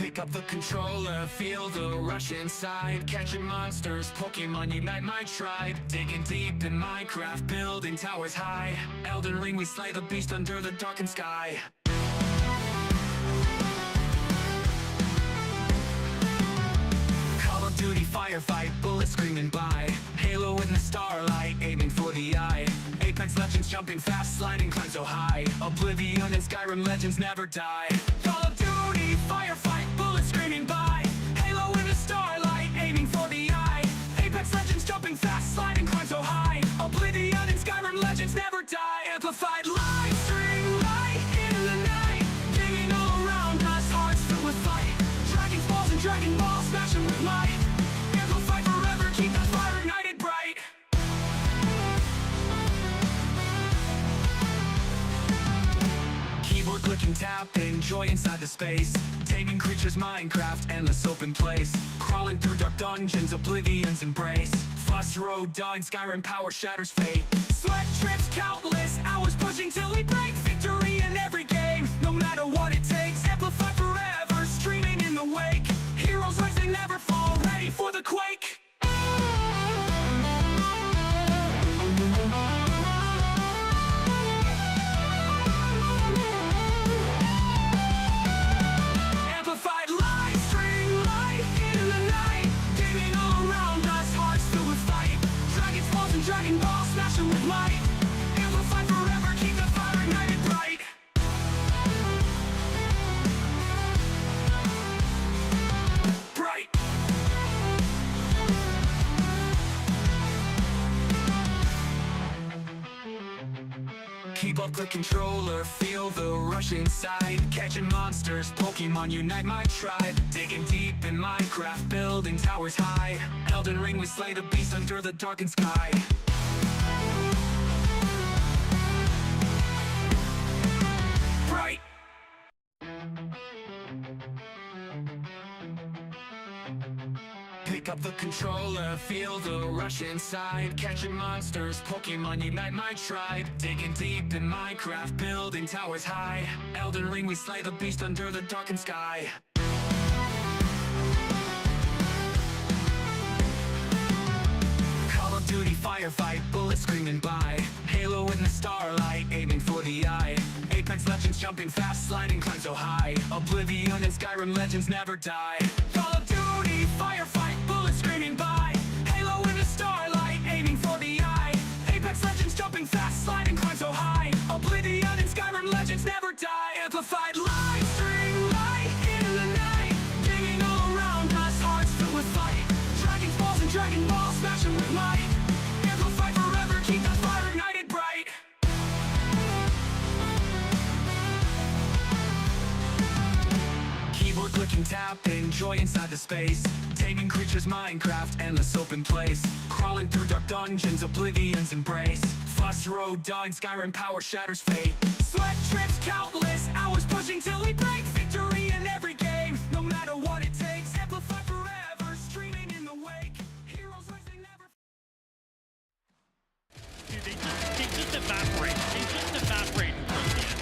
Pick up the controller, feel the rush inside. Catching monsters, Pokemon unite my tribe. Digging deep in Minecraft, building towers high. Elden Ring, we slay the beast under the darkened sky. Call of Duty firefight, bullets screaming by. Halo in the starlight, aiming for the eye. Apex Legends jumping fast, sliding climb so high. Oblivion and Skyrim legends never die. Call of Duty firefight, bullets screaming by. Halo in the starlight, aiming for the eye. Apex Legends jumping fast, sliding climb so high. Oblivion and Skyrim legends never die. Amplified live stream, light in the night. Digging all around us, hearts filled with fight. Dragon balls and Dragon Balls, smashing with might. Amplified forever, keep that fire ignited bright. Keyboard clicking, tap, enjoy inside the space. Taming creatures, Minecraft, endless open place. Crawling through dark dungeons, Oblivion's embrace. Fuss road, dog, Skyrim power shatters fate. Sweat trips, countless hours pushing till we break. Victory in every game, no matter what it takes. Amplify forever, streaming in the wake. Heroes rise, they never fall, ready for the quake. Amplified live stream, light in the night. Gaming all around us, hearts filled with fight. Dragon balls and Dragon Balls, smashing with might. Amplified forever, keep the fire ignited bright. Bright. Keep up the controller, feel the rush inside. Catching monsters, Pokemon unite my tribe. Digging deep in Minecraft, building towers high. Elden Ring, we slay the beast under the darkened sky. Bright. Pick up the controller, feel the rush inside. Catching monsters, Pokemon unite my tribe. Digging deep in Minecraft, building towers high. Elden Ring, we slay the beast under the darkened sky. Call of Duty firefight, bullets screaming by. Halo in the starlight, aiming for the eye. Apex Legends jumping fast, sliding climb so high. Oblivion and Skyrim legends never die. Call of Duty firefight, bullets screaming by. Halo in the starlight, aiming for the eye. Apex Legends jumping fast, sliding climb so high. Oblivion and Skyrim legends never die. Amplified live stream, light in the night. Digging all around us, hearts filled with fight. Dragon balls and Dragon Balls, smashing with might. Amplified forever, keep that fire ignited bright. Keyboard clicking, tap, enjoy inside the space. Taming creatures, Minecraft, endless open place. Crawling through dark dungeons, Oblivion's embrace. Fuss road, dog, Skyrim power shatters fate. Sweat trips, countless hours pushing till we break. Victory in every game, no matter what it takes. Amplify forever, streaming in the wake. Heroes rise, they never. Dude, they just evaporate. They just evaporate in front of the end.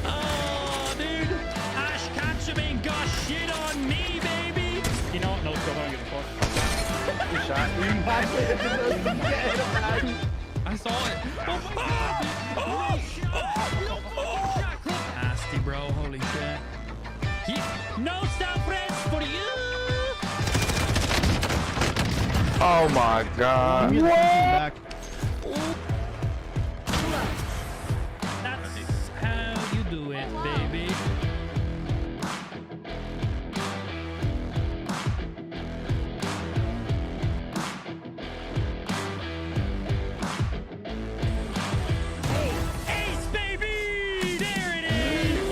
Oh, dude. Ash Ketchum got shit on me, baby. You know what? No, still don't give a fuck. Good shot. I saw it. Nasty, bro. Holy shit. No stop press for you. Oh my god. What? That's how you do it, baby. Ace, baby! There it is!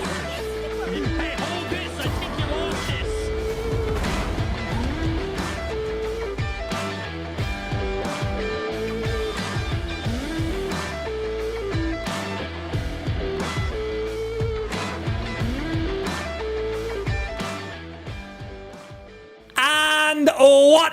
Hey, hold this! I think you lost this!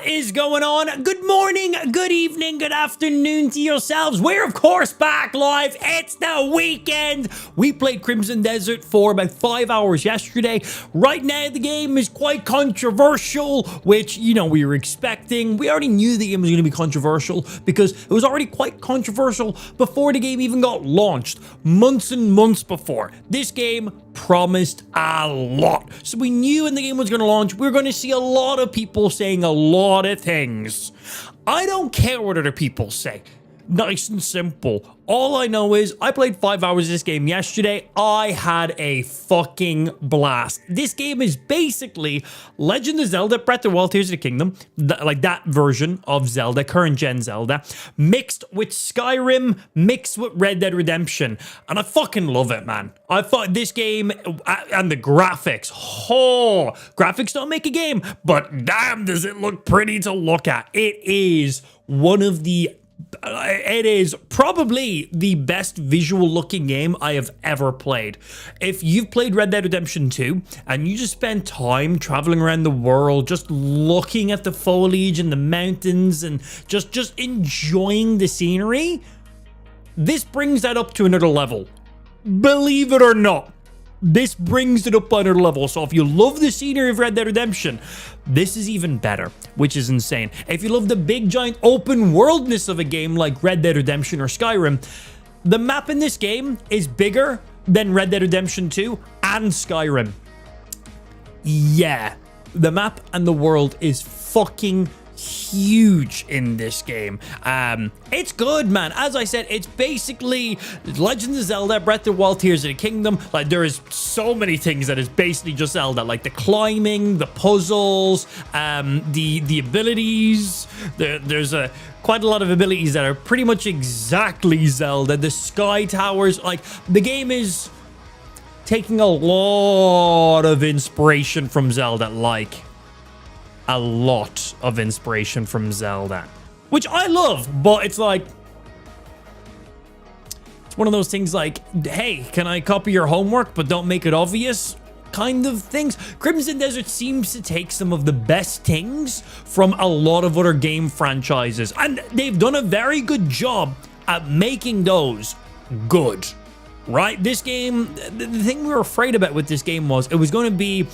What is going on? Good morning, good evening, good afternoon to yourselves. We're, of course, back live. It's the weekend. We played Crimson Desert for about 5 hours yesterday. Right now, the game is quite controversial, which, you know, we were expecting. We already knew the game was going to be controversial because it was already quite controversial before the game even got launched. Months and months before. This game promised a lot. So we knew when the game was going to launch, we were going to see a lot of people saying a lot of things. I don't care what other people say. Nice and simple. All I know is I played 5 hours of this game yesterday. I had a fucking blast. This game is basically Legend of Zelda Breath of the Wild Tears of the Kingdom, like that version of Zelda, current gen Zelda, mixed with Skyrim, mixed with Red Dead Redemption. And I fucking love it, man. I thought this game and the graphics, graphics don't make a game, but damn does it look pretty to look at. It is probably the best visual looking game I have ever played. If you've played Red Dead Redemption 2 and you just spend time traveling around the world, just looking at the foliage and the mountains and just enjoying the scenery, this brings that up to another level. Believe it or not. This brings it up by another level. So if you love the scenery of Red Dead Redemption, this is even better, which is insane. If you love the big giant open worldness of a game like Red Dead Redemption or Skyrim, the map in this game is bigger than Red Dead Redemption 2 and Skyrim. Yeah, the map and the world is fucking huge in this game. It's good, man. As I said, it's basically Legend of Zelda Breath of the Wild Tears of the Kingdom. Like, there is so many things that is basically just Zelda, like the climbing, the puzzles, the abilities. There's quite a lot of abilities that are pretty much exactly Zelda. The sky towers, like, the game is taking a lot of inspiration from Zelda, like a lot of inspiration from Zelda, which I love, but it's like, it's one of those things like, hey, can I copy your homework but don't make it obvious kind of things. Crimson Desert seems to take some of the best things from a lot of other game franchises, and they've done a very good job at making those good. Right? This game, the thing we were afraid about with this game was it was going to be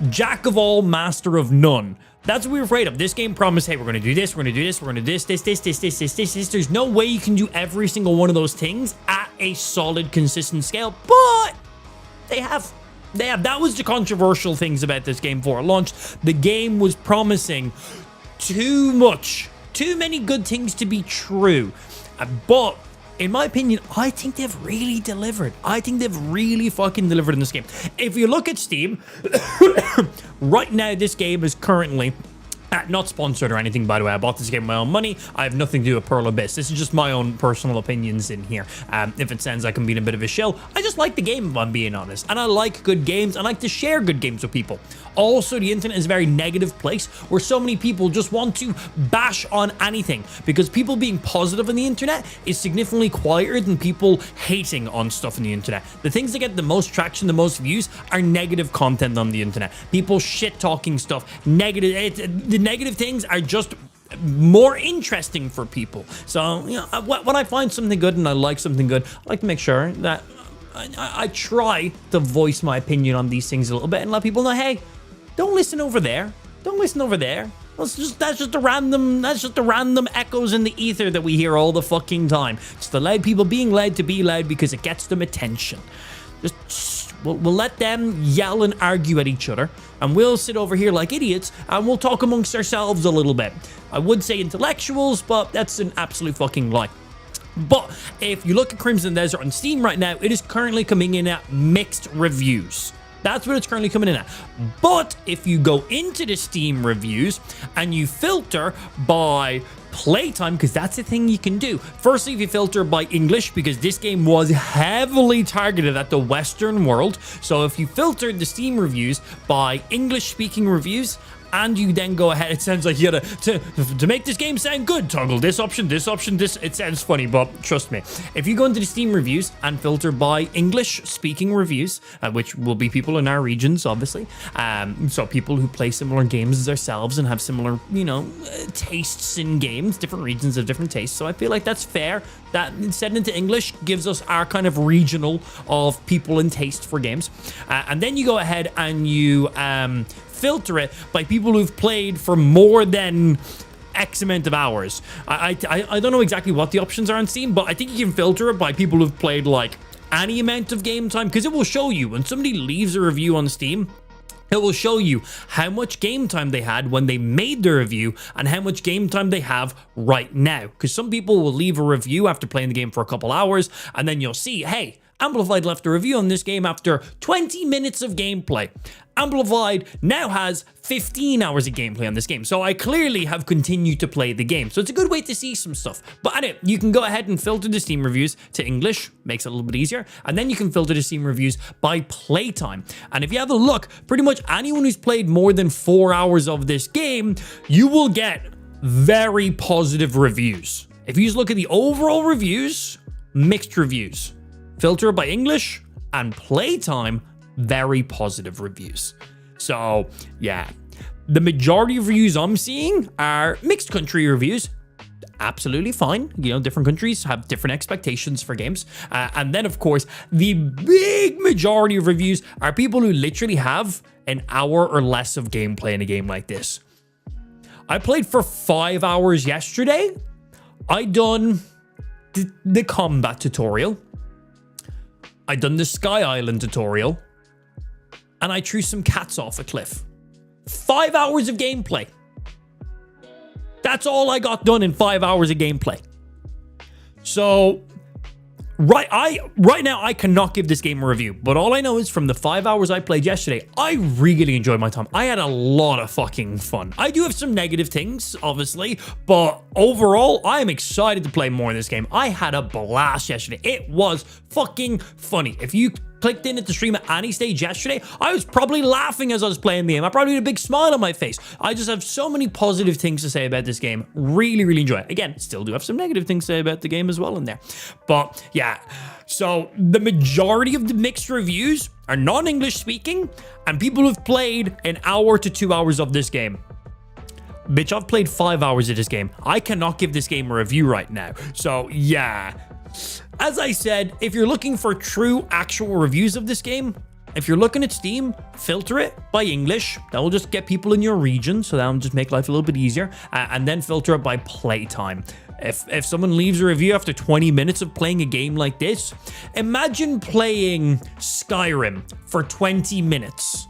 jack of all, master of none. That's what we were afraid of. This game promised, hey, we're going to do this, we're going to do this, we're going to do this. There's no way you can do every single one of those things at a solid, consistent scale, but they have. That was the controversial things about this game before it launched. The game was promising too much, too many good things to be true, but in my opinion, I think they've really delivered. I think they've really fucking delivered in this game. If you look at Steam, right now, this game is currently not sponsored or anything, by the way. I bought this game with my own money. I have nothing to do with Pearl Abyss. This is just my own personal opinions in here. If it sounds like I'm being a bit of a shill, I just like the game, if I'm being honest. And I like good games. I like to share good games with people. Also, the internet is a very negative place where so many people just want to bash on anything, because people being positive on the internet is significantly quieter than people hating on stuff on the internet. The things that get the most traction, the most views, are negative content on the internet. People shit talking stuff, negative. The negative things are just more interesting for people. So, you know, when I find something good and I like something good, I like to make sure that I try to voice my opinion on these things a little bit and let people know, hey, don't listen over there. Don't listen over there. That's just the random echoes in the ether that we hear all the fucking time. It's the loud people being loud to be loud because it gets them attention. We'll let them yell and argue at each other, and we'll sit over here like idiots, and we'll talk amongst ourselves a little bit. I would say intellectuals, but that's an absolute fucking lie. But if you look at Crimson Desert on Steam right now, it is currently coming in at mixed reviews. That's what it's currently coming in at. But if you go into the Steam reviews and you filter by playtime, because that's the thing you can do. Firstly, if you filter by English, because this game was heavily targeted at the Western world. So if you filtered the Steam reviews by English-speaking reviews and you then go ahead. It sounds like you gotta, to make this game sound good, toggle this option, this option, this. It sounds funny, but trust me. If you go into the Steam reviews and filter by English speaking reviews, which will be people in our regions, obviously. So people who play similar games as ourselves and have similar, tastes in games, different regions have different tastes. So I feel like that's fair. That set into English gives us our kind of regional of people and taste for games. And then you go ahead and you filter it by people who've played for more than X amount of hours. I don't know exactly what the options are on Steam, but I think you can filter it by people who've played like any amount of game time, because it will show you when somebody leaves a review on Steam. It will show you how much game time they had when they made their review and how much game time they have right now. Because some people will leave a review after playing the game for a couple hours, and then you'll see, hey, Amplified left a review on this game after 20 minutes of gameplay. Amplified now has 15 hours of gameplay on this game, so I clearly have continued to play the game. So it's a good way to see some stuff. But anyway, you can go ahead and filter the Steam reviews to English, makes it a little bit easier, and then you can filter the Steam reviews by playtime. And if you have a look, pretty much anyone who's played more than 4 hours of this game, you will get very positive reviews. If you just look at the overall reviews, mixed reviews. Filter by English and playtime, very positive reviews. So yeah, the majority of reviews I'm seeing are mixed country reviews. Absolutely fine. Different countries have different expectations for games. And then, of course, the big majority of reviews are people who literally have an hour or less of gameplay in a game like this. I played for 5 hours yesterday. I done the combat tutorial. I done the Sky Island tutorial. And I threw some cats off a cliff. 5 hours of gameplay. That's all I got done in 5 hours of gameplay. So, right now, I cannot give this game a review. But all I know is from the 5 hours I played yesterday, I really enjoyed my time. I had a lot of fucking fun. I do have some negative things, obviously. But overall, I am excited to play more in this game. I had a blast yesterday. It was fucking funny. If you clicked in at the stream at any stage yesterday, I was probably laughing as I was playing the game. I probably had a big smile on my face. I just have so many positive things to say about this game. Really, really enjoy it. Again, still do have some negative things to say about the game as well in there. But yeah, so the majority of the mixed reviews are non-English speaking and people who've played an hour to 2 hours of this game. Bitch, I've played 5 hours of this game. I cannot give this game a review right now. So yeah. As I said, if you're looking for true actual reviews of this game, if you're looking at Steam, filter it by English. That will just get people in your region, so that will just make life a little bit easier. And then filter it by playtime. If someone leaves a review after 20 minutes of playing a game like this, imagine playing Skyrim for 20 minutes.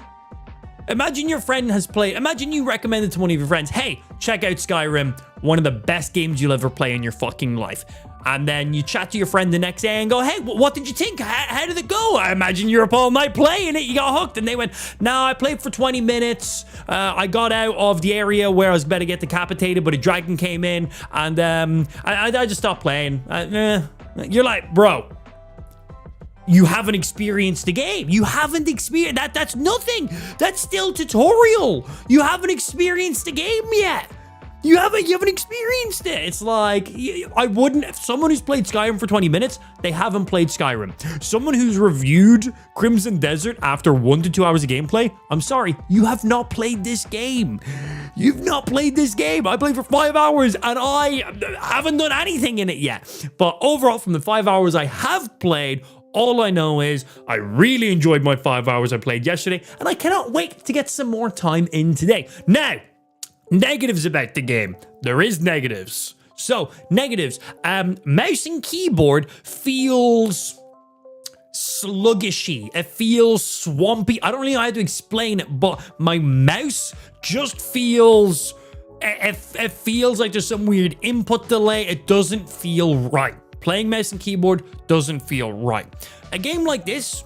Imagine your friend has played, imagine you recommended to one of your friends, hey, check out Skyrim, one of the best games you'll ever play in your fucking life. And then you chat to your friend the next day and go, hey, what did you think? How did it go? I imagine you're up all night playing it. You got hooked. And they went, no, I played for 20 minutes. I got out of the area where I was about to get decapitated, but a dragon came in. And I just stopped playing. You're like, bro, you haven't experienced the game. You haven't experienced that. That's nothing. That's still tutorial. You haven't experienced the game yet. You haven't experienced it. It's like, I wouldn't, if someone who's played Skyrim for 20 minutes, they haven't played Skyrim. Someone who's reviewed Crimson Desert after 1 to 2 hours of gameplay, I'm sorry, you have not played this game. You've not played this game. I played for 5 hours and I haven't done anything in it yet. But overall, from the 5 hours I have played, all I know is I really enjoyed my 5 hours I played yesterday, and I cannot wait to get some more time in today. Now, negatives about the game. There is negatives. So, negatives. Mouse and keyboard feels sluggishy. It feels swampy. I don't really know how to explain it, but my mouse just feels... It feels like there's some weird input delay. It doesn't feel right. Playing mouse and keyboard doesn't feel right. A game like this,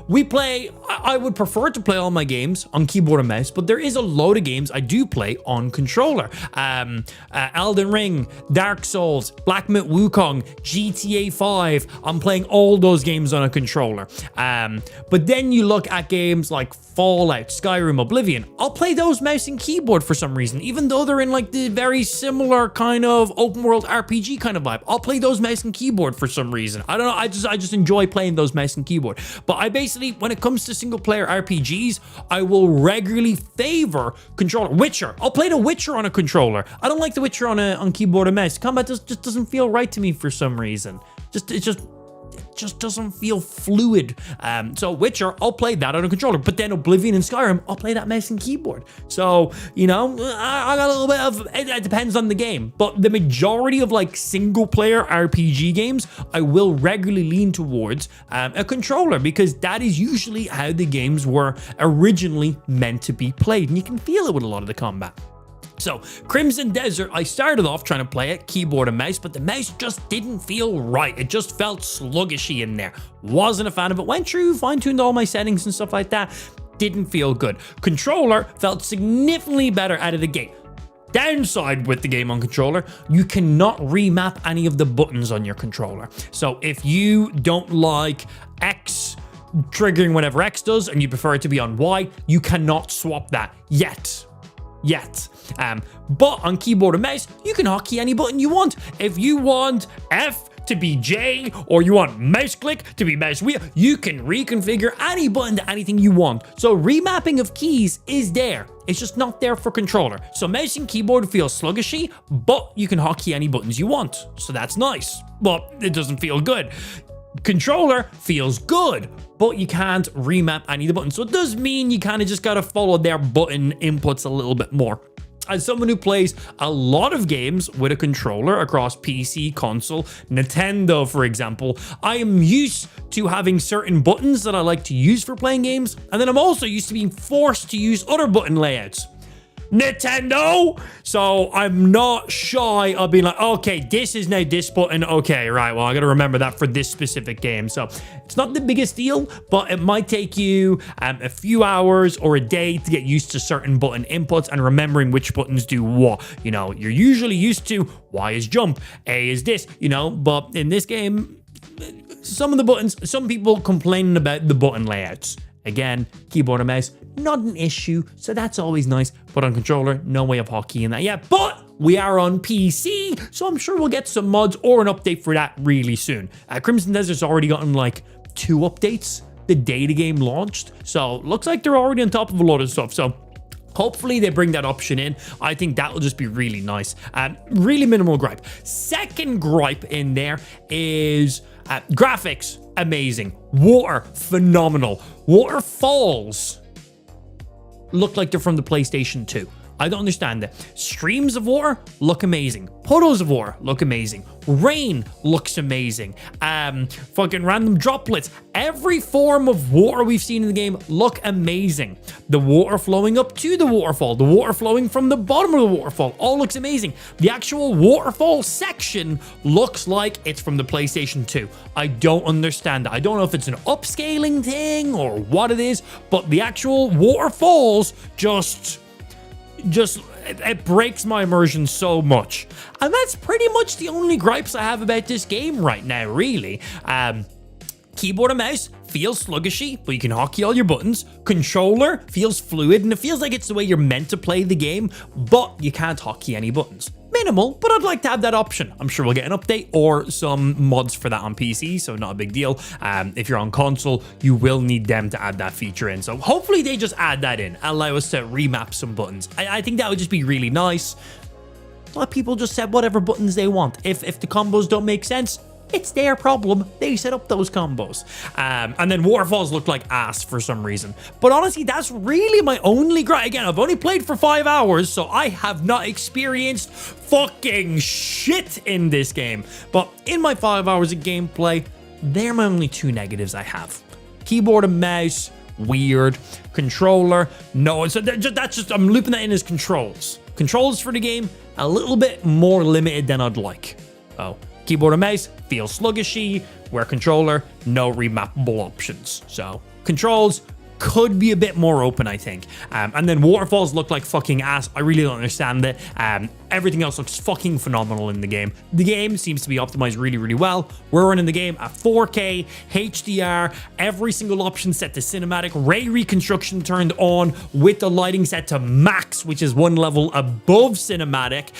we play, I would prefer to play all my games on keyboard and mouse, but there is a load of games I do play on controller. Elden Ring, Dark Souls, Black Myth Wukong, GTA 5. I'm playing all those games on a controller. But then you look at games like Fallout, Skyrim, Oblivion. I'll play those mouse and keyboard for some reason, even though they're in like the very similar kind of open world RPG kind of vibe. I'll play those mouse and keyboard for some reason. I don't know. I just enjoy playing those mouse and keyboard. But I basically, when it comes to single player RPGs, I will regularly favor controller. Witcher. I'll play The Witcher on a controller. I don't like The Witcher on keyboard and mouse. Combat just doesn't feel right to me for some reason. It just doesn't feel fluid. So Witcher, I'll play that on a controller, but then Oblivion and Skyrim, I'll play that mouse and keyboard. So, I got a little bit of, it depends on the game, but the majority of like single player RPG games, I will regularly lean towards a controller, because that is usually how the games were originally meant to be played. And you can feel it with a lot of the combat. So, Crimson Desert, I started off trying to play it, keyboard and mouse, but the mouse just didn't feel right. It just felt sluggishy in there. Wasn't a fan of it. Went through, fine-tuned all my settings and stuff like that. Didn't feel good. Controller felt significantly better out of the gate. Downside with the game on controller, you cannot remap any of the buttons on your controller. So, if you don't like X triggering whatever X does and you prefer it to be on Y, you cannot swap that yet. But on keyboard and mouse, you can hotkey any button you want. If you want F to be J, or you want mouse click to be mouse wheel, you can reconfigure any button to anything you want. So remapping of keys is there. It's just not there for controller. So mouse and keyboard feel sluggishy, but you can hotkey any buttons you want. So that's nice, but it doesn't feel good. Controller feels good, but you can't remap any of the buttons. So it does mean you kind of just got to follow their button inputs a little bit more. As someone who plays a lot of games with a controller across PC, console, Nintendo, for example, I am used to having certain buttons that I like to use for playing games. And then I'm also used to being forced to use other button layouts. Nintendo! So I'm not shy of being like, okay, this is now this button. Okay, right, well, I gotta remember that for this specific game. So it's not the biggest deal, but it might take you a few hours or a day to get used to certain button inputs and remembering which buttons do what. You're usually used to Y is jump, A is this, but in this game, some of the buttons, some people complaining about the button layouts. Again, keyboard and mouse, not an issue, so that's always nice. But on controller, no way of hotkeying that yet. But we are on PC, so I'm sure we'll get some mods or an update for that really soon. Crimson Desert's already gotten like 2 updates the day the game launched, so looks like they're already on top of a lot of stuff. So hopefully they bring that option in. I think that will just be really nice. Really minimal gripe. Second gripe in there is graphics, amazing. Water, phenomenal. Waterfalls look like they're from the PlayStation 2. I don't understand it. Streams of water look amazing. Puddles of water look amazing. Rain looks amazing. Fucking random droplets. Every form of water we've seen in the game look amazing. The water flowing up to the waterfall. The water flowing from the bottom of the waterfall. All looks amazing. The actual waterfall section looks like it's from the PlayStation 2. I don't understand it. I don't know if it's an upscaling thing or what it is, but the actual waterfalls just it breaks my immersion so much. And that's pretty much the only gripes I have about this game right now, really. Keyboard and mouse feels sluggishy, but you can hotkey all your buttons. Controller feels fluid, and it feels like it's the way you're meant to play the game, but you can't hotkey any buttons. Minimal, but I'd like to have that option. I'm sure we'll get an update or some mods for that on PC, so not a big deal. If you're on console, you will need them to add that feature in. So hopefully they just add that in, allow us to remap some buttons. I think that would just be really nice. A lot of people just set whatever buttons they want. If the combos don't make sense, it's their problem. They set up those combos. And then waterfalls look like ass for some reason. But honestly, that's really my only gripe. Again, I've only played for 5 hours, so I have not experienced fucking shit in this game. But in my 5 hours of gameplay, they're my only 2 negatives I have. Keyboard and mouse, weird. Controller, no. So that's just, I'm looping that in as controls. Controls for the game, a little bit more limited than I'd like. Oh. Keyboard and mouse feels sluggishy, where controller, no remappable options. So controls could be a bit more open, I think. And then waterfalls look like fucking ass. I really don't understand it. Everything else looks fucking phenomenal in the game. The game seems to be optimized really, really well. We're running the game at 4K, HDR, every single option set to cinematic, ray reconstruction turned on with the lighting set to max, which is one level above cinematic.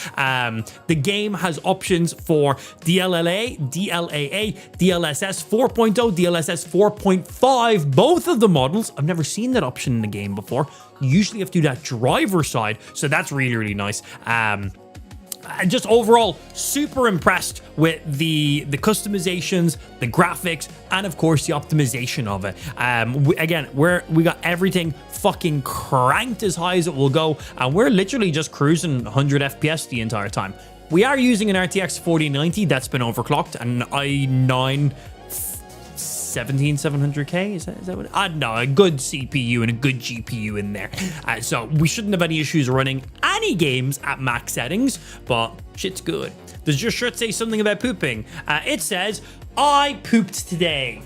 The game has options for DLLA, DLAA, DLSS 4.0, DLSS 4.5, both of the models. I've never seen that option in the game before. You usually have to do that driver side, so that's really, really nice. Just overall, super impressed with the customizations, the graphics, and of course the optimization of it. Again, we got everything fucking cranked as high as it will go, and we're literally just cruising 100 FPS the entire time. We are using an RTX 4090 that's been overclocked, and i9 17700K, is that what? I don't know, a good CPU and a good GPU in there. So we shouldn't have any issues running any games at max settings, but shit's good. Does your shirt say something about pooping? It says, I pooped today.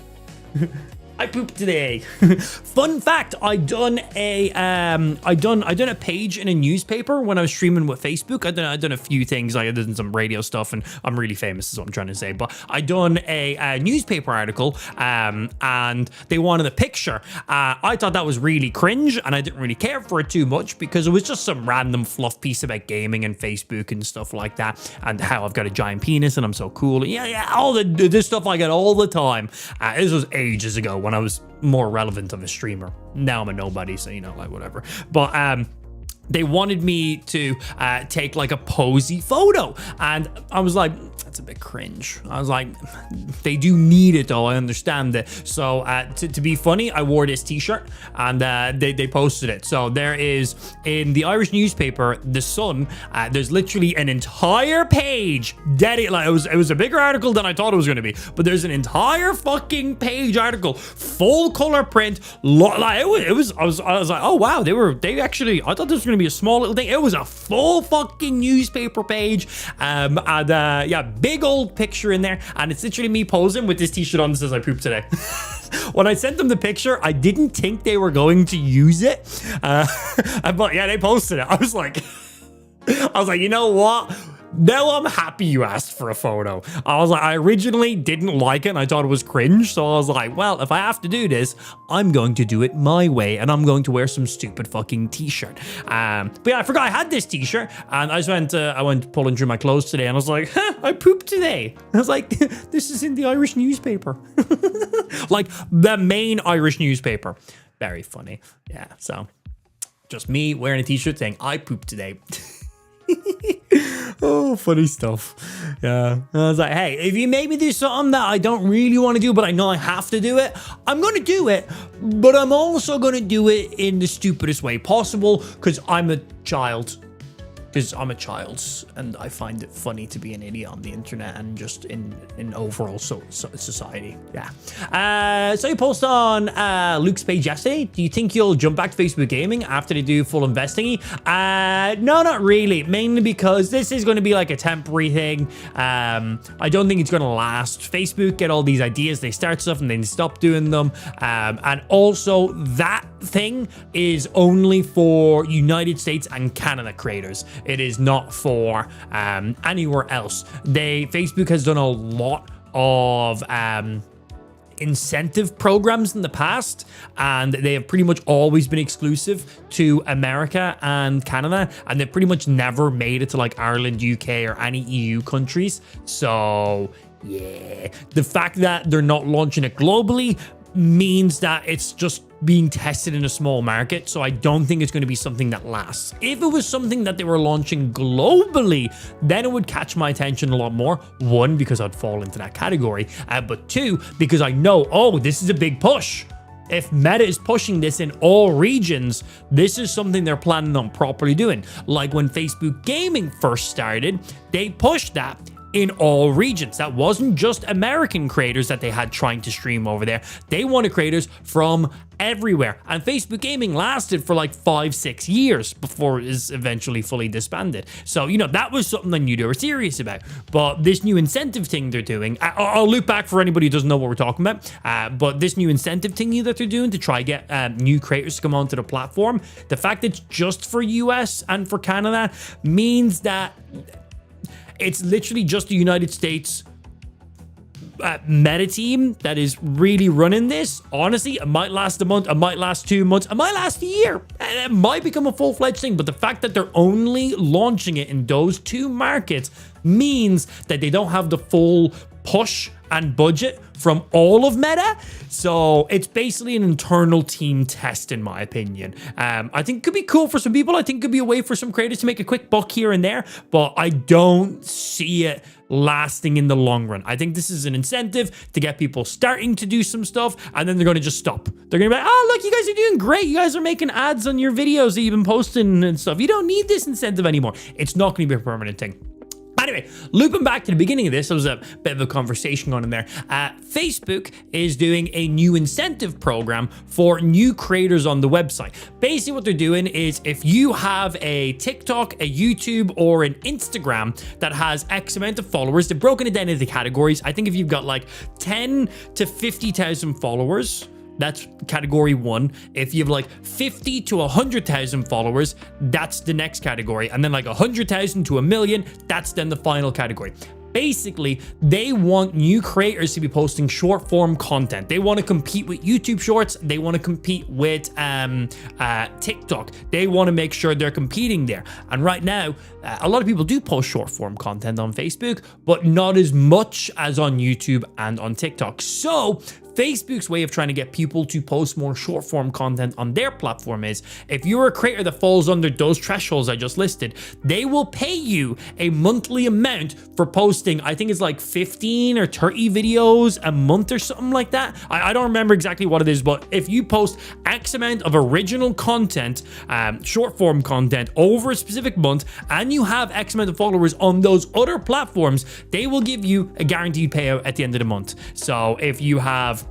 I pooped today. Fun fact, I done a page in a newspaper when I was streaming with Facebook. I done a few things. I did some radio stuff, and I'm really famous is what I'm trying to say. But I done a newspaper article, and they wanted a picture. I thought that was really cringe, and I didn't really care for it too much because it was just some random fluff piece about gaming and Facebook and stuff like that, and how I've got a giant penis and I'm so cool. Yeah, all this stuff I get all the time. This was ages ago when I was more relevant of a streamer. Now I'm a nobody, so like whatever. But they wanted me to take like a posy photo, and I was like, that's a bit cringe. I was like, they do need it though, I understand it. So to be funny, I wore this t-shirt, and they posted it. So there is, in the Irish newspaper The Sun, there's literally an entire page dedicated. Like it was a bigger article than I thought it was going to be, but there's an entire fucking page article, full color print. Like I was like, oh wow, they actually, I thought this was going to be a small little thing. It was a full fucking newspaper page, and yeah, big old picture in there, and it's literally me posing with this t-shirt on that says I pooped today. When I sent them the picture, I didn't think they were going to use it, but yeah, they posted it. I was like, you know what? Now I'm happy you asked for a photo. I was like, I originally didn't like it and I thought it was cringe. So I was like, well, if I have to do this, I'm going to do it my way, and I'm going to wear some stupid fucking t-shirt. But yeah, I forgot I had this t-shirt, and I just I went pulling through my clothes today, and I was like, I pooped today. I was like, this is in the Irish newspaper. Like the main Irish newspaper. Very funny. Yeah, so just me wearing a t-shirt saying I pooped today. Oh, funny stuff. Yeah, I was like, hey, if you make me do something that I don't really want to do, but I know I have to do it, I'm going to do it, but I'm also going to do it in the stupidest way possible, because I'm a child. And I find it funny to be an idiot on the internet and just in overall society. Yeah. So you posted on Luke's page yesterday. Do you think you'll jump back to Facebook Gaming after they do full investing? No, not really. Mainly because this is going to be like a temporary thing. I don't think it's going to last. Facebook get all these ideas, they start stuff and then they stop doing them. And also that thing is only for United States and Canada creators. It is not for anywhere else. Facebook has done a lot of incentive programs in the past, and they have pretty much always been exclusive to America and Canada, and they've pretty much never made it to like Ireland, UK, or any EU countries. So yeah, the fact that they're not launching it globally means that it's just being tested in a small market, so I don't think it's going to be something that lasts. If it was something that they were launching globally, then it would catch my attention a lot more. One, because I'd fall into that category, but two, because I know, oh, this is a big push. If Meta is pushing this in all regions, this is something they're planning on properly doing. Like when Facebook Gaming first started, they pushed that in all regions. That wasn't just American creators that they had trying to stream over there. They wanted creators from everywhere. And Facebook Gaming lasted for like 5-6 years before it was eventually fully disbanded. So, you know, that was something I knew they were serious about. But this new incentive thing they're doing, I'll loop back for anybody who doesn't know what we're talking about. But this new incentive thingy that they're doing to try get new creators to come onto the platform, the fact that it's just for US and for Canada means that it's literally just the United States meta team that is really running this. Honestly, it might last a month, it might last 2 months, it might last a year, and it might become a full-fledged thing. But the fact that they're only launching it in those 2 markets means that they don't have the full push and budget from all of Meta. So it's basically an internal team test, in my opinion. I think it could be cool for some people. I think it could be a way for some creators to make a quick buck here and there, but I don't see it lasting in the long run. I think this is an incentive to get people starting to do some stuff, and then they're going to just stop. They're going to be like, oh, look, you guys are doing great. You guys are making ads on your videos that you've been posting and stuff. You don't need this incentive anymore. It's not going to be a permanent thing. Anyway, looping back to the beginning of this, there was a bit of a conversation going on there. Facebook is doing a new incentive program for new creators on the website. Basically, what they're doing is if you have a TikTok, a YouTube, or an Instagram that has X amount of followers, they've broken it down into categories. I think if you've got like 10 to 50,000 followers, that's category 1. If you have like 50 to 100,000 followers, that's the next category. And then like 100,000 to 1 million, that's then the final category. Basically, they want new creators to be posting short form content. They want to compete with YouTube Shorts. They want to compete with TikTok. They want to make sure they're competing there. And right now, a lot of people do post short form content on Facebook, but not as much as on YouTube and on TikTok. So Facebook's way of trying to get people to post more short form content on their platform is if you're a creator that falls under those thresholds I just listed, they will pay you a monthly amount for posting, I think it's like 15 or 30 videos a month or something like that. I don't remember exactly what it is, but if you post X amount of original content, short form content over a specific month, and you have X amount of followers on those other platforms, they will give you a guaranteed payout at the end of the month. So if you have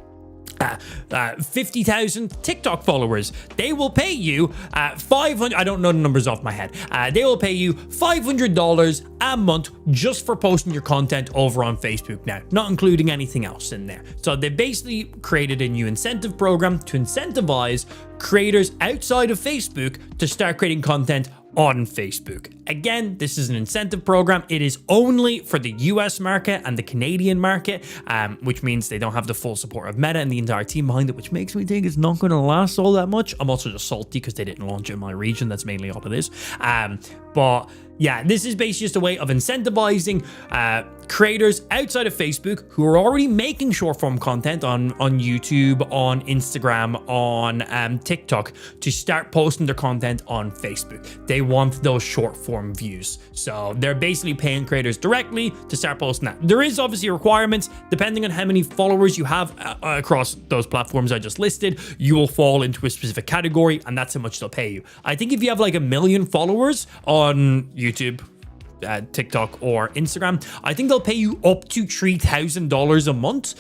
50,000 TikTok followers, they will pay you 500. I don't know the numbers off my head. They will pay you $500 a month just for posting your content over on Facebook now, not including anything else in there. So they basically created a new incentive program to incentivize creators outside of Facebook to start creating content on Facebook. Again, this is an incentive program. It is only for the US market and the Canadian market, which means they don't have the full support of Meta and the entire team behind it, which makes me think it's not going to last all that much. I'm also just salty because they didn't launch it in my region. That's mainly all it is. But yeah, this is basically just a way of incentivizing creators outside of Facebook who are already making short form content on YouTube, on Instagram, on TikTok to start posting their content on Facebook. They want those short form views. So they're basically paying creators directly to start posting that. There is obviously requirements depending on how many followers you have across those platforms I just listed. You will fall into a specific category and that's how much they'll pay you. I think if you have like 1 million followers on YouTube, TikTok or Instagram, I think they'll pay you up to $3,000 a month,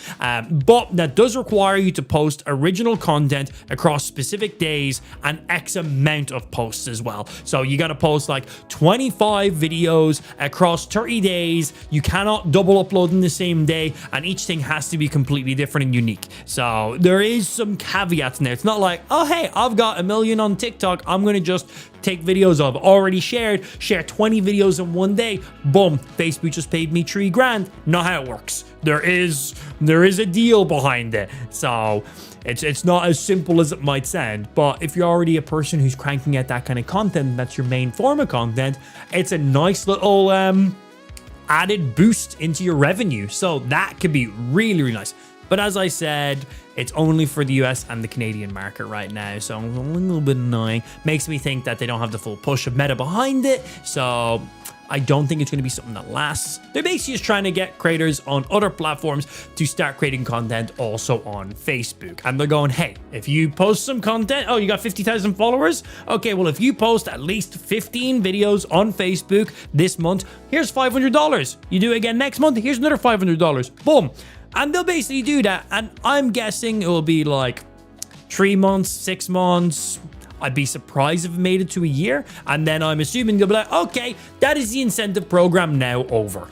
but that does require you to post original content across specific days and X amount of posts as well. So you got to post like 25 videos across 30 days. You cannot double upload in the same day, and each thing has to be completely different and unique. So there is some caveats in there. It's not like, oh hey, I've got 1 million on TikTok, I'm going to just take videos I've already shared, share 20 videos in one day, boom, Facebook just paid me $3,000. Not how it works. There is a deal behind it. So it's not as simple as it might sound, but if you're already a person who's cranking out that kind of content, that's your main form of content, it's a nice little added boost into your revenue. So that could be really, really nice. But as I said, it's only for the US and the Canadian market right now, so a little bit annoying. Makes me think that they don't have the full push of Meta behind it, so I don't think it's going to be something that lasts. They're basically just trying to get creators on other platforms to start creating content also on Facebook. And they're going, hey, if you post some content, oh, you got 50,000 followers? Okay, well, if you post at least 15 videos on Facebook this month, here's $500. You do it again next month, here's another $500. Boom. And they'll basically do that. And I'm guessing it will be like 3 months, 6 months. I'd be surprised if it made it to a year. And then I'm assuming they'll be like, okay, that is the incentive program now over.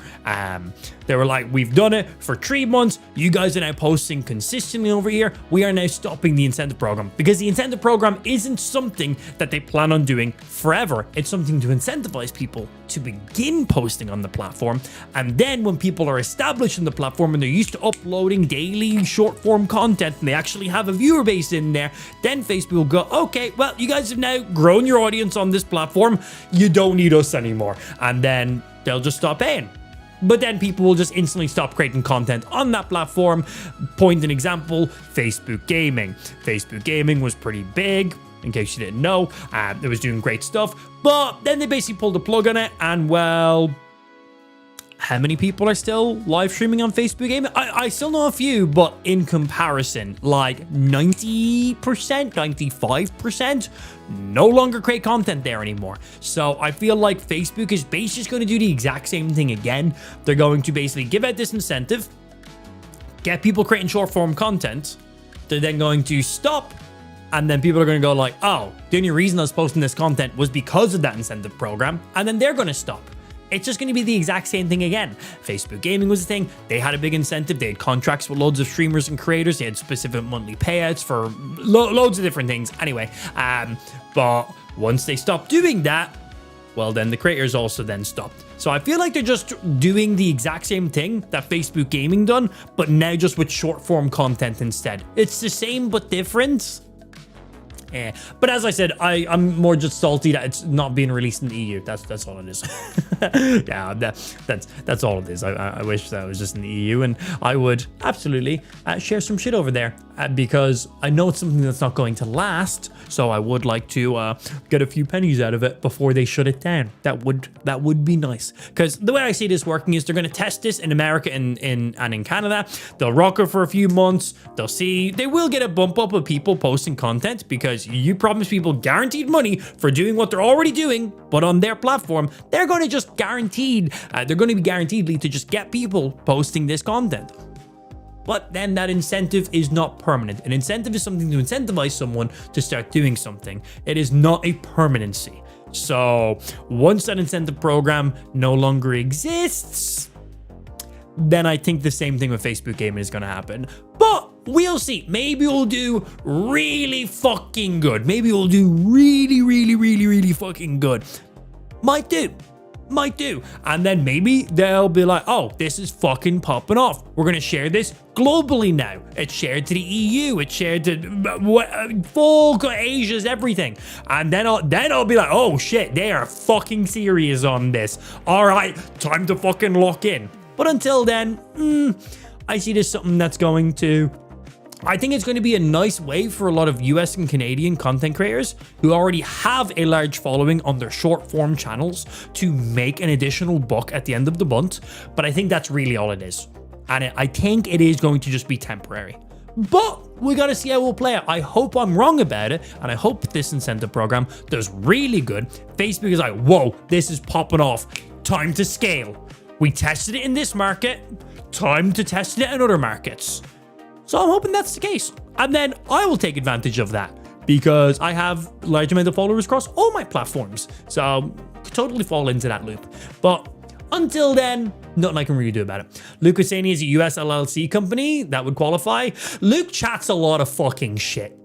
They were like, we've done it for 3 months. You guys are now posting consistently over here. We are now stopping the incentive program because the incentive program isn't something that they plan on doing forever. It's something to incentivize people to begin posting on the platform. And then when people are established in the platform and they're used to uploading daily short form content and they actually have a viewer base in there, then Facebook will go, okay, well, you guys have now grown your audience on this platform. You don't need us anymore. And then they'll just stop paying. But then people will just instantly stop creating content on that platform. Point an example, Facebook Gaming. Facebook Gaming was pretty big, in case you didn't know. It was doing great stuff. But then they basically pulled the plug on it. And well, how many people are still live streaming on Facebook Gaming? I still know a few, but in comparison, like 90%, 95% no longer create content there anymore. So I feel like Facebook is basically just going to do the exact same thing again. They're going to basically give out this incentive, get people creating short form content. They're then going to stop. And then people are going to go like, oh, the only reason I was posting this content was because of that incentive program. And then they're going to stop. It's just going to be the exact same thing again. Facebook Gaming was a thing. They had a big incentive. They had contracts with loads of streamers and creators. They had specific monthly payouts for loads of different things. Anyway, but once they stopped doing that, well, then the creators also then stopped. So I feel like they're just doing the exact same thing that Facebook Gaming done, but now just with short form content instead. It's the same but different. Yeah. But as I said, I'm more just salty that it's not being released in the EU. That's all it is. Yeah, that's all it is. I wish that was just in the EU, and I would absolutely share some shit over there because I know it's something that's not going to last. So I would like to get a few pennies out of it before they shut it down. That would be nice. Because the way I see this working is they're going to test this in America and in Canada. They'll rock it for a few months. They'll see. They will get a bump up of people posting content because you promise people guaranteed money for doing what they're already doing, but on their platform, they're going to just guaranteed. They're going to be guaranteedly to just get people posting this content. But then that incentive is not permanent. An incentive is something to incentivize someone to start doing something. It is not a permanency. So once that incentive program no longer exists, then I think the same thing with Facebook Gaming is going to happen. But we'll see. Maybe we'll do really fucking good. Maybe we'll do really fucking good. Might do. And then maybe they'll be like, oh, this is fucking popping off. We're going to share this globally now. It's shared to the EU. It's shared to full Asia's everything. And then I'll be like, oh shit, they are fucking serious on this. All right, time to fucking lock in. But until then, I see this something that's going to... I think it's going to be a nice way for a lot of US and Canadian content creators who already have a large following on their short form channels to make an additional buck at the end of the month. But I think that's really all it is. And I think it is going to just be temporary. But we got to see how we'll play it. I hope I'm wrong about it. And I hope this incentive program does really good. Facebook is like, whoa, this is popping off. Time to scale. We tested it in this market. Time to test it in other markets. So I'm hoping that's the case. And then I will take advantage of that because I have a large amount of followers across all my platforms. So could totally fall into that loop. But until then, nothing I can really do about it. Luke was saying he's a US LLC company. That would qualify. Luke chats a lot of fucking shit.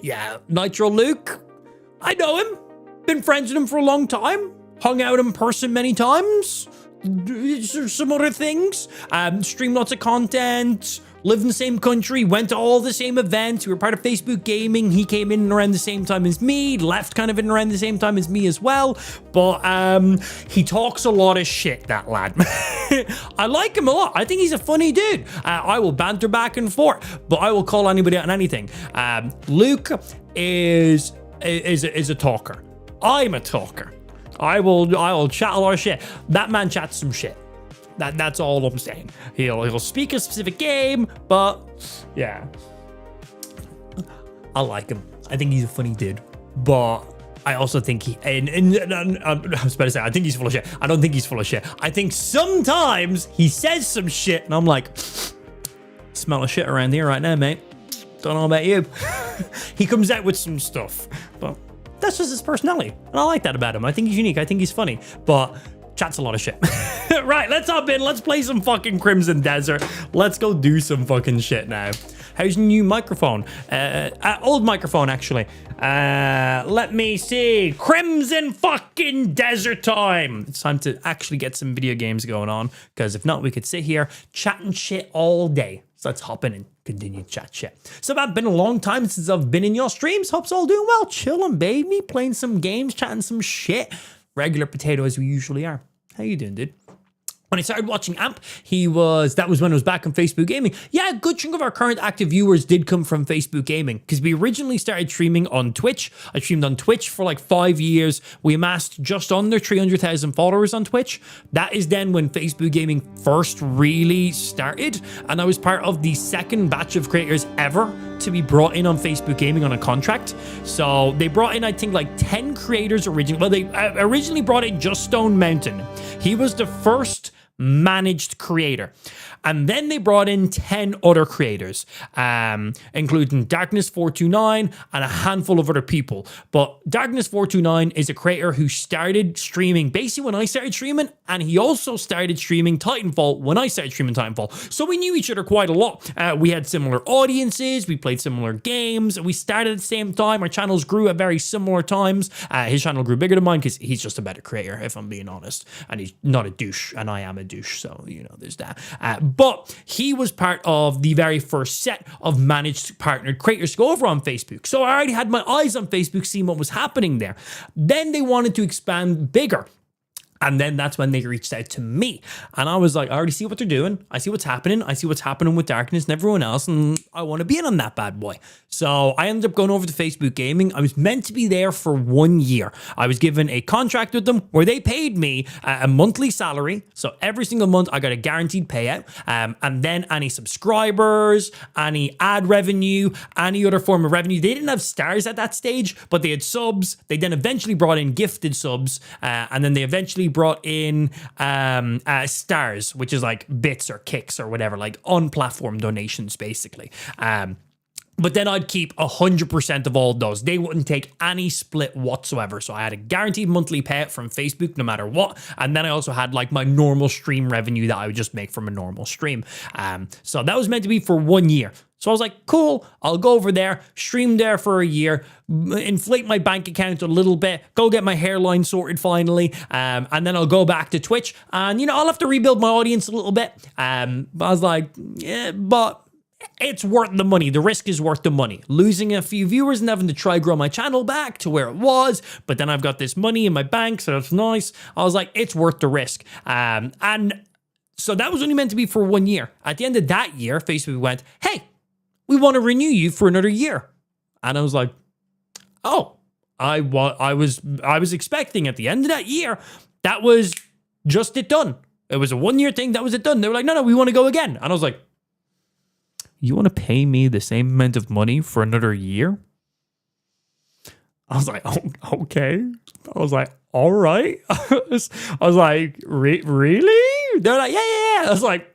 Yeah, Nitro Luke. I know him. Been friends with him for a long time. Hung out in person many times. Some other things. Stream lots of content. Live in the same country, went to all the same events. We were part of Facebook Gaming. He came in around the same time as me, left kind of in around the same time as me as well. But he talks a lot of shit, that lad. I like him a lot. I think he's a funny dude. I will banter back and forth, but I will call anybody out on anything. Luke is a talker. I'm a talker. I will chat a lot of shit. That man chats some shit. That's all I'm saying. He'll speak a specific game, but yeah, I like him. I think he's a funny dude, but I also think I was about to say I think he's full of shit. I don't think he's full of shit. I think sometimes he says some shit, and I'm like, smell of shit around here right now, mate. Don't know about you. He comes out with some stuff, but that's just his personality. And I like that about him. I think he's unique. I think he's funny, but chat's a lot of shit. Right, let's hop in. Let's play some fucking Crimson Desert. Let's go do some fucking shit now. How's your new microphone? Old microphone, actually. Let me see. Crimson fucking Desert time. It's time to actually get some video games going on, because if not, we could sit here chatting shit all day. So let's hop in and continue to chat shit. So it's been a long time since I've been in your streams. Hope's all doing well. Chilling, baby. Playing some games, chatting some shit. Regular potato as we usually are. How you doing, dude? When I started watching Amp, that was when I was back on Facebook Gaming. Yeah, a good chunk of our current active viewers did come from Facebook Gaming, because we originally started streaming on Twitch. I streamed on Twitch for like 5 years. We amassed just under 300,000 followers on Twitch. That is then when Facebook Gaming first really started, and I was part of the second batch of creators ever to be brought in on Facebook Gaming on a contract. So they brought in, I think, like 10 creators originally. Well, they originally brought in Just Stone Mountain. He was the first managed creator. And then they brought in 10 other creators, including Darkness429 and a handful of other people. But Darkness429 is a creator who started streaming basically when I started streaming, and he also started streaming Titanfall when I started streaming Titanfall. So we knew each other quite a lot. We had similar audiences, we played similar games, we started at the same time. Our channels grew at very similar times. His channel grew bigger than mine because he's just a better creator, if I'm being honest. And he's not a douche, and I am a douche, so, you know, there's that. But he was part of the very first set of managed partnered creators to go over on Facebook. So I already had my eyes on Facebook, seeing what was happening there. Then they wanted to expand bigger. And then that's when they reached out to me. And I was like, I already see what they're doing. I see what's happening. I see what's happening with Darkness and everyone else. And I want to be in on that bad boy. So I ended up going over to Facebook Gaming. I was meant to be there for 1 year. I was given a contract with them where they paid me a monthly salary. So every single month I got a guaranteed payout. And then any subscribers, any ad revenue, any other form of revenue. They didn't have stars at that stage, but they had subs. They then eventually brought in gifted subs. And then they eventually brought in stars, which is like bits or kicks or whatever, like on-platform donations, basically. But then I'd keep 100% of all those. They wouldn't take any split whatsoever. So I had a guaranteed monthly payout from Facebook no matter what. And then I also had like my normal stream revenue that I would just make from a normal stream. So that was meant to be for 1 year. So I was like, cool, I'll go over there, stream there for a year, inflate my bank account a little bit, go get my hairline sorted finally, and then I'll go back to Twitch. And, you know, I'll have to rebuild my audience a little bit. But I was like, yeah, but it's worth the money. The risk is worth the money. Losing a few viewers and having to try grow my channel back to where it was, but then I've got this money in my bank, so that's nice. I was like, it's worth the risk. And so that was only meant to be for 1 year. At the end of that year, Facebook went, hey, we want to renew you for another year. And I was like, oh, I was expecting at the end of that year, that was just it done. It was a 1 year thing. That was it done. They were like, no, we want to go again. And I was like, you want to pay me the same amount of money for another year? I was like, oh, okay. I was like, all right. I was like, really? They're like, yeah. I was like,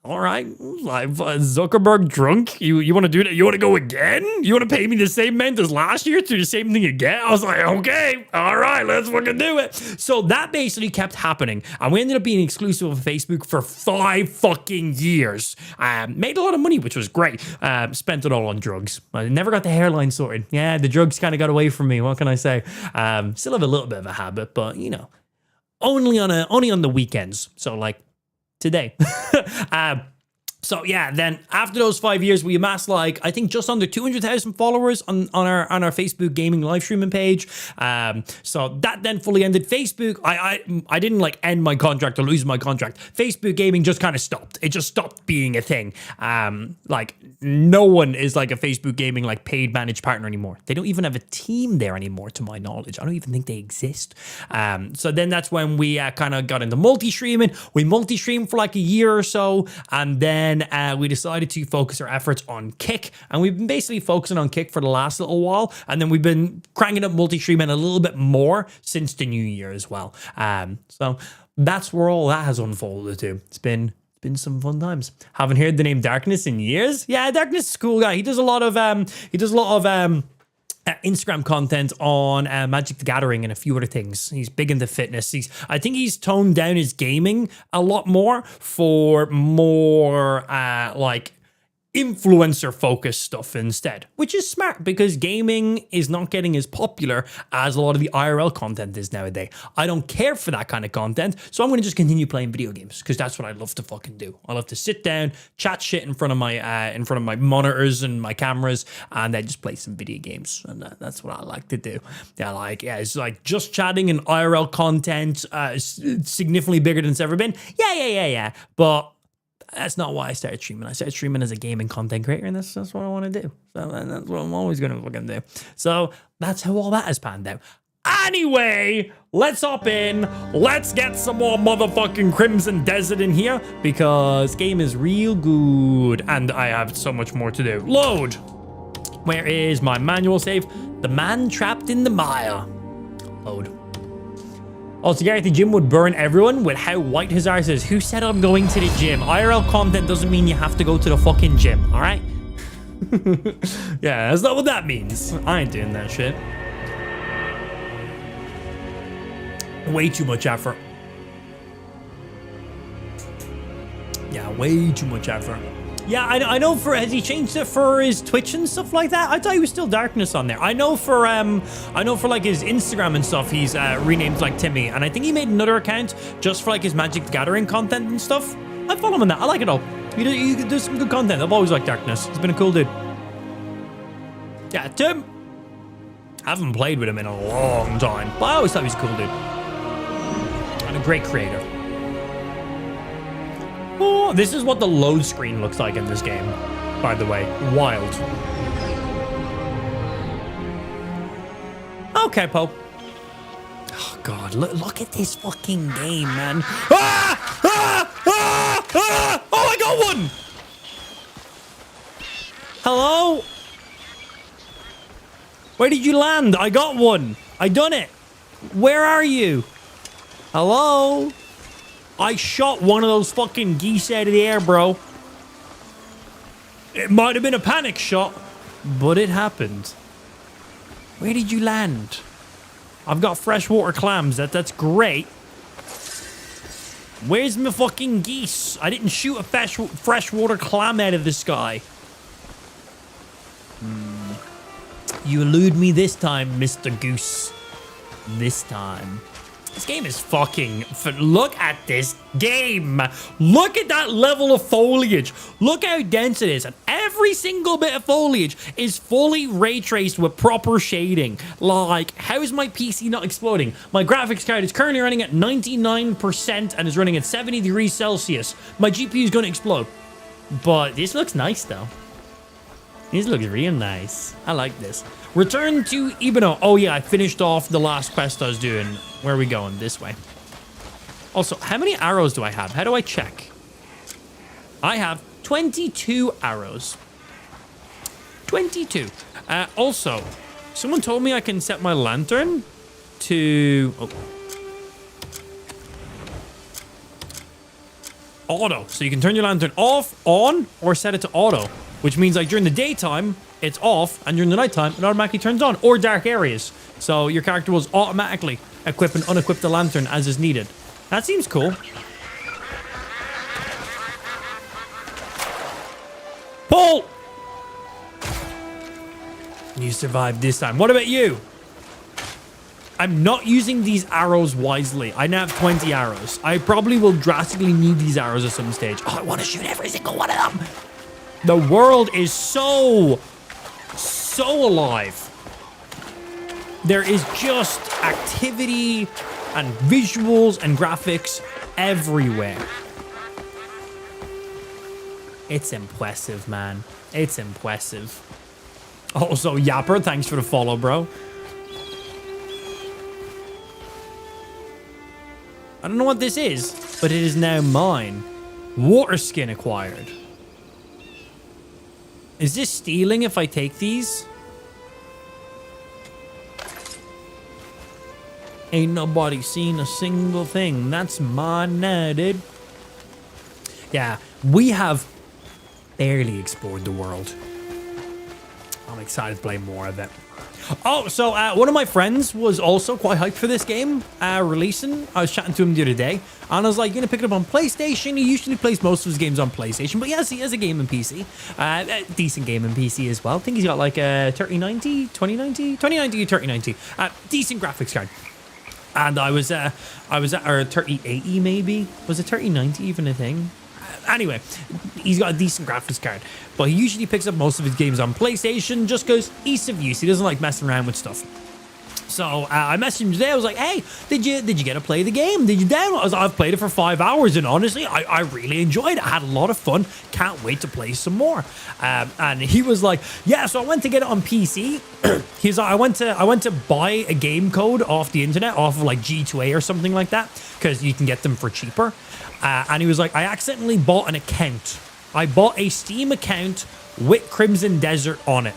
all right, like Zuckerberg drunk. You want to do that? You want to go again? You want to pay me the same amount as last year to do the same thing again? I was like, okay, all right, let's fucking do it. So that basically kept happening, and we ended up being exclusive of Facebook for 5 fucking years. Made a lot of money, which was great. Spent it all on drugs. I never got the hairline sorted. Yeah, the drugs kind of got away from me. What can I say? Still have a little bit of a habit, but you know, only on the weekends. So like today. So yeah, then after those 5 years, we amassed like, I think just under 200,000 followers on our Facebook Gaming live streaming page. So that then fully ended. Facebook, I didn't like end my contract or lose my contract. Facebook Gaming just kind of stopped. It just stopped being a thing. Like no one is like a Facebook Gaming like paid managed partner anymore. They don't even have a team there anymore, to my knowledge. I don't even think they exist. So then that's when we kind of got into multi-streaming. We multi-streamed for like a year or so, and then we decided to focus our efforts on Kick, and we've been basically focusing on Kick for the last little while, and then we've been cranking up multi-streaming a little bit more since the new year as well. So that's where all that has unfolded to. It's been been some fun times. Haven't heard the name Darkness in years. Yeah, Darkness is a cool guy. He does a lot of Instagram content on Magic the Gathering and a few other things. He's big into fitness. I think he's toned down his gaming a lot more for more like influencer focused stuff instead, which is smart because gaming is not getting as popular as a lot of the IRL content is nowadays. I don't care for that kind of content, so I'm going to just continue playing video games because that's what I love to fucking do. I love to sit down, chat shit in front of my monitors and my cameras, and then just play some video games, and that's what I like to do. It's like just chatting and IRL content, significantly bigger than it's ever been. Yeah. But that's not why I started streaming. I started streaming as a gaming content creator, and that's what I want to do. So that's what I'm always going to fucking do. So that's how all that has panned out. Anyway, let's hop in. Let's get some more motherfucking Crimson Desert in here because game is real good, and I have so much more to do. Load. Where is my manual save? The man trapped in the mire. Load. Also, Gareth, the gym would burn everyone with how white his arse is. Who said I'm going to the gym? IRL content doesn't mean you have to go to the fucking gym, all right? Yeah, that's not what that means. I ain't doing that shit. Way too much effort. Yeah, way too much effort. Yeah, I know has he changed it for his Twitch and stuff like that? I thought he was still Darkness on there. I know for like his Instagram and stuff, he's renamed like Timmy, and I think he made another account just for like his Magic the Gathering content and stuff. I follow him on that. I like it all. He does some good content. I've always liked Darkness. He's been a cool dude. Yeah, Tim. I haven't played with him in a long time, but I always thought he was a cool dude. And a great creator. Oh, this is what the load screen looks like in this game, by the way. Wild. Okay, Poe. Oh, God. Look at this fucking game, man. Oh, I got one! Hello? Where did you land? I got one. I done it. Where are you? Hello? I shot one of those fucking geese out of the air, bro. It might have been a panic shot, but it happened. Where did you land? I've got freshwater clams. That's great. Where's my fucking geese? I didn't shoot a freshwater clam out of the sky. You elude me this time, Mr. Goose. This time. This game is fucking... Look at this game. Look at that level of foliage. Look how dense it is. And every single bit of foliage is fully ray traced with proper shading. Like, how is my PC not exploding? My graphics card is currently running at 99% and is running at 70 degrees Celsius. My GPU is going to explode. But this looks nice, though. This looks real nice. I like this. Return to Ibano. Oh, yeah, I finished off the last quest I was doing. Where are we going? This way. Also, how many arrows do I have? How do I check? I have 22 arrows. 22. Also, someone told me I can set my lantern to... Oh. Auto. So you can turn your lantern off, on, or set it to auto. Which means like during the daytime, it's off, and during the nighttime, it automatically turns on, or dark areas. So your character will automatically equip and unequip the lantern as is needed. That seems cool. Pull! You survived this time. What about you? I'm not using these arrows wisely. I now have 20 arrows. I probably will drastically need these arrows at some stage. Oh, I want to shoot every single one of them. The world is so alive. There is just activity and visuals and graphics everywhere. It's impressive, man. It's impressive. Also, Yapper, thanks for the follow, bro. I don't know what this is, but it is now mine. Water skin acquired. Is this stealing if I take these? Ain't nobody seen a single thing. That's mine now, dude. Yeah, we have barely explored the world. I'm excited to play more of it. Oh, so one of my friends was also quite hyped for this game releasing. I was chatting to him the other day, and I was like, "You're gonna pick it up on PlayStation?" He usually plays most of his games on PlayStation, but yes, he has a gaming PC, a decent gaming PC as well. I think he's got like a 3090, 2090, 2090, 3090, decent graphics card. And I was at our 3080 maybe. Was it 3090 even a thing? Anyway, he's got a decent graphics card, but he usually picks up most of his games on PlayStation just because ease of use. He doesn't like messing around with stuff. So I messaged him today. I was like, "Hey, did you get to play the game? Did you download?" I've played it for 5 hours, and honestly, I really enjoyed it. I had a lot of fun. Can't wait to play some more. And he was like, "Yeah." So I went to get it on PC. He's like, I went to buy a game code off the internet, off of like G2A or something like that, because you can get them for cheaper. And he was like, "I accidentally bought an account. I bought a Steam account with Crimson Desert on it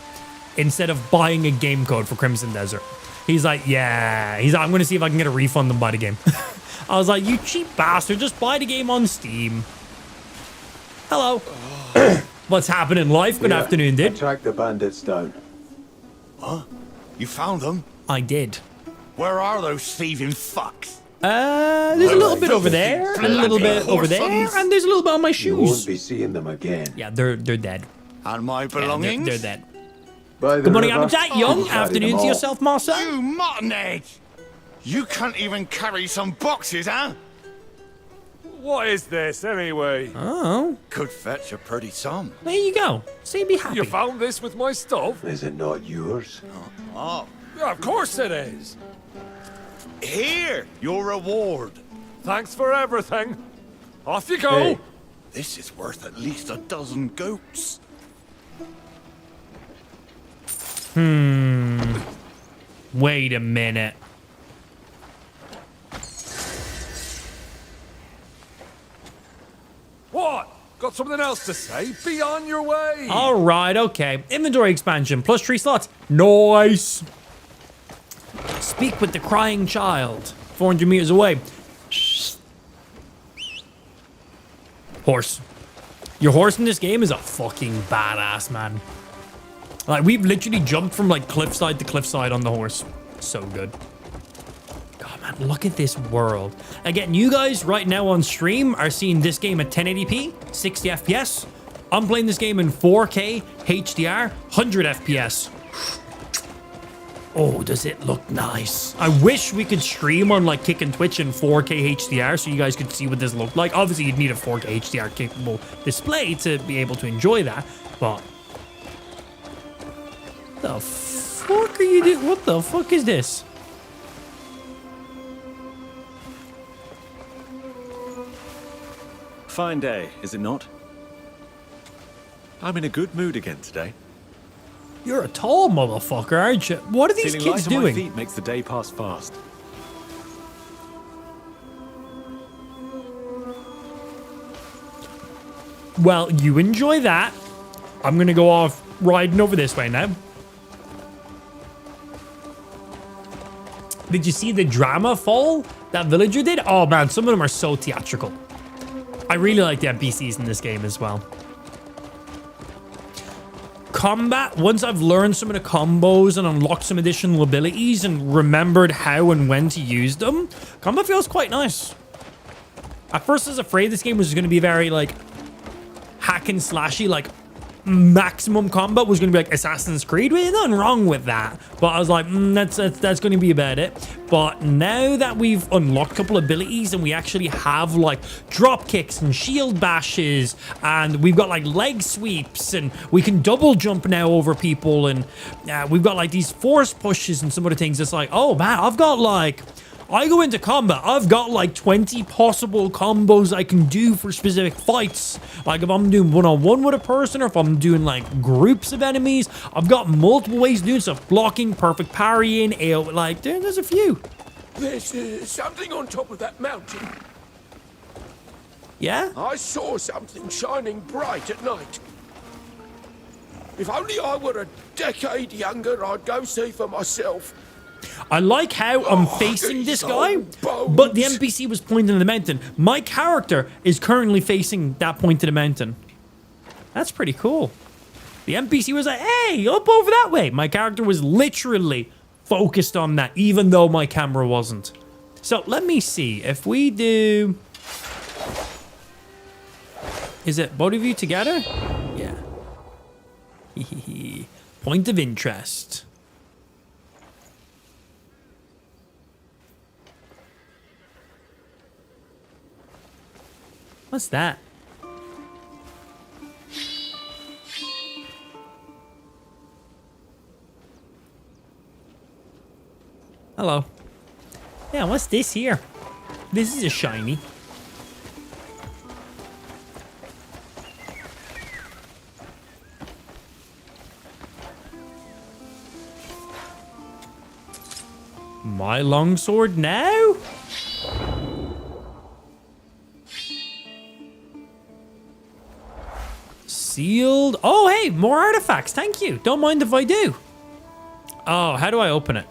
instead of buying a game code for Crimson Desert." He's like, "Yeah." He's like, "I'm going to see if I can get a refund and buy the game." I was like, "You cheap bastard. Just buy the game on Steam." Hello. What's happening, life? Good afternoon, dude. I tracked the bandits down. Huh? You found them? I did. Where are those thieving fucks? There's a little bit over there, and a little bit over there, and there's a little bit on my You won't shoes. be seeing them again. Yeah, they're dead. And my Yeah, belongings? they're dead. By the Good morning, river, Habitat. Young you carry afternoon them to all. yourself, Marcel. You muttonhead! You can't even carry some boxes, huh? What is this, anyway? Oh, Could fetch a pretty sum. there you go. See, be happy. You found this with my stuff? Is it not yours? Oh, Yeah, of course it is. here, your reward. Thanks for everything. Off you go. Hey. This is worth at least a dozen goats. Wait a minute. What? Got something else to say? Be on your way. All right, okay. Inventory expansion plus 3 slots. Nice. Speak with the crying child. 400 meters away. Horse. Your horse in this game is a fucking badass, man. Like, we've literally jumped from like cliffside to cliffside on the horse. So good. God, man, look at this world. Again, you guys right now on stream are seeing this game at 1080p, 60 FPS. I'm playing this game in 4K, HDR, 100 FPS. Oh, does it look nice? I wish we could stream on like Kick and Twitch in 4K HDR so you guys could see what this looked like. Obviously, you'd need a 4K HDR capable display to be able to enjoy that, but... the fuck are you doing? What the fuck is this? Fine day, is it not? I'm in a good mood again today. You're a tall motherfucker, aren't you? What are these Feeling kids light on my doing? feet makes the day pass fast. Well, you enjoy that. I'm gonna go off riding over this way now. Did you see the drama fall that villager did? Oh man, some of them are so theatrical. I really like the NPCs in this game as well. Combat, once I've learned some of the combos and unlocked some additional abilities and remembered how and when to use them, combat feels quite nice. At first I was afraid this game was going to be very like hack and slashy, like maximum combat was going to be like Assassin's Creed. There's nothing wrong with that, but I was like, that's going to be about it. But now that we've unlocked a couple abilities and we actually have like drop kicks and shield bashes and we've got like leg sweeps and we can double jump now over people and we've got like these force pushes and some other things, it's like, oh man, I go into combat, I've got like 20 possible combos I can do for specific fights. Like if I'm doing one-on-one with a person or if I'm doing like groups of enemies, I've got multiple ways of doing stuff. Blocking, perfect parrying, AO, like there's a few. There's something on top of that mountain. Yeah? I saw something shining bright at night. If only I were a decade younger, I'd go see for myself. I like how I'm facing this guy, but the NPC was pointing to the mountain. My character is currently facing that point to the mountain. That's pretty cool. The NPC was like, hey, up over that way. My character was literally focused on that, even though my camera wasn't. So let me see. If we do... Is it both of you together? Yeah. Point of interest. What's that? Hello. Yeah, what's this here? This is a shiny. My longsword now? Sealed. Oh, hey, more artifacts. Thank you. Don't mind if I do. Oh, how do I open it?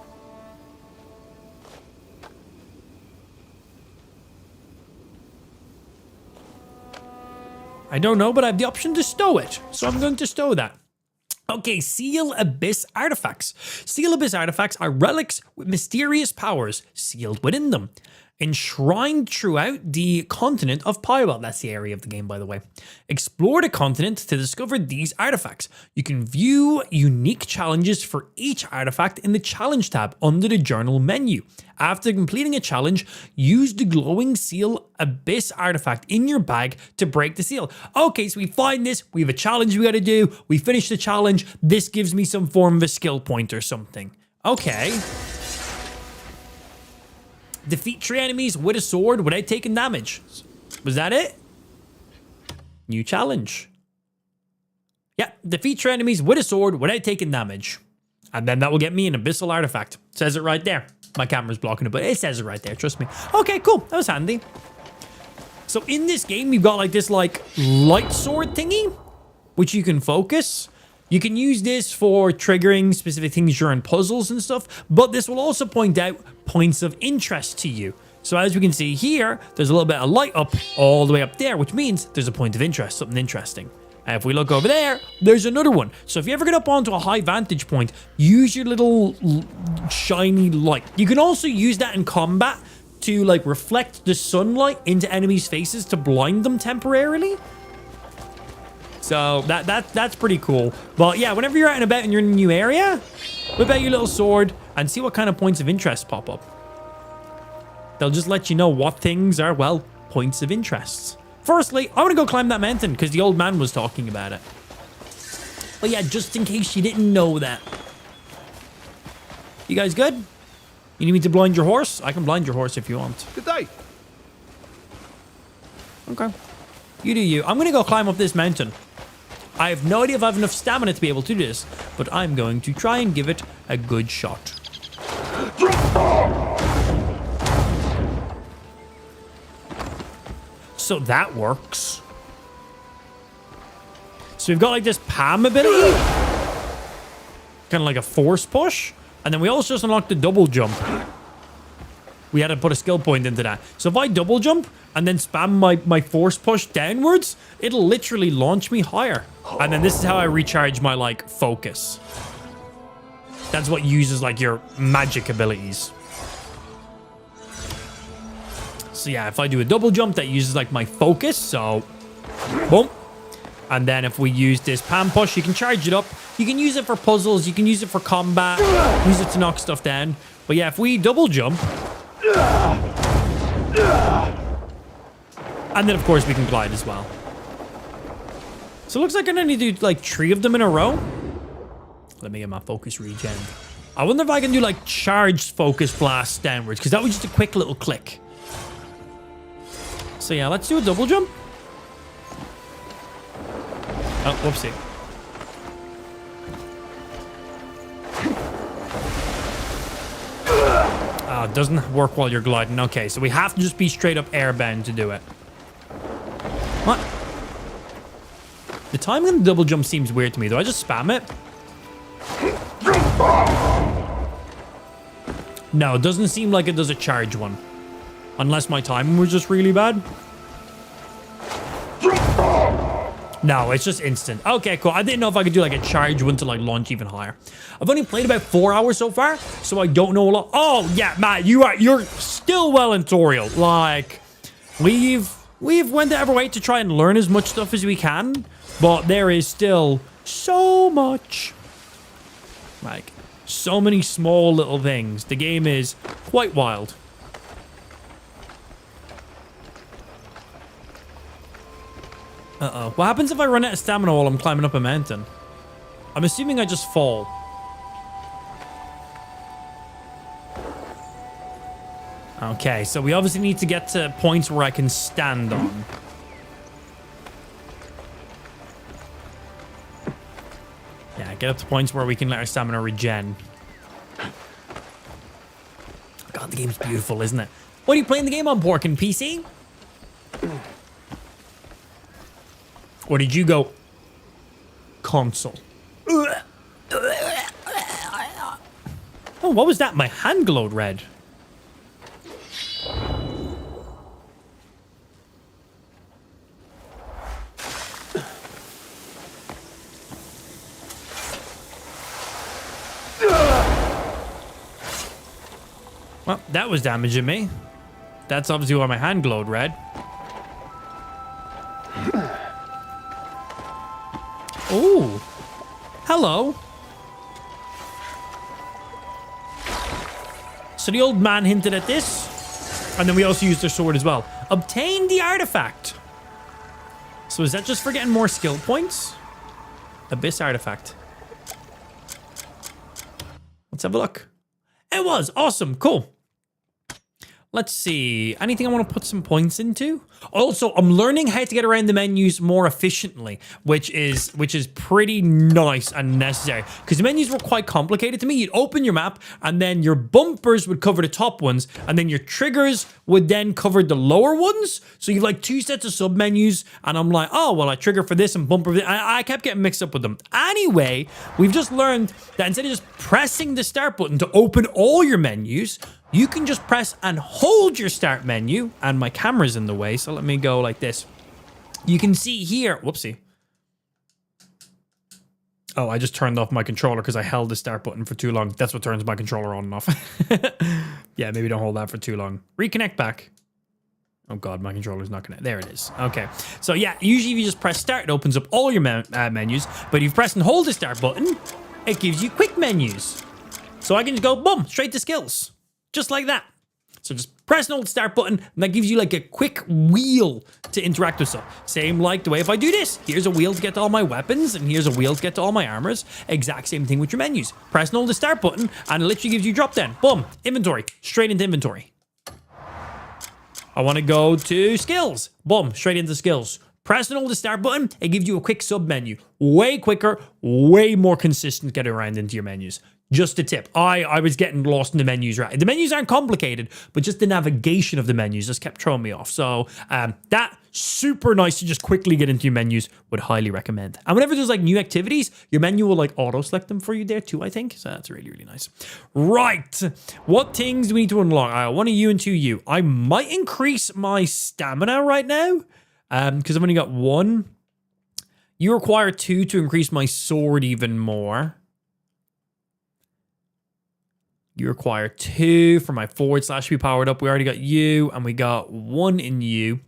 I don't know, but I have the option to stow it. So I'm going to stow that. Okay, Seal Abyss artifacts. Seal Abyss artifacts are relics with mysterious powers sealed within them, enshrined throughout the continent of Pywell. That's the area of the game, by the way. Explore the continent to discover these artifacts. You can view unique challenges for each artifact in the challenge tab under the journal menu. After completing a challenge, use the glowing Seal Abyss artifact in your bag to break the seal. Okay, so we find this, we have a challenge we gotta do, we finish the challenge, this gives me some form of a skill point or something. Okay. Defeat 3 enemies with a sword without taking damage. Was that it? New challenge. Yeah, defeat 3 enemies with a sword without taking damage. And then that will get me an abyssal artifact. Says it right there. My camera's blocking it, but it says it right there, trust me. Okay, cool, that was handy. So in this game, you've got like this like light sword thingy, which you can focus. You can use this for triggering specific things during puzzles and stuff, but this will also point out points of interest to you. So as we can see here, there's a little bit of light up all the way up there, which means there's a point of interest, something interesting. And if we look over there, there's another one. So if you ever get up onto a high vantage point, use your little shiny light. You can also use that in combat to like reflect the sunlight into enemies' faces to blind them temporarily. So that's pretty cool. But yeah, whenever you're out and about and you're in a new area, whip out your little sword and see what kind of points of interest pop up. They'll just let you know what things are, well, points of interest. Firstly, I want to go climb that mountain because the old man was talking about it. But yeah, just in case you didn't know that. You guys good? You need me to blind your horse? I can blind your horse if you want. Good day. Okay. You do you. I'm going to go climb up this mountain. I have no idea if I have enough stamina to be able to do this, but I'm going to try and give it a good shot. So that works. So we've got like this palm ability. Kind of like a force push. And then we also just unlocked the double jump. We had to put a skill point into that. So if I double jump and then spam my force push downwards, it'll literally launch me higher. And then this is how I recharge my like focus. That's what uses like your magic abilities. So yeah, if I do a double jump, that uses like my focus. So boom. And then if we use this palm push, you can charge it up. You can use it for puzzles. You can use it for combat. Use it to knock stuff down. But yeah, if we double jump. And then of course we can glide as well. So it looks like I only do like 3 of them in a row. Let me get my focus regen. I wonder if I can do like charged focus blast downwards, because that was just a quick little click. So yeah, let's do a double jump. Oh, whoopsie. Oh, it doesn't work while you're gliding. Okay, so we have to just be straight up airbound to do it. What? The timing on the double jump seems weird to me, though. I just spam it. No, it doesn't seem like it does a charge one. Unless my timing was just really bad. No, it's just instant. Okay, cool. I didn't know if I could do like a charge one to like launch even higher. I've only played about 4 hours so far, so I don't know a lot. Oh yeah, Matt, you're still well in tutorial. Like we've went to every way to try and learn as much stuff as we can, but there is still so much. Like so many small little things. The game is quite wild. Uh-oh. What happens if I run out of stamina while I'm climbing up a mountain? I'm assuming I just fall. Okay, so we obviously need to get to points where I can stand on. Yeah, get up to points where we can let our stamina regen. God, the game's beautiful, isn't it? What are you playing the game on, Pork, and PC? Or did you go console? Oh, what was that? My hand glowed red. Well, that was damaging me. That's obviously why my hand glowed red. Oh, hello. So the old man hinted at this. And then we also used their sword as well. Obtain the artifact. So is that just for getting more skill points? Abyss artifact. Let's have a look. It was awesome. Cool. Let's see. Anything I want to put some points into? Also, I'm learning how to get around the menus more efficiently, which is pretty nice and necessary. Because the menus were quite complicated to me. You'd open your map, and then your bumpers would cover the top ones, and then your triggers would then cover the lower ones. So you've like 2 sets of sub-menus, and I'm like, oh, well, I trigger for this and bumper for this. I kept getting mixed up with them. Anyway, we've just learned that instead of just pressing the start button to open all your menus, you can just press and hold your start menu, and my camera's in the way, so let me go like this. You can see here, whoopsie. Oh, I just turned off my controller because I held the start button for too long. That's what turns my controller on and off. Yeah, maybe don't hold that for too long. Reconnect back. Oh God, my controller's not connected. There it is. Okay. So yeah, usually if you just press start, it opens up all your menus. But if you press and hold the start button, it gives you quick menus. So I can just go, boom, straight to skills. Just like that. So just press and hold the start button, and that gives you like a quick wheel to interact with stuff. Same like the way if I do this. Here's a wheel to get to all my weapons, and here's a wheel to get to all my armors. Exact same thing with your menus. Press and hold the start button, and it literally gives you drop down. Boom. Inventory. Straight into inventory. I want to go to skills. Boom. Straight into skills. Press and hold the start button, it gives you a quick sub menu. Way quicker, way more consistent getting around into your menus. Just a tip. I was getting lost in the menus, right? The menus aren't complicated, but just the navigation of the menus just kept throwing me off. So that super nice to just quickly get into your menus. Would highly recommend. And whenever there's like new activities, your menu will like auto select them for you there too, I think. So that's really, really nice. Right. What things do we need to unlock? 1 of you and 2 of you. I might increase my stamina right now because I've only got 1. You require 2 to increase my sword even more. You require 2 for my forward slash to be powered up. We already got you, and we got 1 in you.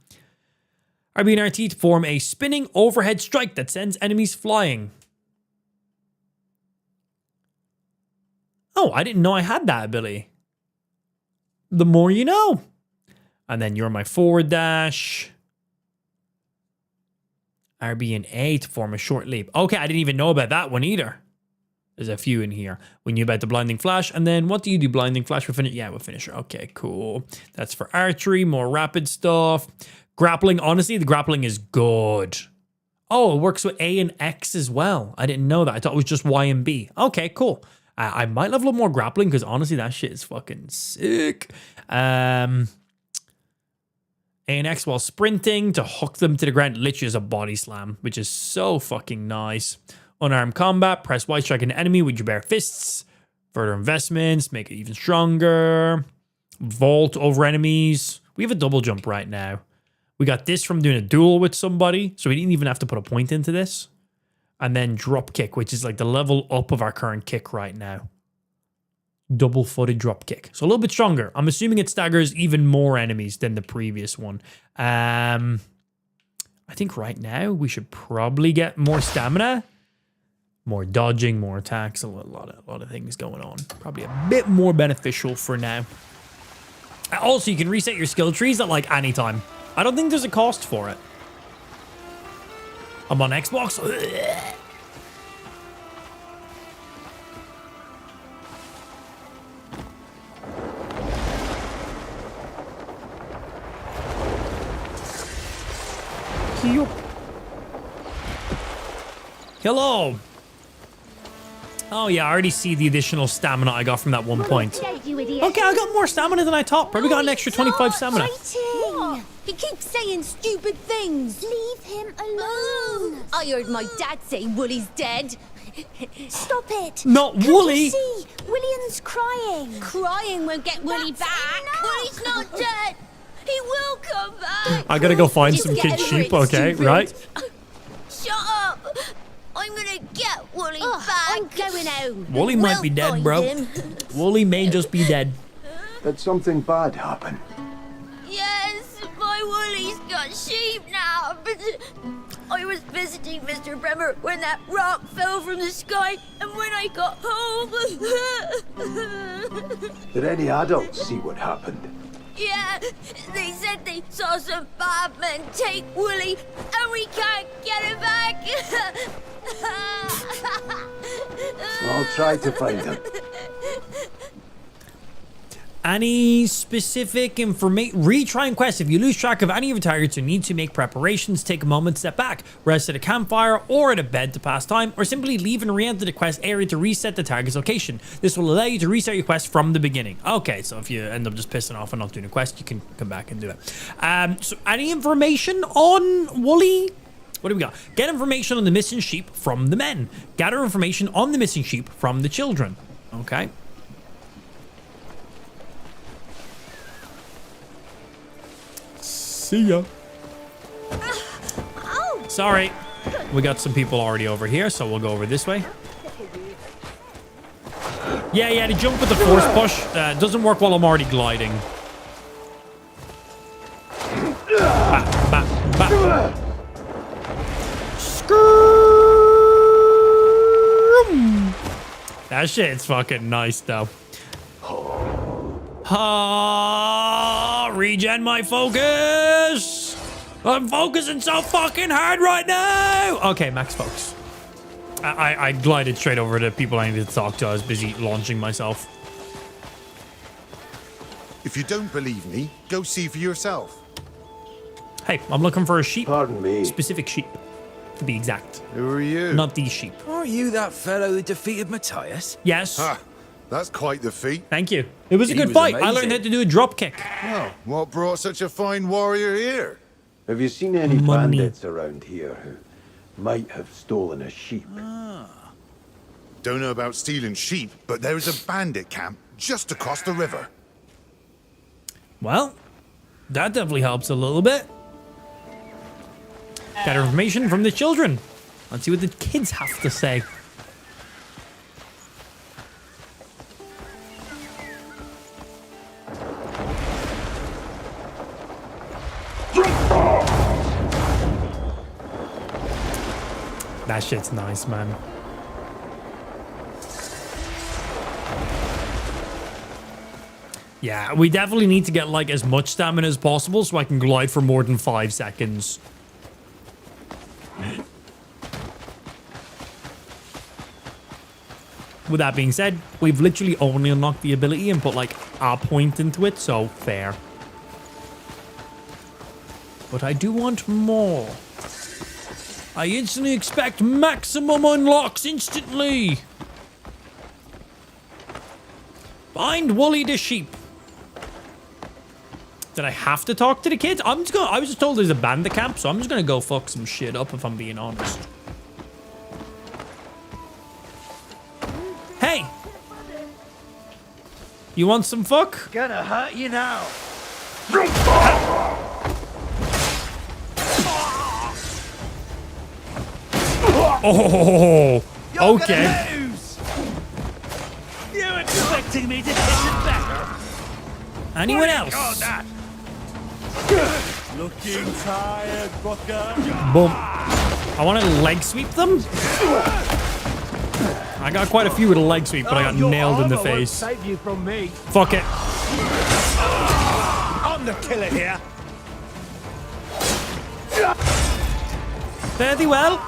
RB and RT to form a spinning overhead strike that sends enemies flying. Oh, I didn't know I had that ability. The more you know. And then you're my forward dash. RB and A to form a short leap. Okay, I didn't even know about that one either. There's a few in here. We knew about the blinding flash. And then what do you do? Blinding flash with finisher? Yeah, with finisher. Okay, cool. That's for archery, more rapid stuff. Grappling. Honestly, the grappling is good. Oh, it works with A and X as well. I didn't know that. I thought it was just Y and B. Okay, cool. I might level up more grappling because honestly, that shit is fucking sick. A and X while sprinting to hook them to the ground. Literally is a body slam, which is so fucking nice. Unarmed combat, press Y strike an enemy with your bare fists Further investments, make it even stronger. Vault over enemies. We have a double jump right now. We got this from doing a duel with somebody, so we didn't even have to put a point into this. And then drop kick, which is like the level up of our current kick right now. Double-footed drop kick. So a little bit stronger. I'm assuming it staggers even more enemies than the previous one. I think right now we should probably get more stamina. More dodging, more attacks, a lot of things going on. Probably a bit more beneficial for now. Also, you can reset your skill trees at like any time. I don't think there's a cost for it. I'm on Xbox. Hello. Oh yeah, I already see the additional stamina I got from that one point. Okay, I got more stamina than I thought. Probably got an extra 25 stamina. What? He keeps saying stupid things. Leave him alone. I heard my dad say Woolly's dead. Stop it. Not Woolly. See, William's crying. Crying won't get Woolly back. Woolly's not dead. He will come back. I gotta go find Just some get kid over sheep, it, okay, stupid. right? Shut up. I'm gonna get Woolly back. I'm going home. Woolly might be dead, bro. Him. Woolly may just be dead. Did something bad happen? Yes, my Woolly's got sheep now, but I was visiting Mr. Bremer when that rock fell from the sky, and when I got home... Did any adults see what happened? Yeah, they said they saw some bad men take Woolly, and we can't get him back. I'll try to find him. Any specific information? Retrying quests. If you lose track of any of your targets or need to make preparations, take a moment, step back, rest at a campfire or at a bed to pass time, or simply leave and re-enter the quest area to reset the target's location. This will allow you to restart your quest from the beginning. Okay, so if you end up just pissing off and not doing a quest, you can come back and do it. So any information on Woolly? What do we got? Get information on the missing sheep from the men. Gather information on the missing sheep from the children. Okay. See ya. Sorry. We got some people already over here, so we'll go over this way. Yeah, to jump with the force push doesn't work while I'm already gliding. That shit's fucking nice, though. Regen my focus. I'm focusing so fucking hard right now. Okay, max focus. I glided straight over to people I needed to talk to. I was busy launching myself. If you don't believe me, go see for yourself. Hey, I'm looking for a sheep. Pardon me. Specific sheep, to be exact. Who are you? Not these sheep. Aren't you that fellow that defeated Matthias? Yes. Ha! That's quite the feat. Thank you. It was a He good was fight. I amazing. learned how to do a drop kick. Well, what brought such a fine warrior here? Have you seen any Money. bandits around here who might have stolen a sheep? Don't know about stealing sheep, but there's a bandit camp just across the river. Well, that definitely helps a little bit. Got information from the children. Let's see what the kids have to say. That shit's nice, man. Yeah, we definitely need to get like as much stamina as possible so I can glide for more than 5 seconds. With that being said, we've literally only unlocked the ability and put like a point into it, so fair. But I do want more. I instantly expect maximum unlocks instantly. Find Woolly the sheep. Did I have to talk to the kids? I was just told there's a bandit camp, so I'm just gonna go fuck some shit up if I'm being honest. Hey! You want some fuck? Gonna hurt you now. Oh, okay. You expecting me to hit it better? Anyone else? Looking tired, Booker. Boom. I want to leg sweep them. I got quite a few with a leg sweep, but I got nailed in the face. Save you from me. Fuck it. I'm the killer here. Fare thee well.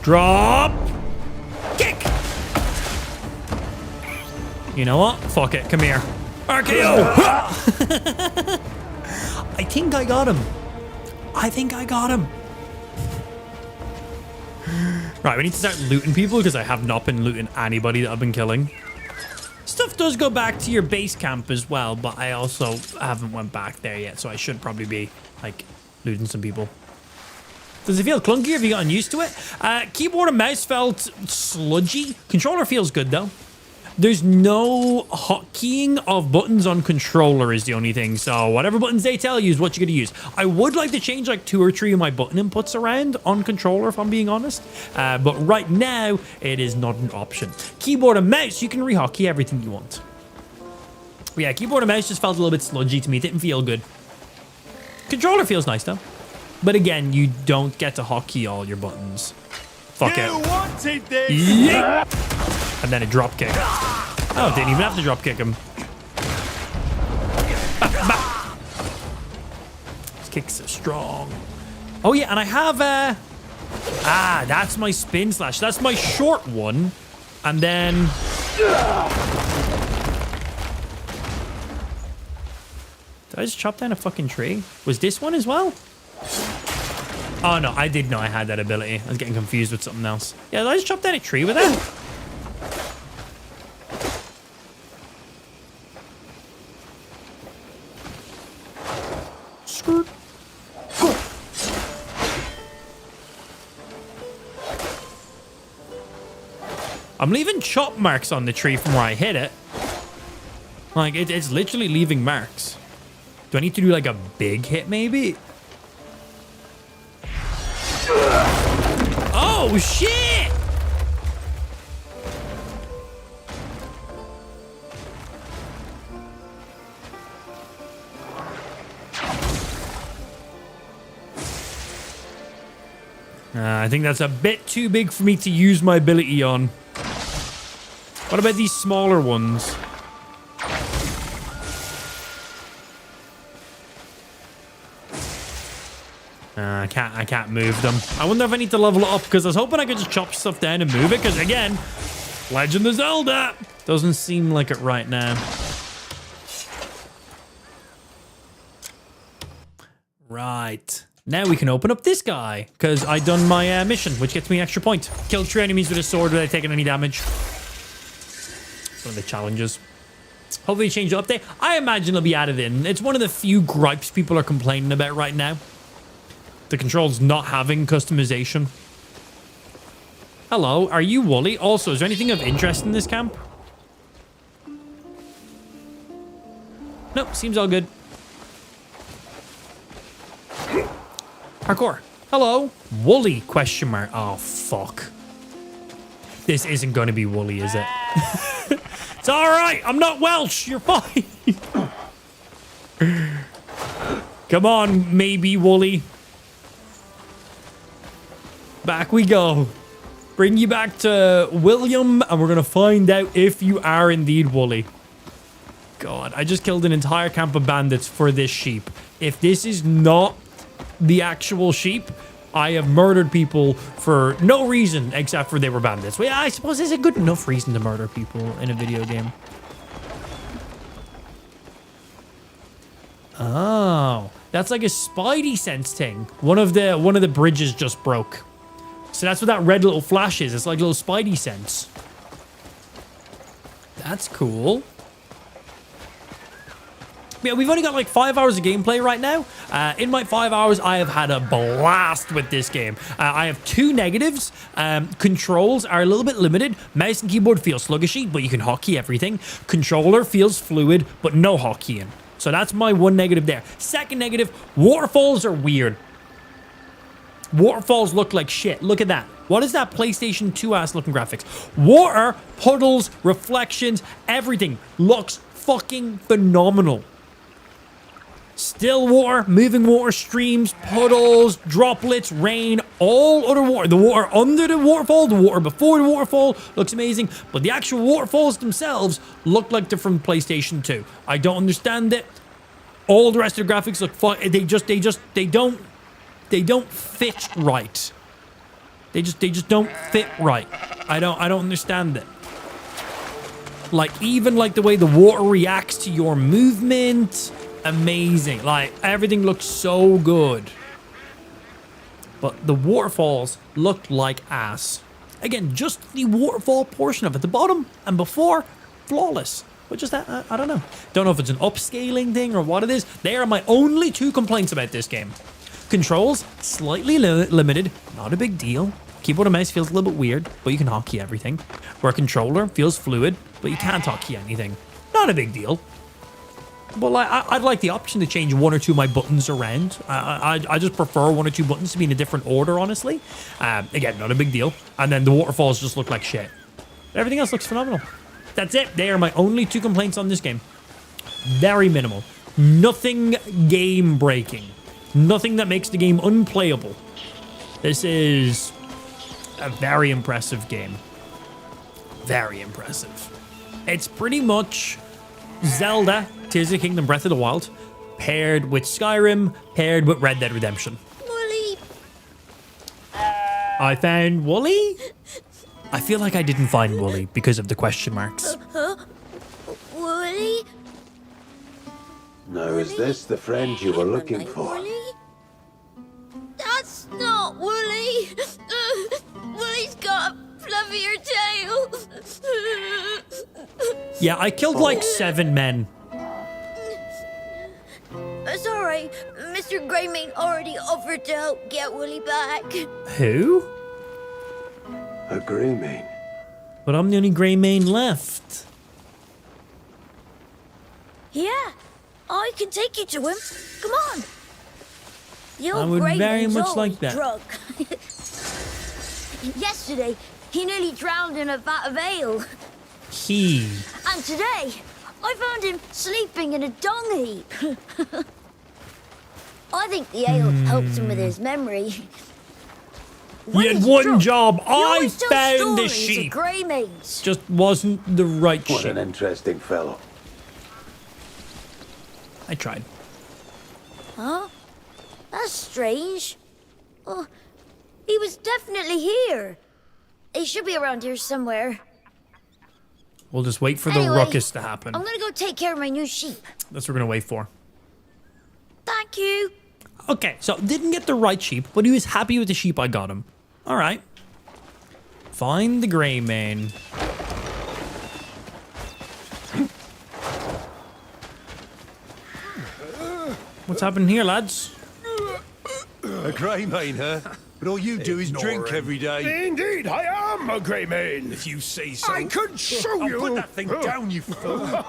Drop. Kick. You know what? Fuck it. Come here. RKO. I think I got him. I think I got him. Right, we need to start looting people because I have not been looting anybody that I've been killing. Stuff does go back to your base camp as well, but I also haven't went back there yet, so I should probably be, like, looting some people. Does it feel clunky? Have you gotten used to it? Keyboard and mouse felt sludgy. Controller feels good, though. There's no hotkeying of buttons on controller is the only thing. So whatever buttons they tell you is what you're going to use. I would like to change like 2 or 3 of my button inputs around on controller, if I'm being honest. But right now, it is not an option. Keyboard and mouse, you can rehotkey everything you want. But yeah, keyboard and mouse just felt a little bit sludgy to me. It didn't feel good. Controller feels nice, though. But again, you don't get to hotkey all your buttons. Fuck it. You wanted this. Yeah. And then a drop kick. Oh, didn't even have to drop kick him. These kicks are strong. Oh yeah, and I have that's my spin slash. That's my short one. And then did I just chop down a fucking tree? Was this one as well? Oh no, I did know I had that ability. I was getting confused with something else. Yeah, did I just chop down a tree with that? Skirt. I'm leaving chop marks on the tree from where I hit it. Like, it's literally leaving marks. Do I need to do like a big hit maybe? Oh, shit! I think that's a bit too big for me to use my ability on. What about these smaller ones? I can't move them. I wonder if I need to level it up because I was hoping I could just chop stuff down and move it because again, Legend of Zelda doesn't seem like it right now. Right. Now we can open up this guy because I done my mission, which gets me an extra point. Kill 3 enemies with a sword without taking any damage. One of the challenges. Hopefully change the update. I imagine it'll be added in. It's one of the few gripes people are complaining about right now. The controls not having customization. Hello, are you Wooly? Also, is there anything of interest in this camp? Nope, seems all good. Parkour. Hello. Wooly, question mark. Oh, fuck. This isn't going to be Wooly, is it? It's all right. I'm not Welsh. You're fine. Come on, maybe Wooly. Back we go. Bring you back to William, and we're going to find out if you are indeed Wooly. God, I just killed an entire camp of bandits for this sheep. If this is not the actual sheep, I have murdered people for no reason except for they were bandits. Well, yeah, I suppose it's a good enough reason to murder people in a video game. Oh, that's like a spidey sense thing. One of the bridges just broke. So that's what that red little flash is. It's like a little spidey sense. That's cool. Yeah, we've only got like 5 hours of gameplay right now. In my 5 hours, I have had a blast with this game. I have 2 negatives. Controls are a little bit limited. Mouse and keyboard feel sluggishy, but you can hotkey everything. Controller feels fluid, but no hotkeying. So that's my 1 negative there. Second negative, waterfalls are weird. Waterfalls look like shit. Look at that. What is that PlayStation 2 ass looking graphics? Water, puddles, reflections, everything looks fucking phenomenal. Still water, moving water, streams, puddles, droplets, rain, all other water. The water under the waterfall, the water before the waterfall looks amazing, but the actual waterfalls themselves look like they're from PlayStation 2. I don't understand it. All the rest of the graphics look fun. They don't fit right. They just don't fit right. I don't understand it. Like, even like the way the water reacts to your movement, amazing. Like, everything looks so good. But the waterfalls look like ass. Again, just the waterfall portion of it. The bottom and before, flawless. But just that, I don't know. Don't know if it's an upscaling thing or what it is. They are my only 2 complaints about this game. Controls, slightly limited, not a big deal. Keyboard and mouse feels a little bit weird, but you can hotkey everything. Where controller feels fluid, but you can't hotkey anything. Not a big deal. But like, I'd like the option to change 1 or 2 of my buttons around. I just prefer 1 or 2 buttons to be in a different order, honestly. Again, not a big deal. And then the waterfalls just look like shit. Everything else looks phenomenal. That's it. They are my only 2 complaints on this game. Very minimal. Nothing game breaking. Nothing that makes the game unplayable. This is a very impressive game. Very impressive. It's pretty much Zelda, Tears of the Kingdom, Breath of the Wild, paired with Skyrim, paired with Red Dead Redemption. Wooly. I found Wooly? I feel like I didn't find Wooly because of the question marks. Huh? Wooly? Now, is this the friend you were looking for? Wooly? That's not Wooly. Wooly's got a fluffier tail. Yeah, I killed like 7 men. Sorry, Mr. Greymane already offered to help get Wooly back. Who? A Greymane. But I'm the only Greymane left. Yeah, I can take you to him. Come on. The I old would Greymane's very much always like that. Drunk. Yesterday, he nearly drowned in a vat of ale. And today, I found him sleeping in a dung heap. I think the ale helped him with his memory. When You had he's 1 drunk, job. he I always tells found the stories of sheep. Greymanes. Just wasn't the right What sheep. an interesting fellow. I tried. Huh? That's strange. Oh, he was definitely here. He should be around here somewhere. We'll just wait for the Anyway, ruckus to happen. I'm gonna go take care of my new sheep. That's what we're gonna wait for. Thank you. Okay, so didn't get the right sheep, but he was happy with the sheep I got him. All right. Find the Greymane. What's happening here, lads? A Greymane, huh? But all you do is drink every day. Indeed, I am a Greymane. If you say so. I could show you. Put that thing down, you fool.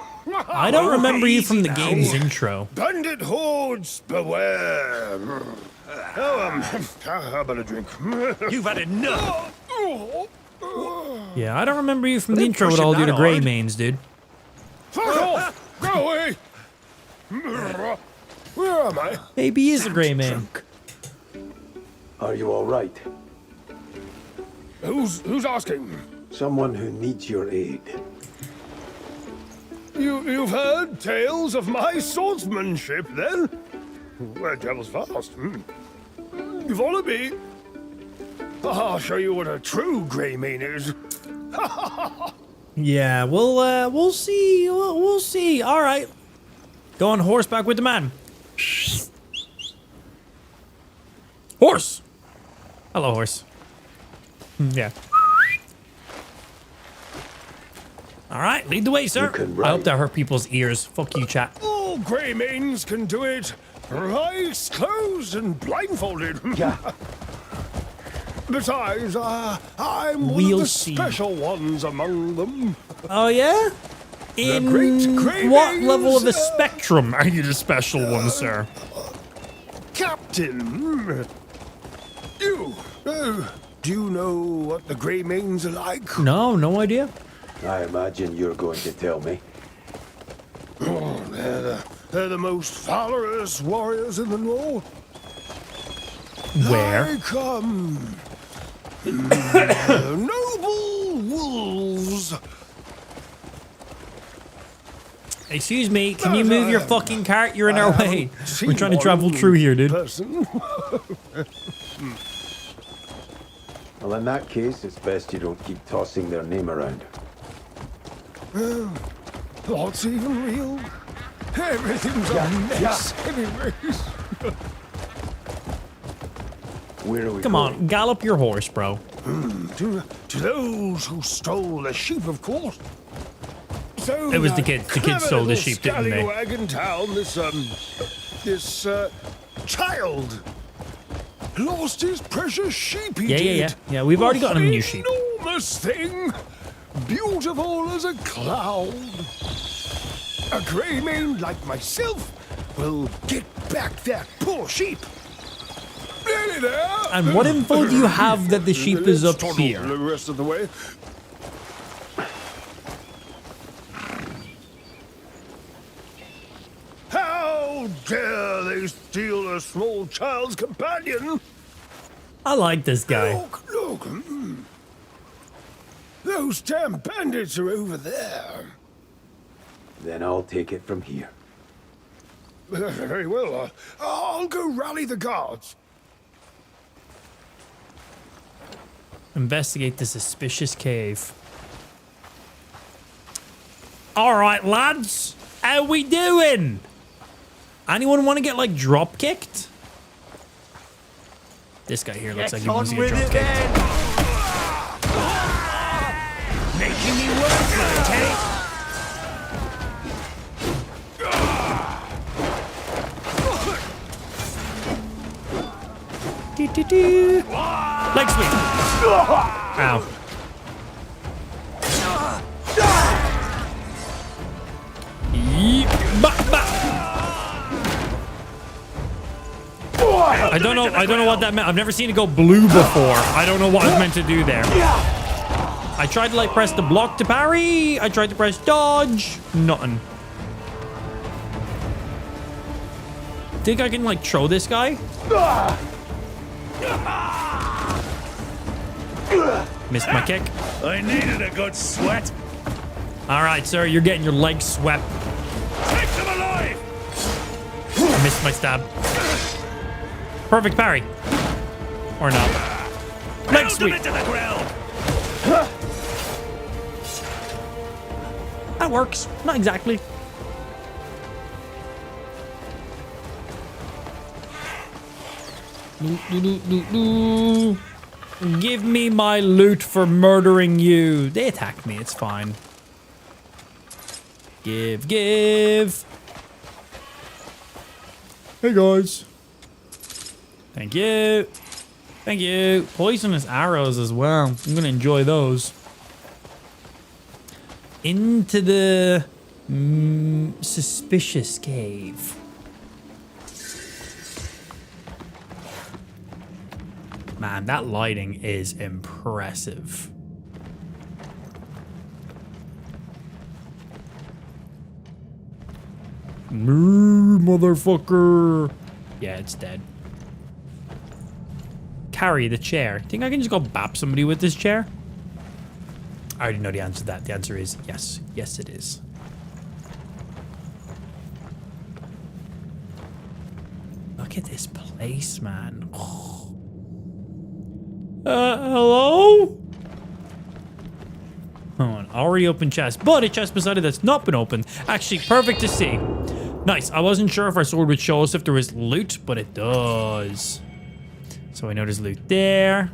I don't remember you from the easy now. game's intro. Bandit hordes, beware. How about a drink? You've had enough. Yeah, I don't remember you from the They're intro with all the pushing other that hard. Greymanes, dude. Fuck off! Go away! Where am I? Maybe he is a Greymane. Are you all right? Who's asking? Someone who needs your aid. You've heard tales of my swordsmanship, then? Where devil's fast? Follow me. I'll show you what a true Greymane is. Yeah, we'll see. We'll see. All right. Go on horseback with the man. Horse. Hello, horse. Yeah. All right, lead the way, sir. You can I hope ride. that hurt people's ears. Fuck you, chat. All Greymanes can do it. Eyes closed and blindfolded. Yeah. Besides, I'm one We'll of the see. special ones among them. Oh, yeah? In great what Greymanes, level of the spectrum are you the special one, sir? Captain, you, do you know what the Greymanes are like? No, no idea. I imagine you're going to tell me. Oh, they're the most valorous warriors in the North. Where? Like, noble wolves. Excuse me, can you move your fucking cart? You're in our way. We're trying to travel through here, dude. Well, in that case, it's best you don't keep tossing their name around. What's even real? Everything's a mess anyways. Where are we Come going? on, gallop your horse, bro. To those who stole the sheep, of course. So It was the that kids. The kids clever stole the little sheep, didn't they? scallywag in town, this child lost his precious sheep. He did. Yeah, we've already got him a new sheep. Enormous thing, beautiful as a cloud. A Greymane like myself will get back that poor sheep. Nearly there. And what info do you have that the sheep is Let's up toddle here? The rest of the way. How dare they steal a small child's companion? I like this guy. Look. Those damn bandits are over there. Then I'll take it from here. Very well. I'll go rally the guards. Investigate the suspicious cave. All right, lads. How we doing? Anyone want to get, like, drop kicked? This guy here looks like he wants to get drop kicked. Making me work for it, eh? Leg sweep. Ow. Yeep. I don't know what that meant. I've never seen it go blue before. I don't know what I was meant to do there. I tried to like press the block to parry. I tried to press dodge. Nothing. Think I can like throw this guy? Missed my kick. I needed a good sweat. All right, sir, you're getting your legs swept. Take them alive. I missed my stab. Perfect parry. Or not. Leg sweep. Into the ground. That works. Not exactly. Give me my loot for murdering you. They attacked me. It's fine. Give. Hey, guys. Thank you. Thank you. Poisonous arrows as well. I'm going to enjoy those. Into the suspicious cave. Man, that lighting is impressive. Moo, motherfucker. Yeah, it's dead. Carry the chair. Think I can just go bap somebody with this chair? I already know the answer to that. The answer is yes. Yes, it is. Look at this place, man. Hello? Hold on. Already open chest, but a chest beside it that's not been opened. Actually, perfect to see. Nice. I wasn't sure if our sword would show us if there was loot, but it does. So I know there's loot there.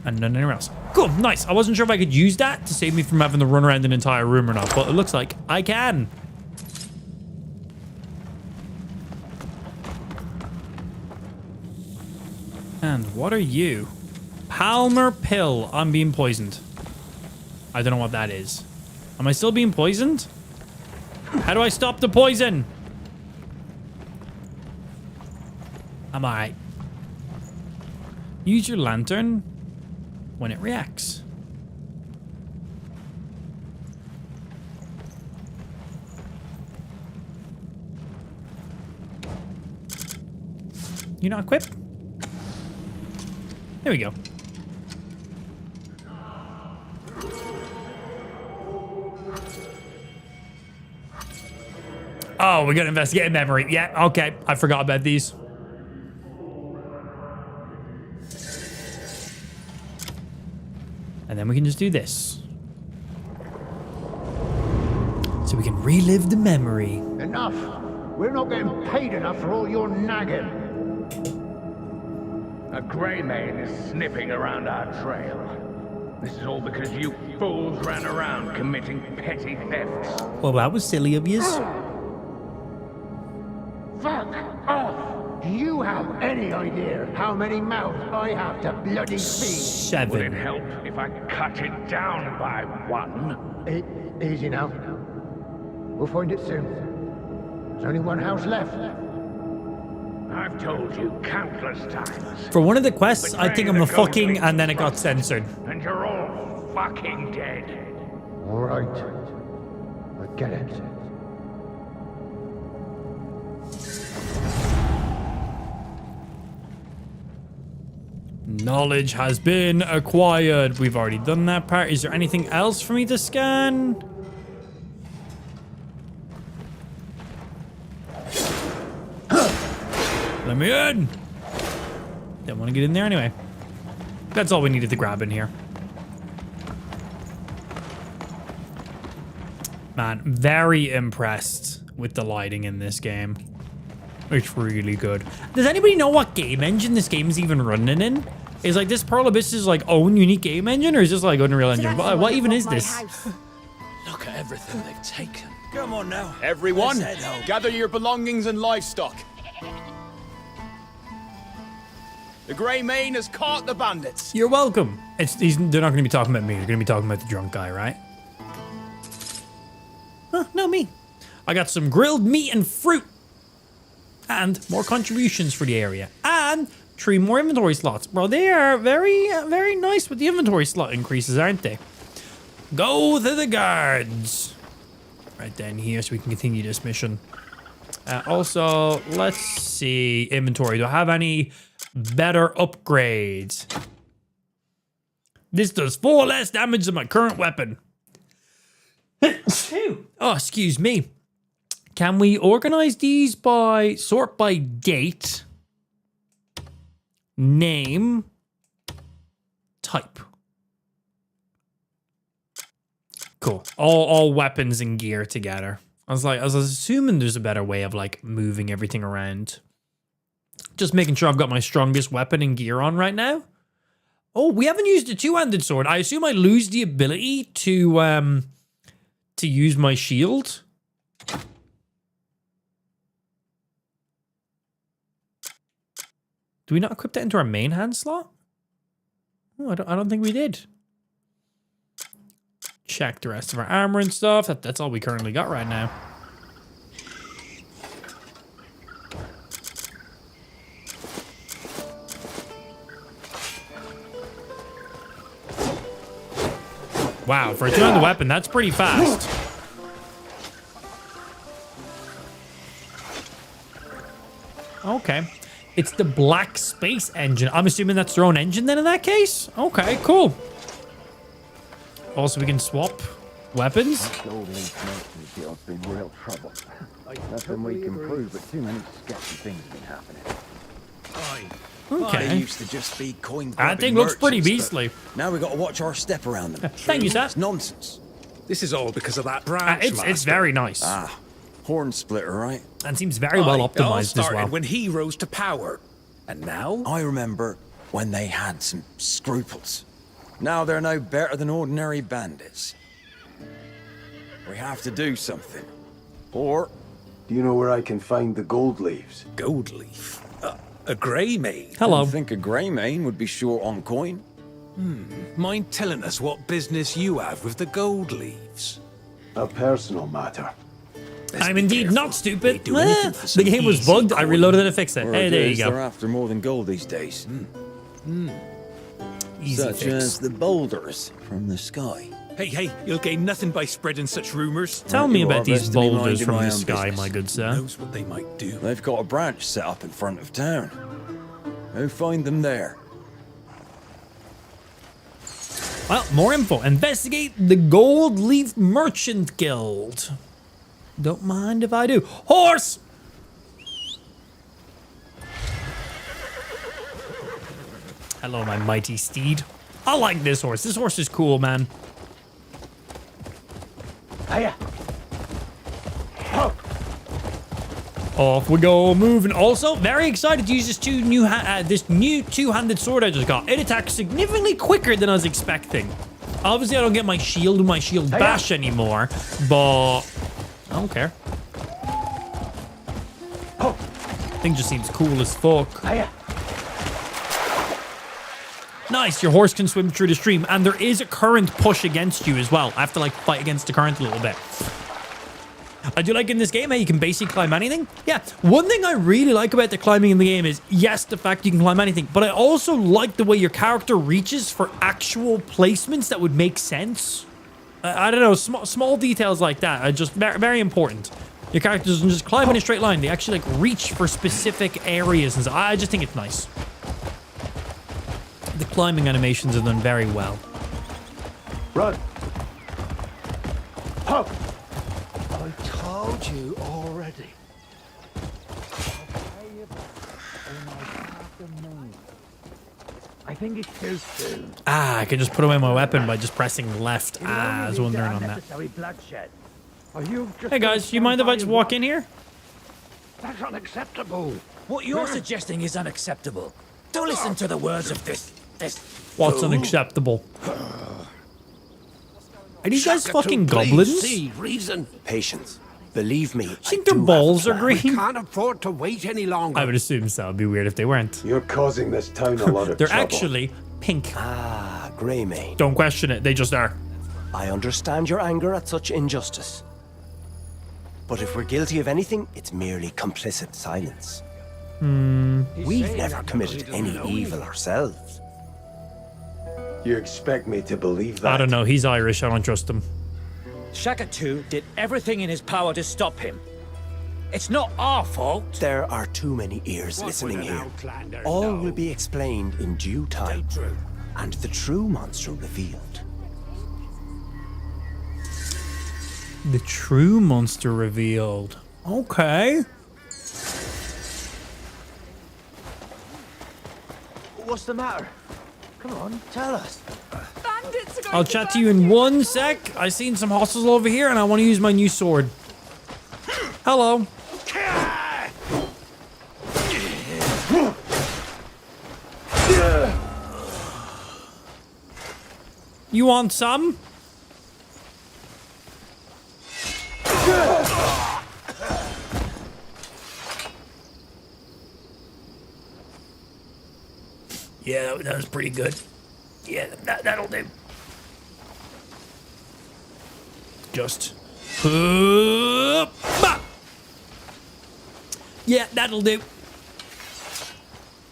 And none anywhere else. Cool, nice. I wasn't sure if I could use that to save me from having to run around an entire room or not, but it looks like I can. And what are you? Palmer pill. I'm being poisoned. I don't know what that is. Am I still being poisoned? How do I stop the poison? I'm alright. Use your lantern when it reacts. You're not equipped? There we go. Oh, we gotta investigate a memory. Yeah, okay. I forgot about these. And then we can just do this. So we can relive the memory. Enough! We're not getting paid enough for all your nagging. A grey mane is sniffing around our trail. This is all because you fools ran around committing petty thefts. Well, that was silly of you. Fuck off! Do you have any idea how many mouths I have to bloody feed? 7. Would it help if I cut it down by 1? Easy now. We'll find it soon. There's only one house left. I've told you countless times. For one of the quests, I think I'm a fucking, and then it got censored. And you're all fucking dead. All right. I get it. Knowledge has been acquired. We've already done that part. Is there anything else for me to scan? Let me in. Didn't want to get in there anyway. That's all we needed to grab in here. Man, very impressed with the lighting in this game. It's really good. Does anybody know what game engine this game is even running in? Is like this Pearl Abyss's like own unique game engine, or is this like Unreal Engine? What even is this? Look at everything they've taken. Come on now. Everyone, Let's head home. gather your belongings and livestock. The Grey Mane has caught the bandits. You're welcome. They're not going to be talking about me. They're going to be talking about the drunk guy, right? Huh, no, me. I got some grilled meat and fruit. And more contributions for the area. And 3 more inventory slots. Bro, they are very, very nice with the inventory slot increases, aren't they? Go to the guards. Right down here so we can continue this mission. Also, let's see. Inventory. Do I have any better upgrades? This does 4 less damage than my current weapon. Oh, excuse me. Can we organize these by sort by date, name, type? Cool. All weapons and gear together. I was assuming there's a better way of like moving everything around. Just making sure I've got my strongest weapon and gear on right now. Oh, we haven't used a 2-handed sword. I assume I lose the ability to use my shield. Do we not equip that into our main hand slot? Oh, I don't think we did. Check the rest of our armor and stuff. That's all we currently got right now. Wow, for a 2-handed weapon, that's pretty fast. Okay. It's the Black Space engine. I'm assuming that's their own engine then in that case? Okay, cool. Also, we can swap weapons. Been real trouble. Nothing we can prove, but too many sketchy things have been happening. Okay. They used to just be coin That thing looks pretty beastly. Now we've got to watch our step around them. Thank you, sir. It's nonsense. This is all because of that branch. It's very nice. Horn splitter, right? And seems very well optimized as well. When he rose to power. And now? I remember when they had some scruples. Now they're no better than ordinary bandits. We have to do something. Or... Do you know where I can find the gold leaves? Gold leaf? A grey mane? Hello. I think a grey mane would be short on coin. Mind telling us what business you have with the gold leaves? A personal matter. I'm indeed not stupid. do anything for The some game was easy bugged. I coin. reloaded it to fix it. Word Hey, there you is go. They're after more than gold these days. Easy Such fix. as the boulders from the sky. Hey, you'll gain nothing by spreading such rumours. Tell me You about are these best to be boulders minding from my the own sky, business. my good sir. Knows what they might do. They've got a branch set up in front of town. Go find them there. Well, more info. Investigate the Gold Leaf Merchant Guild. Don't mind if I do. Horse! Hello, my mighty steed. I like this horse. This horse is cool, man. Hiya. Off we go, moving. Also, very excited to use this new two-handed sword I just got. It attacks significantly quicker than I was expecting. Obviously, I don't get my shield with my shield bash anymore, but I don't care. Thing just seems cool as fuck. Nice, your horse can swim through the stream, and there is a current push against you as well. I have to like fight against the current a little bit. I do like in this game how you can basically climb anything. Yeah, one thing I really like about the climbing in the game is, yes, the fact you can climb anything, but I also like the way your character reaches for actual placements that would make sense. I don't know, small details like that are just very important. Your character doesn't just climb in a straight line. They actually like reach for specific areas, and so I just think it's nice. The climbing animations are done very well. Run. Hop. I told you already. I think it's too soon. Ah, I can just put away my weapon by just pressing left. Ah, I was wondering on that. Bloodshed. Hey guys, you mind if I just walk in here? That's unacceptable. What you're suggesting is unacceptable. Don't listen to the words of this. What's unacceptable? Are these guys fucking goblins? See reason. Patience. Believe me. I think their balls are green. We can't afford to wait any longer. I would assume so. It'd be weird if they weren't. You're causing this town a lot of They're trouble. actually pink. Ah, Greymane. Don't question it. They just are. I understand your anger at such injustice. But if we're guilty of anything, it's merely complicit silence. We've never committed any evil ourselves. You expect me to believe that? I don't know. He's Irish. I don't trust him. Shaka 2 did everything in his power to stop him. It's not our fault. There are too many ears listening here. All will be explained in due time, and the true monster revealed. The true monster revealed. Okay. What's the matter? Come on, tell us. Bandits are going I'll chat to you in 1 sec. I seen some hostels over here, and I want to use my new sword. Hello. You want some? Yeah, that was pretty good. Yeah, that'll do. Just... Yeah, that'll do.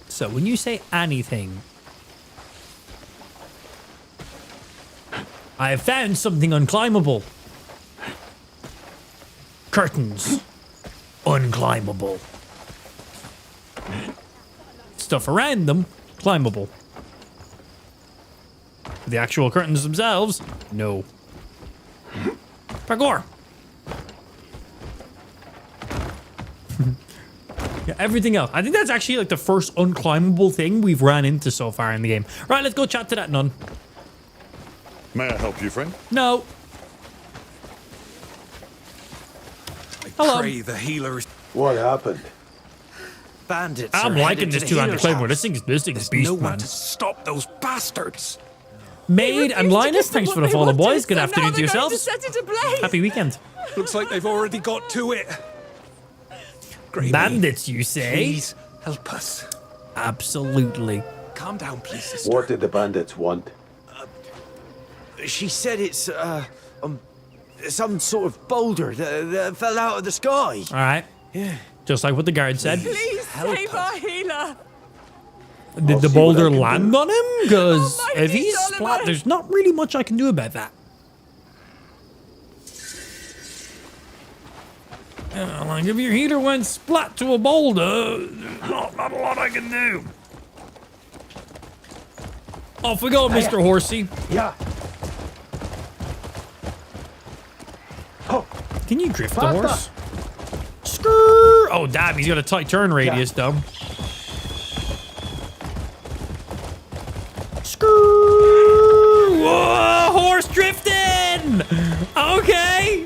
So, when you say anything... I have found something unclimbable. Curtains. Unclimbable. Stuff around them, climbable. The actual curtains themselves, no. Parkour. Yeah, everything else. I think that's actually like the first unclimbable thing we've ran into so far in the game. Right, let's go chat to that nun. May I help you, friend? No. Hello. Pray the healer is... What happened? Bandits I'm are liking headed this to the two-handed healer's claymore. house. This thing's beast, no one man. to stop those bastards. Maid and Linus, thanks for the follow, boys. Good afternoon to yourselves. Happy weekend. Looks like they've already got to it. Gravy, Bandits, you say? please help us. Absolutely. Calm down, please, sister. What did the bandits want? She said it's, some sort of boulder that fell out of the sky. All right. Yeah. Just like what the guard said. Please save our healer. Did the boulder land on him? Because if he's splat, there's not really much I can do about that. Like if your healer went splat to a boulder, there's not a lot I can do. Off we go, Mr. Horsey. Yeah. Can you drift the horse? Skrrr! Oh, damn, he's got a tight turn radius, though. Skrrr! Whoa, horse drifting! Okay.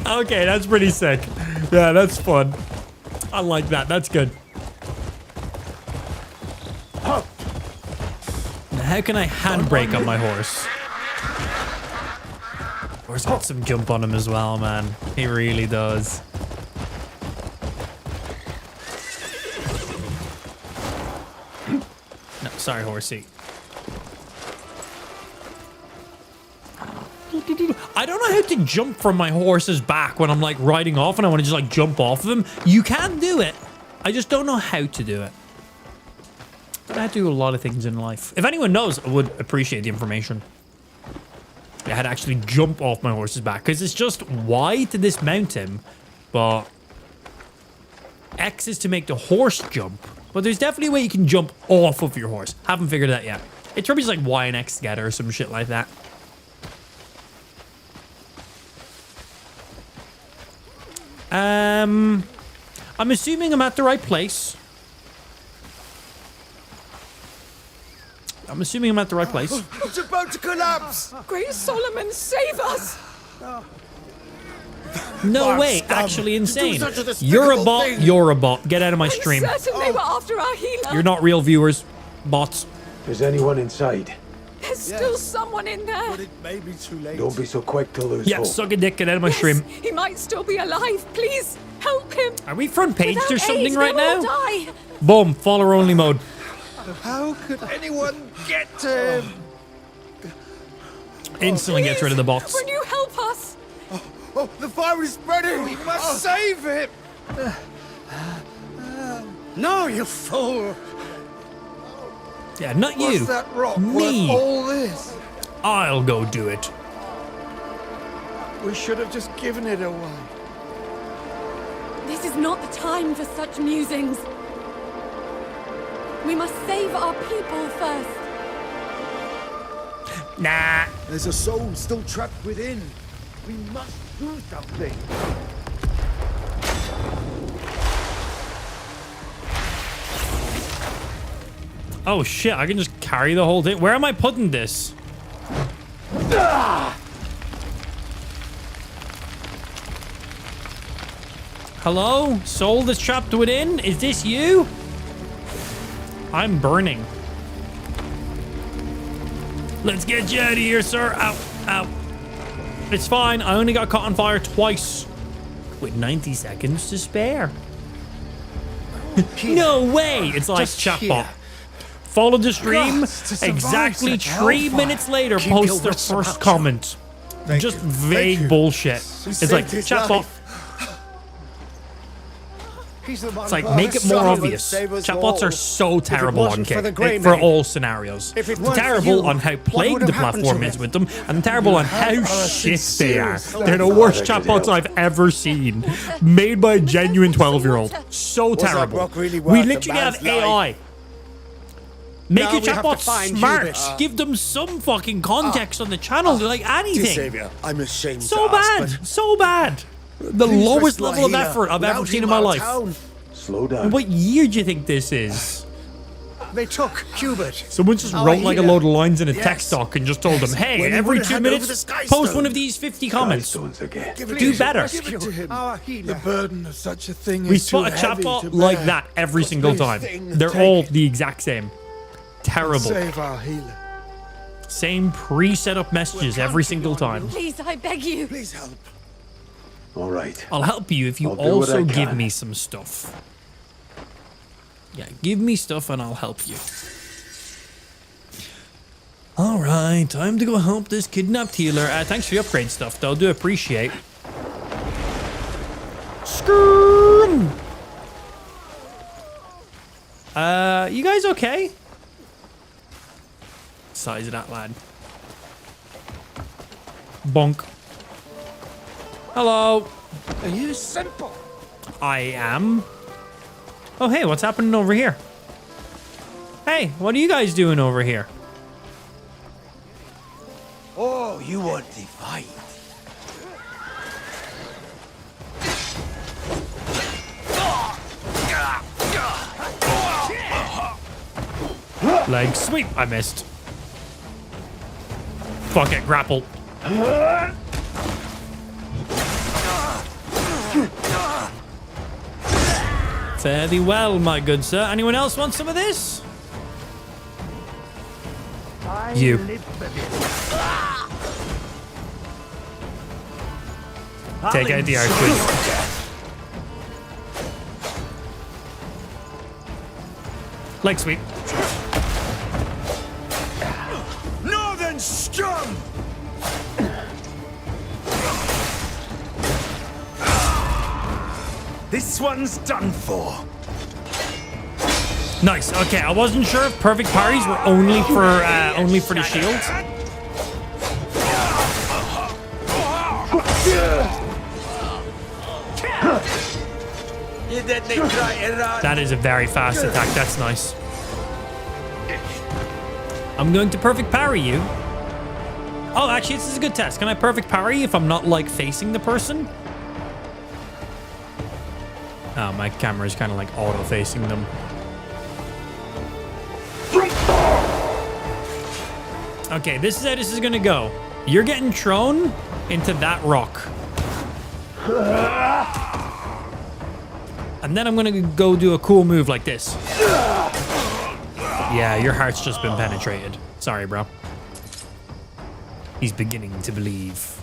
Okay, that's pretty sick. Yeah, that's fun. I like that. That's good. Now, how can I handbrake on my horse? Horse got some jump on him as well, man. He really does. No, sorry, horsey. I don't know how to jump from my horse's back when I'm like riding off and I want to just like jump off of him. You can do it. I just don't know how to do it. I do a lot of things in life. If anyone knows, I would appreciate the information. I had to actually jump off my horse's back because it's just Y to dismount him, but X is to make the horse jump. But there's definitely a way you can jump off of your horse. Haven't figured it out yet. It's probably just like Y and X together or some shit like that. I'm assuming I'm at the right place. It's about to collapse. Great Solomon, save us. No way, actually insane. You're a bot, you're a bot. Get out of my stream. Certain they were after our healer. You're not real viewers, bots. Is anyone inside? There's still someone in there. But it may be too late. Don't be so quick to lose Yeah, hope. suck a dick, get out of my stream. He might still be alive. Please help him. Are we front page or Without something aid, right we'll now? all die. Boom, follower only mode. How could anyone get to him? Instantly gets rid of the bots. Will you help us? Oh, the fire is spreading. We must save him. No, you fool. Yeah, not you. What's that rock Me. worth all this? I'll go do it. We should have just given it away. This is not the time for such musings. We must save our people first. Nah. There's a soul still trapped within. We must do something. Oh shit, I can just carry the whole thing. Where am I putting this? Hello? Soul that's trapped within? Is this you? I'm burning. Let's get you out of here, sir. Ow, ow. It's fine. I only got caught on fire twice. With 90 seconds to spare. No way! It's like chatbot. Follow the stream. Exactly 3 minutes later, post their first comment. Just vague bullshit. It's like chatbot. It's like, make it more obvious. Chatbots are so terrible on Kick for all scenarios. They're terrible on how plagued the platform is with them, and terrible on how shit they are. They're the worst chatbots I've ever seen. Made by a genuine 12-year-old. So terrible. We literally have AI. Make your chatbots smart. Give them some fucking context on the channel. They're like anything. Savior, I'm ashamed So to ask, bad. So bad. The lowest level of effort I've ever seen in my life. Slow down. What year do you think this is? They took Hubert. Someone just Our wrote like a healer. load of lines in a Yes. text doc and just told them, hey, When he every would 2 hand over minutes, the Sky post Stone. one of these 50 comments. again. Do better. Our healer. The burden of such a thing We is too spot a heavy chatbot to like bear. that every single Please, time. thing, They're take all it. the exact same. Terrible. Save our healer. Same pre-set up messages every single time. Please, I beg you. Please help. All right. I'll help you if you I'll do what also I give can. me some stuff. Yeah, give me stuff and I'll help you. All right, time to go help this kidnapped healer. Thanks for the upgrade stuff, though. Do appreciate. Scream! You guys okay? Size of that lad. Bonk. Hello. Are you simple? I am. Oh, hey, what's happening over here? Hey, what are you guys doing over here? Oh, you want to fight? Leg sweep. I missed. Fuck it, grapple. Fairly well, my good sir. Anyone else want some of this? You. Take out the archers. Leg sweep. Northern scum! This one's done for. Nice. Okay, I wasn't sure if perfect parries were only for the shields. That is a very fast attack. That's nice. I'm going to perfect parry you. Oh, actually, this is a good test. Can I perfect parry if I'm not, like, facing the person? Oh, my camera is kind of, like, auto-facing them. Okay, this is how this is going to go. You're getting thrown into that rock. And then I'm going to go do a cool move like this. Yeah, your heart's just been penetrated. Sorry, bro. He's beginning to believe.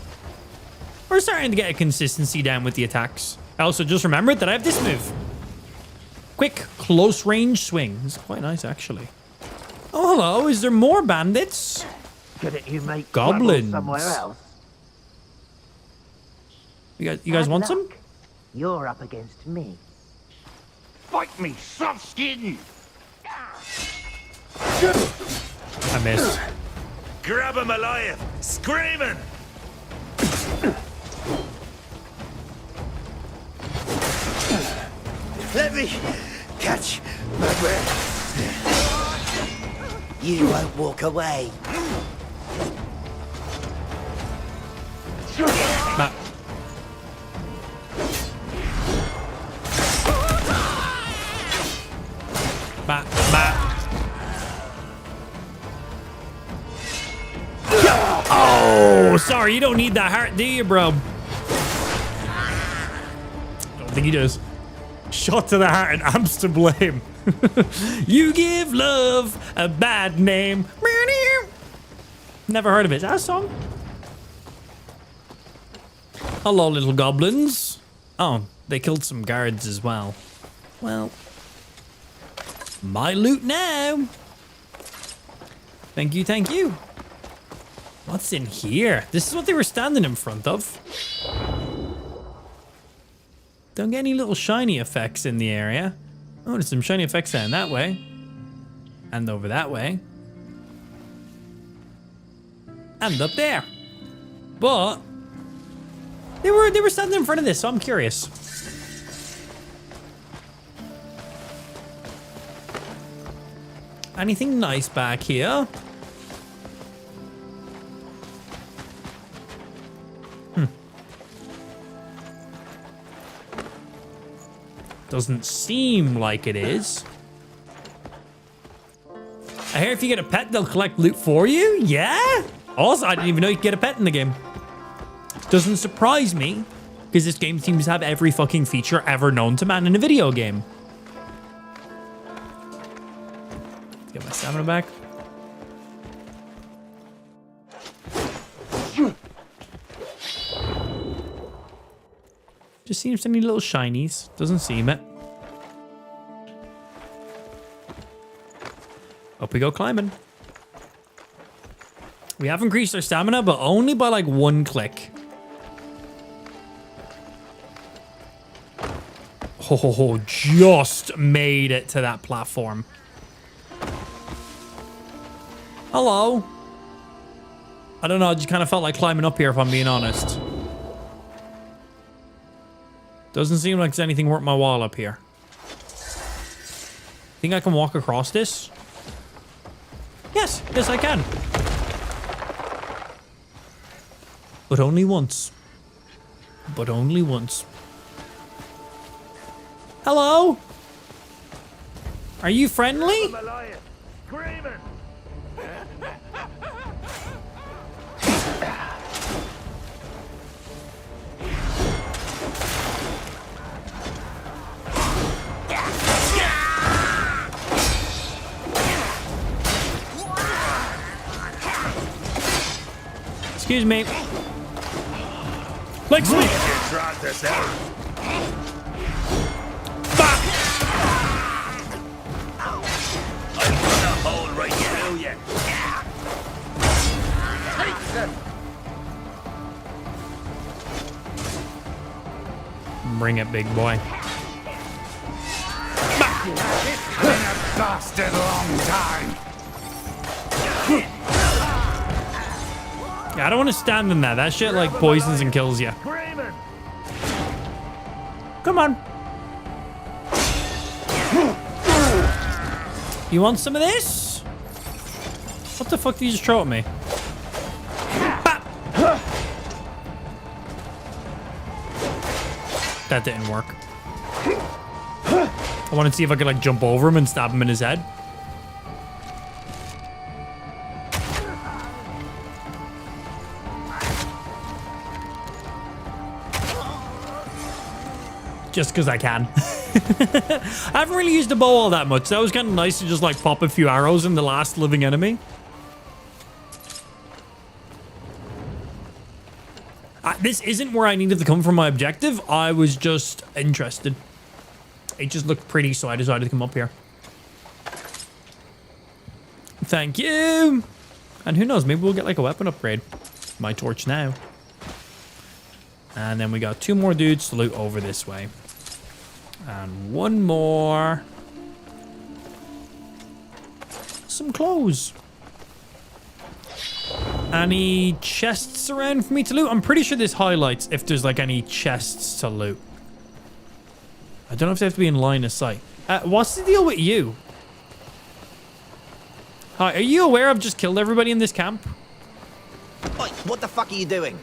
We're starting to get a consistency down with the attacks. I also just remembered that I have this move. Quick, close range swing. It's quite nice, actually. Oh, hello. Is there more bandits? Couldn't you make Goblins. somewhere else? You guys want some? You're up against me. Fight me, soft skin! I missed. Grab him alive! Screaming! Let me catch my breath. You won't walk away. Nah. Bah, bah. Oh, sorry. You don't need that heart, do you, bro? Don't think he does. Shot to the heart and Amps to blame. You give love a bad name. Never heard of it. Is that a song? Hello, little goblins. Oh, they killed some guards as well. Well, my loot now. Thank you, thank you. What's in here? This is what they were standing in front of. Don't get any little shiny effects in the area. Oh, there's some shiny effects down that way. And over that way. And up there. But they were standing in front of this, so I'm curious. Anything nice back here? Doesn't seem like it is. I hear if you get a pet, they'll collect loot for you. Yeah. Also, I didn't even know you could get a pet in the game. Doesn't surprise me, because this game seems to have every fucking feature ever known to man in a video game. Get my stamina back. Just seems any little shinies. Doesn't seem it. Up we go climbing. We have increased our stamina, but only by like 1 click. Oh, just made it to that platform. Hello. I don't know, I just kind of felt like climbing up here if I'm being honest. Doesn't seem like there's anything worth my while up here. Think I can walk across this? Yes, yes I can. But only once. But only once. Hello? Are you friendly? Excuse me. Like sweet. Bring it, big boy. It's been a bastard long time. Yeah, I don't want to stand in that. That shit like poisons and kills you. Come on. You want some of this? What the fuck did you just throw at me? That didn't work. I wanted to see if I could like jump over him and stab him in his head. Just because I can. I haven't really used the bow all that much. That was kind of nice to just like pop a few arrows in the last living enemy. This isn't where I needed to come from my objective. I was just interested. It just looked pretty, so I decided to come up here. Thank you. And who knows, maybe we'll get like a weapon upgrade. My torch now. And then we got 2 more dudes to loot over this way. And 1 more. Some clothes. Any chests around for me to loot? I'm pretty sure this highlights if there's like any chests to loot. I don't know if they have to be in line of sight. What's the deal with you? Hi, are you aware I've just killed everybody in this camp? Oi, what the fuck are you doing?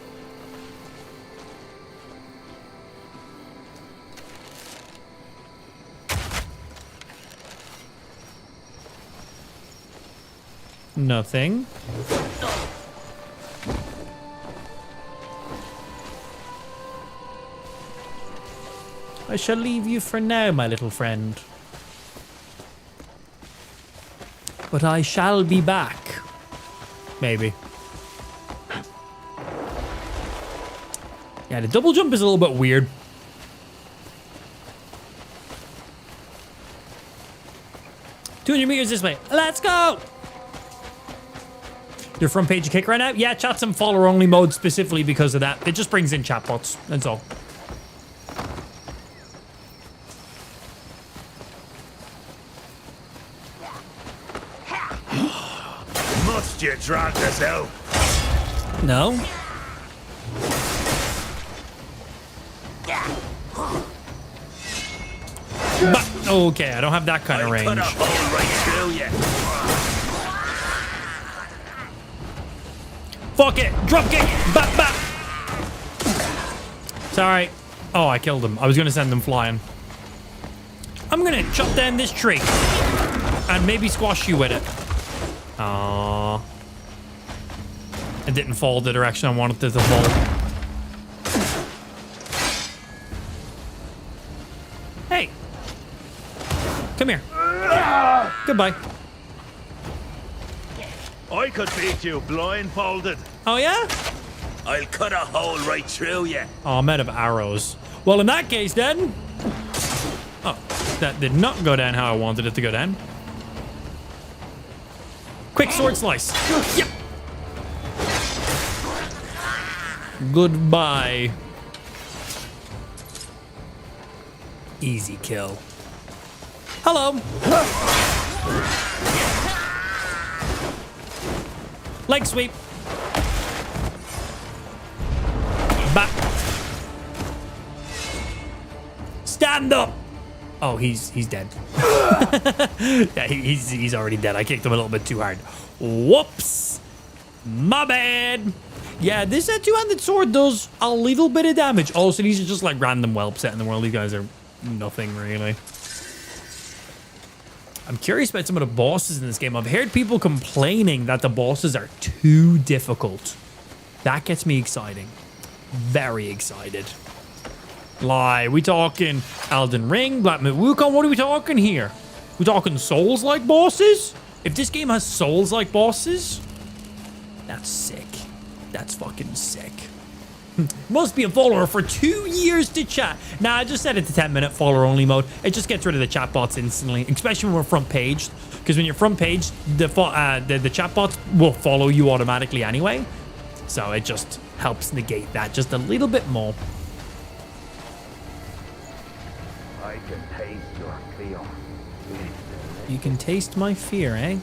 Nothing. I shall leave you for now, my little friend. But I shall be back. Maybe. Yeah, the double jump is a little bit weird. $200 meters this way. Let's go! Your front page of kick right now? Yeah, chat's in follower only mode specifically because of that. It just brings in chatbots. That's all. Must you drag this out? No. But, okay, I don't have that kind of range. Fuck it! Drop kick! Bap, bap! Sorry. Oh, I killed him. I was going to send him flying. I'm going to chop down this tree. And maybe squash you with it. Aww. It didn't fall the direction I wanted it to fall. Hey. Come here. Goodbye. I could beat you blindfolded. Oh, yeah? I'll cut a hole right through you. Oh, I'm out of arrows. Well, in that case, then... Oh, that did not go down how I wanted it to go down. Quick sword slice. Yep. Goodbye. Easy kill. Hello. Leg sweep. Back. Stand up. Oh, he's dead. Yeah, he's already dead. I kicked him a little bit too hard. Whoops. My bad. Yeah, this two-handed sword does a little bit of damage. Also, these are just like random whelps set in the world. These guys are nothing really. I'm curious about some of the bosses in this game. I've heard people complaining that the bosses are too difficult. That gets me exciting. Very excited. Like, we talking Elden Ring, Black Myth Wukong? What are we talking here? We talking Souls-like bosses? If this game has Souls-like bosses, that's sick. That's fucking sick. Must be a follower for 2 years to chat. Nah, I just set it to 10-minute follower only mode. It just gets rid of the chat bots instantly, especially when we're front paged. Because when you're front paged, the chat bots will follow you automatically anyway. So it just helps negate that just a little bit more. I can taste your fear. You can taste my fear, eh?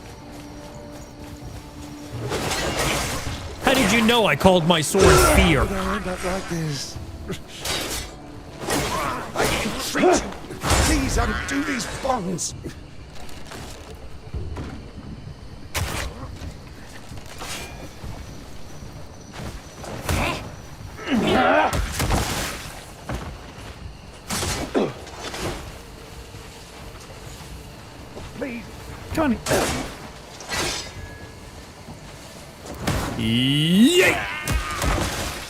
How did you know I called my sword fear? Not like this. I entreat you. Please undo these bonds. Please, Johnny. Yeah.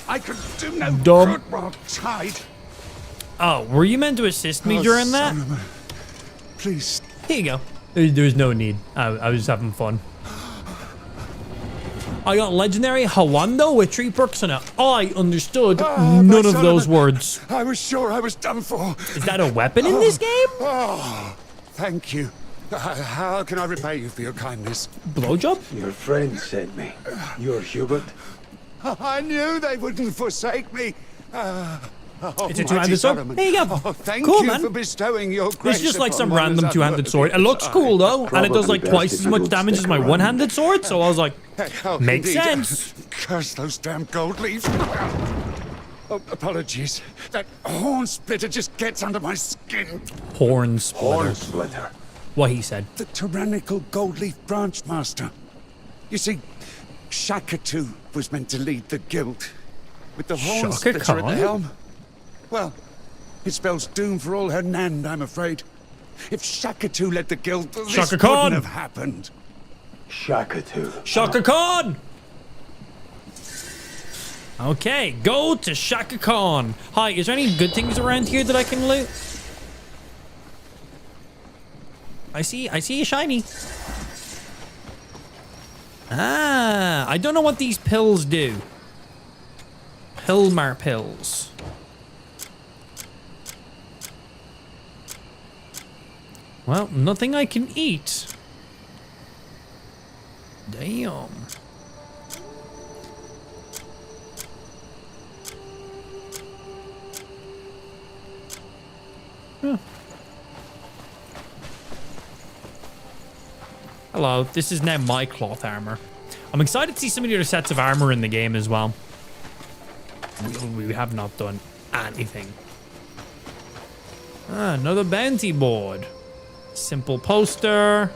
I could do no Dumb. good while tied. Oh, were you meant to assist me during that? Please. Here you go. There's no need. I was just having fun. I got legendary Hawando with 3 perks on it. I understood none of those words. I was sure I was done for. Is that a weapon in this game? Oh, thank you. How can I repay you for your kindness? Blowjob? your friend sent me. You're Hubert? I knew they wouldn't forsake me. It's a two-handed sword. There you go. Oh, thank Cool, you man. for bestowing your grace. It's just like some upon one random as two-handed sword. It looks cool though, and it does like twice as much damage as my one-handed sword. So I was like, makes indeed. sense. Curse those damn gold leaves. Oh, apologies. That horn splitter just gets under my skin. Horn splitter. Horn splitter. What he said. The tyrannical gold leaf branch master. You see, Shakatu was meant to lead the guild. With the horn Shaka splitter at the Khan? helm. Well, it spells doom for all her Nand, I'm afraid. If Shakatu led the guild, this Shaka wouldn't Khan! have happened. Shakatu. Shaka Khan! Okay, go to Shaka Khan. Hi, is there any good things around here that I can loot? I see a shiny. Ah, I don't know what these pills do. Pilmar pills. Well, nothing I can eat. Damn. Huh. Hello, this is now my cloth armor. I'm excited to see some of the other sets of armor in the game as well. We have not done anything. Ah, another bounty board. Simple poster.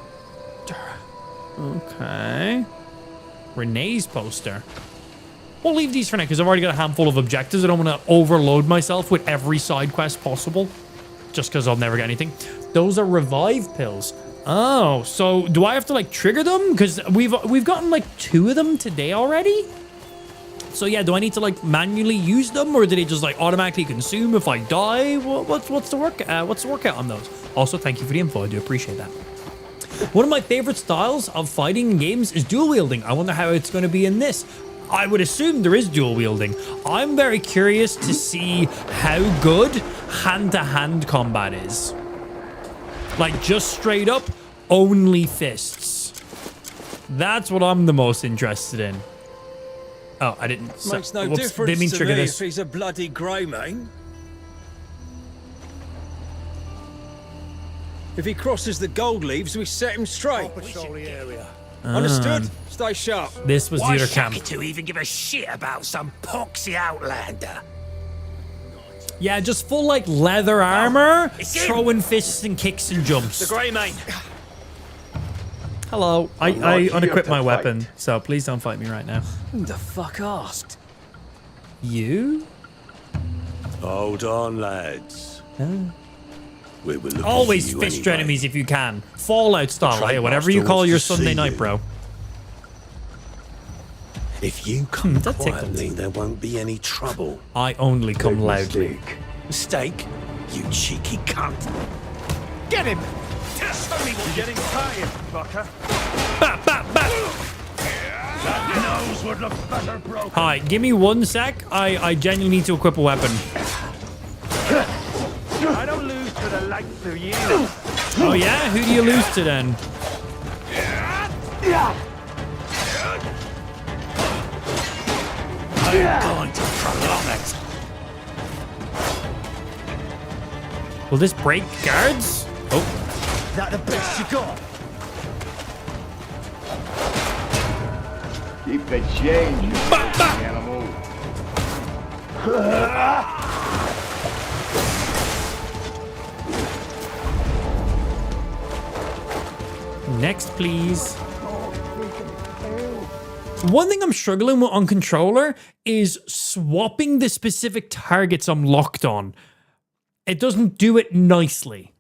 Okay. Renee's poster. We'll leave these for now because I've already got a handful of objectives. I don't want to overload myself with every side quest possible. Just because I'll never get anything. Those are revive pills. Oh, so do I have to like trigger them? Because we've gotten like 2 of them today already. So yeah, do I need to like manually use them, or do they just like automatically consume if I die? What's the workout on those? Also, thank you for the info. I do appreciate that. One of my favorite styles of fighting in games is dual wielding. I wonder how it's going to be in this. I would assume there is dual wielding. I'm very curious to see how good hand-to-hand combat is. Like just straight up, only fists. That's what I'm the most interested in. Oh, I didn't. Makes no Whoops, difference didn't mean to trigger me this. if he's a bloody grey man. If he crosses the gold leaves, we set him straight. Patrol the area. Understood? Stay sharp. This was the Why other camp. to even give a shit about some poxy outlander? Yeah, just full like leather armor, throwing fists and kicks and jumps. The grey man. Hello. I unequipped my weapon, so please don't fight me right now. Who the fuck asked? You? Hold on, lads. We were looking Always for you fist anyway. your enemies if you can. Fallout style, Trade hey, whatever master you call wants your to see Sunday night, you. bro. If you come that quietly, there won't be any trouble. I only come loudly. Mistake? You cheeky cunt. Get him! Tell me we're getting tired, fucker. That nose would look better broken. Hi, give me 1 sec. I genuinely need to equip a weapon. I don't lose to the likes of you. Oh yeah? Who do you lose to then? I'm going to prolong it. Will this break guards? Oh. That the best you got? Keep the change, you animal. Next, please. One thing I'm struggling with on controller is swapping the specific targets I'm locked on. It doesn't do it nicely.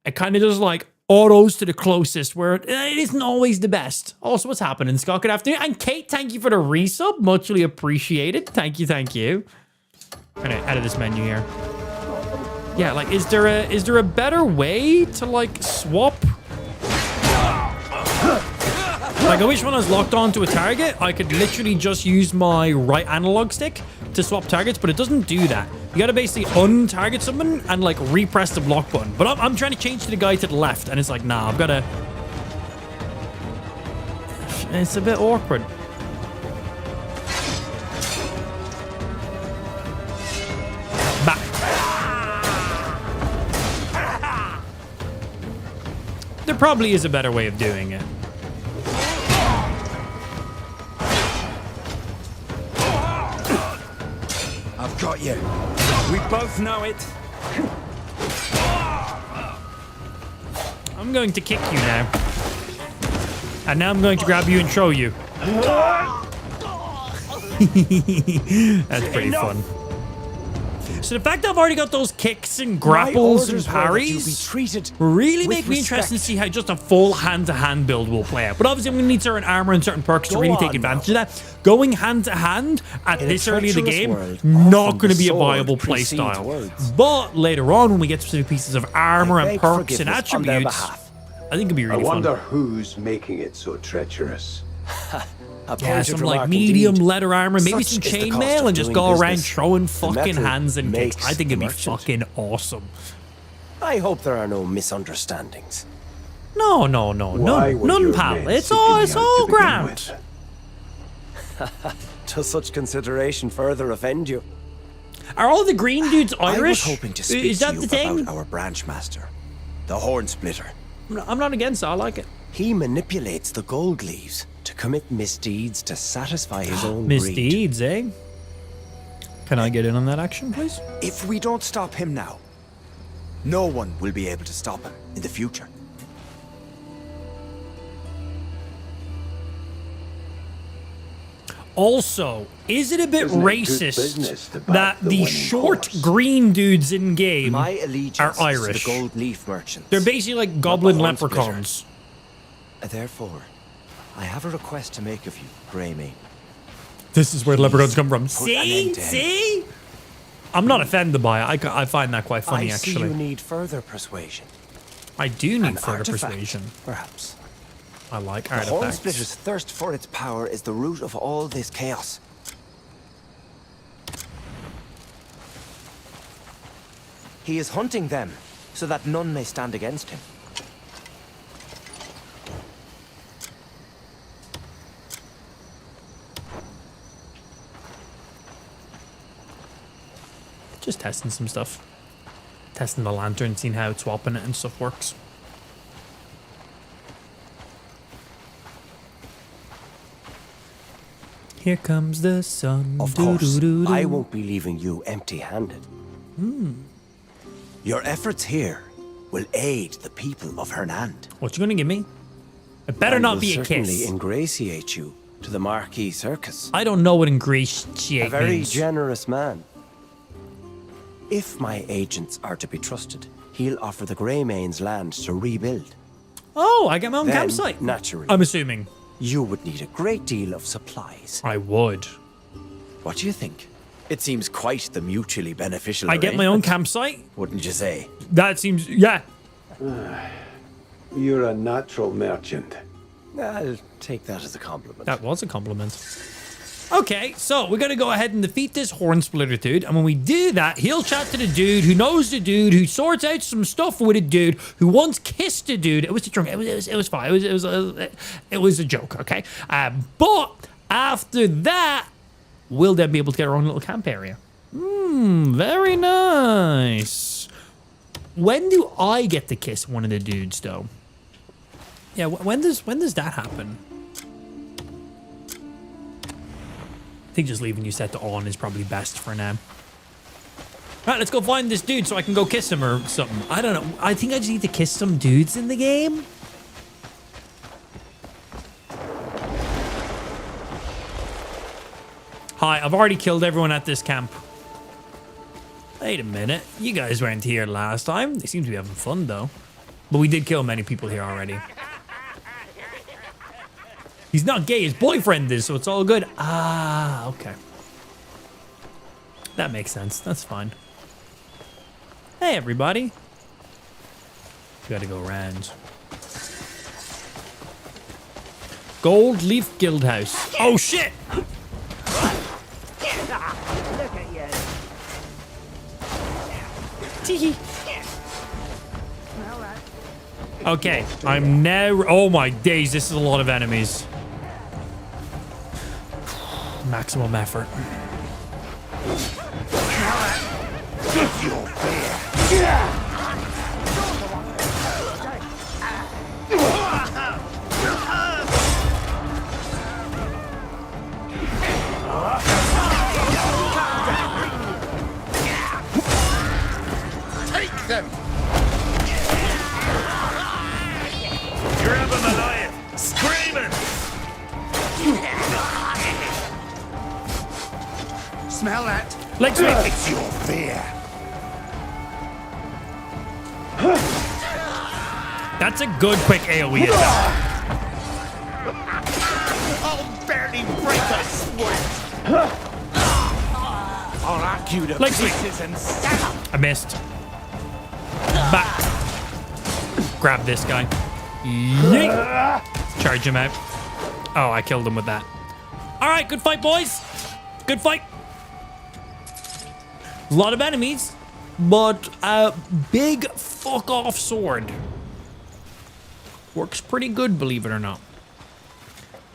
It kind of does like autos to the closest, where it isn't always the best. Also, what's happening, Scott? Good afternoon. And Kate, thank you for the resub. Muchly appreciated. Thank you, thank you. I'm gonna edit this menu here. Yeah, like, is there a better way to like swap? Like, I wish when I was locked onto a target, I could literally just use my right analog stick to swap targets, but it doesn't do that. You gotta basically un-target someone and like repress the block button. But I'm trying to change to the guy to the left, and it's like, nah, I've gotta... It's a bit awkward. Back. There probably is a better way of doing it. I've got you. We both know it. I'm going to kick you now. And now I'm going to grab you and throw you. That's pretty fun. So the fact that I've already got those kicks and grapples and parries really make me interested to see how just a full hand-to-hand build will play out. But obviously I'm going to need certain armor and certain perks to really take advantage of that. Going hand-to-hand at this early in the game, not going to be a viable play style. But later on, when we get specific pieces of armor and perks and attributes, I think it'll be really I wonder fun. who's making it so treacherous. Yeah, some like medium leather armor, maybe some chainmail, and just go around throwing fucking hands and kicks. I think it'd be fucking awesome. I hope there are no misunderstandings. No, none, pal. It's all grand. Does such consideration further offend you? Are all the green dudes Irish? I was hoping to speak Is that to you the thing? about our branch master, the Horn Splitter. I'm not against it. I like it. He manipulates the gold leaves to commit misdeeds to satisfy his own Misdeeds, eh? Can I get in on that action, please? If we don't stop him now, no one will be able to stop him in the future. Also, is it a bit Isn't it good racist business to back that the the winning short horse? green dudes in game My allegiance are is to Irish? the gold leaf merchants. They're basically like not the goblin horn splitter. leprechauns. Therefore, I have a request to make of you, Greymane. This is where leprechauns come from. Put an end to him. See? I'm not offended by it. I find that quite funny, I see actually. you need further persuasion. I do need An further artifact, persuasion. perhaps. I like The Horn artifacts. Splitter's thirst for its power is the root of all this chaos. He is hunting them, so that none may stand against him. Just testing some stuff. Testing the lantern, seeing how swapping it and stuff works. Here comes the sun. Of course, Doo-doo-doo-doo. I won't be leaving you empty-handed. Your efforts here will aid the people of Hernand. What you gonna give me? It better And not will be a certainly kiss. ingratiate you to the Marquis Circus. I don't know what ingratiate A very means. generous man. If my agents are to be trusted, he'll offer the Greymane's land to rebuild. Oh, I get my own Then, campsite. naturally, I'm assuming. you would need a great deal of supplies. I would. What do you think? It seems quite the mutually beneficial I get my own arrangement, campsite. wouldn't you say? That seems, yeah. You're a natural merchant. I'll take that as a compliment. That was a compliment. Okay, so we're gonna go ahead and defeat this horn splitter dude, and when we do that, he'll chat to the dude who knows the dude, who sorts out some stuff with a dude, who once kissed a dude. It was a drunk. It was fine. It was a joke. Okay, but after that, we'll then be able to get our own little camp area. Very nice. When do I get to kiss one of the dudes, though? Yeah, when does that happen? I think just leaving you set to on is probably best for now. Right, let's go find this dude so I can go kiss him or something. I don't know. I think I just need to kiss some dudes in the game. Hi, I've already killed everyone at this camp. Wait a minute. You guys weren't here last time. They seem to be having fun, though. But we did kill many people here already. He's not gay, his boyfriend is, so it's all good. Ah, okay. That makes sense. That's fine. Hey, everybody. Gotta go around. Gold Leaf Guild House. Oh, shit! Look at you. Tee. Okay, I'm now... Oh my days, this is a lot of enemies. Maximum effort. Take them! Grab him alive! Screaming! Smell that? Let's make It's your fear. That's a good quick AoE attack. I'll barely break a sweat! I'll knock you to Like sweet. pieces and stab! I missed. Back. Grab this guy. Yeet. Charge him out. Oh, I killed him with that. All right, good fight, boys. Good fight. A lot of enemies, but a big fuck off sword. Works pretty good, believe it or not.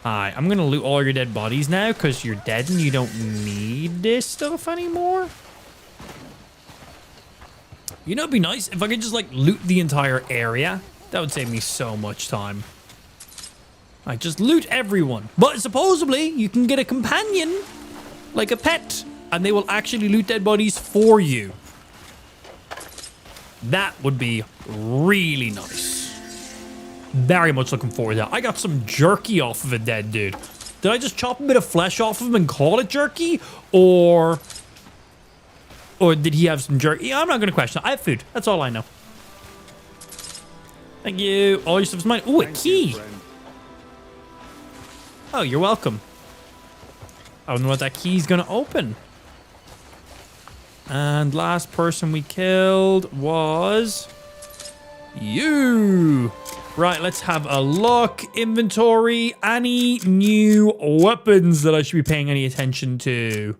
Alright, I'm gonna loot all your dead bodies now because you're dead and you don't need this stuff anymore. You know, it'd be nice if I could just like loot the entire area. That would save me so much time. I just loot everyone. But supposedly you can get a companion, like a pet, and they will actually loot dead bodies for you. That would be really nice. Very much looking forward to that. I got some jerky off of a dead dude. Did I just chop a bit of flesh off of him and call it jerky? Or did he have some jerky? I'm not going to question it. I have food. That's all I know. Thank you. All your stuff's mine. Ooh, a key. Oh, you're welcome. I don't know what that key's going to open. And last person we killed was you. Right, let's have a look. Inventory. Any new weapons that I should be paying any attention to?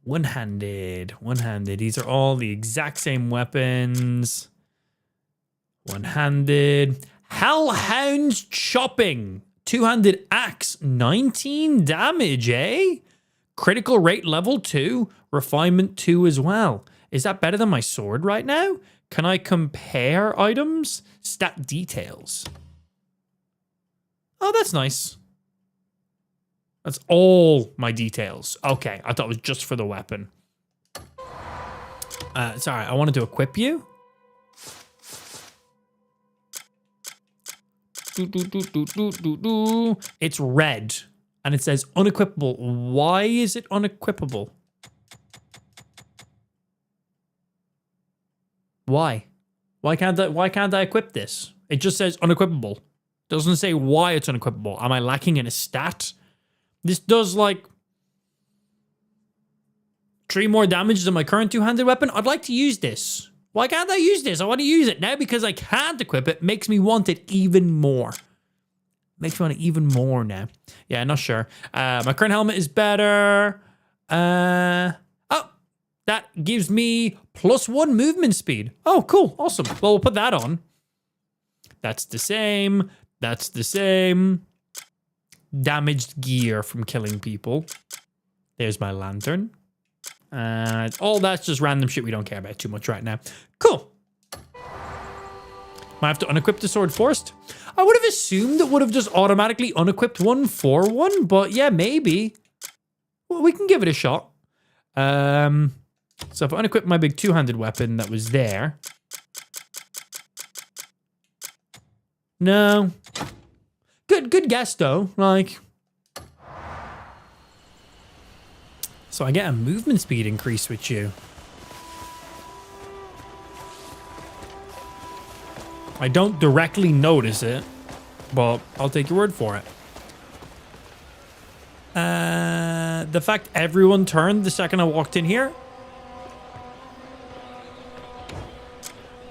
One-handed. One-handed. These are all the exact same weapons. One-handed. Hellhound's chopping. Two-handed axe. 19 damage, eh? Critical rate level 2. Refinement 2 as well. Is that better than my sword right now? Can I compare items? Stat details. Oh, that's nice. That's all my details. Okay, I thought it was just for the weapon. Sorry, I wanted to equip you. It's red. And it says unequipable. Why is it unequipable? Why? Why can't I equip this? It just says unequipable. Doesn't say why it's unequipable. Am I lacking in a stat? This does like 3 more damage than my current two-handed weapon. I'd like to use this. Why can't I use this? I want to use it now because I can't equip it. Makes me want it even more. Makes me want it even more now. Yeah, not sure. My current helmet is better. Oh, that gives me +1 movement speed. Oh, cool. Awesome. Well, we'll put that on. That's the same. That's the same. Damaged gear from killing people. There's my lantern. All that's just random shit we don't care about too much right now. Cool. Might have to unequip the sword first. I would have assumed it would have just automatically unequipped one for one, but yeah, maybe. Well, we can give it a shot. So if I unequip my big two-handed weapon that was there. No. Good guess though. Like. So I get a movement speed increase with you. I don't directly notice it, but I'll take your word for it. The fact everyone turned the second I walked in here.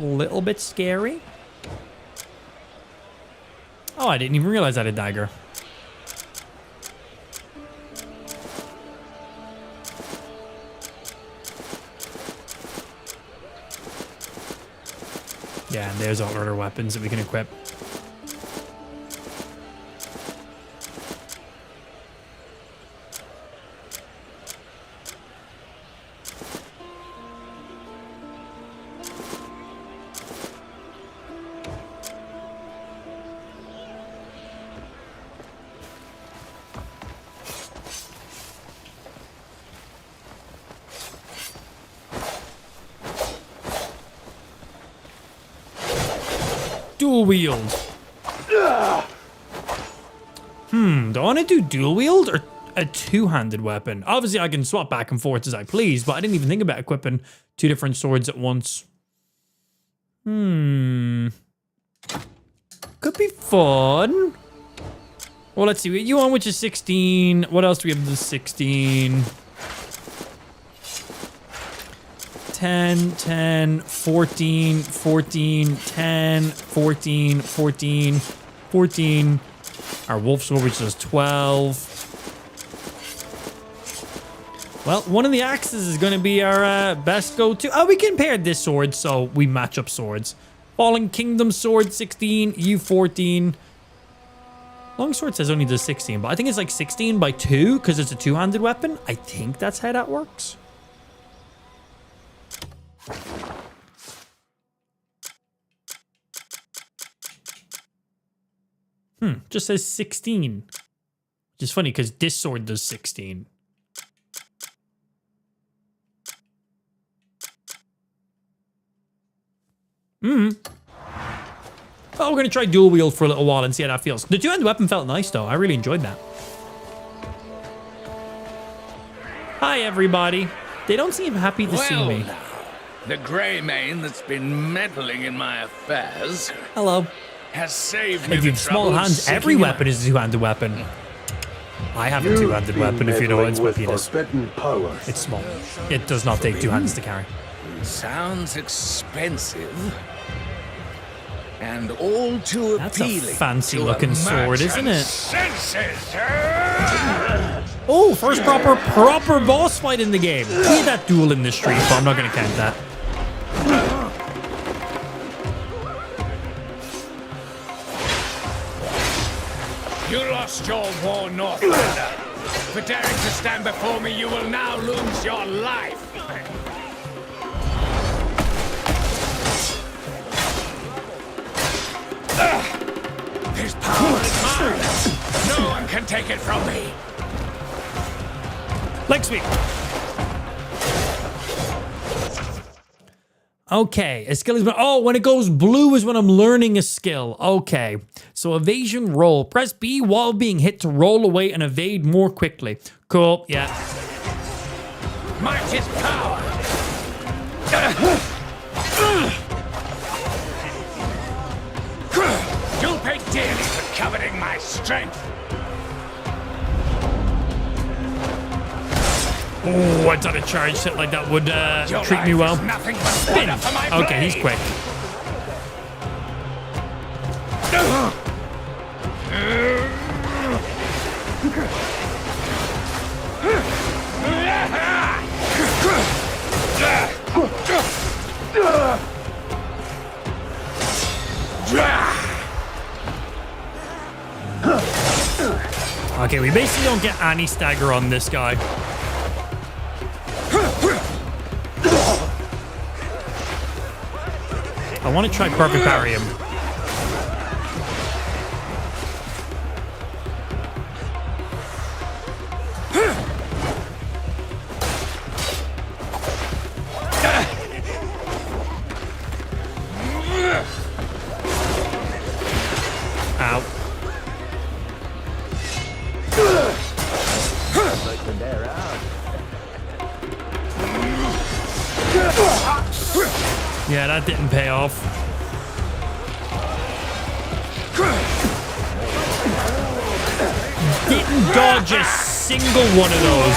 A little bit scary. Oh, I didn't even realize I had a dagger. Yeah, and there's all other weapons that we can equip. Dual wield. Do I want to do dual wield or a two-handed weapon? Obviously, I can swap back and forth as I please, but I didn't even think about equipping 2 different swords at once. Could be fun. Well, let's see. You on which is 16. What else do we have? The 16. 10, 10, 14, 14, 10, 14, 14, 14. Our wolf sword, which is 12. Well, one of the axes is going to be our best go-to. Oh, we can pair this sword, so we match up swords. Fallen Kingdom sword, 16, you 14. Longsword says only does 16, but I think it's like 16 by 2 because it's a two-handed weapon. I think that's how that works. Just says 16. Which is funny because this sword does 16. Oh, we're going to try dual wield for a little while and see how that feels. The two-handed weapon felt nice, though. I really enjoyed that. Hi, everybody. They don't seem happy to see me. Now, the grey mane that's been meddling in my affairs. Hello. Has saved me If you have small hands, every weapon is a two-handed weapon. I have a two-handed weapon, if you know what its weapon is. It's small. It does not take two hands to carry. Sounds expensive. And all too That's a appealing. fancy-looking sword, isn't it? Senses. Oh, first proper boss fight in the game. We had that duel in the street, but I'm not going to count that. You lost your war, Northlander. For daring to stand before me, you will now lose your life. This power is mine. No one can take it from me. Leg sweep. Okay, a skill is... Oh, when it goes blue is when I'm learning a skill. Okay, so evasion roll. Press B while being hit to roll away and evade more quickly. Cool, yeah. Might is power. You'll pay dearly for coveting my strength. Oh, I thought a charge hit like that would treat me well. Spin. Okay, he's quick. Okay, we basically don't get any stagger on this guy. I want to try perfect parry him. Ow. Yeah, that didn't pay off. Didn't dodge a single one of those.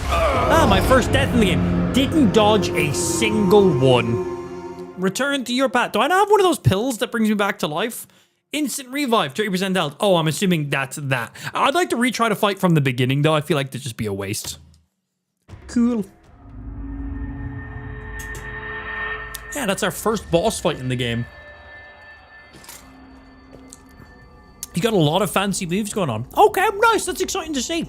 Ah, my first death in the game. Didn't dodge a single one. Return to your path. Do I not have one of those pills that brings me back to life? Instant revive, 30% health. Oh, I'm assuming that's that. I'd like to retry to fight from the beginning, though. I feel like that'd just be a waste. Cool. Yeah, that's our first boss fight in the game. You got a lot of fancy moves going on. Okay, nice. That's exciting to see.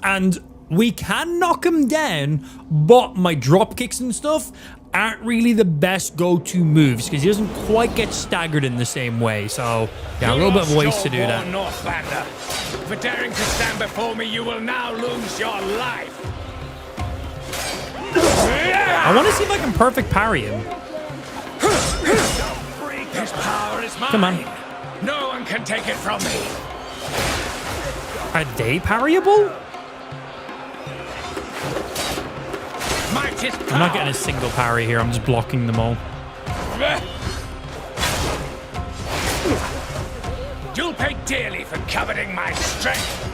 And we can knock him down, but my drop kicks and stuff aren't really the best go-to moves because he doesn't quite get staggered in the same way. So, yeah, a little bit of ways to do that. Northlander. For daring to stand before me, you will now lose your life. I want to see if I can perfect parry him. This power is mine. Come on. No one can take it from me. Are they parryable? I'm not getting a single parry here. I'm just blocking them all. You'll pay dearly for coveting my strength.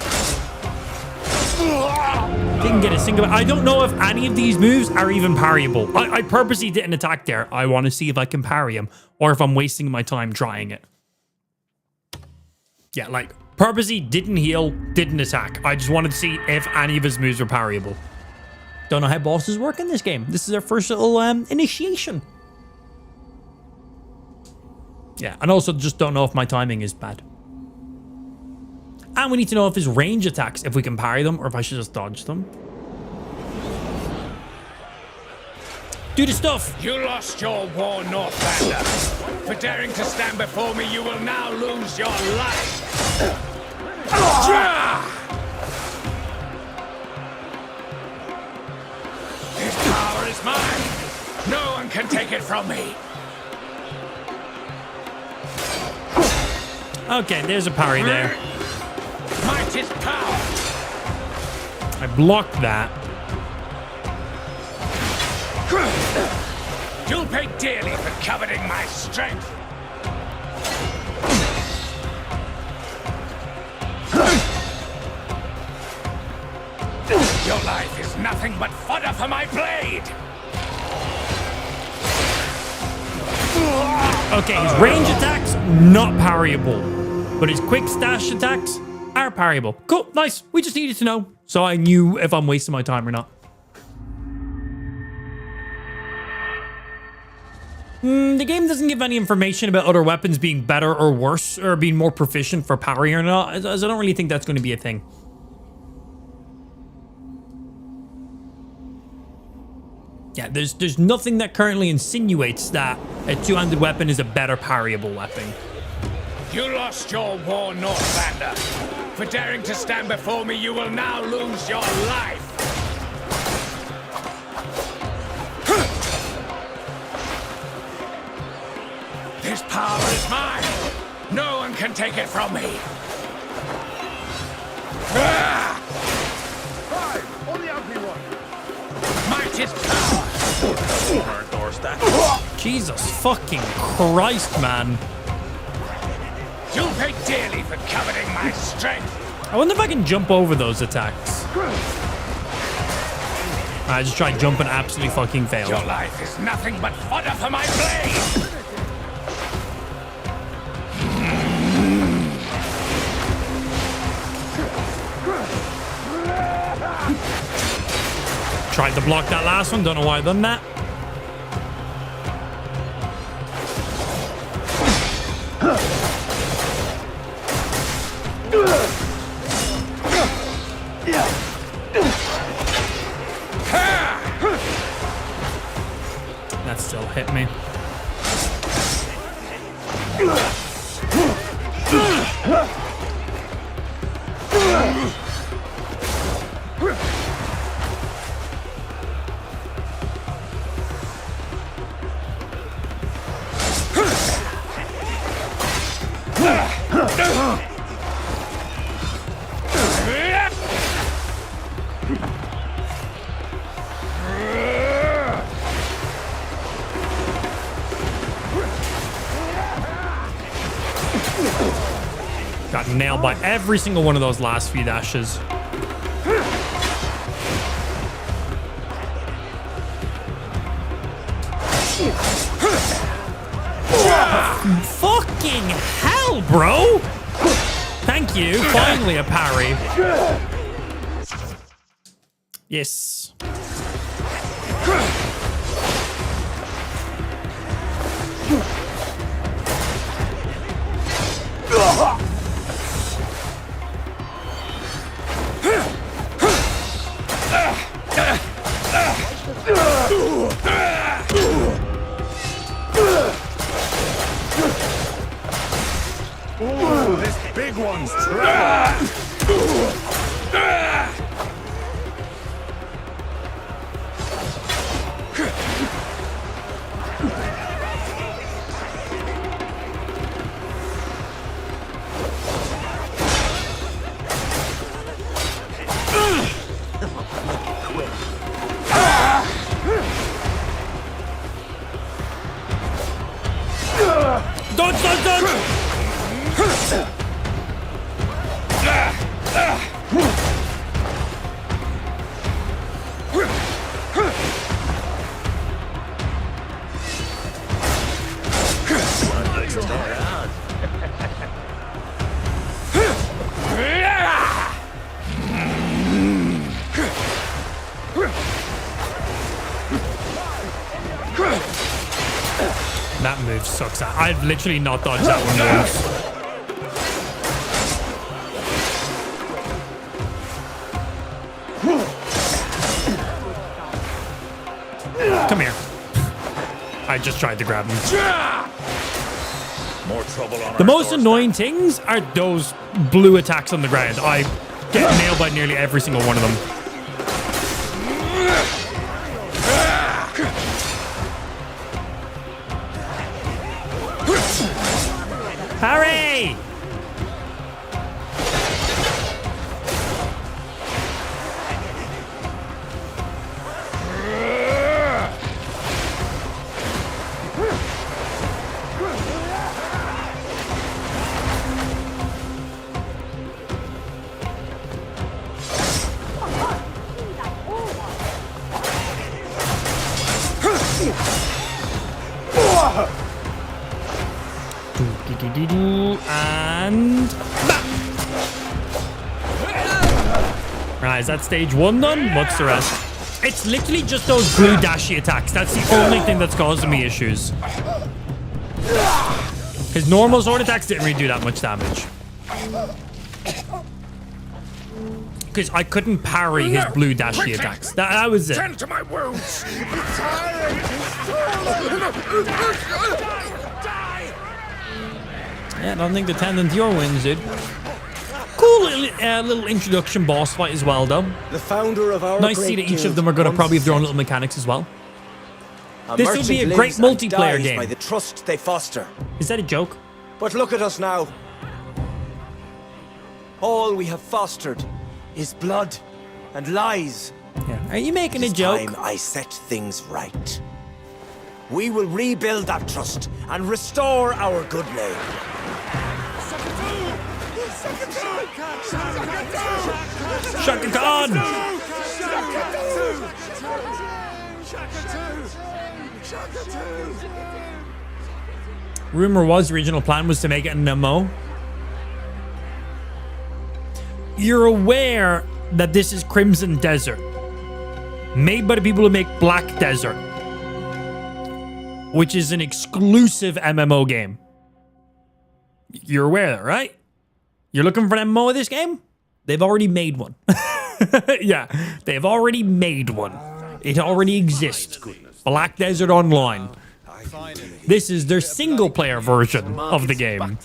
Didn't get a single... I don't know if any of these moves are even parryable. I purposely didn't attack there. I want to see if I can parry him or if I'm wasting my time trying it. Yeah, like, purposely didn't heal, didn't attack. I just wanted to see if any of his moves were parryable. Don't know how bosses work in this game. This is our first little initiation. Yeah, and also just don't know if my timing is bad. And we need to know if his range attacks, if we can parry them or if I should just dodge them. Do the stuff! You lost your war, Northlander. For daring to stand before me, you will now lose your life. This power is mine. No one can take it from me. Okay, there's a parry there. Might is power. I blocked that. You'll pay dearly for coveting my strength. Your life is nothing but fodder for my blade. Okay, his range attacks, not parryable. But his quick stash attacks are parryable. Cool, nice. We just needed to know. So I knew if I'm wasting my time or not. The game doesn't give any information about other weapons being better or worse, or being more proficient for parry or not, as I don't really think that's going to be a thing. Yeah, there's nothing that currently insinuates that a two-handed weapon is a better parryable weapon. You lost your war, Northlander. For daring to stand before me, you will now lose your life. This power is mine. No one can take it from me. Five on the ugly one. Might is power. Jesus fucking Christ, man. You'll pay dearly for coveting my strength. I wonder if I can jump over those attacks. I just tried jumping, absolutely fucking failed. Your life is nothing but fodder for my blade. Tried to block that last one, don't know why I done that. That still hit me. Got nailed by every single one of those last few dashes. Fucking hell, bro! Thank you. Finally a parry. Yes. Ooh, this big one's trash. Dodge, dodge, dodge! That move sucks. I've literally not dodged that one once. Come here. I just tried to grab him. More trouble on The most annoying things are those blue attacks on the ground. I get nailed by nearly every single one of them. Harry! Right, is that stage 1 done? What's the rest? It's literally just those blue dashy attacks. That's the only thing that's causing me issues. His normal sword attacks didn't really do that much damage. Because I couldn't parry his blue dashy attacks. That was it. Tend to my wounds. Yeah, I don't think the tendon to your wins, dude. Cool little introduction boss fight as well, though. The founder of our nice to see that each of them are going to probably have their own little mechanics as well. This would be a great multiplayer game. By the trust they foster. Is that a joke? But look at us now. All we have fostered is blood and lies. Yeah. Are you making a It's joke? time I set things right. We will rebuild that trust and restore our good name. Shaka Khan! Rumor was the original plan was to make it an MMO. You're aware that this is Crimson Desert, made by the people who make Black Desert, which is an exclusive MMO game. You're aware of that, right? You're looking for an MMO of this game? They've already made one. Yeah, they've already made one. It already exists. Black Desert Online. This is their single-player version of the game.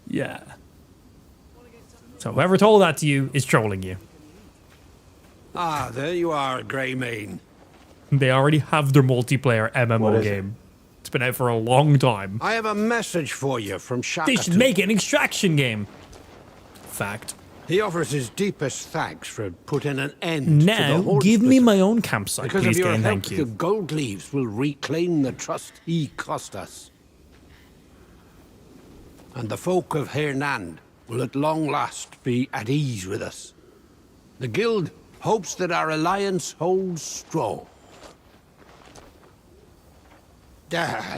Yeah. So whoever told that to you is trolling you. Ah, there you are, Greymane. They already have their multiplayer MMO game. It's been out for a long time. I have a message for you from Shaka. They should make an extraction game. Fact. He offers his deepest thanks for putting an end to the Now, horse give me business. my own campsite, Because please, of your Kane. help, Thank the you. gold leaves will reclaim the trust he cost us. And the folk of Hernand will at long last be at ease with us. The guild hopes that our alliance holds strong.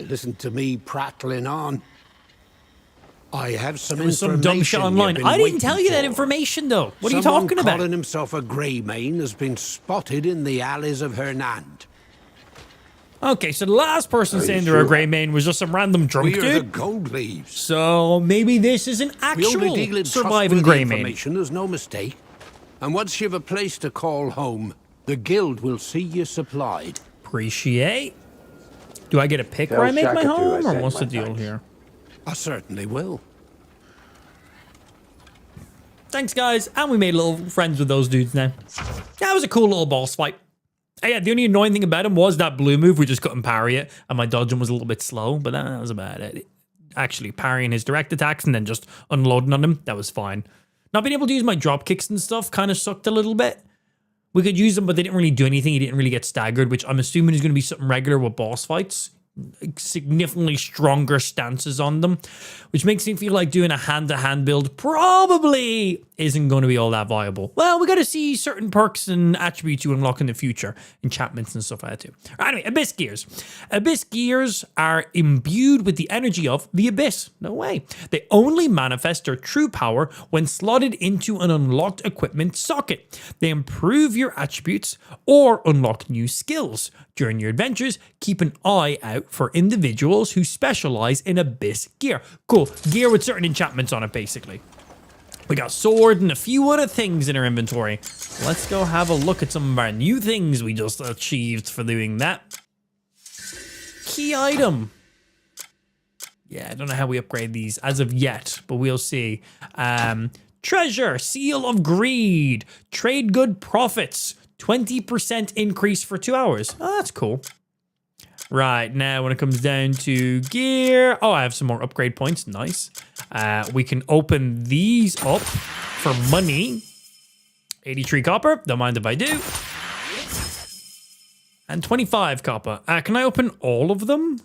Listen to me prattling on. I have some There was some information dumb shit you've online. been I didn't waiting tell you that for. information, though. What are you Someone talking about? calling himself a Greymane has been spotted in the alleys of Hernand. Okay, so the last person saying they're a grey mane was just some random drunk We are the dude. gold leaves. So maybe this is an We only actual deal in surviving trustworthy grey mane. information, there's no mistake. And once you've a place to call home, the guild will see you supplied. Appreciate. Do I get a pick where I make my home, or what's the deal here? I certainly will. Thanks, guys. And we made little friends with those dudes now. That was a cool little boss fight. Yeah, the only annoying thing about him was that blue move. We just couldn't parry it. And my dodging was a little bit slow, but that was about it. Actually parrying his direct attacks and then just unloading on him, that was fine. Not being able to use my drop kicks and stuff kind of sucked a little bit. We could use them, but they didn't really do anything. He didn't really get staggered, which I'm assuming is going to be something regular with boss fights. Significantly stronger stances on them, which makes me feel like doing a hand-to-hand build probably isn't going to be all that viable. Well, we got to see certain perks and attributes you unlock in the future, enchantments and stuff like that too. Anyway, Abyss Gears. Abyss Gears are imbued with the energy of the Abyss. No way. They only manifest their true power when slotted into an unlocked equipment socket. They improve your attributes or unlock new skills. During your adventures, keep an eye out for individuals who specialize in Abyss gear. Cool. Gear with certain enchantments on it, basically. We got sword and a few other things in our inventory. Let's go have a look at some of our new things we just achieved for doing that. Key item. Yeah, I don't know how we upgrade these as of yet, but we'll see. Treasure, Seal of Greed, Trade Good Profits, 20% increase for 2 hours. Oh, that's cool. Right, now when it comes down to gear... Oh, I have some more upgrade points. Nice. We can open these up for money. 83 copper. Don't mind if I do. And 25 copper. Can I open all of them?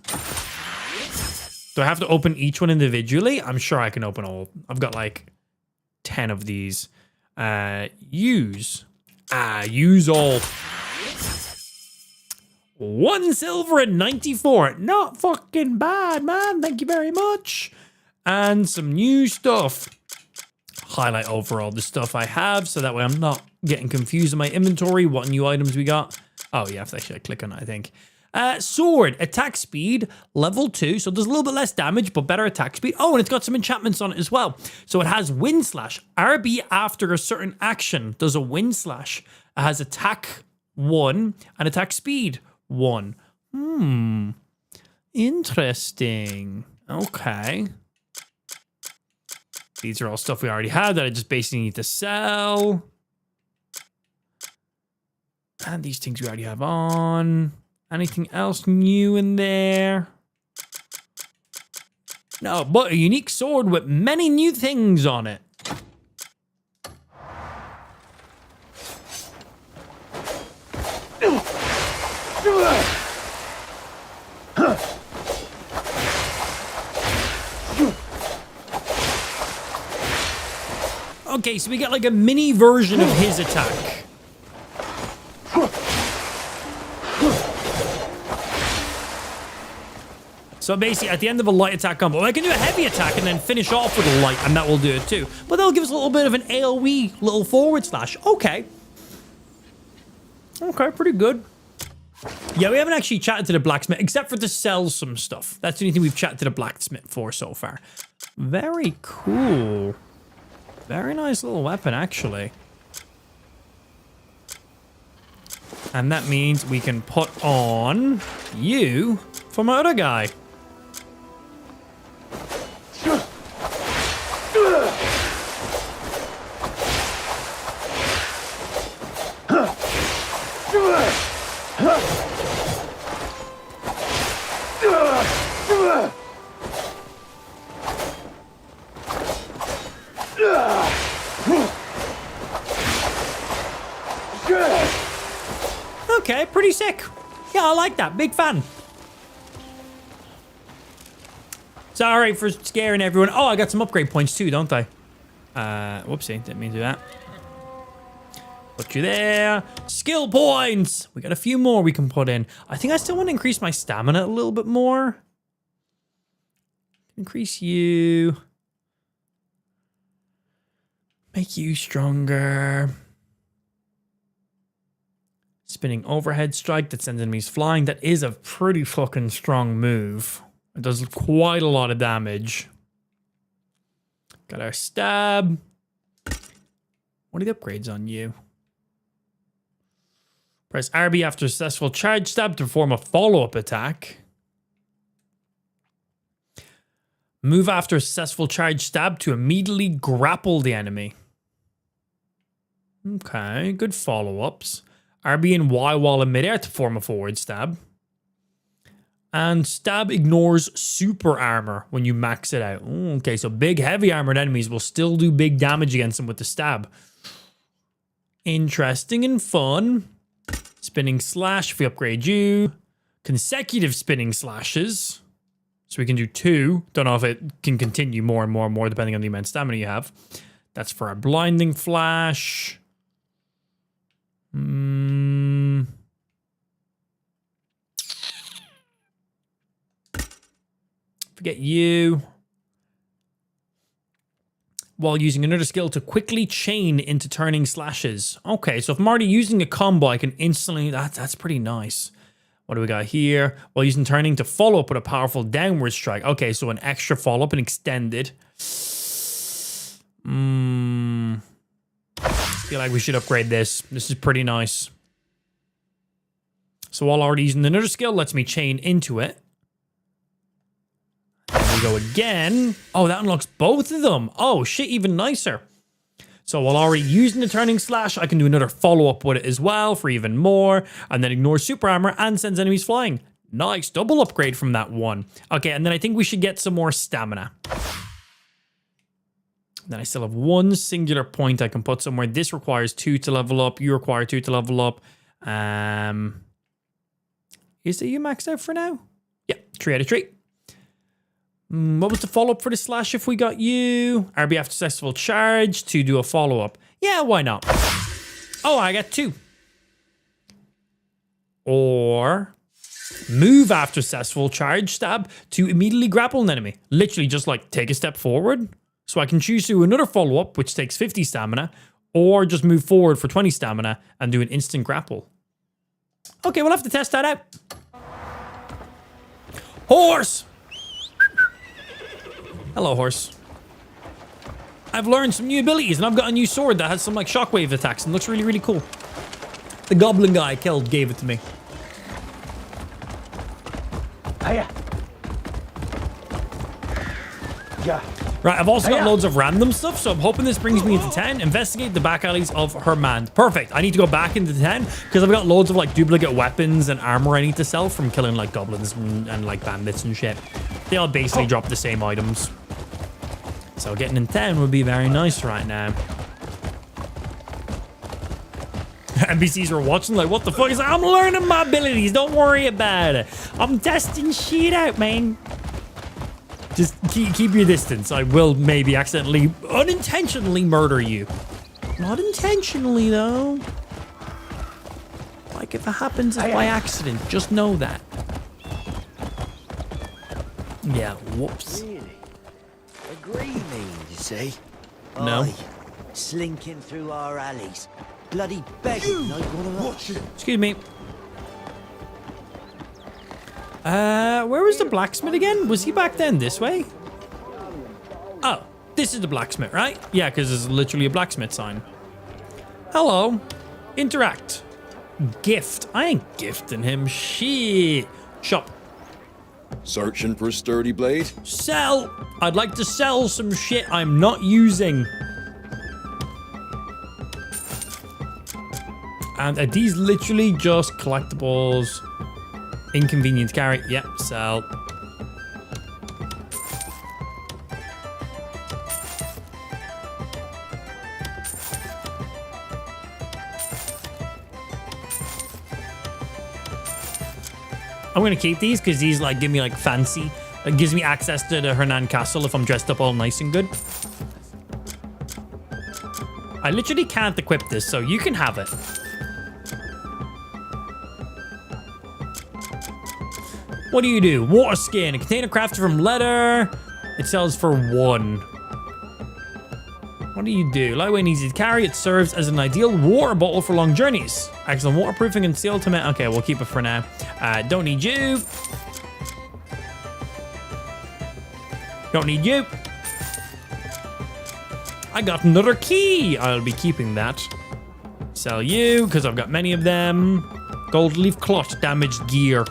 Do I have to open each one individually? I'm sure I can open all. I've got like 10 of these. Use. Use all. 1 silver and 94. Not fucking bad, man. Thank you very much. And some new stuff. highlight over all the stuff I have so that way I'm not getting confused in my inventory. What new items we got? Oh yeah, actually I click on it, I think. Sword, attack speed, level 2. So it does a little bit less damage, but better attack speed. Oh, and it's got some enchantments on it as well. So it has wind slash. RB after a certain action does a wind slash. It has attack 1 and attack speed 1. Interesting. Okay. These are all stuff we already have that I just basically need to sell. And these things we already have on. Anything else new in there? No, but a unique sword with many new things on it. Okay, so we got like a mini version of his attack. So basically, at the end of a light attack combo, I can do a heavy attack and then finish off with a light, and that will do it too. But that'll give us a little bit of an AoE little forward slash. Okay. Okay, pretty good. Yeah, we haven't actually chatted to the blacksmith, except for to sell some stuff. That's the only thing we've chatted to the blacksmith for so far. Very cool. Very nice little weapon, actually. And that means we can put on you for my other guy. Okay, pretty sick. Yeah, I like that. Big fan. Sorry for scaring everyone. Oh, I got some upgrade points too, don't I? Whoopsie, didn't mean to do that. Put you there. Skill points. We got a few more we can put in. I think I still want to increase my stamina a little bit more. Increase you. Make you stronger. Spinning overhead strike that sends enemies flying. That is a pretty fucking strong move. It does quite a lot of damage. Got our stab. What are the upgrades on you? Press RB after successful charge stab to perform a follow-up attack. Move after a successful charge stab to immediately grapple the enemy. Okay, good follow-ups. RB and Y while in midair to form a forward stab. And stab ignores super armor when you max it out. Ooh, okay, so big heavy armored enemies will still do big damage against them with the stab. Interesting and fun. Spinning slash if we upgrade you. Consecutive spinning slashes. So we can do 2. Don't know if it can continue more and more and more depending on the amount of stamina you have. That's for our blinding flash. Forget you. While using another skill to quickly chain into turning slashes. Okay, so if I'm already using a combo, I can instantly... That's pretty nice. What do we got here? While using turning to follow up with a powerful downward strike. Okay, so an extra follow-up and extended. Feel like we should upgrade this. This is pretty nice. So while already using another skill, lets me chain into it. And we go again. Oh, that unlocks both of them. Oh, shit, even nicer. So while already using the turning slash, I can do another follow-up with it as well for even more. And then ignore super armor and sends enemies flying. Nice, double upgrade from that one. Okay, and then I think we should get some more stamina. Then I still have one singular point I can put somewhere. This requires 2 to level up. You require 2 to level up. Is it you maxed out for now? Yeah, 3 out of 3. What was the follow-up for the slash if we got you? RB after successful charge to do a follow-up. Yeah, why not? Oh, I got 2. Or move after successful charge stab to immediately grapple an enemy. Literally just like take a step forward. So I can choose to do another follow-up, which takes 50 stamina, or just move forward for 20 stamina and do an instant grapple. Okay, we'll have to test that out. Horse! Hello, horse. I've learned some new abilities, and I've got a new sword that has some, like, shockwave attacks and looks really, really cool. The goblin guy I killed gave it to me. Hiya. Yeah. Right, I've also got loads of random stuff, so I'm hoping this brings me into 10. Investigate the back alleys of Hermand. Perfect. I need to go back into 10 because I've got loads of like duplicate weapons and armor I need to sell from killing like goblins and like bandits and shit. They all basically drop the same items. So getting in 10 would be very nice right now. NPCs are watching like, what the fuck is that? I'm learning my abilities. Don't worry about it. I'm testing shit out, man. Just keep your distance. I will maybe accidentally, unintentionally murder you. Not intentionally, though. Like, if it happens, it's by accident. Just know that. Yeah, whoops. Really? Agree me, you see? No. Aye, slinking through our alleys. Bloody begging like one of us. Excuse me. Where was the blacksmith again? Was he back then this way? Oh, this is the blacksmith, right? Yeah, because there's literally a blacksmith sign. Hello. Interact. Gift. I ain't gifting him shit. Shop. Searching for a sturdy blade? Sell. I'd like to sell some shit I'm not using. And are these literally just collectibles? Inconvenient carry. Yep, sell. I'm gonna keep these because these like give me like fancy. It gives me access to the Hernan Castle if I'm dressed up all nice and good. I literally can't equip this, so you can have it. What do you do? Water skin. A container crafted from leather. It sells for 1. What do you do? Lightweight and easy to carry. It serves as an ideal water bottle for long journeys. Excellent waterproofing and seal to okay, we'll keep it for now. Don't need you. Don't need you. I got another key. I'll be keeping that. Sell you, because I've got many of them. Gold leaf cloth, damaged gear.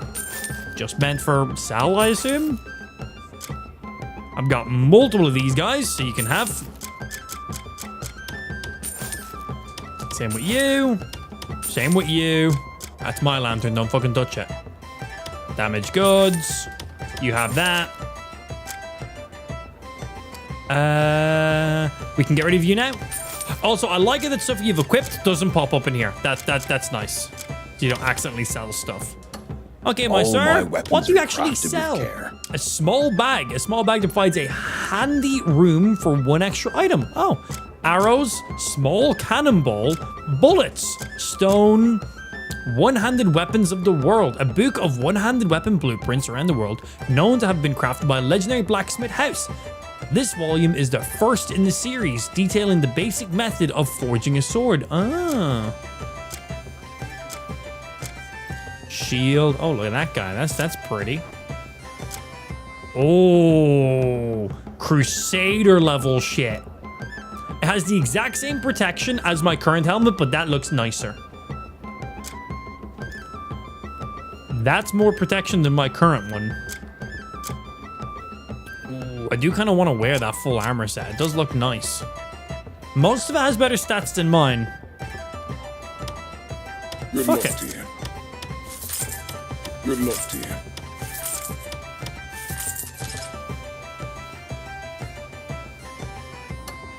Just meant for sell, I assume? I've got multiple of these guys, so you can have. Same with you. Same with you. That's my lantern, don't fucking touch it. Damaged goods. You have that. We can get rid of you now. Also, I like it that stuff you've equipped doesn't pop up in here. That's nice. So you don't accidentally sell stuff. Okay, my sir, what do you actually sell? A small bag. A small bag that provides a handy room for 1 extra item. Oh, arrows, small cannonball, bullets, stone, one-handed weapons of the world. A book of one-handed weapon blueprints around the world known to have been crafted by a legendary blacksmith house. This volume is the first in the series, detailing the basic method of forging a sword. Ah. Shield. Oh, look at that guy. That's pretty. Oh, Crusader level shit. It has the exact same protection as my current helmet, but that looks nicer. That's more protection than my current one. Ooh, I do kind of want to wear that full armor set. It does look nice. Most of it has better stats than mine. Fuck it. Good luck to you.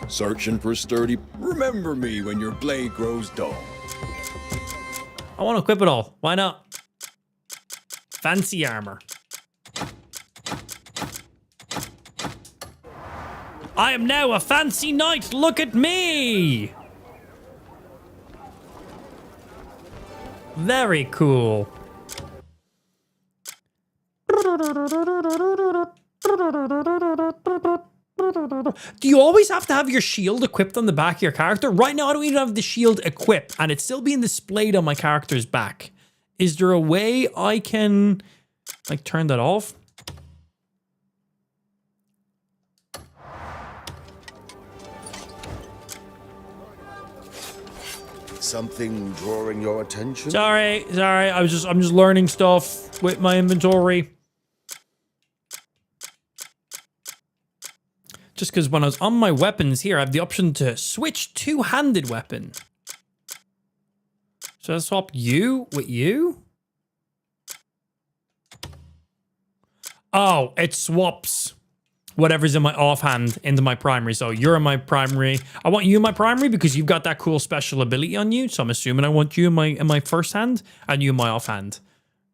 Searching for sturdy. Remember me when your blade grows dull. I want to equip it all. Why not? Fancy armor. I am now a fancy knight. Look at me. Very cool. Do you always have to have your shield equipped on the back of your character? Right now, I don't even have the shield equipped, and it's still being displayed on my character's back. Is there a way I can, like, turn that off? Something drawing your attention? Sorry. I'm just learning stuff with my inventory. Just because when I was on my weapons here, I have the option to switch two-handed weapon. Should I swap you with you? Oh, it swaps whatever's in my offhand into my primary. So you're in my primary. I want you in my primary because you've got that cool special ability on you. So I'm assuming I want you in my first hand and you in my offhand.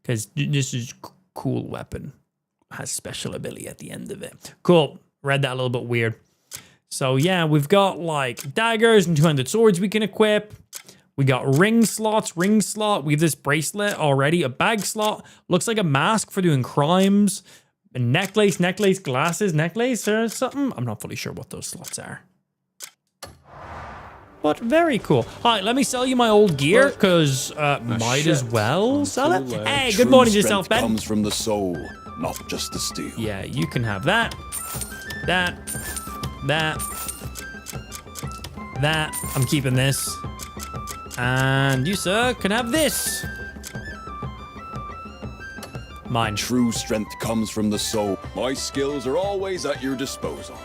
Because this is cool weapon. Has special ability at the end of it. Cool. Read that a little bit weird. So yeah, we've got like daggers and two-handed swords we can equip. We got ring slots, ring slot. We have this bracelet already, a bag slot. Looks like a mask for doing crimes. A necklace, glasses, necklace or something. I'm not fully sure what those slots are. But very cool. All right, let me sell you my old gear because might as well sell it. Hey, good morning to yourself, Ben. Comes from the soul, not just the steel. Yeah, you can have that. That. I'm keeping this. And you, sir, can have this. Mine. True strength comes from the soul. My skills are always at your disposal.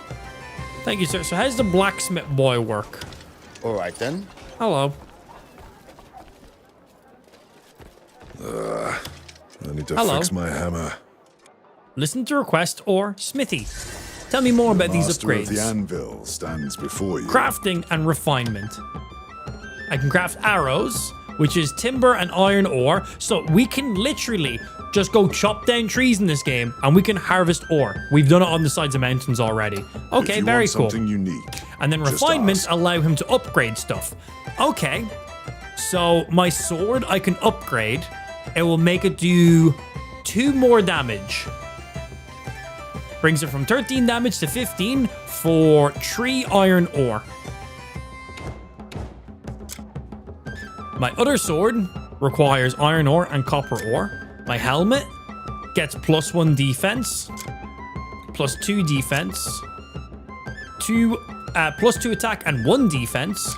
Thank you, sir. So how's the blacksmith boy work? All right, then. Hello. I need to Hello. fix my hammer. Listen to request or smithy. Tell me more about these Master of upgrades. the anvil stands before you. Crafting and refinement. I can craft arrows, which is timber and iron ore. So we can literally just go chop down trees in this game and we can harvest ore. We've done it on the sides of mountains already. Okay, If you very want cool. something unique, And then just refinements ask. allow him to upgrade stuff. Okay. So my sword I can upgrade. It will make it do 2 more damage. Brings it from 13 damage to 15 for 3 iron ore. My other sword requires iron ore and copper ore. My helmet gets +1 defense, +2 defense, +2 attack and 1 defense,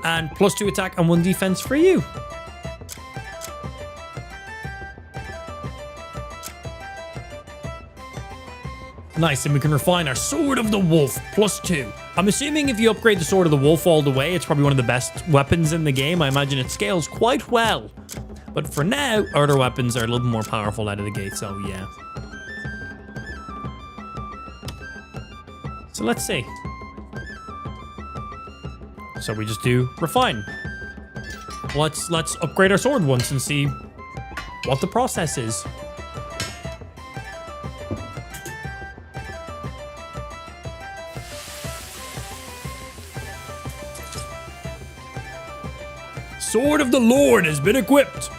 and +2 attack and 1 defense for you. Nice, and we can refine our Sword of the Wolf, +2. I'm assuming if you upgrade the Sword of the Wolf all the way, it's probably one of the best weapons in the game. I imagine it scales quite well. But for now, other weapons are a little more powerful out of the gate, so yeah. So let's see. So we just do refine. Let's upgrade our sword once and see what the process is. Sword of the Lord has been equipped.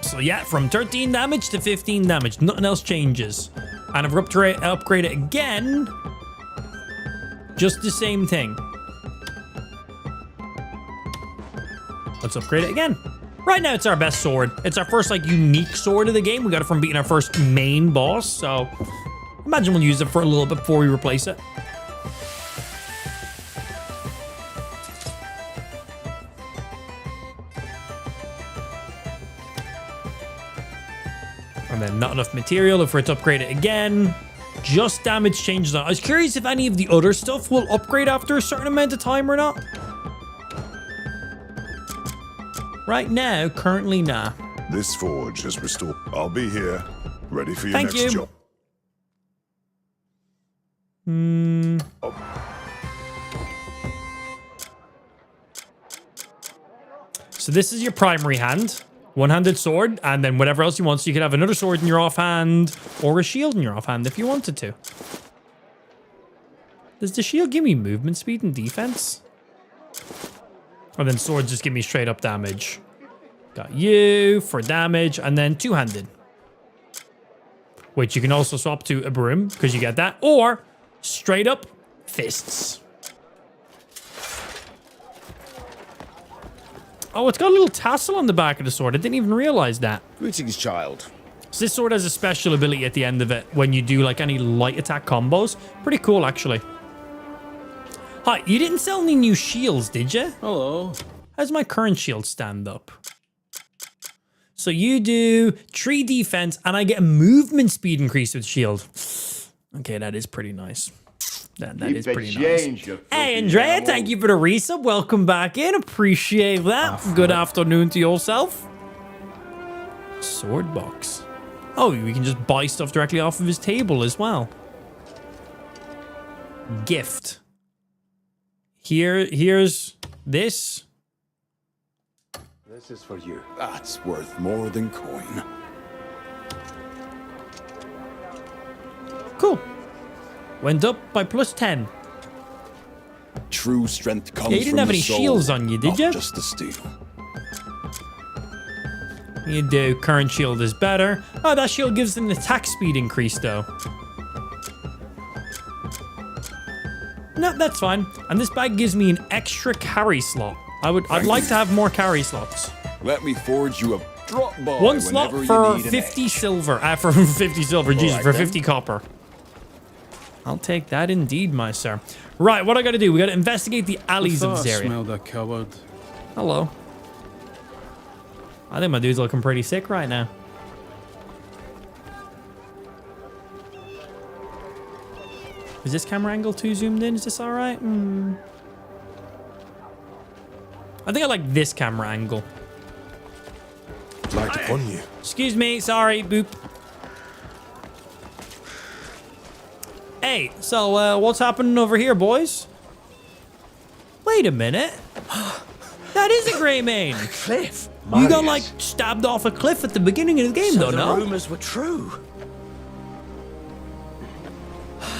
So yeah, from 13 damage to 15 damage. Nothing else changes. And if we upgrade it again, just the same thing. Let's upgrade it again. Right now, it's our best sword. It's our first, like, unique sword of the game. We got it from beating our first main boss, so imagine we'll use it for a little bit before we replace it. And then not enough material if we're to upgrade it again. Just damage changes. I was curious if any of the other stuff will upgrade after a certain amount of time or not. Right now, currently, nah. This forge has restored. I'll be here, ready for your Thank next you. job. So this is your primary hand. One-handed sword, and then whatever else you want. So you could have another sword in your offhand, or a shield in your offhand if you wanted to. Does the shield give me movement speed and defense? Or then swords just give me straight up damage. Got you for damage, and then two-handed. which you can also swap to a broom because you get that, or straight up fists. Oh, it's got a little tassel on the back of the sword. I didn't even realize that. Greetings, child. So this sword has a special ability at the end of it when you do like any light attack combos. Pretty cool, actually. Hi, you didn't sell any new shields, did you? Hello. How's my current shield stand up? So you do 3 defense and I get a movement speed increase with shield. Okay, that is pretty nice. That is pretty nice. Hey, Andrea, thank you for the resub. Welcome back in. Appreciate that. Good afternoon to yourself. Sword box. Oh, we can just buy stuff directly off of his table as well. Gift. Here's this. This is for you. That's worth more than coin. Cool. Went up by +10. True strength comes Yeah, you didn't have any shields on you, did you? Just the steel. You do. Current shield is better. Oh, that shield gives an attack speed increase, though. No, that's fine. And this bag gives me an extra carry slot. I'd like to have more carry slots. Let me forge you a drop by 1 slot for 50 silver. For 50 silver, Jesus, right, for then. 50 copper. I'll take that indeed, my sir. Right, what I gotta do? We gotta investigate the alleys of this area. I smelled a coward. Hello. I think my dude's looking pretty sick right now. Is this camera angle too zoomed in? Is this all right? I think I like this camera angle. Light upon you. Excuse me, sorry, boop. Hey, so what's happening over here, boys? Wait a minute. That is a grey mane. Cliff. You got like stabbed off a cliff at the beginning of the game, though, no? The rumors were true.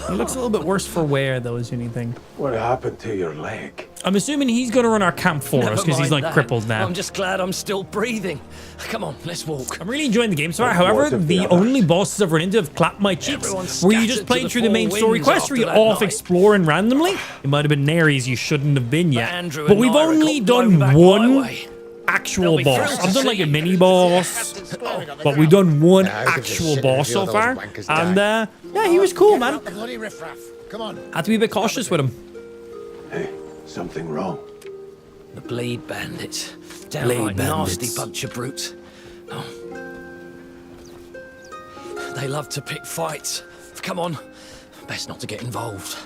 He looks a little bit worse for wear, though, is anything. What happened to your leg? I'm assuming he's going to run our camp for us because he's like Never mind crippled that. now. I'm just glad I'm still breathing. Come on, let's walk. I'm really enjoying the game so far. However, the only bosses I've run into have clapped my cheeks. Everyone's Were you just scattered playing to through the the main four story winds quest? Were you after that off night. exploring randomly? It might have been areas you shouldn't have been yet. Andrew But and we've Myra only got blown done back my one way. actual They'll be boss. thrilled I've to done see like a you. mini boss, but we've done one actual boss so far. And yeah, he was cool, man. Bloody riffraff. Come on. Had to be a bit cautious with him. Hey, something wrong? The bleed bandits. Downright nasty bunch of brutes. Oh. They love to pick fights. Come on. Best not to get involved.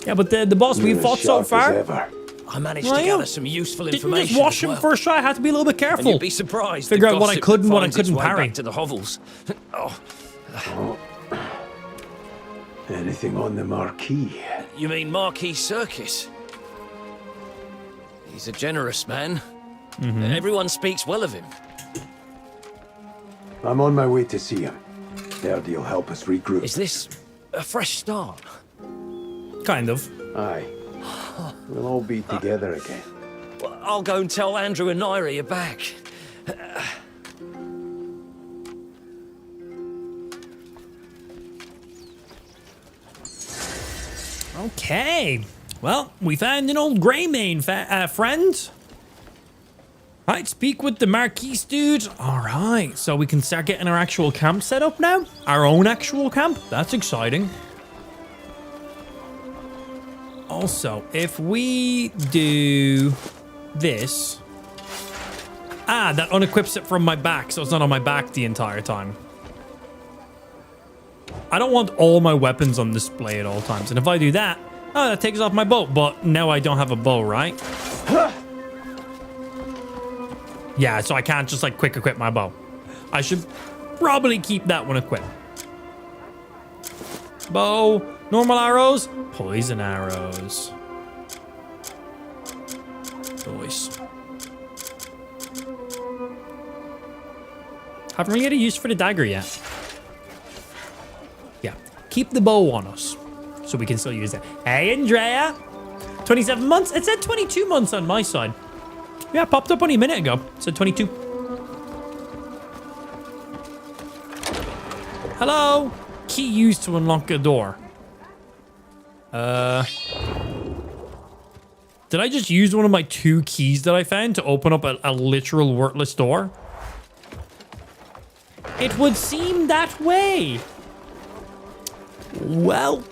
Yeah, but the boss we've fought so far, I managed to gather some useful didn't information. just wash as him well. first try. I had to be a little bit And careful. you'd be surprised. Figure the out what I gossip could and that what I finds its couldn't way parry. back to the hovels. Oh. Anything on the marquee? You mean Marquis Circus? He's a generous man. Everyone speaks well of him. I'm on my way to see him. Erdy'll help us regroup. Is this a fresh start? Kind of. Aye. We'll all be together again. Well, I'll go and tell Andrew and Naira you're back. Okay. Well, we found an old grey mane friend. Right, speak with the Marquis dude. All right, so we can start getting our actual camp set up now. Our own actual camp. That's exciting. Also, if we do this... Ah, that unequips it from my back, so it's not on my back the entire time. I don't want all my weapons on display at all times. And if I do that, oh, that takes off my bow. But now I don't have a bow, right? Yeah, so I can't just like quick equip my bow. I should probably keep that one equipped. Bow, normal arrows, poison arrows. Nice. Haven't really had a use for the dagger yet. Yeah, keep the bow on us so we can still use it. Hey, Andrea. 27 months? It said 22 months on my side. Yeah, it popped up only a minute ago. It said 22. Hello? Key used to unlock a door. Did I just use one of my 2 keys that I found to open up a literal worthless door? It would seem that way. Well,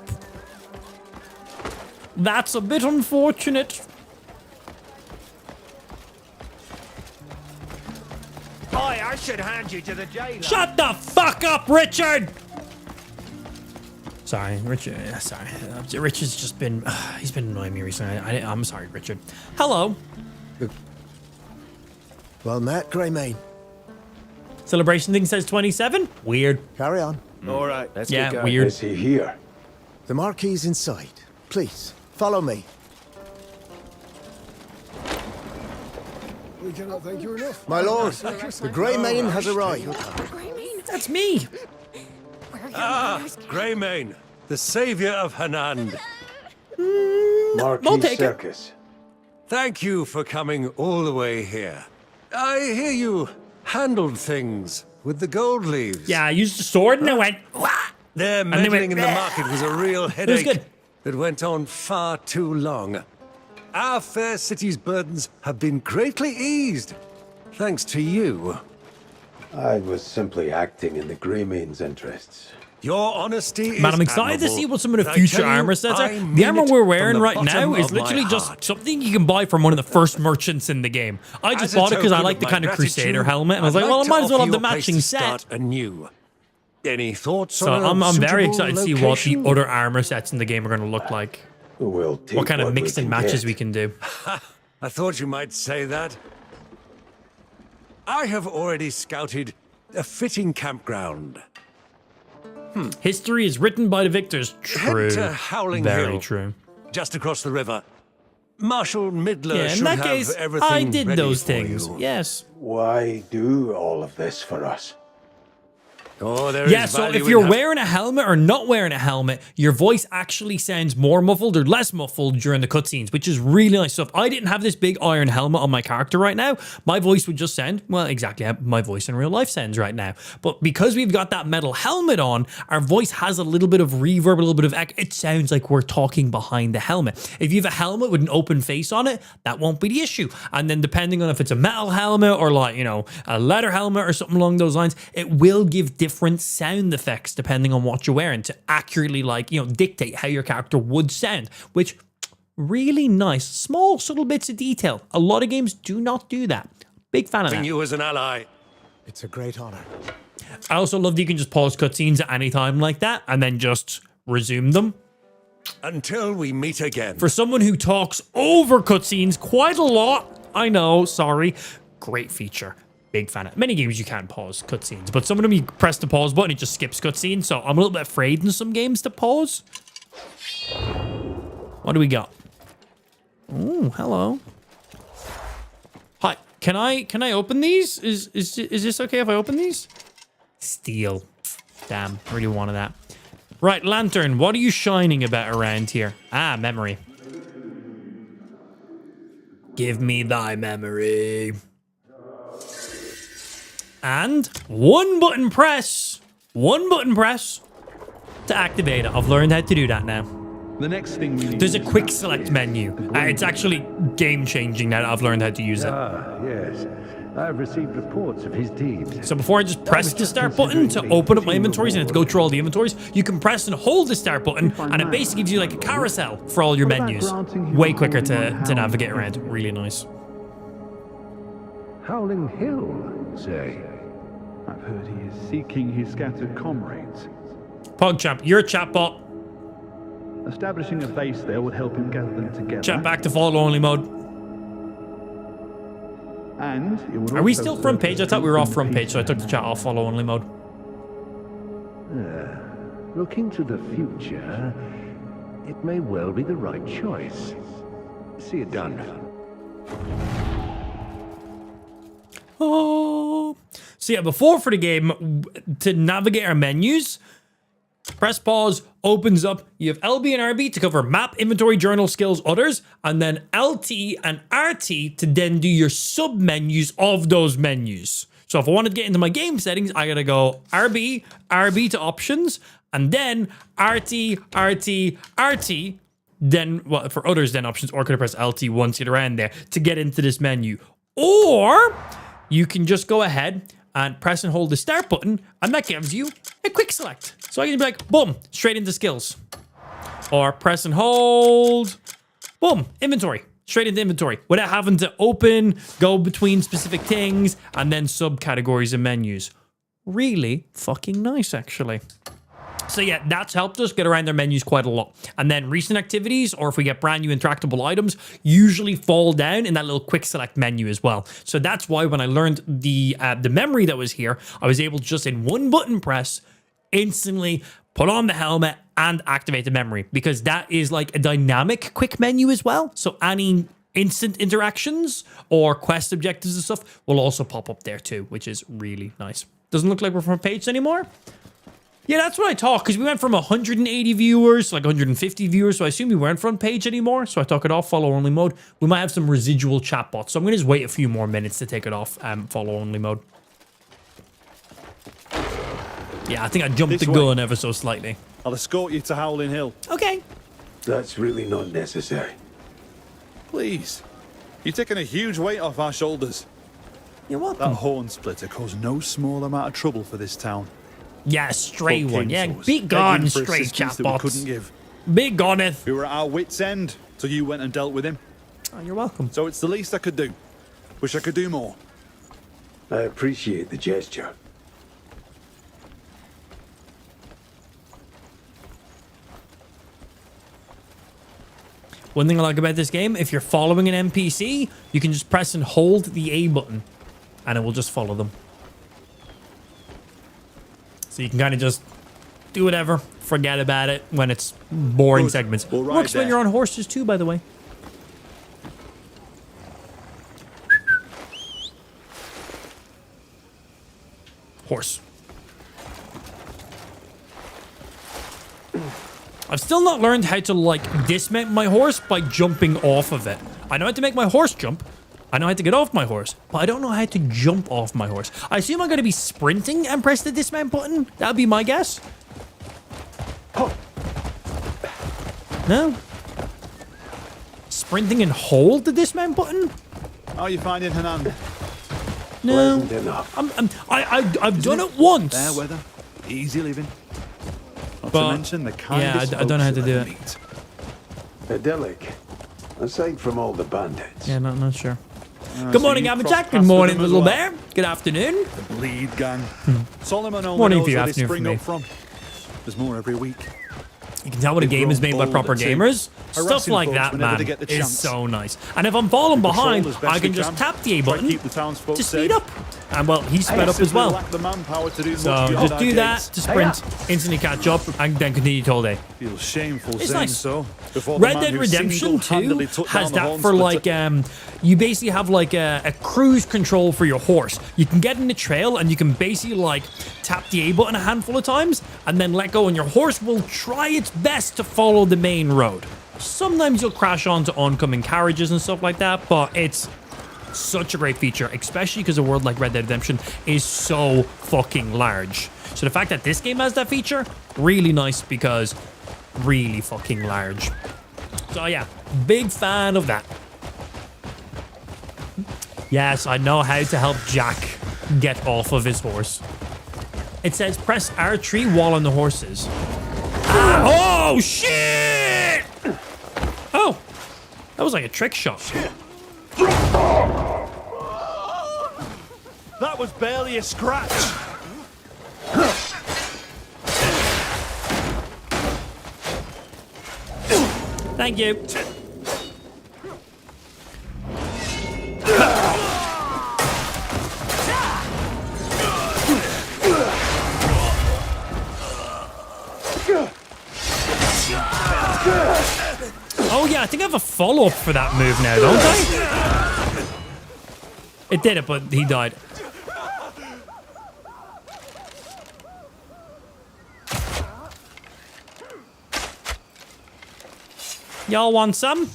that's a bit unfortunate. I should hand you to the jailer. Shut the fuck up, Richard! Sorry, Richard. Sorry. Richard's just been... he's been annoying me recently. I'm sorry, Richard. Hello. Well met, Greymane. Celebration thing says 27? Weird. Carry on. All right, let's Yeah, get going. weird. Is he here? The Marquis inside. Please, follow me. We cannot thank you enough. My lord, the Greymane has arrived. That's me. Greymane, the savior of Hanand. Marquis Circus. Thank you for coming all the way here. I hear you handled things with the gold leaves. Yeah, I used the sword and I went... Wah! Their And they meddling went, in the market was a real was headache good. that went on far too long. Our fair city's burdens have been greatly eased, thanks to you. I was simply acting in the Greymane's interests. Your honesty Man, is I'm excited to admirable. see what some of the I future tell you, armor sets are. I The mean armor it we're from wearing the right bottom now is of my literally just heart. something you can buy from one of the first merchants in the game. I just As a bought it because I token like of the my kind of gratitude, Crusader helmet, and I was I'd like, well, I to might as well offer have the your place matching to set. start anew. Any thoughts So on I'm very suitable excited to see what location? the other armor sets in the game are going to look like. We'll What kind of what mix we and can matches get. we can do. I thought you might say that. I have already scouted a fitting campground. History is written by the victors. True. Head to Howling Very Hill, true. just across the river. Marshal Midler Yeah, in should that have case, everything I did ready those for things. you. Yes. Why do all of this for us? Oh, there Yeah, is so value if in you're having- wearing a helmet or not wearing a helmet, your voice actually sounds more muffled or less muffled during the cutscenes, which is really nice. So if I didn't have this big iron helmet on my character right now, my voice would just sound, well, exactly how my voice in real life sounds right now. But because we've got that metal helmet on, our voice has a little bit of reverb, a little bit of echo. It sounds like we're talking behind the helmet. If you have a helmet with an open face on it, that won't be the issue. And then depending on if it's a metal helmet or like, you know, a leather helmet or something along those lines, it will give different sound effects depending on what you're wearing to accurately, like, you know, dictate how your character would sound, which really nice. Small, subtle bits of detail. A lot of games do not do that. Big fan of that. you as an ally. It's a great honor. I also love that you can just pause cutscenes at any time like that and then just resume them. Until we meet again. For someone who talks over cutscenes quite a lot, I know, sorry, great feature. Big fan of many games you can't pause cutscenes, but some of them you press the pause button, it just skips cutscenes. So I'm a little bit afraid in some games to pause. What do we got? Oh, hello. Hi, can I open these? Is this okay if I open these? Steel. Damn, I really wanted that. Right, Lantern, what are you shining about around here? Ah, memory. Give me thy memory. And one button press to activate it. I've learned how to do that now. The next thing we need. There's a quick select menu. It's actually game changing now that I've learned how to use it. Yes. I've received reports of his deeds. So before I just press the start button to open up my inventories and to go through all the inventories, you can press and hold the start button and it basically gives you like a carousel for all your menus. Way quicker to navigate around. Really nice. Howling Hill, say. I've heard he is seeking his scattered comrades. PogChamp, you're a chatbot. Establishing a base there would help him gather them together. Chat back to follow only mode. And it would Are we also still front serve page? to I thought we were off strengthen front page, so I took the chat off follow only mode. Looking to the future, it may well be the right choice. See it done. Oh. So yeah, before for the game, to navigate our menus, press pause, opens up. You have LB and RB to cover map, inventory, journal, skills, others, and then LT and RT to then do your sub menus of those menus. So if I wanted to get into my game settings, I gotta go RB, RB to options, and then RT, RT, RT. Then, well, for others, then options, or could I press LT once you get around there to get into this menu? Or you can just go ahead and press and hold the start button, and that gives you a quick select. So I can be like, boom, straight into skills. Or press and hold, boom, inventory, straight into inventory, without having to open, go between specific things, and then subcategories and menus. Really fucking nice, actually. So yeah, that's helped us get around their menus quite a lot. And then recent activities, or if we get brand new interactable items, usually fall down in that little quick select menu as well. So that's why when I learned the memory that was here, I was able to just in one button press, instantly put on the helmet and activate the memory, because that is like a dynamic quick menu as well. So any instant interactions or quest objectives and stuff will also pop up there too, which is really nice. Doesn't look like we're front page anymore. Yeah, that's what I thought, because we went from 180 viewers to like 150 viewers, so I assume we weren't front page anymore, so I took it off follow-only mode. We might have some residual chatbots, so I'm going to just wait a few more minutes to take it off follow-only mode. Yeah, I think I jumped the gun ever so slightly. I'll escort you to Howling Hill. Okay. That's really not necessary. Please. You're taking a huge weight off our shoulders. You're welcome. That horn splitter caused no small amount of trouble for this town. Yeah, stray one. Yeah, be gone, stray chatbots. Be goneth. We were at our wits' end, so you went and dealt with him. Oh, you're welcome. So it's the least I could do. Wish I could do more. I appreciate the gesture. One thing I like about this game, if you're following an NPC, you can just press and hold the A button, and it will just follow them. So you can kind of just do whatever, forget about it when it's boring segments. Works when you're on horses too, by the way. Horse. I've still not learned how to, like, dismount my horse by jumping off of it. I know how to make my horse jump. I know how to get off my horse, but I don't know how to jump off my horse. I assume I'm going to be sprinting and press the dismount button. That would be my guess. No? Sprinting and hold the dismount button? How are you finding Hernando? No. I've done it once. Fair weather, easy living. Not But, to mention the kindest I don't know how to folks do that I it. meet. Idyllic. Aside from all the bandits. Yeah, not sure. So Good morning, you Amajack. crossed Good paths morning, with them as little well. bear. Good afternoon. The Bleed Gang. Solomon only Morning knows for you, where they afternoon for spring me. up from. There's more every week. You can tell when a They've game is grown made by bolder proper too, gamers. Stuff harassing like folks that, whenever man, they get the is chance. so nice. And if I'm falling We patrol behind, as best I can we just can. tap the A Try to button keep the townsfolk to speed safe. up. And, well, he's sped up as Simply well. lack the manpower to do So much just beyond do our that gates. to sprint, instantly catch up, and then continue to all day. Feels shameful It's saying nice. so. Before the Red man Dead who Redemption 2 single-handedly took has down the that horn for splitter. like, you basically have like a cruise control for your horse. You can get in the trail and you can basically like tap the A button a handful of times and then let go, and your horse will try its best to follow the main road. Sometimes you'll crash onto oncoming carriages and stuff like that, but it's such a great feature, especially because a world like Red Dead Redemption is so fucking large. So the fact that this game has that feature, really nice, because really fucking large. So yeah, big fan of that. Yes, I know how to help Jack get off of his horse. It says press R3 while on the horses. Ah, oh shit! Oh, that was like a trick shot. That was barely a scratch. Thank you. Oh yeah, I think I have a follow-up for that move now, don't I? It did it, but he died. Y'all want some?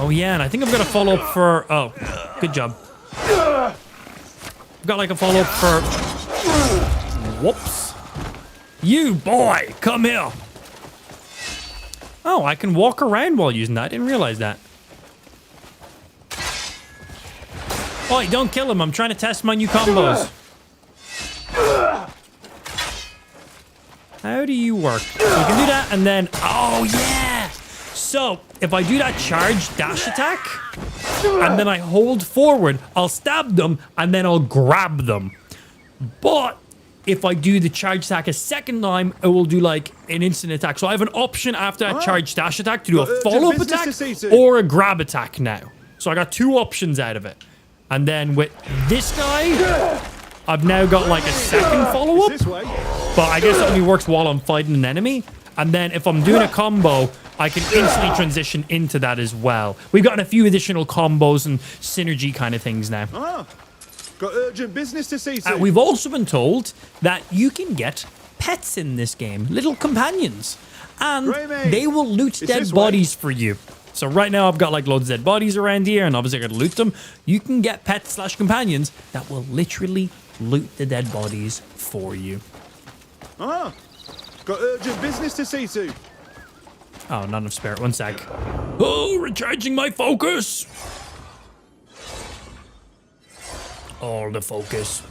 Oh, yeah, and I think I've got a follow-up for... Oh, good job. I've got like a follow-up for... Whoops. You, boy, come here. Oh, I can walk around while using that. I didn't realize that. Oi, don't kill him. I'm trying to test my new combos. How do you work? So you can do that and then... Oh, yeah! So, if I do that charge dash attack, and then I hold forward, I'll stab them, and then I'll grab them. But if I do the charge attack a second time, it will do like an instant attack. So I have an option after that charge dash attack to do a follow-up attack or a grab attack now. So I got 2 options out of it. And then with this guy, I've now got like a second follow-up. But I guess it only works while I'm fighting an enemy. And then if I'm doing a combo, I can instantly transition into that as well. We've gotten a few additional combos and synergy kind of things now. Got urgent business to see to. We've also been told that you can get pets in this game, little companions. And they will loot dead bodies for you. So right now I've got like loads of dead bodies around here and obviously I gotta loot them. You can get pets / companions that will literally loot the dead bodies for you. Got urgent business to see to. Oh, not enough spirit. 1 sec. Oh, recharging my focus. All the focus.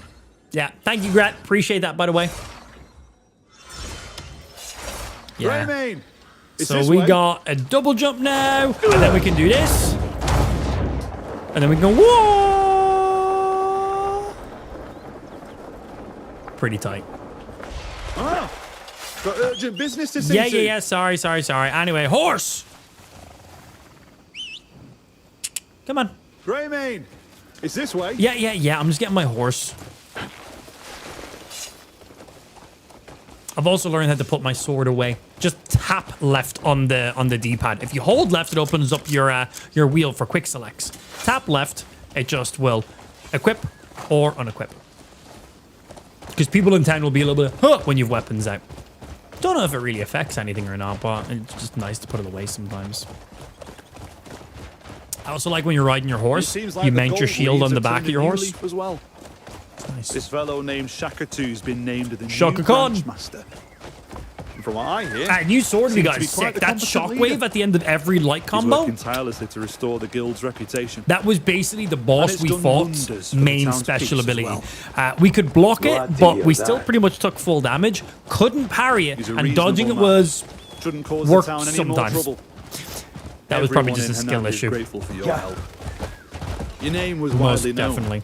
Yeah, thank you, Gret. Appreciate that, by the way. Yeah. Greymane, so we got a double jump now, and then we can do this. And then we can go, whoa! Pretty tight. Got urgent business to see to. Yeah. Sorry. Anyway, horse! Come on. Greymane, it's this way. Yeah. I'm just getting my horse. I've also learned how to put my sword away. Just tap left on the D-pad. If you hold left, it opens up your wheel for quick selects. Tap left, it just will equip or unequip. Because people in town will be a little bit when you've weapons out. Don't know if it really affects anything or not, but it's just nice to put it away sometimes. I also like when you're riding your horse, you mount your shield on the back of your horse. As well. Nice. This fellow named Shaka 2's been named the Shaka new Khan. branch master. And from what I hear, a new sword we seems got to be is quite sick. the That competent shockwave leader. at the end of every light He's combo. working tirelessly to restore the guild's reputation. That was basically the And boss it's we done fought's wonders for the main town's special peace as ability. well. We could block Glad it, to but hear we still that. pretty much took full damage. Couldn't parry it, He's a and dodging it reasonable man. was Shouldn't cause worked the town any sometimes. more trouble. That was probably Everyone just a in skill Hernando is issue. grateful for your help. Your name was Most widely known definitely.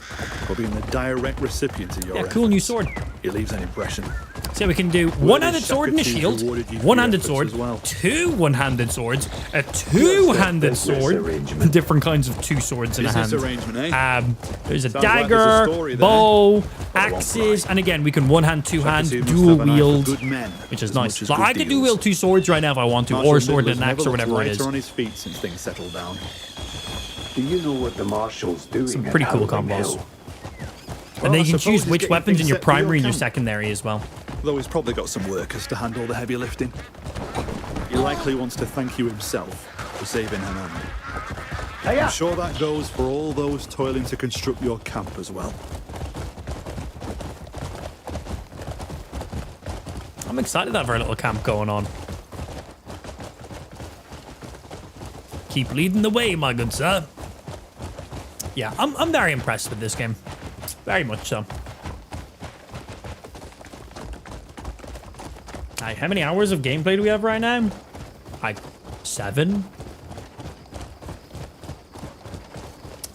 for being the direct recipient of your Yeah, cool new sword. It leaves an impression. So we can do one-handed sword and a shield, one-handed sword, 2 one-handed swords, a two-handed sword, different kinds of 2 swords in a hand. There's a Sounds like there's a dagger, story there. bow, axes, and again we can one-hand, two-hand, Shaka 2 must dual have an eye for wield, good men which is as nice. much as So good I could do deals. wield 2 swords right now if I want to, Marshal or a sword Nicholas and an axe never or whatever looked it is. lighter on his feet since things settled down. Do you know what the Marshal's doing? Some pretty cool combos. Well, And then I you can suppose choose he's which getting weapons in things your set for your primary and your camp. secondary as well. Though he's probably got some workers to handle the heavy lifting. He likely wants to thank you himself for saving Hernando. I'm sure that goes for all those toiling to construct your camp as well. I'm excited to have our little camp going on. Keep leading the way, my good sir. Yeah, I'm very impressed with this game. Very much so. Right, how many hours of gameplay do we have right now? Like 7?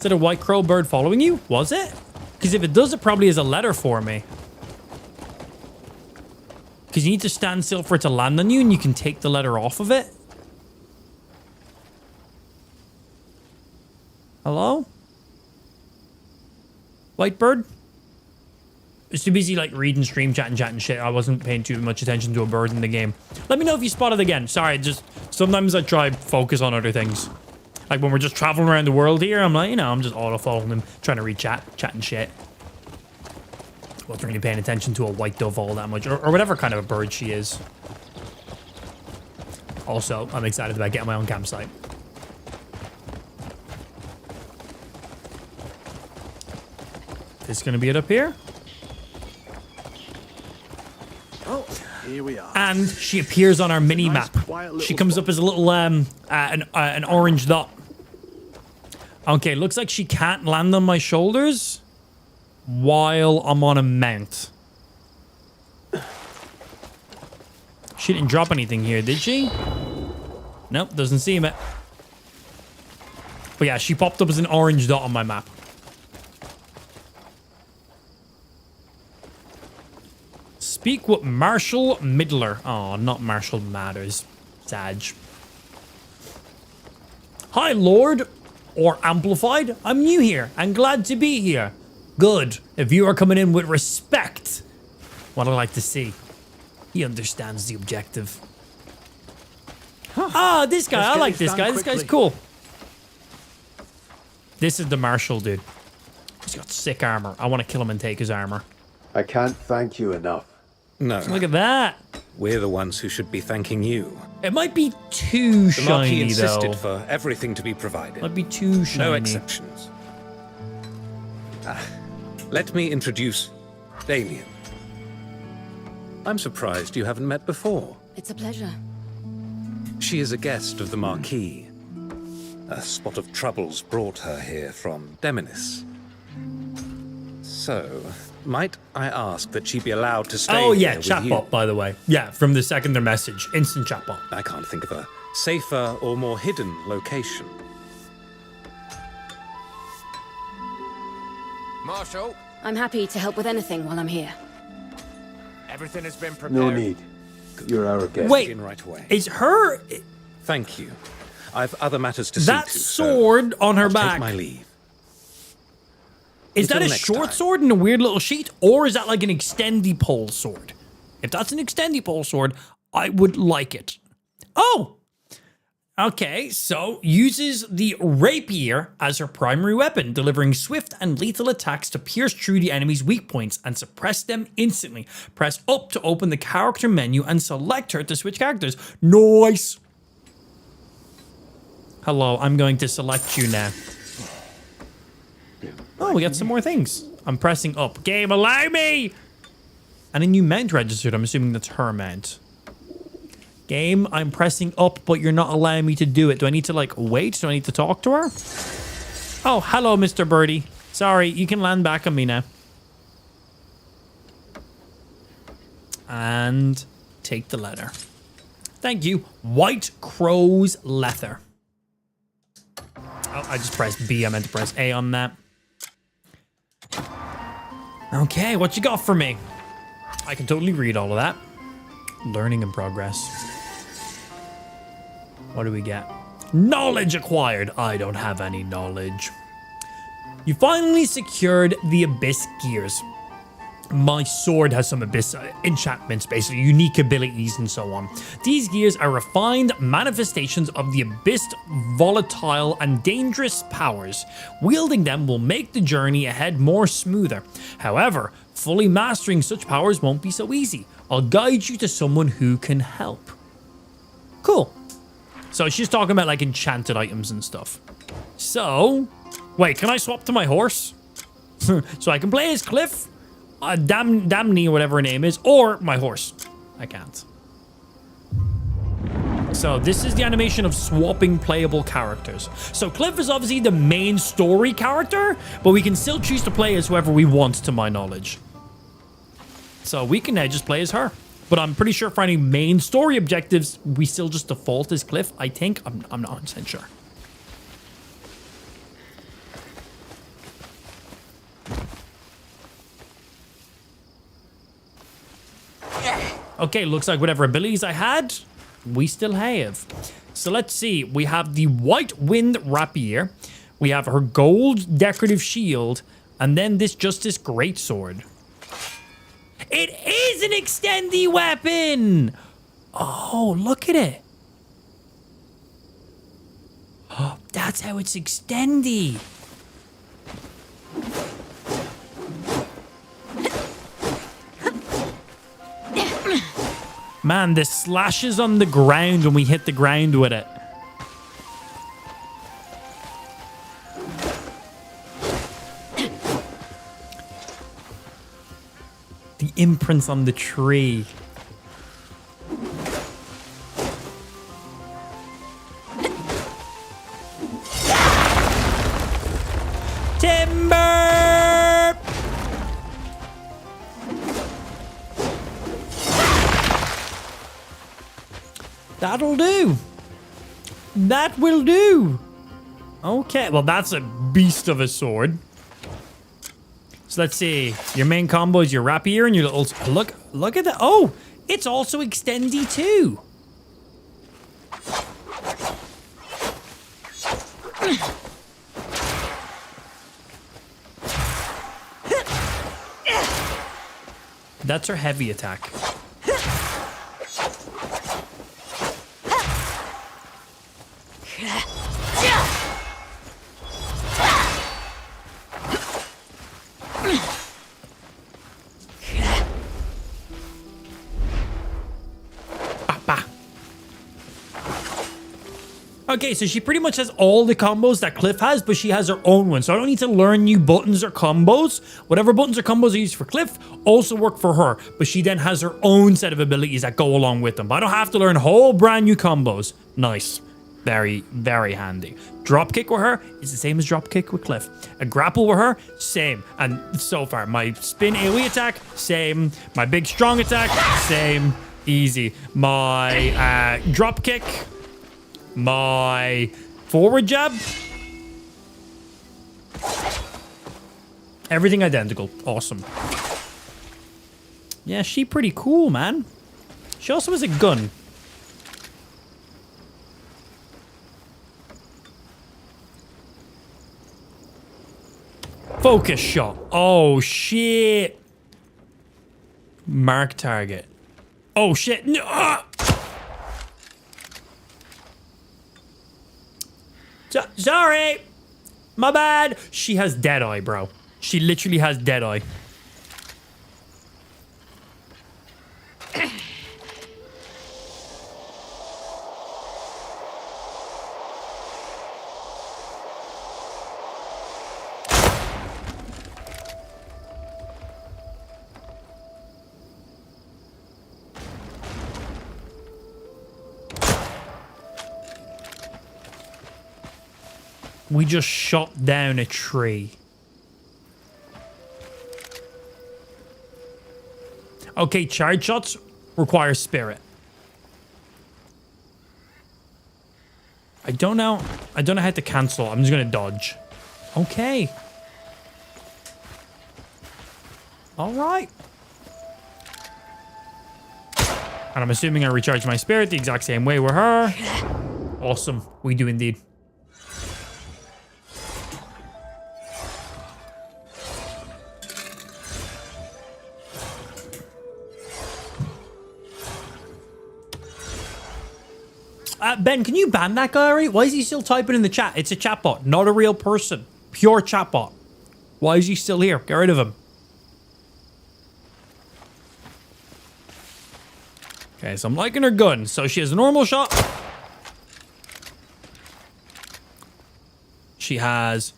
Is it a white crow bird following you? Was it? Because if it does, it probably is a letter for me. Because you need to stand still for it to land on you, and you can take the letter off of it. Hello? White bird? I was too busy like reading stream chat and shit. I wasn't paying too much attention to a bird in the game. Let me know if you spot it again. Sorry, just sometimes I try focus on other things. Like when we're just traveling around the world here, I'm like, you know, I'm just auto-following them, trying to read chat and shit. Wasn't really paying attention to a white dove all that much, or whatever kind of a bird she is. Also, I'm excited about getting my own campsite. this going to be it up here? Oh, here we are. And she appears on our mini map. She comes up as a little an orange dot. Okay, looks like she can't land on my shoulders while I'm on a mount. She didn't drop anything here, did she? Nope, doesn't seem it. But yeah, she popped up as an orange dot on my map. Speak with Marshal Midler. Oh, not Marshal Matters. Sag. Hi, Lord. Or Amplified. I'm new here and glad to be here. Good. If you are coming in with respect. What I like to see. He understands the objective. Ah, this guy. I like this guy. This guy's cool. This is the Marshal, dude. He's got sick armor. I want to kill him and take his armor. I can't thank you enough. No. Look at that. We're the ones who should be thanking you. It might be too The Marquis shiny, insisted though. for everything to be provided. Might be too shiny. No exceptions. Let me introduce Damien. I'm surprised you haven't met before. It's a pleasure. She is a guest of the Marquis. A spot of troubles brought her here from Deminis. So, might I ask that she be allowed to stay Oh, here yeah, with you? chatbot, by the way. Yeah, from the secondary message. Instant chatbot. I can't think of a safer or more hidden location. Marshal? I'm happy to help with anything while I'm here. Everything has been prepared. No need. You're our guest. Wait, In right away. is her... Thank you. I've other matters to see That to. sword on her I'll back. Take my leave. Is that a Until next short time. sword in a weird little sheath? Or is that like an extendy pole sword? If that's an extendy pole sword, I would like it. Oh! Okay, so uses the rapier as her primary weapon, delivering swift and lethal attacks to pierce through the enemy's weak points and suppress them instantly. Press up to open the character menu and select her to switch characters. Nice! Hello, I'm going to select you now. Oh, we got some more things. I'm pressing up. Game, allow me! And a new mount registered. I'm assuming that's her mount. Game, I'm pressing up, but you're not allowing me to do it. Do I need to, like, wait? Do I need to talk to her? Oh, hello, Mr. Birdie. Sorry, you can land back on me now. And take the letter. Thank you. White Crow's Leather. Oh, I just pressed B. I meant to press A on that. Okay, what you got for me? I can totally read all of that. Learning in progress. What do we get? Knowledge acquired. I don't have any knowledge. You finally secured the Abyss gears. My sword has some Abyss enchantments, basically unique abilities and so on. These gears are refined manifestations of the Abyss volatile and dangerous powers. Wielding them will make the journey ahead more smoother. However, fully mastering such powers won't be so easy. I'll guide you to someone who can help. Cool. So she's talking about like enchanted items and stuff. So, wait, can I swap to my horse? So I can play as Cliff, Damney, whatever her name is, or my horse. I can't. So this is the animation of swapping playable characters. So Cliff is obviously the main story character, but we can still choose to play as whoever we want, to my knowledge. So we can now just play as her. But I'm pretty sure for any main story objectives, we still just default as Cliff, I think. I'm not 100% sure. Okay, looks like whatever abilities I had, we still have. So let's see. We have the White Wind Rapier. We have her gold decorative shield. And then this Justice Greatsword. It is an extendy weapon! Oh, look at it. Oh, that's how it's extendy. Man, the slashes on the ground when we hit the ground with it. the imprints on the tree. Timber! That'll do. That will do. Okay, well, that's a beast of a sword. So let's see. Your main combo is your rapier and your little... Look at that. Oh, it's also extendy too. That's her heavy attack. Okay, so she pretty much has all the combos that Cliff has, but she has her own one. So I don't need to learn new buttons or combos. Whatever buttons or combos I use for Cliff also work for her. But she then has her own set of abilities that go along with them. But I don't have to learn whole brand new combos. Nice. Very, very handy. Dropkick with her is the same as dropkick with Cliff. A grapple with her, same. And so far, my spin AoE attack, same. My big strong attack, same. Easy. My dropkick... My forward jab. Everything identical. Awesome. Yeah, she pretty cool, man. She also has a gun. Focus shot. Oh, shit. Mark target. Oh, shit. No. Ah! Sorry. My bad. She has Deadeye, bro. She literally has Deadeye. We just shot down a tree. Okay, charge shots require spirit. I don't know how to cancel. I'm just gonna dodge. Okay. All right. And I'm assuming I recharge my spirit the exact same way with her. Awesome. We do indeed. Ben, can you ban that guy already? Why is he still typing in the chat? It's a chatbot, not a real person. Pure chatbot. Why is he still here? Get rid of him. Okay, so I'm liking her gun. So she has a normal shot. She has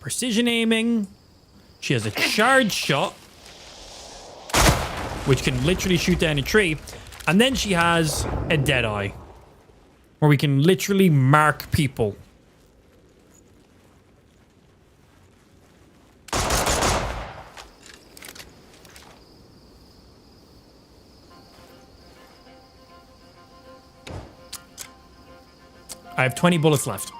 precision aiming. She has a charge shot, which can literally shoot down a tree. And then she has a Deadeye, where we can literally mark people. I have 20 bullets left.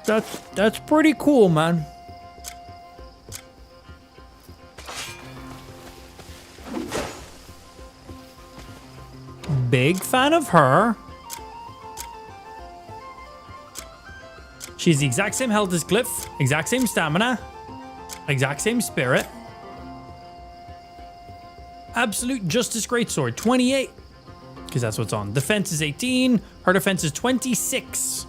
That's pretty cool, man. Big fan of her. She's the exact same health as Cliff, exact same stamina, exact same spirit. Absolute Justice Greatsword, 28. Because that's what's on. Defense is 18. Her defense is 26.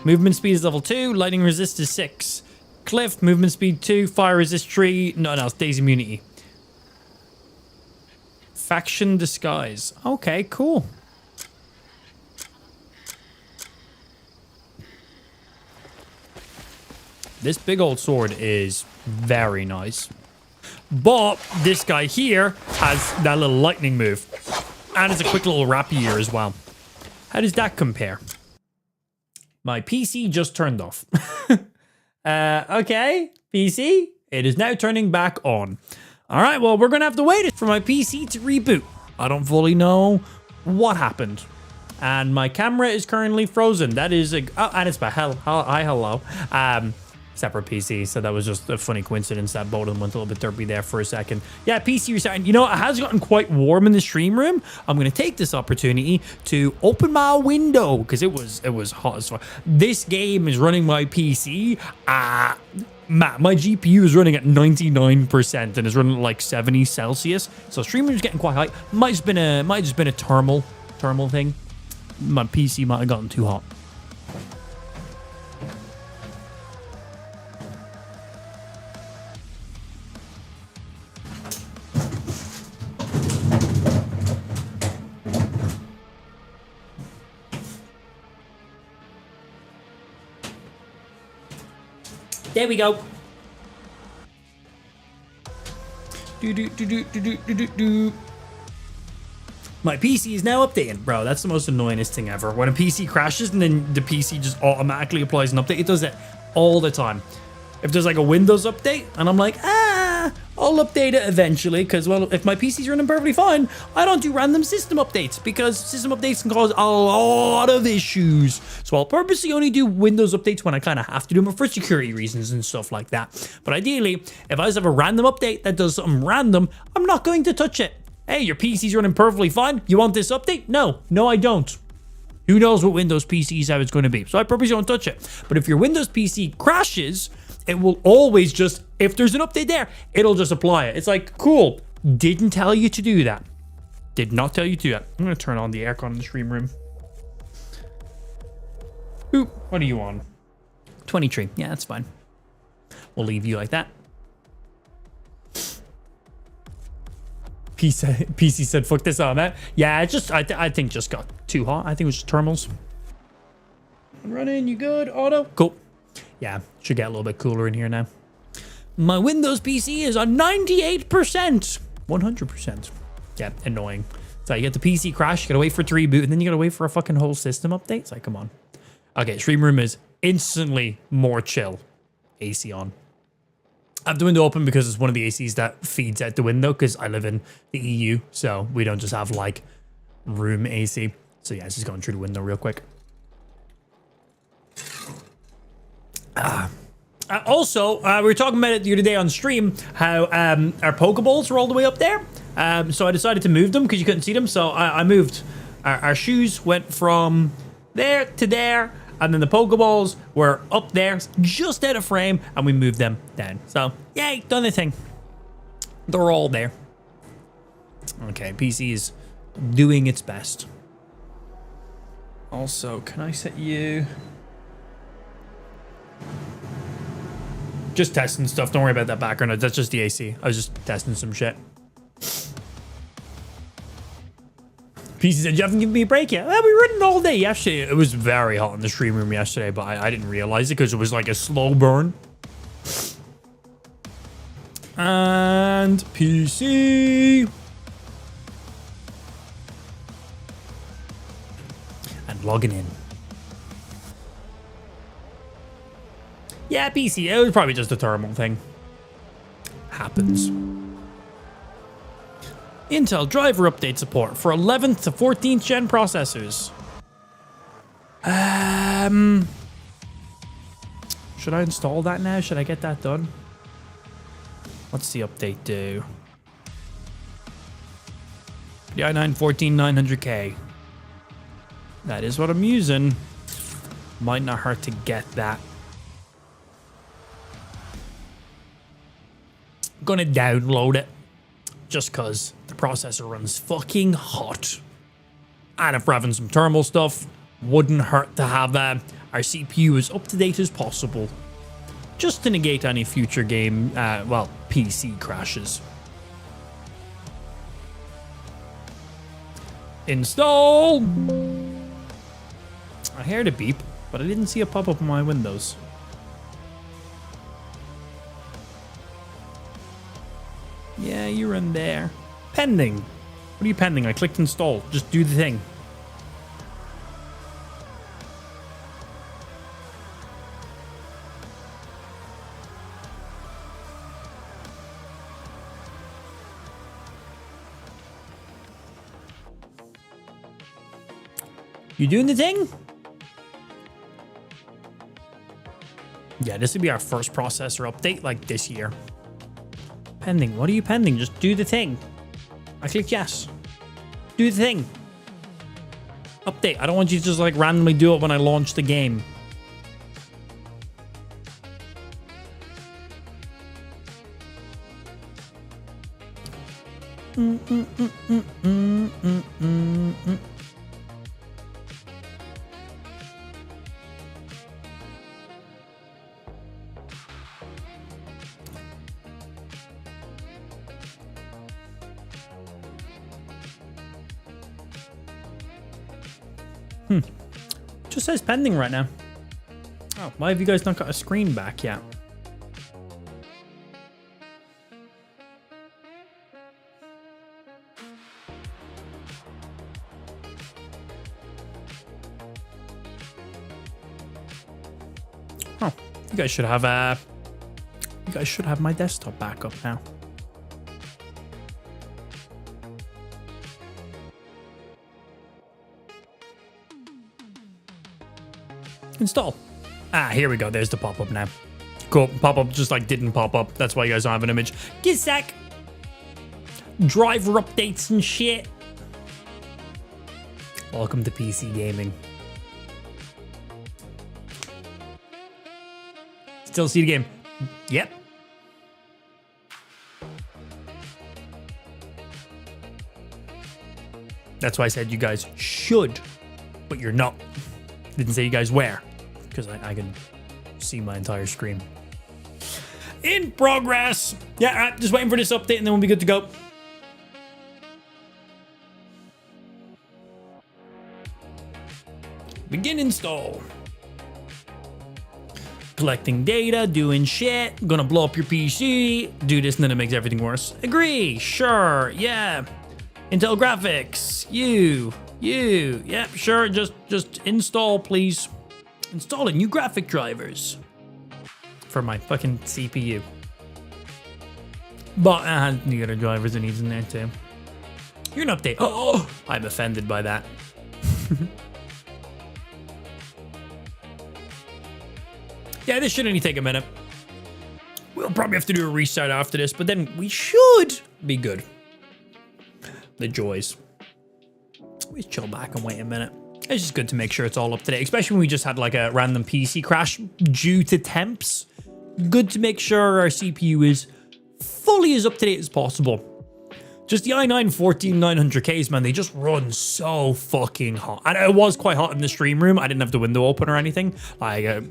Movement speed is level 2. Lightning resist is 6. Cliff, movement speed 2. Fire resist 3. Nothing else. Days immunity. Faction disguise. Okay, cool. This big old sword is very nice. But this guy here has that little lightning move. And it's a quick little rapier as well. How does that compare? My PC just turned off. Okay, PC. It is now turning back on. All right, well, we're going to have to wait for my PC to reboot. I don't fully know what happened. And my camera is currently frozen. That is a... Oh, and it's back. Hi, hello. Separate PC, so that was just a funny coincidence that both of them went a little bit derpy there for a second. Yeah, PC restarting. You know, it has gotten quite warm in the stream room. I'm going to take this opportunity to open my window because it was hot as fuck. This game is running my PC. My GPU is running at 99% and is running at like 70 Celsius. So stream room is getting quite high. Might just been a thermal thing. My PC might have gotten too hot. There we go. My PC is now updating. Bro, that's the most annoyingest thing ever. When a PC crashes and then the PC just automatically applies an update. It does that all the time. If there's like a Windows update and I'm like, I'll update it eventually because, well, if my PC's running perfectly fine, I don't do random system updates because system updates can cause a lot of issues. So I'll purposely only do Windows updates when I kind of have to do them for security reasons and stuff like that. But ideally, if I just have a random update that does something random, I'm not going to touch it. Hey, your PC's running perfectly fine. You want this update? No, I don't. Who knows what Windows PCs how it's going to be? So I purposely don't touch it. But if your Windows PC crashes, it will always just, if there's an update there, it'll just apply it. It's like, cool. Didn't tell you to do that. Did not tell you to do that. I'm going to turn on the aircon in the stream room. Ooh, what are you on? 23. Yeah, that's fine. We'll leave you like that. PC said, fuck this on that. Yeah, it just, I think just got too hot. I think it was just terminals. Running, you good? Auto? Cool. Yeah, should get a little bit cooler in here now. My Windows PC is on 98%. 100%. Yeah, annoying. So you get the PC crash, you gotta wait for it to reboot, and then you gotta wait for a fucking whole system update. It's like, come on. Okay, stream room is instantly more chill. AC on. I have the window open because it's one of the ACs that feeds out the window because I live in the EU, so we don't just have like room AC. So yeah, it's just going through the window real quick. Also, we were talking about it the other day on stream, how our Pokeballs were all the way up there. So I decided to move them because you couldn't see them. So I moved. Our shoes went from there to there. And then the Pokeballs were up there, just out of frame. And we moved them down. So, yay, done the thing. They're all there. Okay, PC is doing its best. Also, can I set you... Just testing stuff. Don't worry about that background. That's just the AC. I was just testing some shit. PC said, you haven't given me a break yet. Well, we were running all day yesterday. It was very hot in the stream room yesterday, but I didn't realize it because it was like a slow burn. And PC. And logging in. Yeah, PC. It was probably just a thermal thing. Happens. Intel driver update support for 11th to 14th gen processors. Should I install that now? Should I get that done? What's the update do? The i9-14900K. That is what I'm using. Might not hurt to get that. I'm gonna download it. Just because the processor runs fucking hot. And if we're having some thermal stuff, wouldn't hurt to have our CPU as up to date as possible. Just to negate any future game, well, PC crashes. Install! I heard a beep, but I didn't see a pop-up on my Windows. Yeah, you're in there. Pending. What are you pending? I clicked install. Just do the thing. You doing the thing? Yeah, this would be our first processor update like this year. Pending. What are you pending? Just do the thing. I click yes. Do the thing. Update. I don't want you to just like randomly do it when I launch the game. Just says pending right now. Oh, why have you guys not got a screen back yet? Oh, you guys should have my desktop back up now. Install. Ah, here we go. There's the pop-up now. Cool. Pop-up just like didn't pop up. That's why you guys don't have an image. Give a sec. Driver updates and shit. Welcome to PC gaming. Still see the game? Yep. That's why I said you guys should, but you're not. Didn't say you guys where, because I can see my entire screen. In progress. Yeah, just waiting for this update and then we'll be good to go. Begin install. Collecting data, doing shit, gonna blow up your PC, do this and then it makes everything worse. Agree, sure, yeah. Intel graphics, yep, sure, just install, please. Installing new graphic drivers for my fucking CPU. But the other drivers it needs in there too. You're an update. Oh, I'm offended by that. Yeah, this should only take a minute. We'll probably have to do a restart after this, but then we should be good. The joys. Let's chill back and wait a minute. It's just good to make sure it's all up to date, especially when we just had like a random PC crash due to temps. Good to make sure our CPU is fully as up to date as possible. Just the i9-14900Ks, man, they just run so fucking hot. And it was quite hot in the stream room. I didn't have the window open or anything. Like,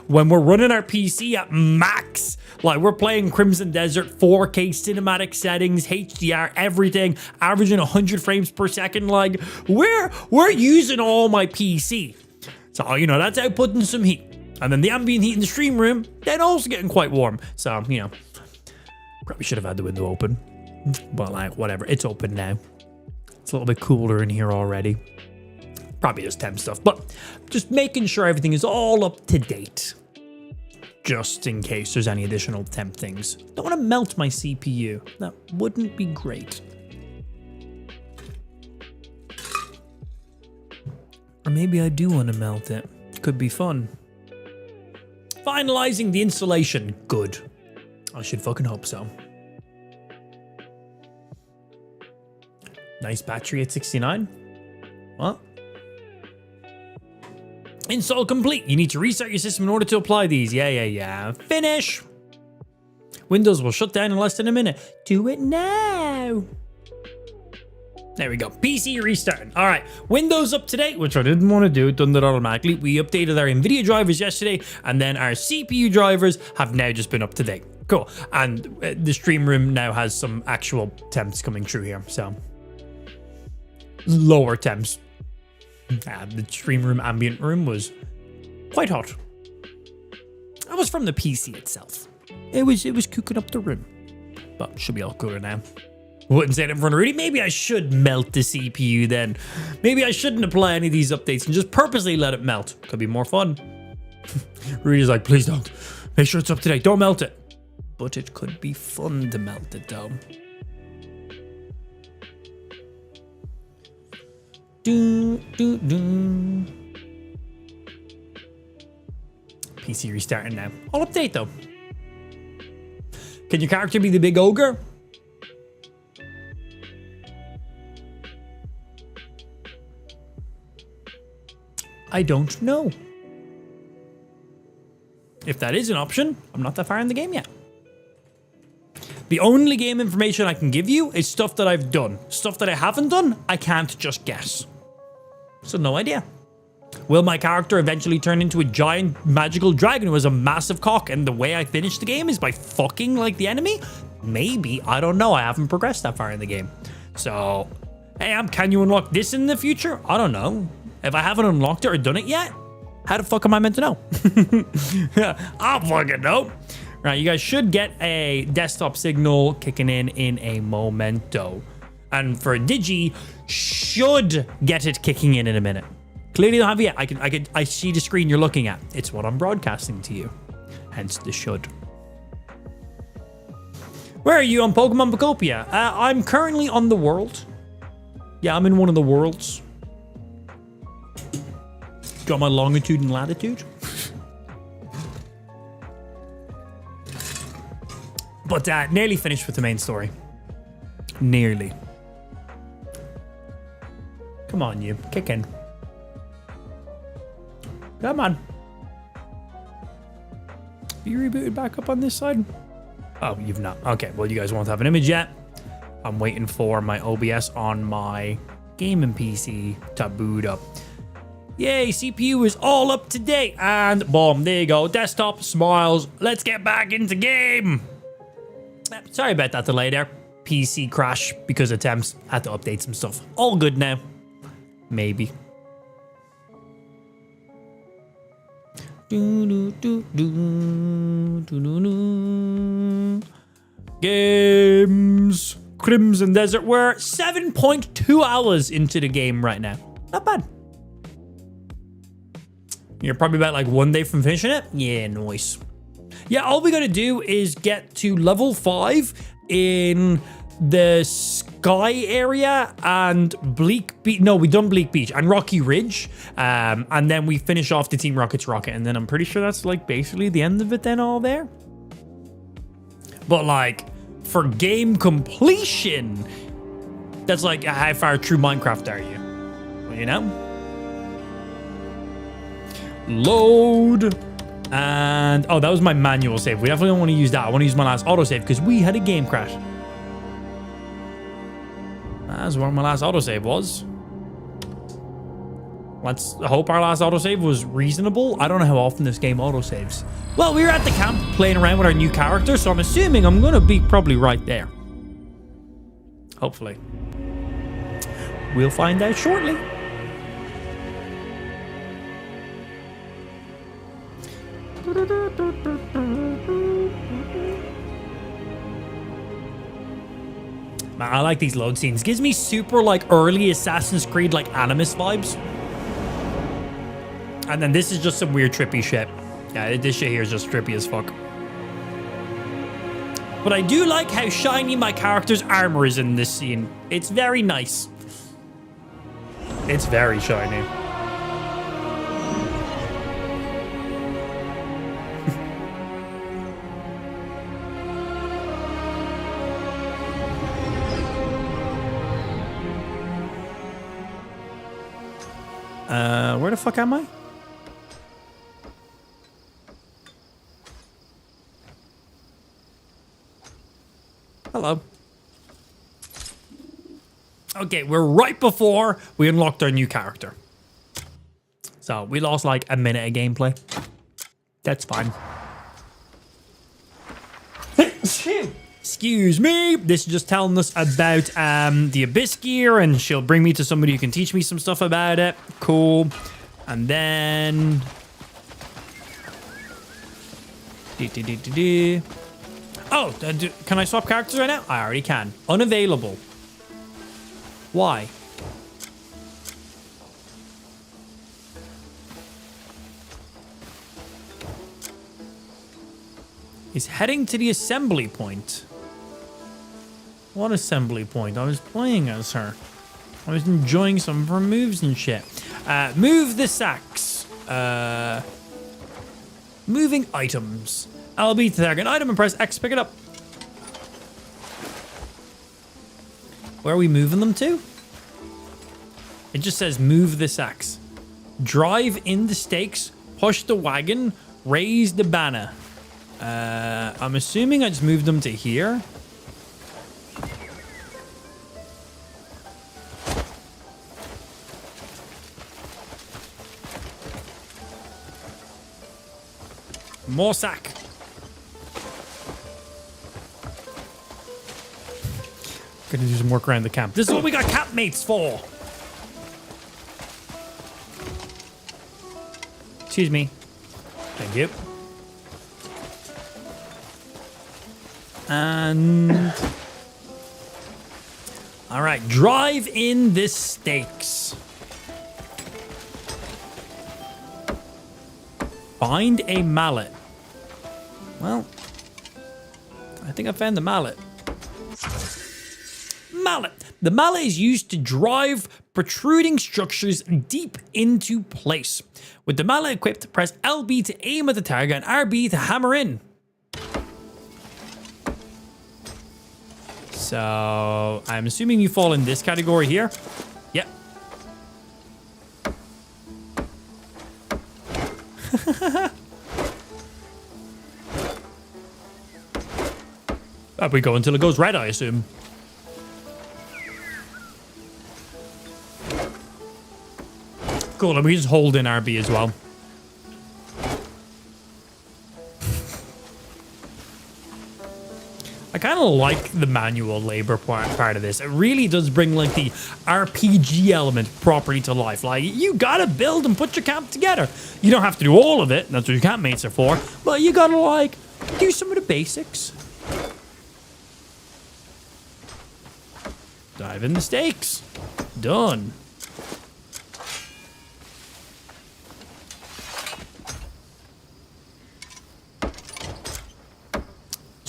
when we're running our PC at max, like we're playing Crimson Desert, 4K cinematic settings, HDR, everything, averaging 100 frames per second, like we're using all my PC. So, you know, that's outputting some heat. And then the ambient heat in the stream room, then also getting quite warm. So, you know, probably should have had the window open. But like, whatever, it's open now. It's a little bit cooler in here already. Probably just temp stuff, but just making sure everything is all up to date. Just in case there's any additional temp things. Don't want to melt my CPU. That wouldn't be great. Or maybe I do want to melt it. Could be fun. Finalizing the installation. Good. I should fucking hope so. Nice battery at 69. What? Install complete. You need to restart your system in order to apply these. Yeah. Finish. Windows will shut down in less than a minute. Do it now. There we go. PC restarting. All right. Windows up to date, which I didn't want to do. Done that automatically. We updated our NVIDIA drivers yesterday, and then our CPU drivers have now just been up to date. Cool. And the stream room now has some actual temps coming through here. So lower temps. The stream room ambient room was quite hot. That was from the PC itself. It was cooking up the room. but should be all cooler now. Wouldn't say it in front of Rudy. Maybe I should melt the CPU then. Maybe I shouldn't apply any of these updates and just purposely let it melt. Could be more fun. Rudy's like, please don't. Make sure it's up to date. Don't melt it. But it could be fun to melt it though. PC restarting now. I'll update though. Can your character be the big ogre? I don't know. If that is an option, I'm not that far in the game yet. The only game information I can give you is stuff that I've done. Stuff that I haven't done, I can't just guess. So no idea. Will my character eventually turn into a giant magical dragon who has a massive cock and the way I finish the game is by fucking like the enemy? Maybe. I don't know. I haven't progressed that far in the game. So, hey, can you unlock this in the future? I don't know. If I haven't unlocked it or done it yet, how the fuck am I meant to know? I don't fucking know. Right, you guys should get a desktop signal kicking in a momento. And for Digi, should get it kicking in a minute. Clearly don't have it yet. I see the screen you're looking at. It's what I'm broadcasting to you. Hence the should. Where are you on Pokemon Pocopia? I'm currently on the world. Yeah, I'm in one of the worlds. Got my longitude and latitude. But nearly finished with the main story. Nearly. Come on, you. Kick in. Come on. You rebooted back up on this side? Oh, you've not. Okay, well, you guys won't have an image yet. I'm waiting for my OBS on my gaming PC to boot up. Yay, CPU is all up to date. And boom, there you go. Desktop smiles. Let's get back into game. Sorry about that delay there. PC crash because attempts had to update some stuff. All good now. Maybe. Games. Crimson Desert. We're 7.2 hours into the game right now. Not bad. You're probably about like 1 day from finishing it. Yeah, nice. Yeah, all we gotta do is get to level 5 in the Sky area and Bleak Beach. No, we done Bleak Beach and Rocky Ridge. And then we finish off the Team Rocket's rocket. And then I'm pretty sure that's like basically the end of it then all there. But like for game completion, that's like how far through Minecraft are you? Well, you know? Load. And oh, that was my manual save. We definitely don't want to use that. I want to use my last autosave because we had a game crash. That's where my last autosave was. Let's hope our last autosave was reasonable. I don't know how often this game autosaves. Well, we were at the camp playing around with our new character, so I'm assuming I'm going to be probably right there. Hopefully. We'll find out shortly. Man, I like these load scenes. Gives me super like early Assassin's Creed like Animus vibes. And then this is just some weird trippy shit. Yeah, this shit here is just trippy as fuck. But I do like how shiny my character's armor is in this scene. It's very nice. It's very shiny. Where the fuck am I? Hello. Okay, we're right before we unlocked our new character. So we lost like a minute of gameplay. That's fine. Excuse me. This is just telling us about the Abyss gear, and she'll bring me to somebody who can teach me some stuff about it. Cool. And then Oh, can I swap characters right now? I already can. Unavailable. Why? He's heading to the assembly point. What assembly point? I was playing as her. I was enjoying some of her moves and shit. Move the sacks. Moving items. LB to target an item and press X to pick it up. Where are we moving them to? It just says move the sacks. Drive in the stakes, push the wagon, raise the banner. I'm assuming I just moved them to here. More sack. Gonna do some work around the camp. This is what we got campmates for. Excuse me. Thank you. And all right, drive in the stakes. Find a mallet. Well, I think I found the mallet. Mallet. The mallet is used to drive protruding structures deep into place. With the mallet equipped, press LB to aim at the target and RB to hammer in. So, I'm assuming you fall in this category here. Yep. Up we go until it goes red, I assume. Cool, and we just hold in RB as well. I kind of like the manual labor part of this. It really does bring like the RPG element properly to life. Like, you gotta build and put your camp together. You don't have to do all of it. That's what your campmates are for. But you gotta like do some of the basics. Dive in the stakes. Done.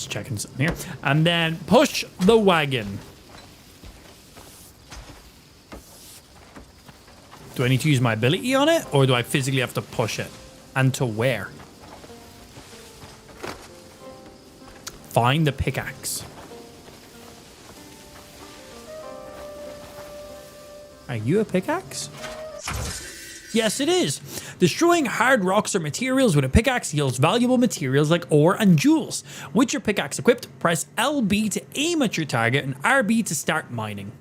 Checking something here. And then push the wagon. Do I need to use my ability on it, or do I physically have to push it? And to where? Find the pickaxe. Are you a pickaxe? Yes, it is. Destroying hard rocks or materials with a pickaxe yields valuable materials like ore and jewels. With your pickaxe equipped, press LB to aim at your target and RB to start mining.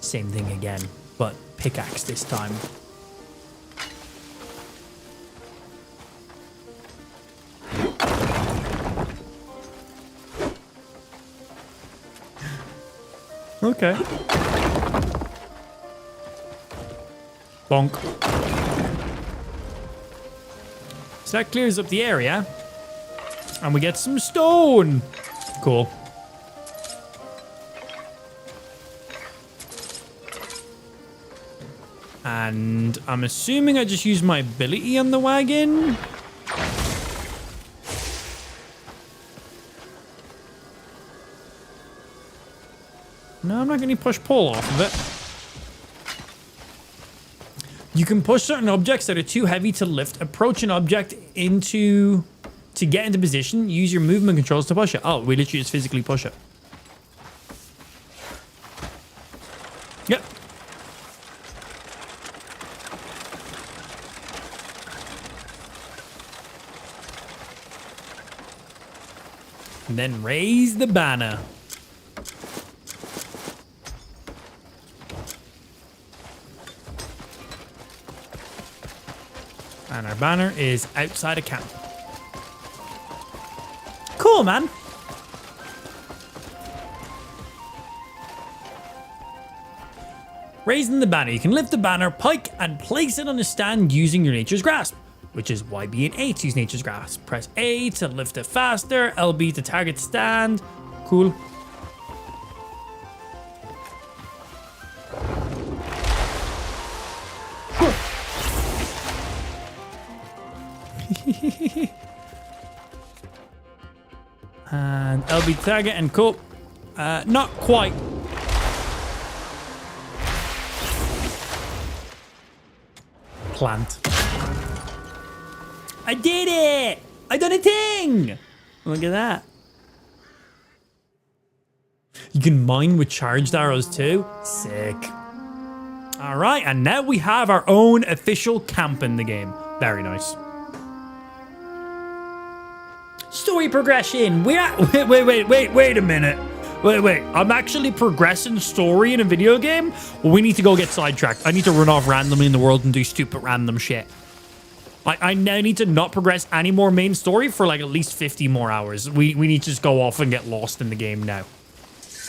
Same thing again, but pickaxe this time. Okay. Bonk. So that clears up the area. And we get some stone. Cool. And I'm assuming I just use my ability on the wagon. No, I'm not going to push pull off of it. You can push certain objects that are too heavy to lift. Approach an object to get into position. Use your movement controls to push it. Oh, we literally just physically push it. Yep. And then raise the banner. And our banner is outside of camp. Cool, man. Raising the banner. You can lift the banner, pike, and place it on a stand using your nature's grasp. which is YB and A to use nature's grasp. Press A to lift it faster, LB to target stand. Cool. And LB target and cool. Not quite. Plant. I did it! I done a thing! Look at that. You can mine with charged arrows too. Sick. All right, and now we have our own official camp in the game. Very nice. Story progression. We're at, wait a minute. Wait. I'm actually progressing story in a video game? Well, we need to go get sidetracked. I need to run off randomly in the world and do stupid random shit. I now need to not progress any more main story for like at least 50 more hours. We need to just go off and get lost in the game now.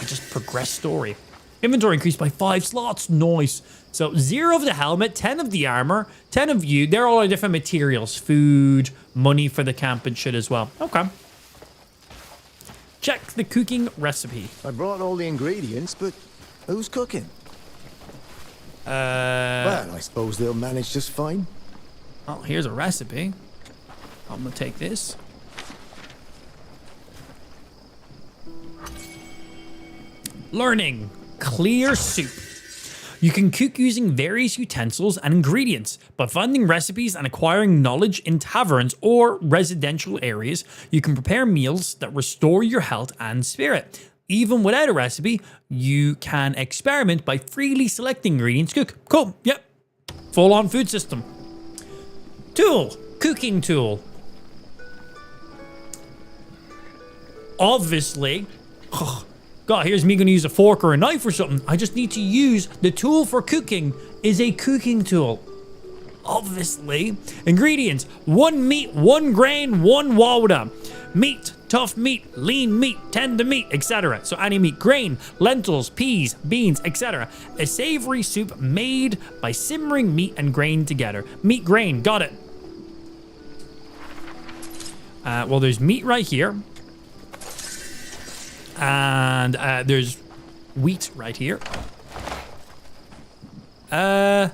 I just progress story. Inventory increased by 5 slots. Nice. So 0 of the helmet, 10 of the armor, 10 of you. They're all different materials. Food, money for the camp and shit as well. Okay. Check the cooking recipe. I brought all the ingredients, but who's cooking? Well, I suppose they'll manage just fine. Oh, here's a recipe. I'm gonna take this. Learning. Clear soup. You can cook using various utensils and ingredients. By finding recipes and acquiring knowledge in taverns or residential areas, you can prepare meals that restore your health and spirit. Even without a recipe, you can experiment by freely selecting ingredients to cook. Cool. Yep. Full-on food system. Tool. Cooking tool. Obviously. God, here's me going to use a fork or a knife or something. I just need to use the tool for cooking is a cooking tool. Obviously. Ingredients. 1 meat, 1 grain, 1 water. Meat, tough meat, lean meat, tender meat, etc. So any meat. Grain, lentils, peas, beans, etc. A savory soup made by simmering meat and grain together. Meat, grain. Got it. Well, there's meat right here. And there's wheat right here. Can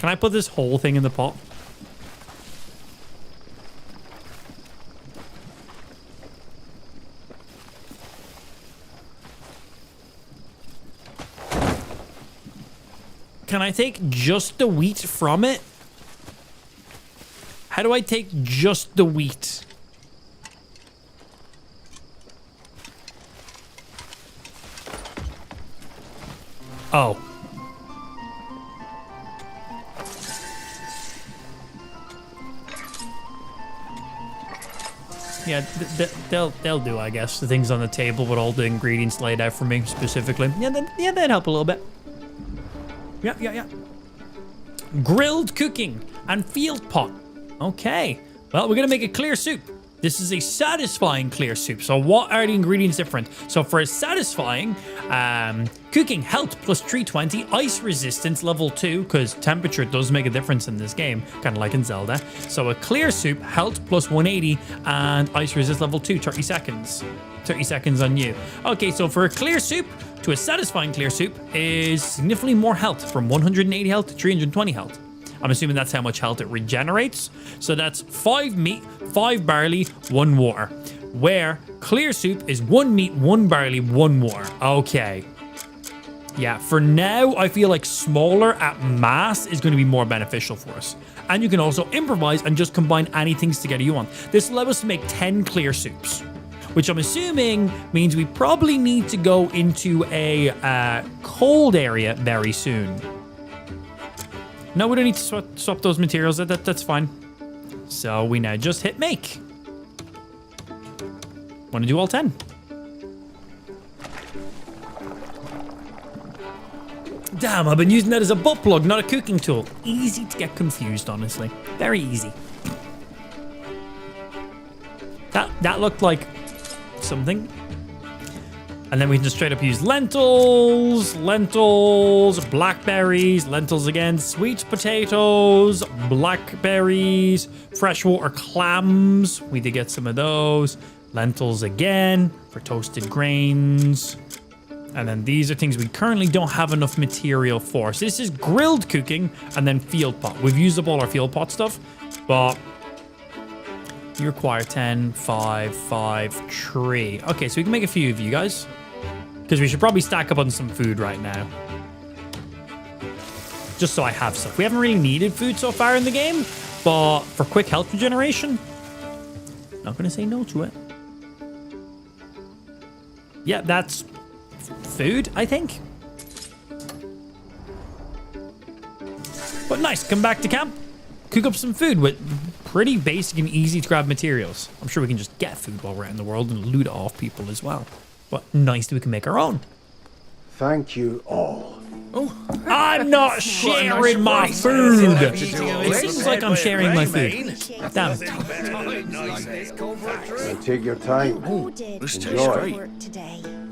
I put this whole thing in the pot? Can I take just the wheat from it? How do I take just the wheat? Oh. Yeah, they'll do, I guess. The things on the table with all the ingredients laid out for me specifically. Yeah, that'd help a little bit. Yeah. Grilled cooking and field pot. Okay. Well, we're gonna make a clear soup. This is a satisfying clear soup. So what are the ingredients different? So for a satisfying, cooking health plus 320, ice resistance level 2, because temperature does make a difference in this game, kind of like in Zelda. So a clear soup, health plus 180, and ice resist level 2, 30 seconds. 30 seconds on you. Okay, so for a clear soup, to a satisfying clear soup is significantly more health, from 180 health to 320 health. I'm assuming that's how much health it regenerates. So that's 5 meat, 5 barley, 1 water. Where clear soup is 1 meat, 1 barley, 1 water. Okay. Yeah, for now, I feel like smaller at mass is going to be more beneficial for us. And you can also improvise and just combine any things together you want. This allows us to make 10 clear soups, which I'm assuming means we probably need to go into a cold area very soon. No, we don't need to swap those materials. That's fine. So we now just hit make. Want to do all 10? Damn, I've been using that as a butt plug, not a cooking tool. Easy to get confused, honestly. Very easy. That looked like something. And then we can just straight up use lentils, lentils, blackberries, lentils again, sweet potatoes, blackberries, freshwater clams. We did get some of those. Lentils again for toasted grains. And then these are things we currently don't have enough material for. So this is grilled cooking and then field pot. We've used up all our field pot stuff, but you require 10, 5, 5, tree. Okay, so we can make a few of you guys. Because we should probably stack up on some food right now. Just so I have stuff. We haven't really needed food so far in the game, but for quick health regeneration, not going to say no to it. Yeah, that's food, I think. But nice, come back to camp, cook up some food with pretty basic and easy to grab materials. I'm sure we can just get food while we're out in the world and loot it off people as well. But nice that we can make our own. Thank you all. Oh, I'm not sharing my food. It seems like I'm sharing my food. Damn. Take your time. Let's taste Enjoy. great.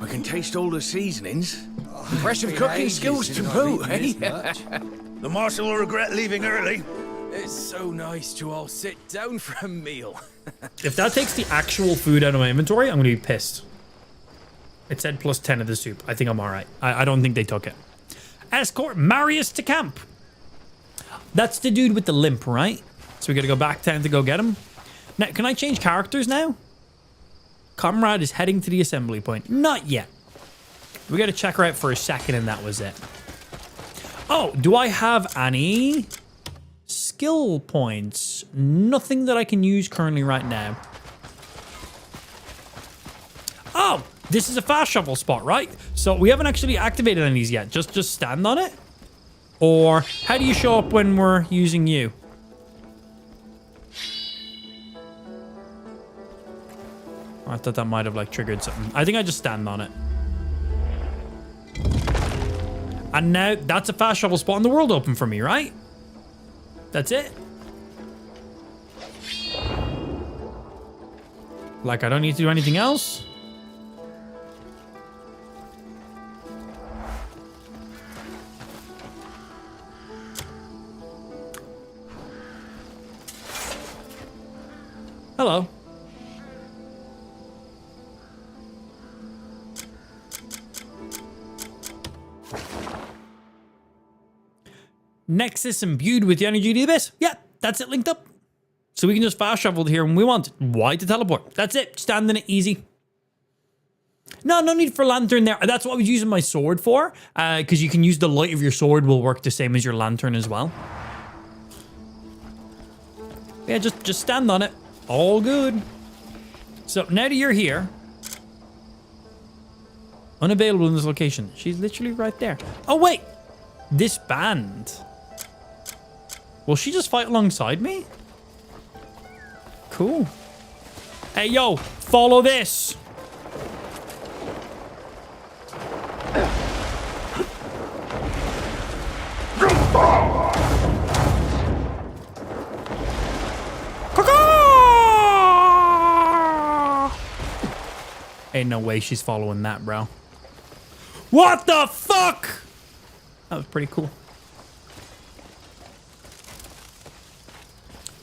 We can taste all the seasonings. Impressive cooking skills to boot, eh? The marshal will regret leaving early. It's so nice to all sit down for a meal. If that takes the actual food out of my inventory, I'm going to be pissed. It said plus 10 of the soup. I think I'm all right. I don't think they took it. Escort Marius to camp. That's the dude with the limp, right? So we got to go back down to go get him. Now, can I change characters now? Comrade is heading to the assembly point. Not yet. We got to check her out for a second and that was it. Oh, do I have any skill points? Nothing that I can use currently right now. Oh, this is a fast travel spot, right? So we haven't actually activated any of these yet. Just stand on it? Or how do you show up when we're using you? I thought that might have like triggered something. I think I just stand on it. And now that's a fast travel spot in the world open for me, right? That's it. Like I don't need to do anything else. Hello. Nexus imbued with the energy to this. Yeah, that's it linked up. So we can just fast travel here when we want. Why to teleport? That's it. Stand in it easy. No need for lantern there. That's what I was using my sword for. Because you can use the light of your sword will work the same as your lantern as well. Yeah, just stand on it. All good. So now that you're here, unavailable in this location. She's literally right there. Oh, wait. This band. Will she just fight alongside me? Cool. Hey, yo, follow this. Ain't no way she's following that, bro. What the fuck? That was pretty cool.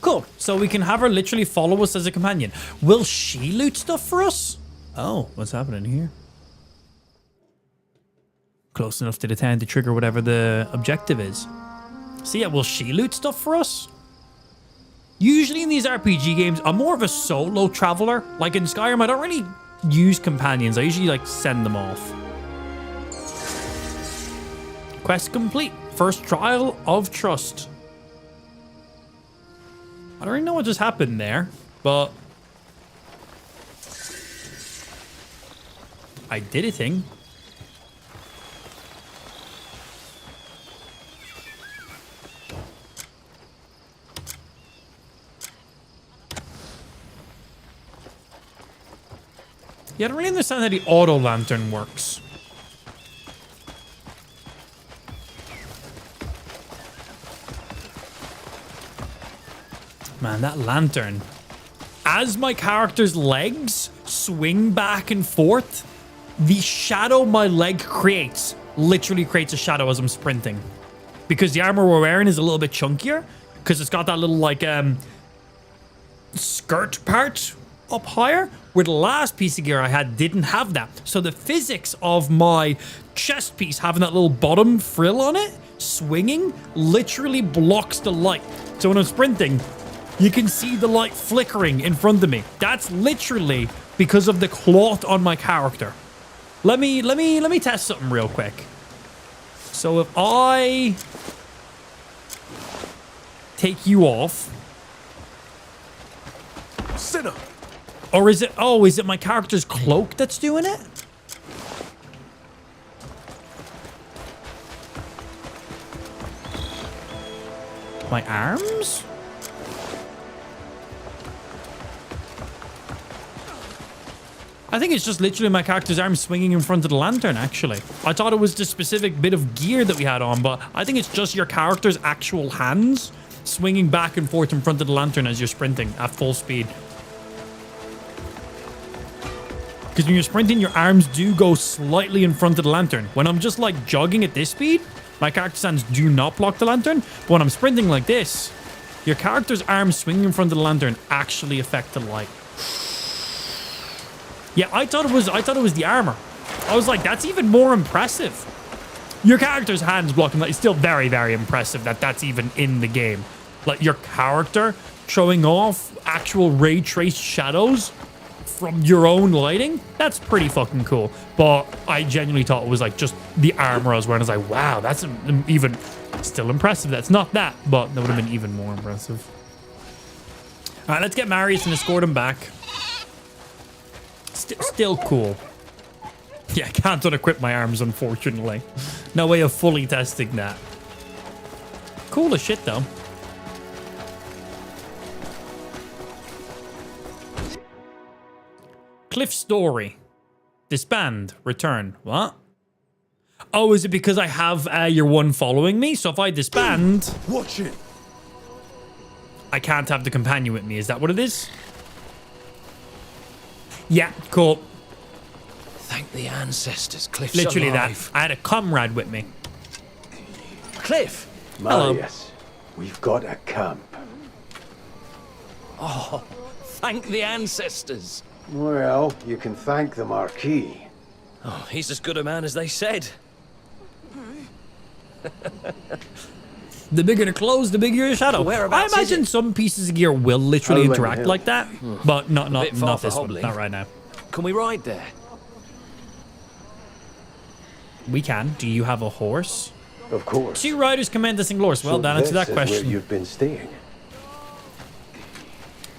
Cool. So we can have her literally follow us as a companion. Will she loot stuff for us? Oh, what's happening here? Close enough to the town to trigger whatever the objective is. So yeah, will she loot stuff for us? Usually in these RPG games, I'm more of a solo traveler. Like in Skyrim, I don't really use companions. I usually like send them off. Quest complete. First trial of trust. I don't really know what just happened there, but I did a thing. Yeah, I don't really understand how the auto lantern works. Man, that lantern. As my character's legs swing back and forth, the shadow my leg creates literally creates a shadow as I'm sprinting. Because the armor we're wearing is a little bit chunkier. Because it's got that little, like, skirt part up higher. Where the last piece of gear I had didn't have that. So the physics of my chest piece having that little bottom frill on it, swinging, literally blocks the light. So when I'm sprinting, you can see the light flickering in front of me. That's literally because of the cloth on my character. Let me test something real quick. So if I take you off. Sinner. Or is it, oh, is it my character's cloak that's doing it? My arms? I think it's just literally my character's arms swinging in front of the lantern, actually. I thought it was the specific bit of gear that we had on, but I think it's just your character's actual hands swinging back and forth in front of the lantern as you're sprinting at full speed. Because when you're sprinting, your arms do go slightly in front of the lantern. When I'm just like jogging at this speed, my character's hands do not block the lantern. But when I'm sprinting like this, your character's arms swinging in front of the lantern actually affect the light. Yeah, I thought it was the armor. I was like, that's even more impressive. Your character's hands blocking light is still very, very impressive that that's even in the game. Like your character showing off actual ray traced shadows from your own lighting, that's pretty fucking cool. But I genuinely thought it was like just the armor I was wearing. I was like, wow, that's even still impressive. That's not that, but that would have been even more impressive. All right, let's get Marius and escort him back. Still cool. Yeah, I can't unequip my arms, unfortunately. No way of fully testing that. Cool as shit, though. Cliff Story. Disband. Return. What? Oh, is it because I have your one following me? So if I disband... Watch it. I can't have the companion with me. Is that what it is? Yeah, cool. Thank the ancestors. Cliff's literally alive. that. I had a comrade with me. Cliff. Marius, we've got a camp. Oh, thank the ancestors. Well, you can thank the Marquis. Oh, he's as good a man as they said. The bigger the clothes, the bigger your shadow. Whereabouts I imagine some pieces of gear will literally interact like that, but not this one. Not right now. Can we ride there? We can. Do you have a horse? Of course. 2 riders command a single horse. Well, that answers that question. Where you've been staying.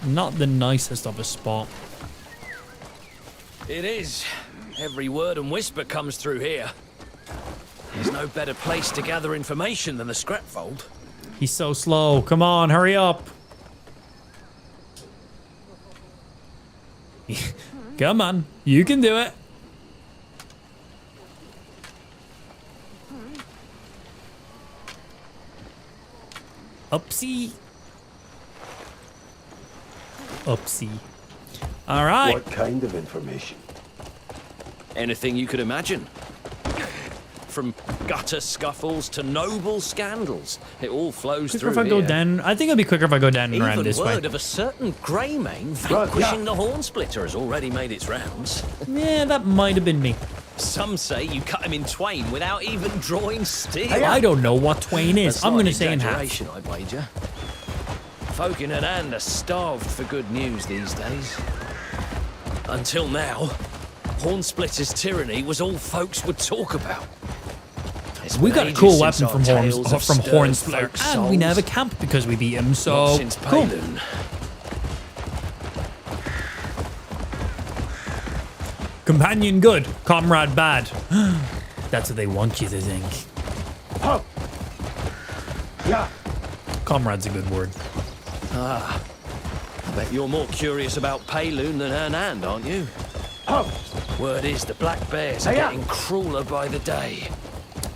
Not the nicest of a spot. It is. Every word and whisper comes through here. There's no better place to gather information than the scrapfold. He's so slow. Come on, hurry up. Come on, you can do it. Upsie. Upsie. All right. What kind of information? Anything you could imagine. From gutter scuffles to noble scandals. It all flows Quicker through if I go here. down. I think it'll be quicker if I go down and around this way. Even word of a certain Greymane vanquishing the Hornsplitter has already made its rounds. Yeah, that might have been me. Some say you cut him in twain without even drawing steel. I don't know what twain is. That's I'm not going to an say in half. exaggeration, I'd wager. Folk in Anand are starved for good news these days. Until now, Hornsplitter's tyranny was all folks would talk about. We got a cool weapon from Hornsplitter, and we now have a camp because we beat him, so cool. Companion good, comrade bad. That's what they want you to think. Oh. Yeah. Comrade's a good word. Ah, I bet you're more curious about Payloon than Anand, aren't you? Oh. Word is the Black Bears are getting crueler by the day.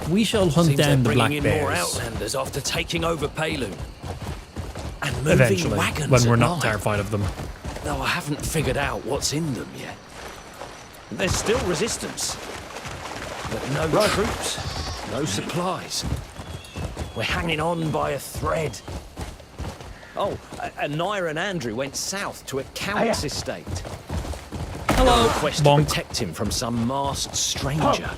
We shall hunt down the Black Seems they're bringing in more Bears. Outlanders after taking over Payloon. And moving Eventually, wagons when we're at not night. terrified of them. Though I haven't figured out what's in them yet. There's still resistance. But no troops, no supplies. We're hanging on by a thread. Oh, and Naira and Andrew went south to a count's estate. Hello. Quest to protect him from some masked stranger.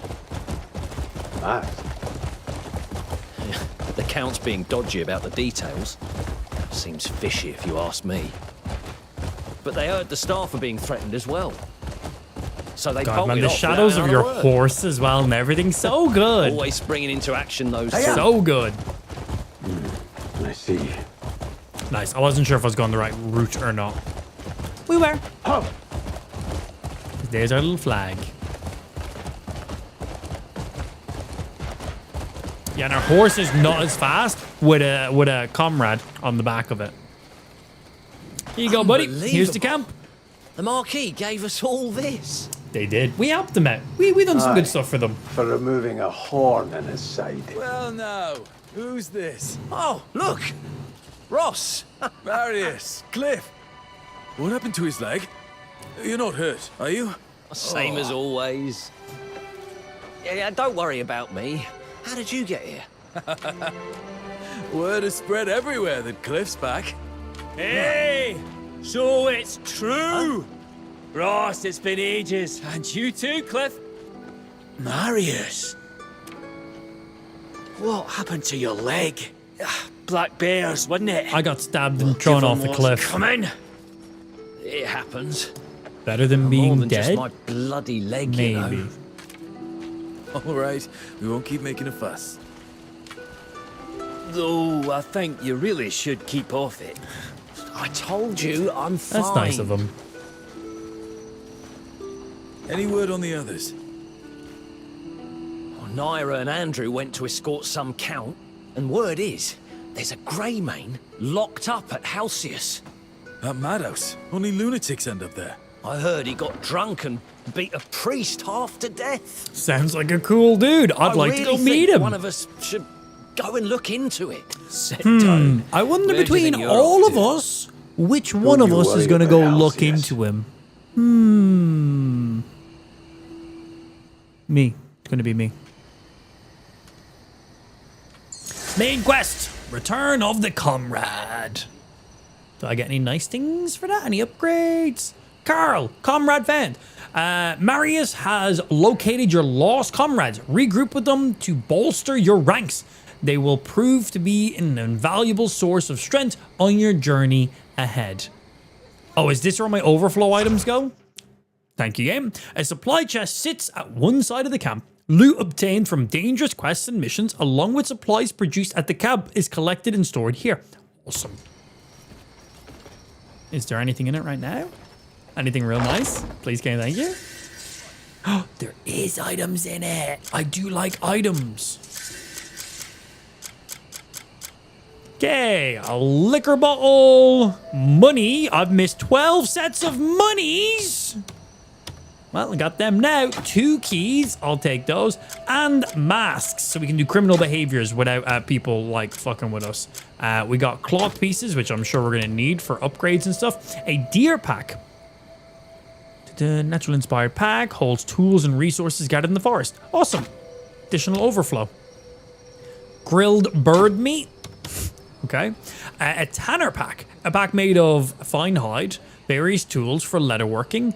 The Count's being dodgy about the details. Seems fishy if you ask me. But they heard the staff are being threatened as well. So they God, bolted man, the off shadows without of your another word. horse as well and everything. So good. Always springing into action those So good. I see. Nice. I wasn't sure if I was going the right route or not. We were. Oh. There's our little flag. Yeah, and our horse is not as fast with a comrade on the back of it. Here you go, buddy. Here's the camp. The Marquis gave us all this. They did. We helped them out. We done some good stuff for them. For removing a horn in his side. Well, now, who's this? Oh, look! Ross! Marius, Cliff. What happened to his leg? You're not hurt, are you? Same as always. Yeah, don't worry about me. How did you get here? Word has spread everywhere that Cliff's back. Hey! So it's true! Ross, it's been ages. And you too, Cliff. Marius. What happened to your leg? Black bears, wasn't it? I got stabbed and thrown off the cliff. Come in. It happens. Better than More being than dead? just my bloody leg, Maybe. you know. All right, we won't keep making a fuss. Though I think you really should keep off it. I told you, I'm fine. That's nice of him. Any word on the others? Well, Naira and Andrew went to escort some count, and word is, there's a Greymane locked up at Halcyon. That madhouse. Only lunatics end up there. I heard he got drunk and beat a priest half to death. Sounds like a cool dude. I'd like to go really meet think him. One of us should go and look into it. Don't. I wonder Where do you between think you're all off of to? us, which one of you us is worry going to about go look Halcyon? into him? Me. It's going to be me. Main quest. Return of the Comrade. Do I get any nice things for that? Any upgrades? Carl, Comrade found. Marius has located your lost comrades. Regroup with them to bolster your ranks. They will prove to be an invaluable source of strength on your journey ahead. Oh, is this where my overflow items go? Thank you, game. A supply chest sits at one side of the camp. Loot obtained from dangerous quests and missions, along with supplies produced at the camp, is collected and stored here. Awesome. Is there anything in it right now? Anything real nice? Please, can thank you. Oh, there is items in it. I do like items. Okay, a liquor bottle, money. I've missed 12 sets of monies. Well, I got them now. 2 keys, I'll take those. And masks, so we can do criminal behaviors without people like fucking with us. We got cloth pieces, which I'm sure we're gonna need for upgrades and stuff. A deer pack. The natural inspired pack holds tools and resources gathered in the forest. Awesome. Additional overflow. Grilled bird meat. Okay. A tanner pack. A pack made of fine hide. Various tools for leatherworking,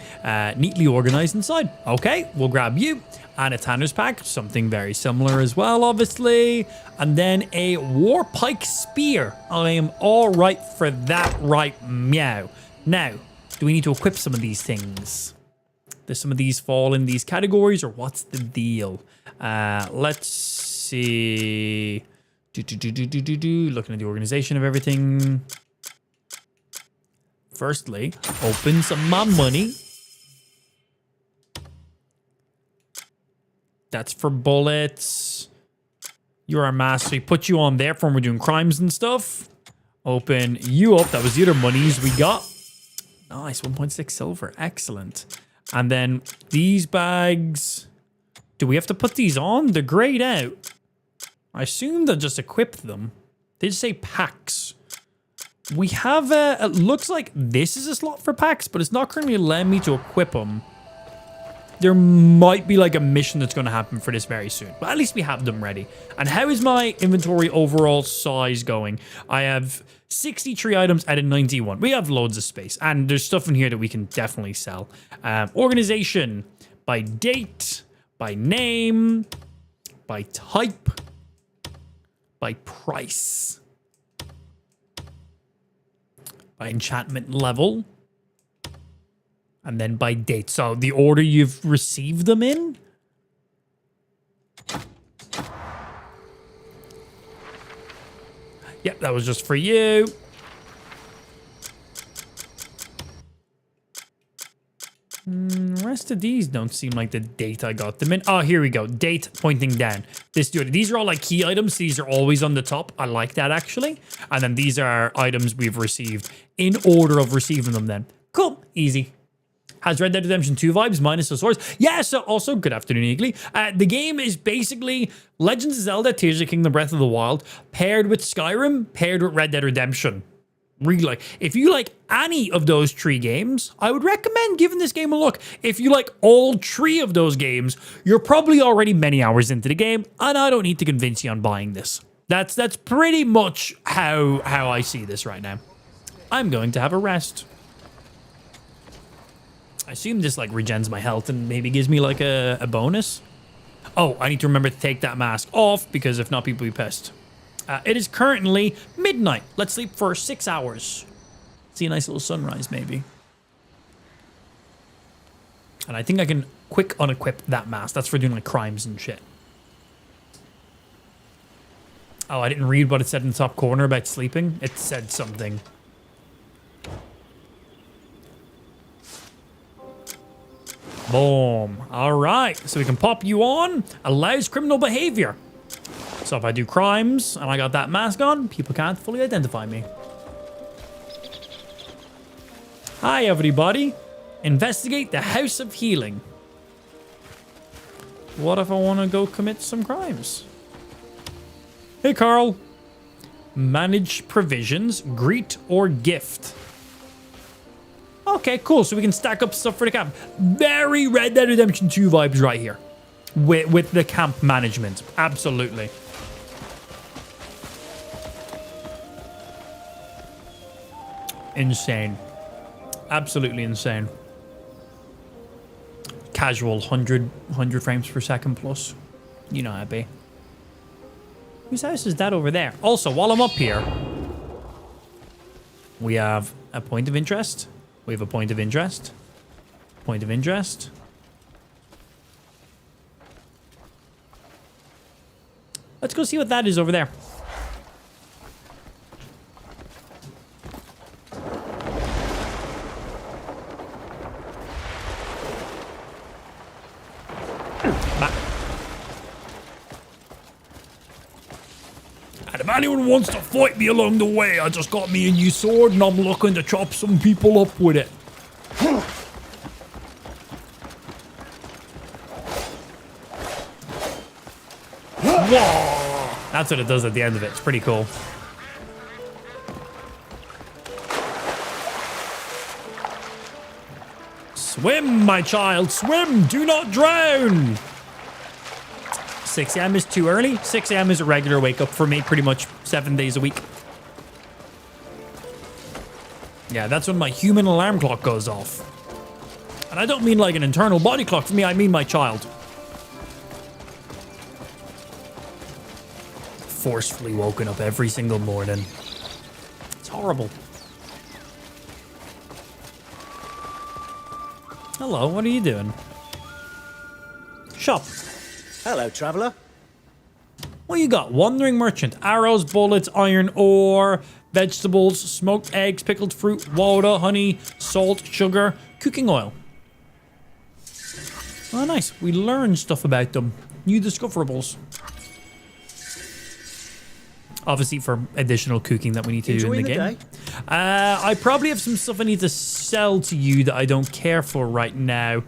neatly organized inside. Okay, we'll grab you. And a tanner's pack, something very similar as well, obviously. And then a war pike spear. I am all right for that right meow. Now, do we need to equip some of these things? Does some of these fall in these categories, or what's the deal? Let's see. Looking at the organization of everything. Firstly, open some of my money. That's for bullets. You're a master. We put you on there for when we're doing crimes and stuff. Open you up. That was the other monies we got. Nice, 1.6 silver. Excellent. And then these bags. Do we have to put these on? They're grayed out. I assume they'll just equip them. They just say packs. We have it looks like this is a slot for packs, but it's not currently allowing me to equip them. there might be like a mission that's going to happen for this very soon. But at least we have them ready. And how is my inventory overall size going? I have 63 items out of 91. We have loads of space. And there's stuff in here that we can definitely sell. Organization. By date. By name. By type. By price. By enchantment level. And then by date. So the order you've received them in. Yep, that was just for you. The rest of these don't seem like the date I got them in. Oh, here we go. Date pointing down. These are all like key items. These are always on the top. I like that actually. And then these are items we've received in order of receiving them then. Cool. Easy. Has Red Dead Redemption 2 vibes minus the swords? Yeah, so also, good afternoon, Eagly. The game is basically Legends of Zelda Tears of the Kingdom Breath of the Wild paired with Skyrim, paired with Red Dead Redemption. Really like. If you like any of those 3 games, I would recommend giving this game a look. If you like all 3 of those games, you're probably already many hours into the game, and I don't need to convince you on buying this. That's pretty much how I see this right now. I'm going to have a rest. I assume this like regens my health and maybe gives me like a bonus. Oh, I need to remember to take that mask off because if not, people will be pissed. It is currently midnight. Let's sleep for 6 hours. See a nice little sunrise maybe. And I think I can quick unequip that mask. That's for doing like crimes and shit. Oh, I didn't read what it said in the top corner about sleeping. It said something. Boom. All right. So we can pop you on. Allows criminal behavior. So if I do crimes and I got that mask on, people can't fully identify me. Hi, everybody. Investigate the House of Healing. What if I want to go commit some crimes? Hey, Carl. Manage provisions, greet or gift. Okay, cool. So we can stack up stuff for the camp. Very Red Dead Redemption 2 vibes right here. With the camp management. Absolutely. Insane. Absolutely insane. Casual 100 frames per second plus. You know how it be. Whose house is that over there? Also, while I'm up here, we have a point of interest. We have a point of interest. Point of interest. Let's go see what that is over there. And if anyone wants to fight me along the way, I just got me a new sword and I'm looking to chop some people up with it. Whoa! That's what it does at the end of it. It's pretty cool. Swim, my child, swim! Do not drown! 6 a.m. is too early. 6 a.m. is a regular wake up for me pretty much 7 days a week. Yeah, that's when my human alarm clock goes off. And I don't mean like an internal body clock for me, I mean my child. Forcefully woken up every single morning. It's horrible. Hello, what are you doing? Shop. Hello, traveller. What you got? Wandering merchant. Arrows, bullets, iron ore, vegetables, smoked eggs, pickled fruit, water, honey, salt, sugar, cooking oil. Oh, nice. We learned stuff about them. New discoverables. Obviously for additional cooking that we need to do in the game. I probably have some stuff I need to sell to you that I don't care for right now.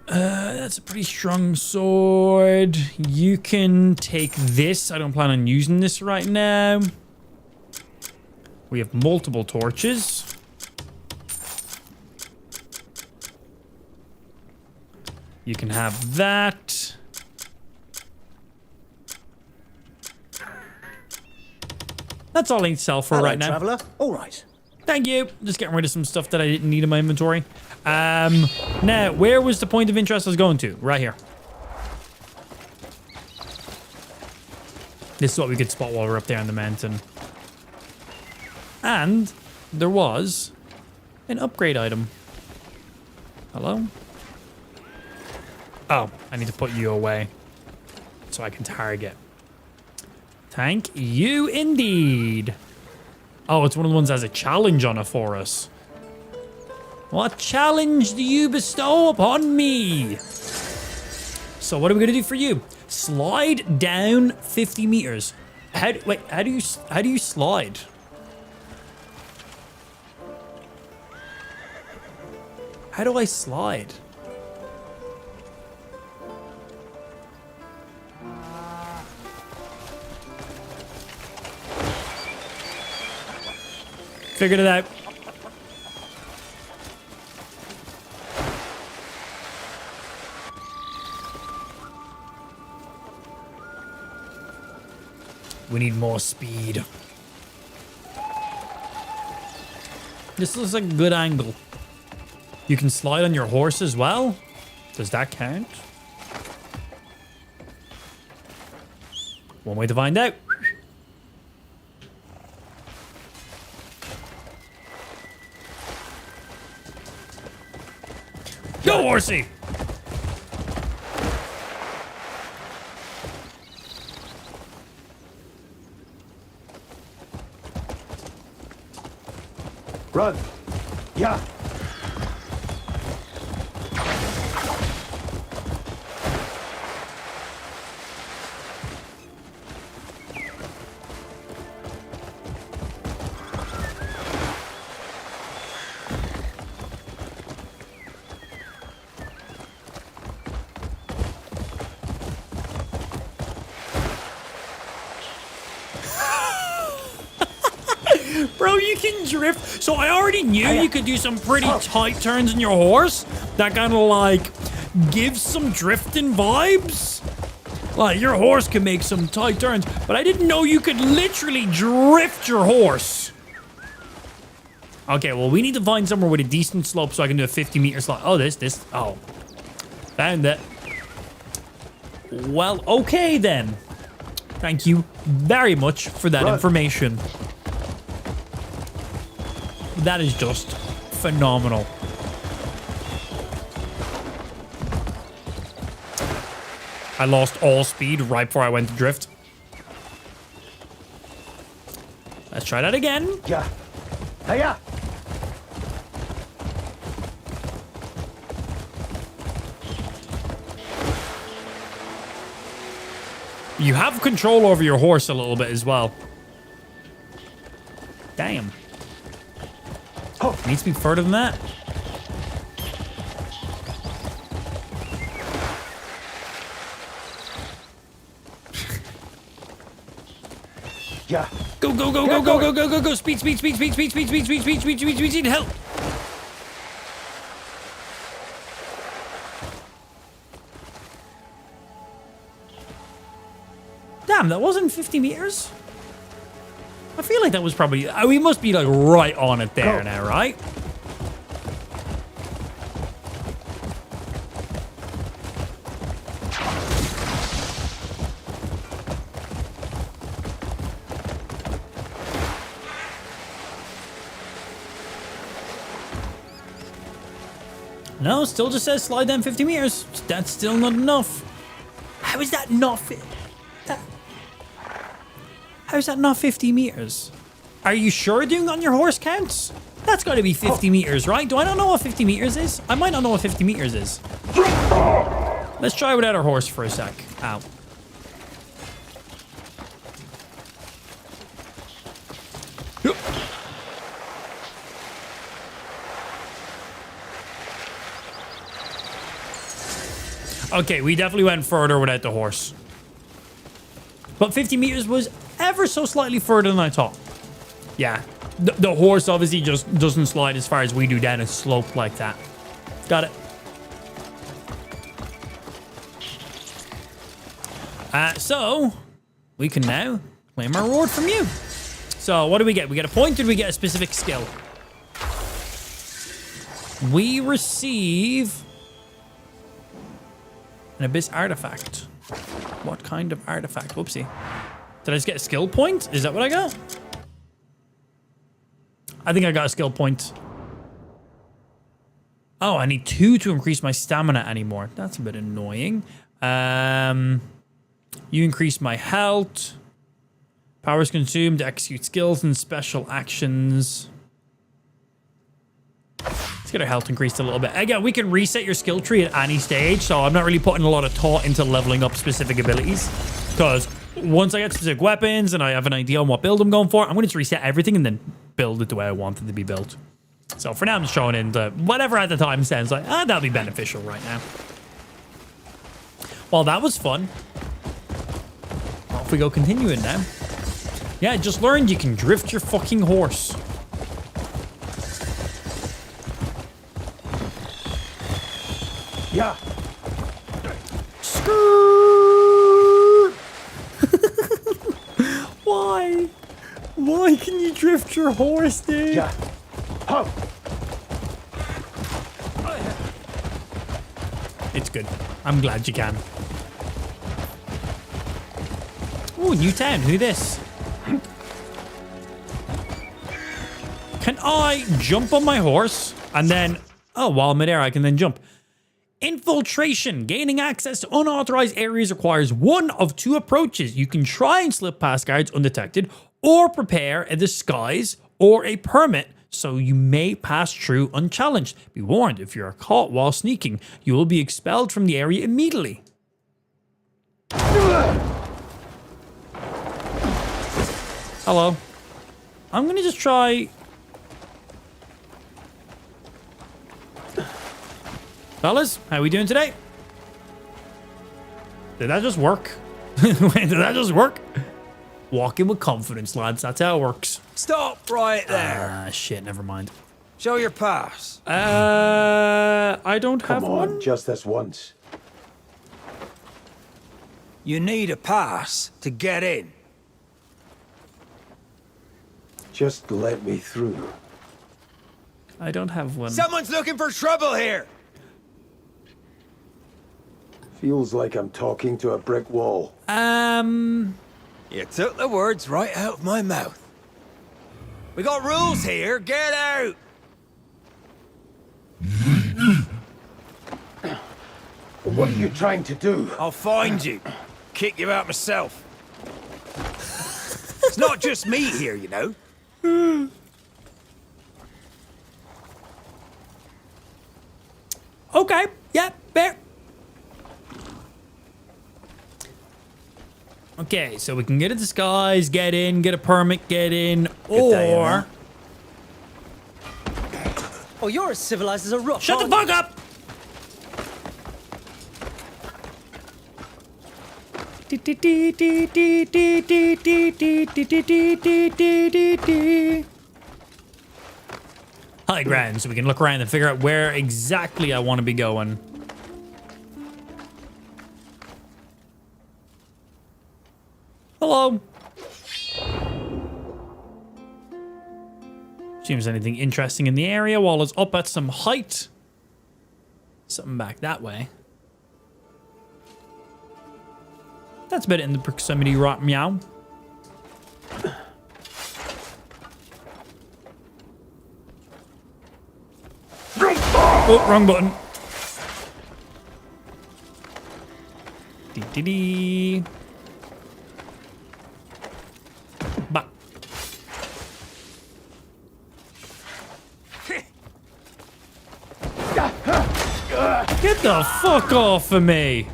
That's a pretty strong sword. You can take this. I don't plan on using this right now. We have multiple torches. You can have that. That's all I need to sell for right now. Traveler. All right. Thank you. Just getting rid of some stuff that I didn't need in my inventory. Now, where was the point of interest I was going to? Right here. This is what we could spot while we're up there on the mountain. And there was an upgrade item. Hello? Oh, I need to put you away so I can target. Thank you indeed. Oh, it's one of the ones that has a challenge on it for us. What challenge do you bestow upon me? So what are we going to do for you? Slide down 50 meters. How do you slide? How do I slide? Figured it out. We need more speed. This looks like a good angle. You can slide on your horse as well. Does that count? One way to find out. Go, horsey! Run! Yeah! Bro, you can drift. So I already knew you could do some pretty tight turns in your horse. That kind of like gives some drifting vibes. Like your horse can make some tight turns, but I didn't know you could literally drift your horse. Okay, well, we need to find somewhere with a decent slope so I can do a 50-meter slide. Oh, oh. Found it. Well, okay then. Thank you very much for that information. That is just phenomenal. I lost all speed right before I went to drift. Let's try that again. Yeah. Hiya! You have control over your horse a little bit as well. Damn. Oh, needs to be further than that. Yeah. Go, go, go, go, go, go, go, go, go. Speed, speed, speed, speed, speed, speed, speed, speed, speed, speed, speed, speed, speed, help. Damn, that wasn't 50 meters. I feel like that was probably... we must be like right on it there now, right? No, still just says slide down 50 meters. That's still not enough. How is that not fit? How is that not 50 meters? Are you sure doing on your horse counts? That's got to be 50 meters, right? Do I not know what 50 meters is? I might not know what 50 meters is. Let's try without our horse for a sec. Ow. Okay, we definitely went further without the horse. But 50 meters was ever so slightly further than I thought. Yeah, the horse obviously just doesn't slide as far as we do down a slope like that. Got it. So we can now claim our reward from you. So what do we get? We get a point, or do we get a specific skill? We receive an Abyss artifact. What kind of artifact? Whoopsie. Did I just get a skill point? Is that what I got? I think I got a skill point. Oh, I need 2 to increase my stamina anymore. That's a bit annoying. You increase my health. Powers consumed to execute skills and special actions. Let's get our health increased a little bit. Again, we can reset your skill tree at any stage, so I'm not really putting a lot of thought into leveling up specific abilities. Because once I get specific weapons and I have an idea on what build I'm going for, I'm going to reset everything and then build it the way I want it to be built. So for now, I'm just showing in the whatever at the time sounds like, that'll be beneficial right now. Well, that was fun. Off we go continuing now. Yeah, I just learned you can drift your fucking horse. Yeah. Skirt! Why? Why can you drift your horse, dude? Yeah. Oh. It's good. I'm glad you can. Ooh, new town. Who this? Can I jump on my horse and then... Oh, while midair, I can then jump. Infiltration. Gaining access to unauthorized areas requires one of 2 approaches. You can try and slip past guards undetected, or prepare a disguise or a permit so you may pass through unchallenged. Be warned, if you are caught while sneaking, you will be expelled from the area immediately. Hello. I'm gonna just try... Fellas, how we doing today? Did that just work? Wait, did that just work? Walking with confidence, lads. That's how it works. Stop right there. Ah, shit. Never mind. Show your pass. I don't have one. Come on, just this once. You need a pass to get in. Just let me through. I don't have one. Someone's looking for trouble here. Feels like I'm talking to a brick wall. You took the words right out of my mouth. We got rules here. Get out. What are you trying to do? I'll find you. Kick you out myself. It's not just me here, you know. Okay. Yeah, fair. Okay, so we can get a disguise, get in, get a permit, get in, or... Oh, you're as civilized as a rock. Shut the fuck up! High ground, so we can look around and figure out where exactly I want to be going. Hello. Seems anything interesting in the area while it's up at some height. Something back that way. That's about it in the proximity, right? Meow. Oh, wrong button. Dee. Bah. Get the fuck off of me.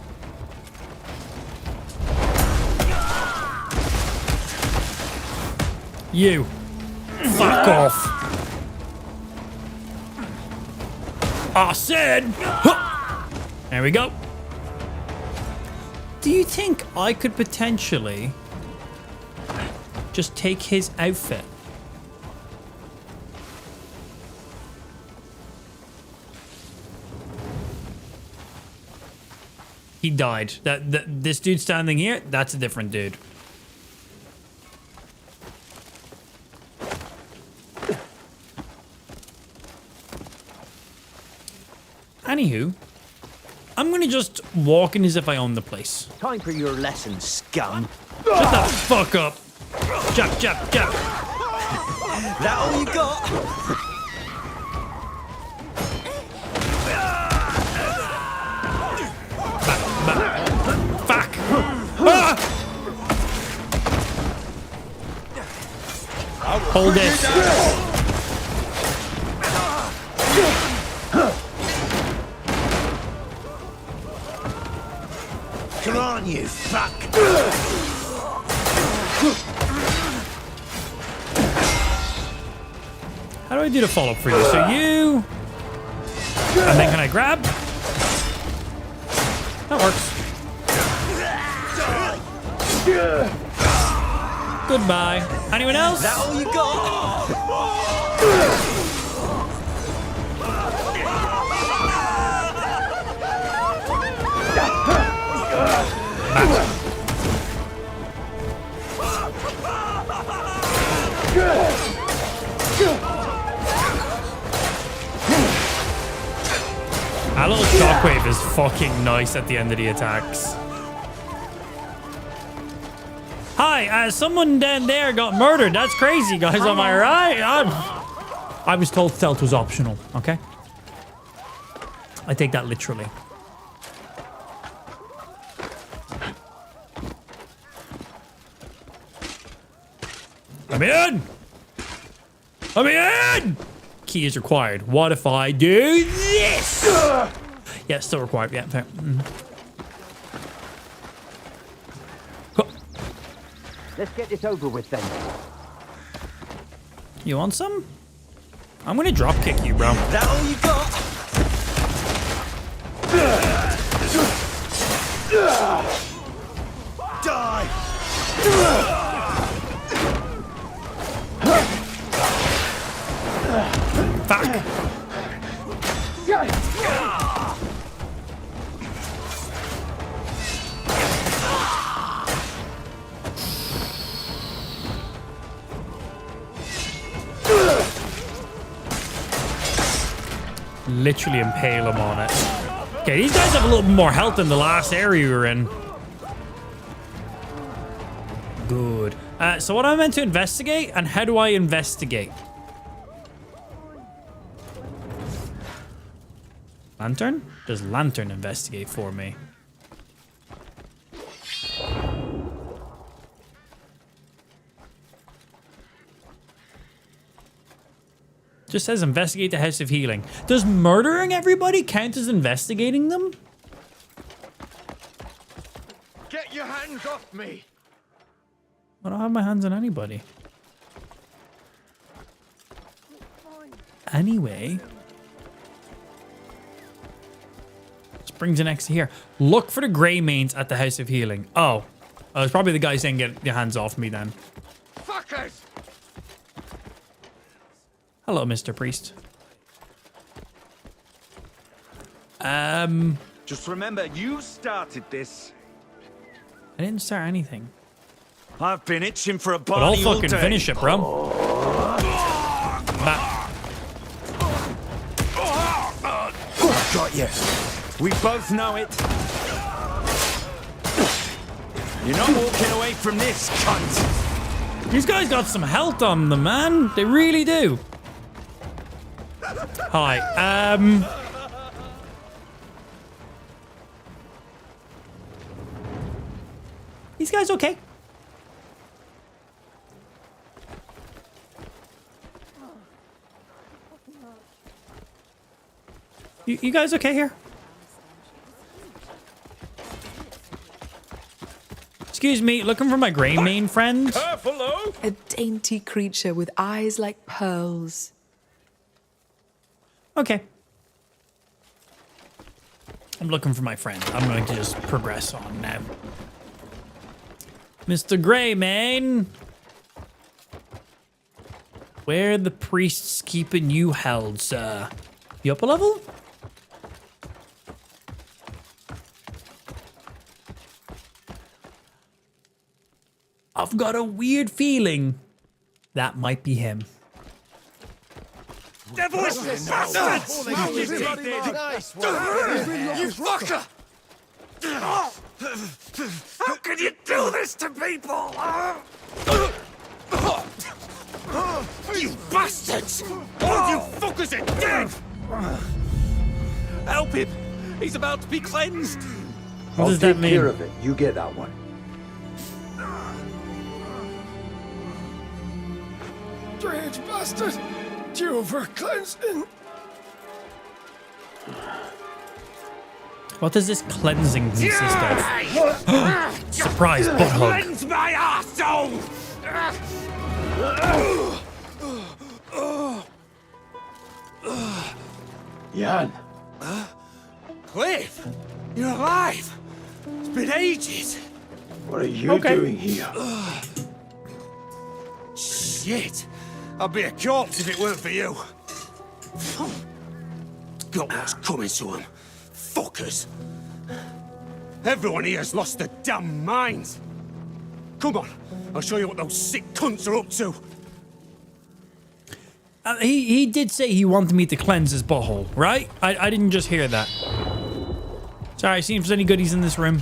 You. Fuck off. I said. Huh. There we go. Do you think I could potentially just take his outfit? He died. This dude standing here, that's a different dude. Anywho, I'm gonna just walk in as if I own the place. Time for your lesson, scum. Shut the fuck up. Jump, jump, jump. That all you got? Fuck. Ah! Hold this. Come on, you fuck! How do I do the follow-up for you? So you... And then can I grab? That works. Goodbye. Anyone else? That all you got? That little shockwave is fucking nice at the end of the attacks. Hi, someone down there got murdered. That's crazy, guys. Am I right? I was told stealth was optional, okay? I take that literally. I'm in! I'm in! Key is required. What if I do this? Yeah, still required. Yeah, fair. Let's get this over with then. You want some? I'm gonna drop kick you, bro. That all you got? Die! Fuck! Literally impale him on it. Okay, these guys have a little more health than the last area we were in. Good. So what am I meant to investigate, and how do I investigate? Lantern? Does Lantern investigate for me? Just says investigate the House of Healing. Does murdering everybody count as investigating them? Get your hands off me! I don't have my hands on anybody. Anyway. This brings an X here. Look for the grey mains at the House of Healing. Oh. It's probably the guy saying get your hands off me then. Fuckers! Hello, Mr. Priest. Just remember, you started this. I didn't start anything. I've been itching for a But I'll body all fucking day. finish it, bro. Got you. We both know it. You're not walking away from this, cunt. These guys got some health on them, man. They really do. Hi. These guys okay? You guys okay here? Excuse me, looking for my grey main friend. A dainty creature with eyes like pearls. Okay. I'm looking for my friend. I'm going to just progress on now. Mr. Greymane. Where the priests keeping you held, sir? You up a level? I've got a weird feeling that might be him. Devilish bastards! You fucker! How can you do this to people? You bastards! All you fuckers are dead! Help him! He's about to be cleansed! What does that mean? Take care of it. You get that one. Strange bastard! Due for cleansing! What does this cleansing consist of? Surprise butt hug. Cleanse my arsehole! Jan. Cliff! You're alive! It's been ages! What are you doing here? Shit! I'd be a corpse if it weren't for you. Got what's coming to them. Fuckers! Everyone here's lost their damn minds! Come on, I'll show you what those sick cunts are up to. He did say he wanted me to cleanse his butthole, right? I didn't just hear that. Sorry, see if there's any goodies in this room.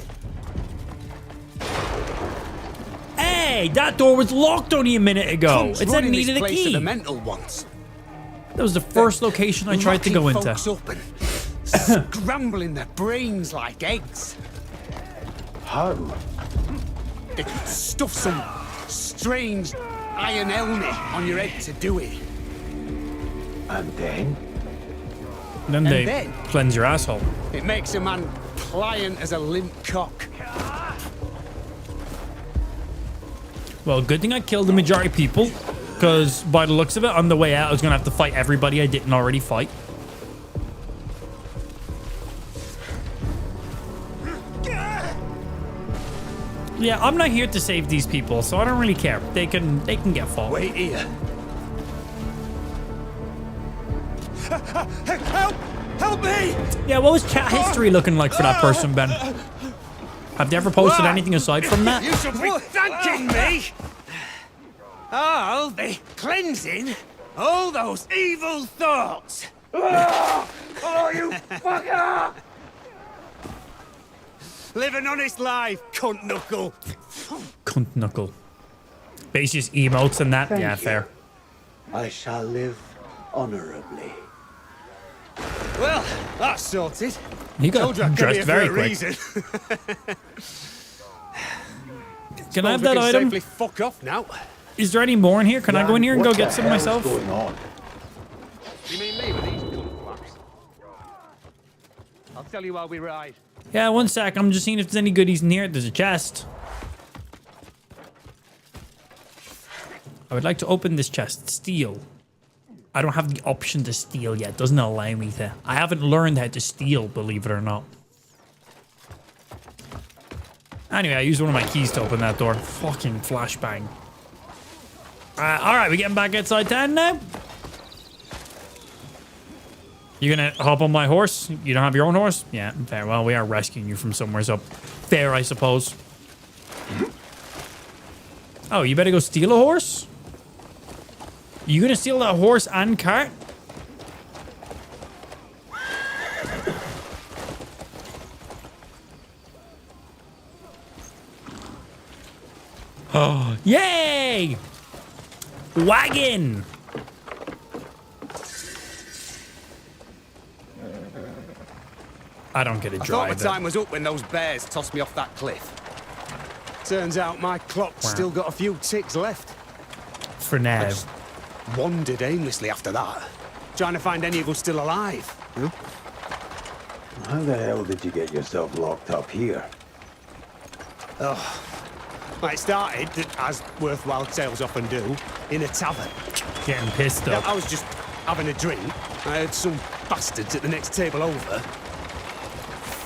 Hey, that door was locked only a minute ago. It said needed a key. The mental ones. That was the first location I tried to go into. Up and scrambling their brains like eggs. How? They stuff some strange iron helmet on your head to do it. And then? Then they cleanse your asshole. It makes a man pliant as a limp cock. Well, good thing I killed the majority of people, because by the looks of it, on the way out, I was going to have to fight everybody I didn't already fight. Yeah, I'm not here to save these people, so I don't really care. They can get fought. Wait here. Help! Help me! Yeah, what was chat history looking like for that person, Ben? Have they ever posted anything aside from that? You should be thanking me! I'll be cleansing all those evil thoughts! Oh, you fucker! Live an honest life, cunt knuckle! Cunt knuckle. Base just emotes and that? Thank Yeah, you. fair. I shall live honorably. Well, that's sorted. He got Told you I'd come dressed here very for a quick. reason. Can I have Suppose we that can item? safely fuck off now. Is there any more in here? Can I go in here and go get some myself? Going on? You mean me with these cunt flaps? I'll tell you while we ride. Yeah, one sec. I'm just seeing if there's any goodies in here. There's a chest. I would like to open this chest. Steal. I don't have the option to steal yet. Doesn't allow me to. I haven't learned how to steal, believe it or not. Anyway, I used one of my keys to open that door. Fucking flashbang. Alright, we getting back outside town now? You gonna hop on my horse? You don't have your own horse? Yeah, fair. Well, we are rescuing you from somewheres up. Fair, I suppose. Oh, you better go steal a horse? You gonna steal that horse and cart? Oh, yay! Wagon! I don't get a I thought drive. my time was up when those bears tossed me off that cliff. Turns out my clock's still got a few ticks left. For now. I just wandered aimlessly after that, trying to find any of us still alive. How the hell did you get yourself locked up here? Oh, well, it started, as worthwhile tales often do, in a tavern. Getting pissed up. I was just having a drink. I heard some bastards at the next table over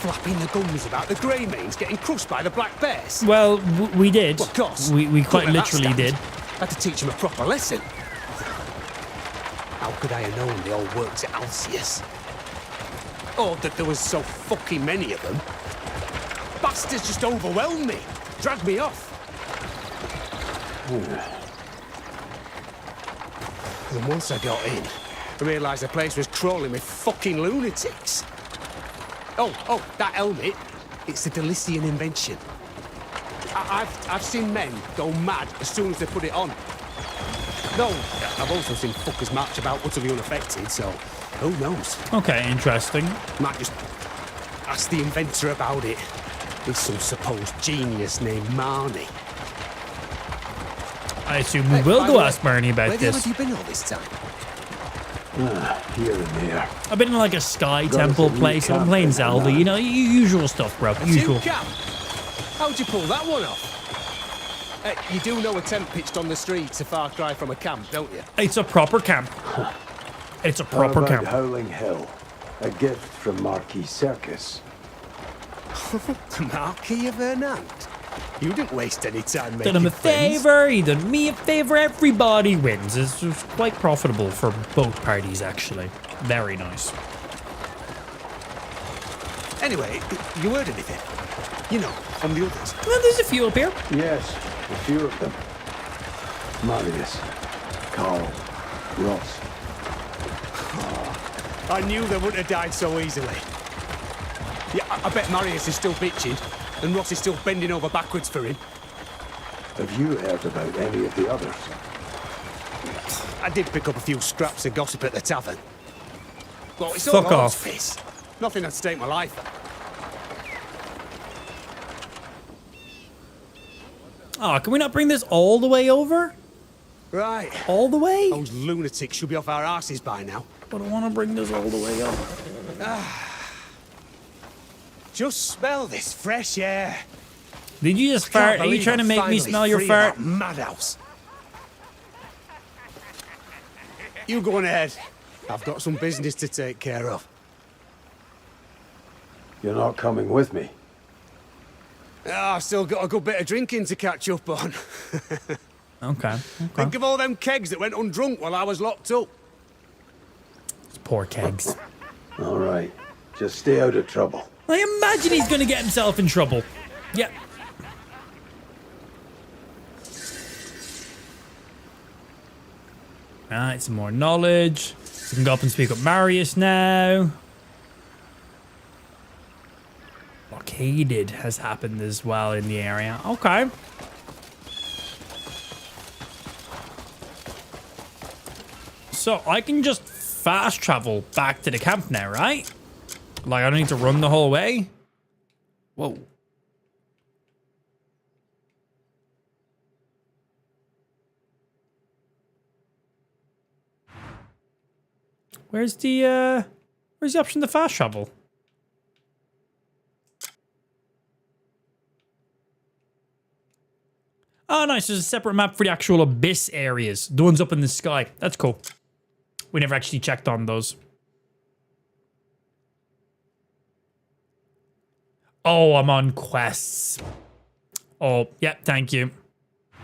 flapping the gums about the grey mains getting crushed by the black bears. Well, we did. Well, of course. We quite Couldn't let that literally stand. did. Had to teach them a proper lesson. How could I have known they all worked at Alcius? Or that there was so fucking many of them? Bastards just overwhelmed me, dragged me off. And once I got in, I realised the place was crawling with fucking lunatics. Oh, that helmet. It's a Delician invention. I've seen men go mad as soon as they put it on. No, I've also seen fuckers march about utterly unaffected, so who knows? Okay, interesting. Might just ask the inventor about it. He's some supposed genius named Marnie. I assume we will go ask Marnie about where this. Where have you been all this time? Here and there. I've been in like a sky temple place. I'm playing Zelda. You know, usual stuff, bro. Usual. How'd you pull that one off? You do know a tent pitched on the street's a far cry from a camp, don't you? It's a proper camp. It's a proper How about camp. Howling Hill, a gift from Marquis Circus. The Marquis of Hernand? You didn't waste any time making Done him a friends. favor, he done me a favor, everybody wins. It's quite profitable for both parties, actually. Very nice. Anyway, you heard anything? You know, from the others? Well, there's a few up here. Yes, a few of them. Marius, Carl, Ross. I knew they wouldn't have died so easily. Yeah, I bet Marius is still bitching, and Ross is still bending over backwards for him. Have you heard about any of the others? I did pick up a few scraps of gossip at the tavern. Well, it's Fuck all off. piss. Nothing that'd stake my life. Oh, can we not bring this all the way over? Right. All the way? Those lunatics should be off our asses by now. But I want to bring this all the way up. Just smell this fresh air. Did you just fart? Are you trying to make me smell your fart? Madhouse. You go on ahead. I've got some business to take care of. You're not coming with me. I've still got a good bit of drinking to catch up on. Okay. Think of all them kegs that went undrunk while I was locked up. Poor kegs. All right. Just stay out of trouble. I imagine he's going to get himself in trouble. Yep. Alright, some more knowledge. We can go up and speak with Marius now. Blockaded has happened as well in the area. Okay. So I can just fast travel back to the camp now, right? Like I don't need to run the whole way? Whoa. Where's the option to fast travel? Oh, nice. There's a separate map for the actual abyss areas. The ones up in the sky. That's cool. We never actually checked on those. Oh, I'm on quests. Oh, yeah, thank you.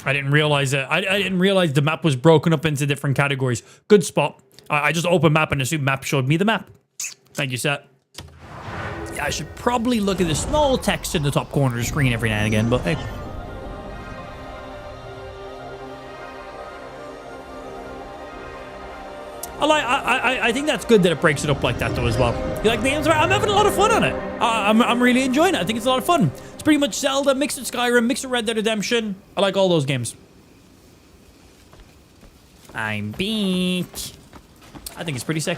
I didn't realize it. I didn't realize the map was broken up into different categories. Good spot. I just opened map and assumed map showed me the map. Thank you, Seth. Yeah, I should probably look at the small text in the top corner of the screen every now and again, but hey. I think that's good that it breaks it up like that though as well. You like the games? I'm having a lot of fun on it. I'm really enjoying it. I think it's a lot of fun. It's pretty much Zelda mixed with Skyrim, mixed with Red Dead Redemption. I like all those games. I'm back. I think it's pretty sick.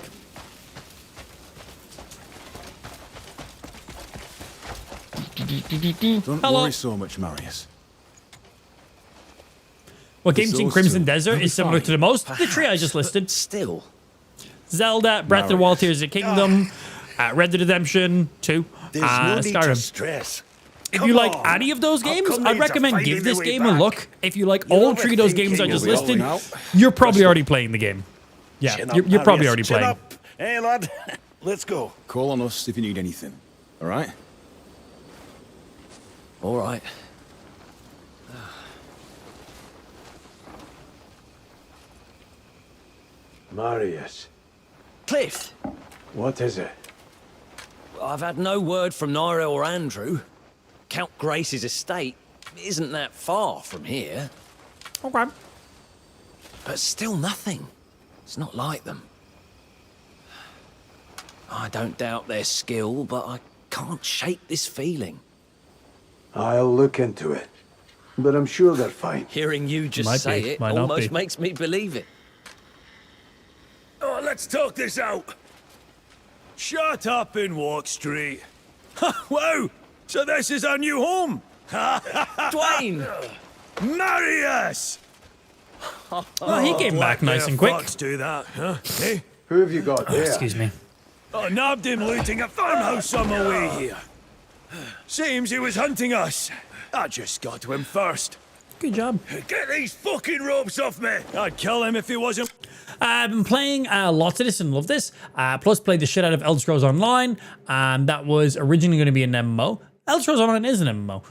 Don't Hello. worry so much, Marius. What games in Those Crimson two. Desert They'll be is similar fine. to the most? The tree I just listed. Still. Zelda, Breath of the Wild, Tears of the Kingdom, Red Dead Redemption 2, There's no need to Skyrim. stress. If Come you like on. any of those I'll games, come I'd into recommend finding give the this way game a back. look. If you like You're all three of those games I overthinking just it. listed, Now. you're probably already playing the game. Yeah, Chin up, you're probably Marius, already chin playing. up. Hey, lad. Let's go. Call on us if you need anything. All right? All right. Marius, Cliff, what is it? I've had no word from Naira or Andrew. Count Grace's estate isn't that far from here. Okay. But still nothing. It's not like them. I don't doubt their skill, but I can't shake this feeling. I'll look into it. But I'm sure they're fine. Hearing you just Might say be, it might not almost be. makes me believe it. Oh, let's talk this out. Shut up and walk straight. Wow! So this is our new home. Dwayne! Marry us! Oh, he came back nice and quick. Fucks do that, huh? Hey? Who have you got Oh, there? excuse me. I nabbed him looting a farmhouse on my way here. Seems he was hunting us. I just got to him first. Good job. Get these fucking ropes off me! I'd kill him if he wasn't. I've been playing lots of this and love this. Plus played the shit out of Elder Scrolls Online. That was originally going to be an MMO. Elder Scrolls Online is an MMO.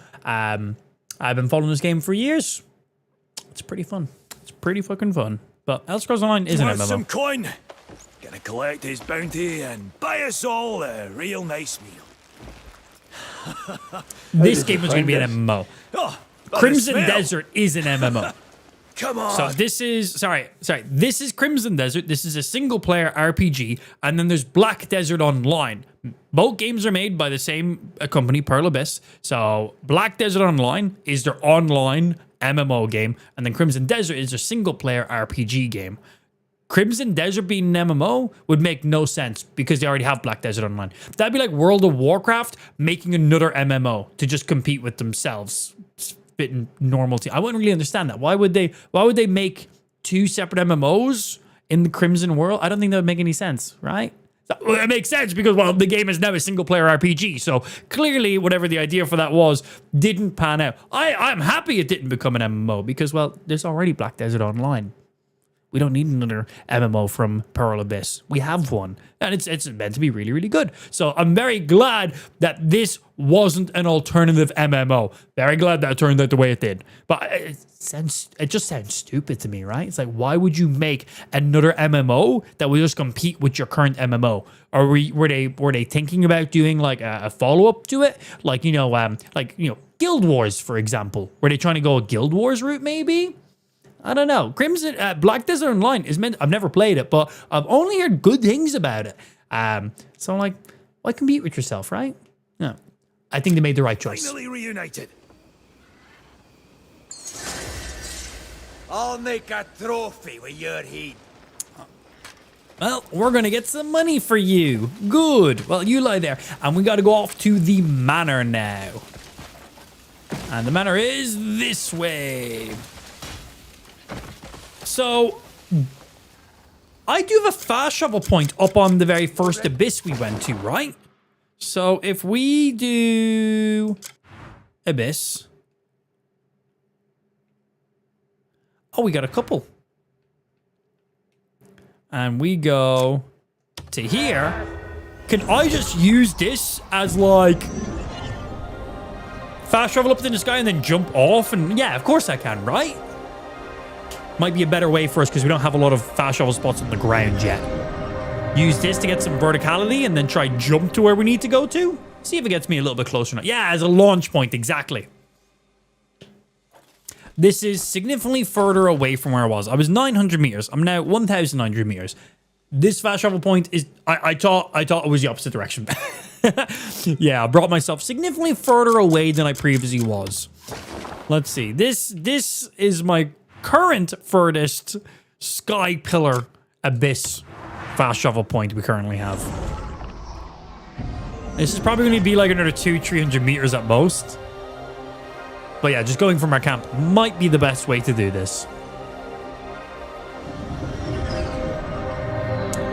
I've been following this game for years. It's pretty fun. It's pretty fucking fun. But Elder Scrolls Online is an Want MMO. some coin? Gonna collect his bounty and buy us all a real nice meal. This game was going to be an MMO. Oh, by the Crimson smell. Desert is an MMO. Come on. So this is, sorry, this is Crimson Desert. This is a single player RPG. And then there's Black Desert Online. Both games are made by the same company, Pearl Abyss. So Black Desert Online is their online MMO game. And then Crimson Desert is their single player RPG game. Crimson Desert being an MMO would make no sense because they already have Black Desert Online. That'd be like World of Warcraft making another MMO to just compete with themselves. Spitting normality. I wouldn't really understand that. Why would they make two separate MMOs in the Crimson world? I don't think that would make any sense, right? Well, it makes sense because, well, the game is now a single player RPG. So clearly whatever the idea for that was didn't pan out. I'm happy it didn't become an MMO because, well, there's already Black Desert Online. We don't need another MMO from Pearl Abyss. We have one. And it's meant to be really, really good. So I'm very glad that this wasn't an alternative MMO. Very glad that it turned out the way it did. But it just sounds stupid to me, right? It's like, why would you make another MMO that would just compete with your current MMO? Or were they thinking about doing like a follow-up to it? Like, Guild Wars, for example. Were they trying to go a Guild Wars route, maybe? I don't know. Crimson Black Desert Online is meant. I've never played it, but I've only heard good things about it. So I'm like, why compete with yourself, right? No, I think they made the right choice. Finally reunited. I'll make a trophy with your head. Well, we're gonna get some money for you. Good. Well, you lie there, and we got to go off to the manor now. And the manor is this way. So, I do have a fast travel point up on the very first abyss we went to, right? So, if we do abyss. Oh, we got a couple. And we go to here. Can I just use this as like fast travel up in the sky and then jump off? And yeah, of course I can, right? Might be a better way for us because we don't have a lot of fast travel spots on the ground yet. Use this to get some verticality and then try jump to where we need to go to. See if it gets me a little bit closer now. Yeah, as a launch point, exactly. This is significantly further away from where I was. I was 900 meters. I'm now 1,900 meters. This fast travel point is... I thought it was the opposite direction. Yeah, I brought myself significantly further away than I previously was. Let's see. This is my current furthest sky pillar abyss fast travel point we currently have. This is probably going to be like another 200-300 meters at most. But yeah, just going from our camp might be the best way to do this.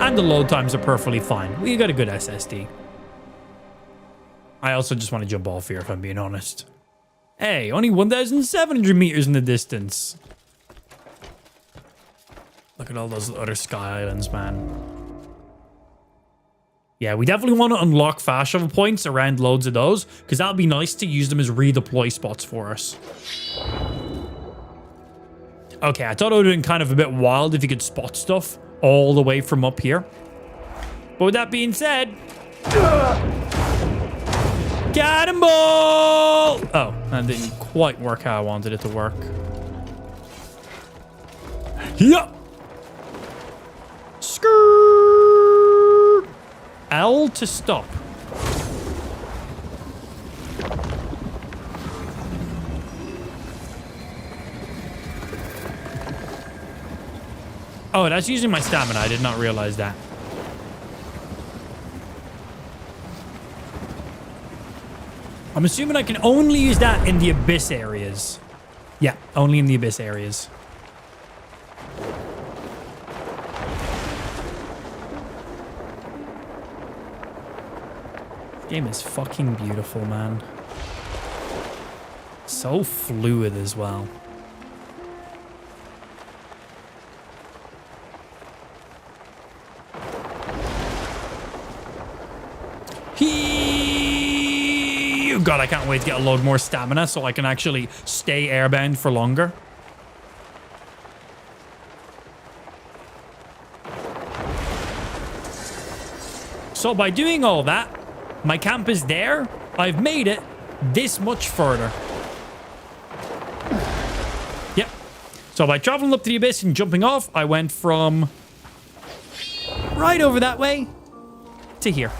And the load times are perfectly fine. We got a good SSD. I also just want to jump off here, if I'm being honest. Hey, only 1,700 meters in the distance. Look at all those other sky islands, man. Yeah, we definitely want to unlock fast travel points around loads of those, because that'll be nice to use them as redeploy spots for us. Okay, I thought it would have been kind of a bit wild if you could spot stuff all the way from up here. But with that being said... Cannonball! Oh, that didn't quite work how I wanted it to work. Yeah. Skirt. L to stop. Oh, that's using my stamina. I did not realize that. I'm assuming I can only use that in the abyss areas. Yeah, only in the abyss areas. This game is fucking beautiful, man. So fluid as well. God, I can't wait to get a load more stamina so I can actually stay airbound for longer. So by doing all that, my camp is there. I've made it this much further. Yep. So by traveling up to the abyss and jumping off, I went from right over that way to here.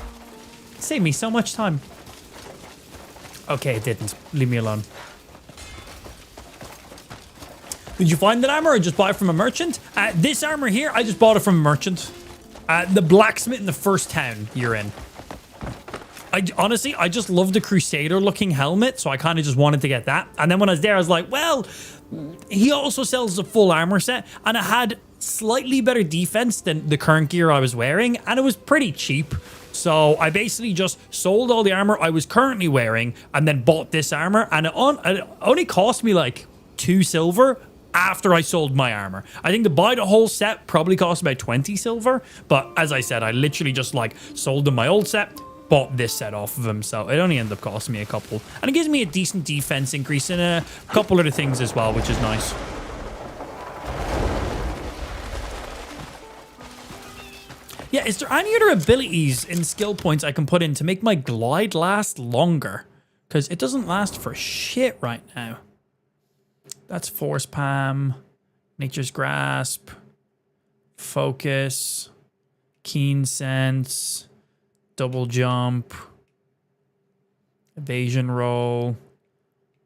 Saved me so much time. Okay, it didn't. Leave me alone. Did you find that armor or just buy it from a merchant? This armor here, I just bought it from a merchant. The blacksmith in the first town you're in. Honestly, I just love the Crusader looking helmet, so I kind of just wanted to get that. And then when I was there, I was like, well, he also sells the full armor set, and it had slightly better defense than the current gear I was wearing, and it was pretty cheap. So I basically just sold all the armor I was currently wearing and then bought this armor, and it only cost me like 2 silver after I sold my armor. I think to buy the whole set probably cost about 20 silver, but as I said, I literally just like sold him my old set, bought this set off of him, so it only ended up costing me a couple. And it gives me a decent defense increase and a couple other things as well, which is nice. Yeah, is there any other abilities in skill points I can put in to make my glide last longer? Because it doesn't last for shit right now. That's Force Palm, Nature's Grasp, Focus, Keen Sense, Double Jump, Evasion Roll,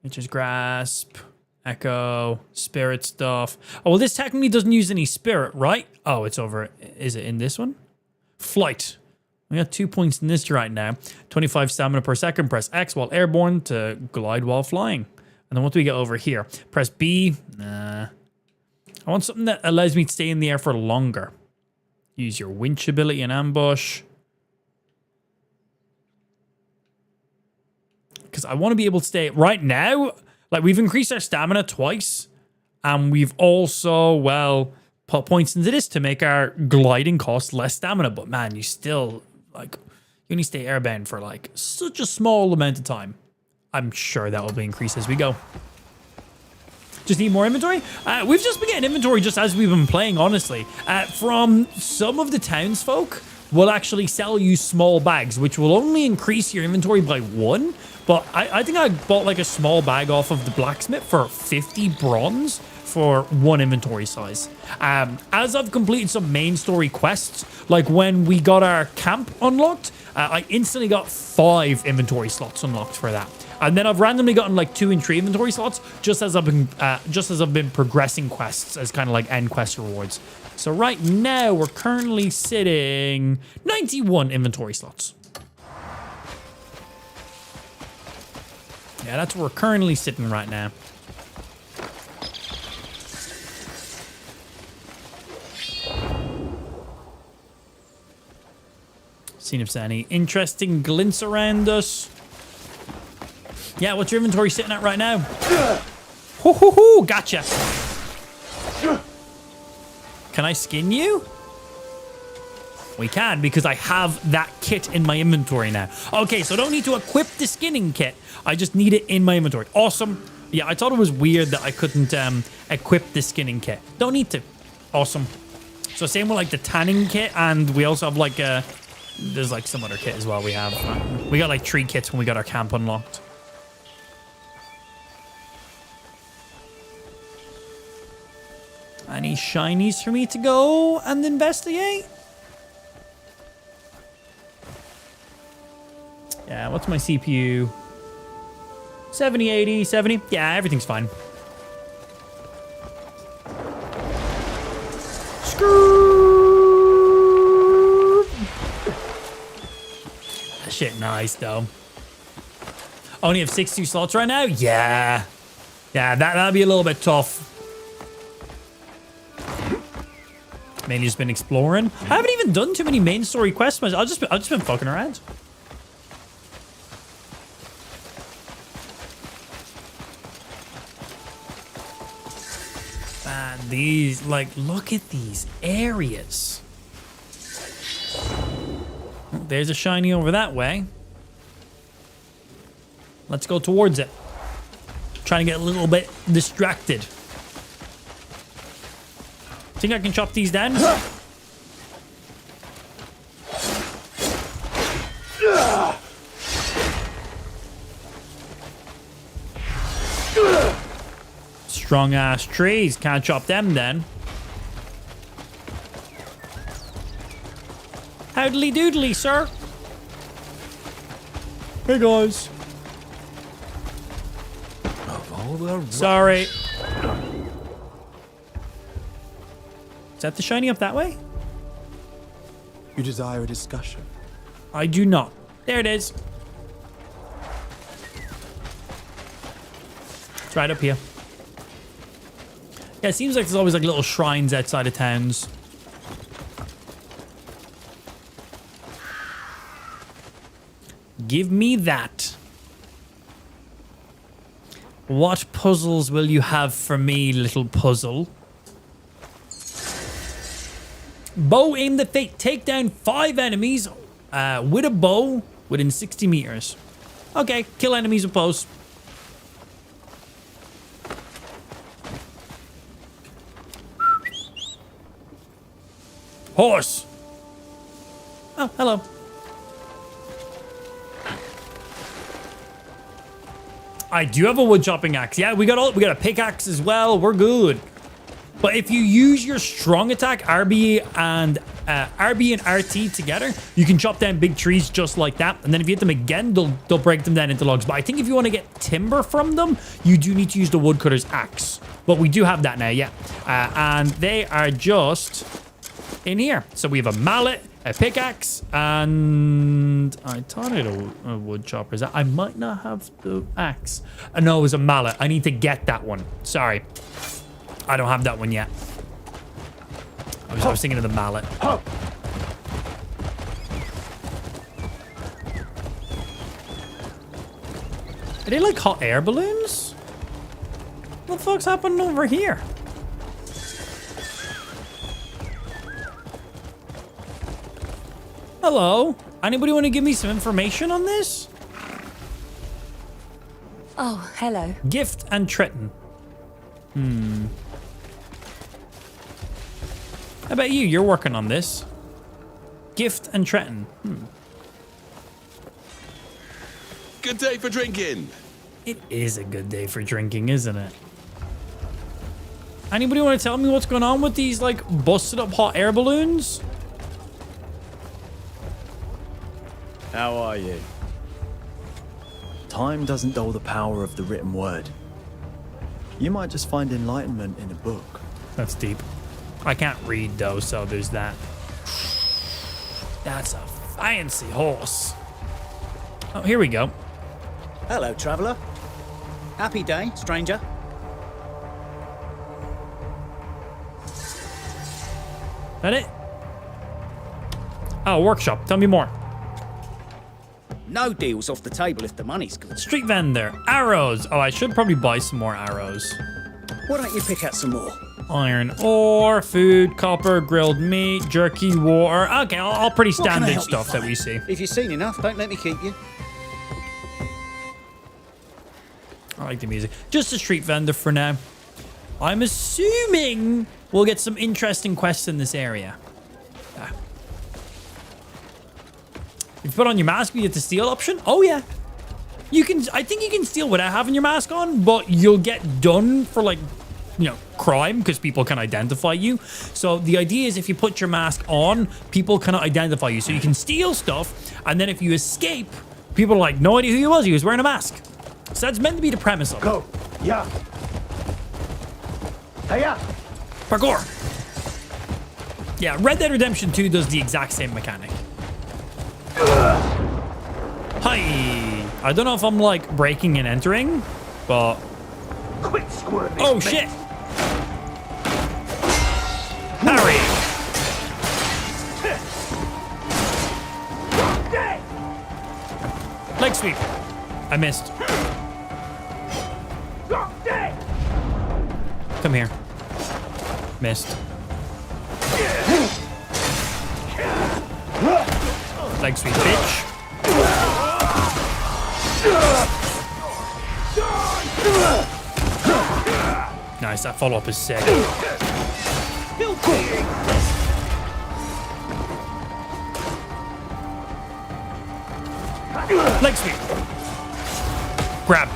Nature's Grasp, Echo, Spirit Stuff. Oh, well, this technically doesn't use any Spirit, right? Oh, it's over. Is it in this one? Flight. We got 2 points in this right now. 25 stamina per second. Press X while airborne to glide while flying. And then what do we get over here? Press B. Nah. I want something that allows me to stay in the air for longer. Use your winch ability in ambush. Because I want to be able to stay right now. Like, we've increased our stamina twice. And we've also, well, put points into this to make our gliding cost less stamina. But man, you still, like, you only stay airbound for like such a small amount of time. I'm sure that will be increased as we go. Just need more inventory? We've just been getting inventory just as we've been playing, honestly. From some of the townsfolk will actually sell you small bags, which will only increase your inventory by 1. But I think I bought like a small bag off of the blacksmith for 50 bronze for 1 inventory size. As I've completed some main story quests, like when we got our camp unlocked, I instantly got 5 inventory slots unlocked for that. And then I've randomly gotten like 2 and 3 inventory slots just as I've been progressing quests as kind of like end quest rewards. So right now we're currently sitting 91 inventory slots. Yeah, that's where we're currently sitting right now. Seeing if there's any interesting glints around us. Yeah, what's your inventory sitting at right now? Hoo hoo hoo, gotcha. Can I skin you? We can, because I have that kit in my inventory now. Okay, so I don't need to equip the skinning kit. I just need it in my inventory. Awesome. Yeah, I thought it was weird that I couldn't equip the skinning kit. Don't need to. Awesome. So same with like the tanning kit, and we also have like there's like some other kit as well we have. We got like 3 kits when we got our camp unlocked. Any shinies for me to go and investigate? Yeah, what's my CPU? 70, 80, 70. Yeah, everything's fine. That shit nice, though. Only have 62 slots right now? Yeah. Yeah, that'll be a little bit tough. Mainly just been exploring. I haven't even done too many main story quests. I've just been fucking around. Man, these, like, look at these areas. Oh, there's a shiny over that way. Let's go towards it. Trying to get a little bit distracted. Think I can chop these down? Strong ass trees. Can't chop them then. Howdly doodly, sir. Hey guys. Sorry. Is that the shiny up that way? You desire a discussion? I do not. There it is. It's right up here. Yeah, it seems like there's always like little shrines outside of towns. Give me that. What puzzles will you have for me, little puzzle? Bow aimed at fate. Take down 5 enemies with a bow within 60 meters. Okay, kill enemies with bows. Horse. Oh, hello. I do have a wood chopping axe. Yeah, we got a pickaxe as well. We're good. But if you use your strong attack, RB and RT together, you can chop down big trees just like that. And then if you hit them again, they'll break them down into logs. But I think if you want to get timber from them, you do need to use the woodcutter's axe. But we do have that now, yeah. And they are just in here. So we have a mallet, a pickaxe, and I thought I had a wood chopper. I might not have the axe. No, it was a mallet. I need to get that one. Sorry. I don't have that one yet. I was thinking of the mallet. Are they like hot air balloons? What the fuck's happening over here? Hello? Anybody want to give me some information on this? Oh, hello. Gift and Triton. How about you? You're working on this. Gift and Triton. Good day for drinking. It is a good day for drinking, isn't it? Anybody want to tell me what's going on with these, like, busted up hot air balloons? How are you? Time doesn't dull the power of the written word. You might just find enlightenment in a book. That's deep. I can't read, though, so there's that. That's a fancy horse. Oh, here we go. Hello, traveller. Happy day, stranger. That it? Oh, workshop. Tell me more. No deals off the table if the money's good. Street vendor. Arrows. Oh, I should probably buy some more arrows. Why don't you pick out some more? Iron ore, food, copper, grilled meat, jerky, water. Okay, all pretty standard stuff that we see. If you've seen enough, don't let me keep you. I like the music. Just a street vendor for now. I'm assuming we'll get some interesting quests in this area. If you put on your mask, you get the steal option. Oh, yeah. You can. I think you can steal without having your mask on, but you'll get done for, like, you know, crime because people can identify you. So the idea is if you put your mask on, people cannot identify you. So you can steal stuff, and then if you escape, people are like, no idea who he was. He was wearing a mask. So that's meant to be the premise of it. Go. Yeah. Hiya. Parkour. Yeah, Red Dead Redemption 2 does the exact same mechanic. Hi. I don't know if I'm like breaking and entering, but... Quit squirming. Oh, shit. Harry. Leg sweep. I missed. Come here. Missed. Leg sweep, bitch. Nice, that follow-up is sick. Leg sweep. Grab.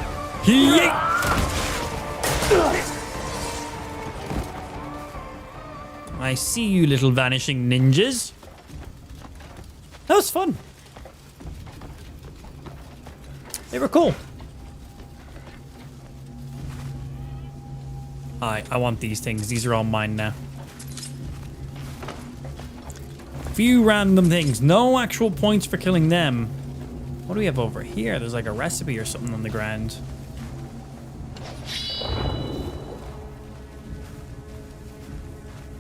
Yeet. I see you, little vanishing ninjas. That was fun. They were cool. I want these things. These are all mine now. Few random things. No actual points for killing them. What do we have over here? There's like a recipe or something on the ground.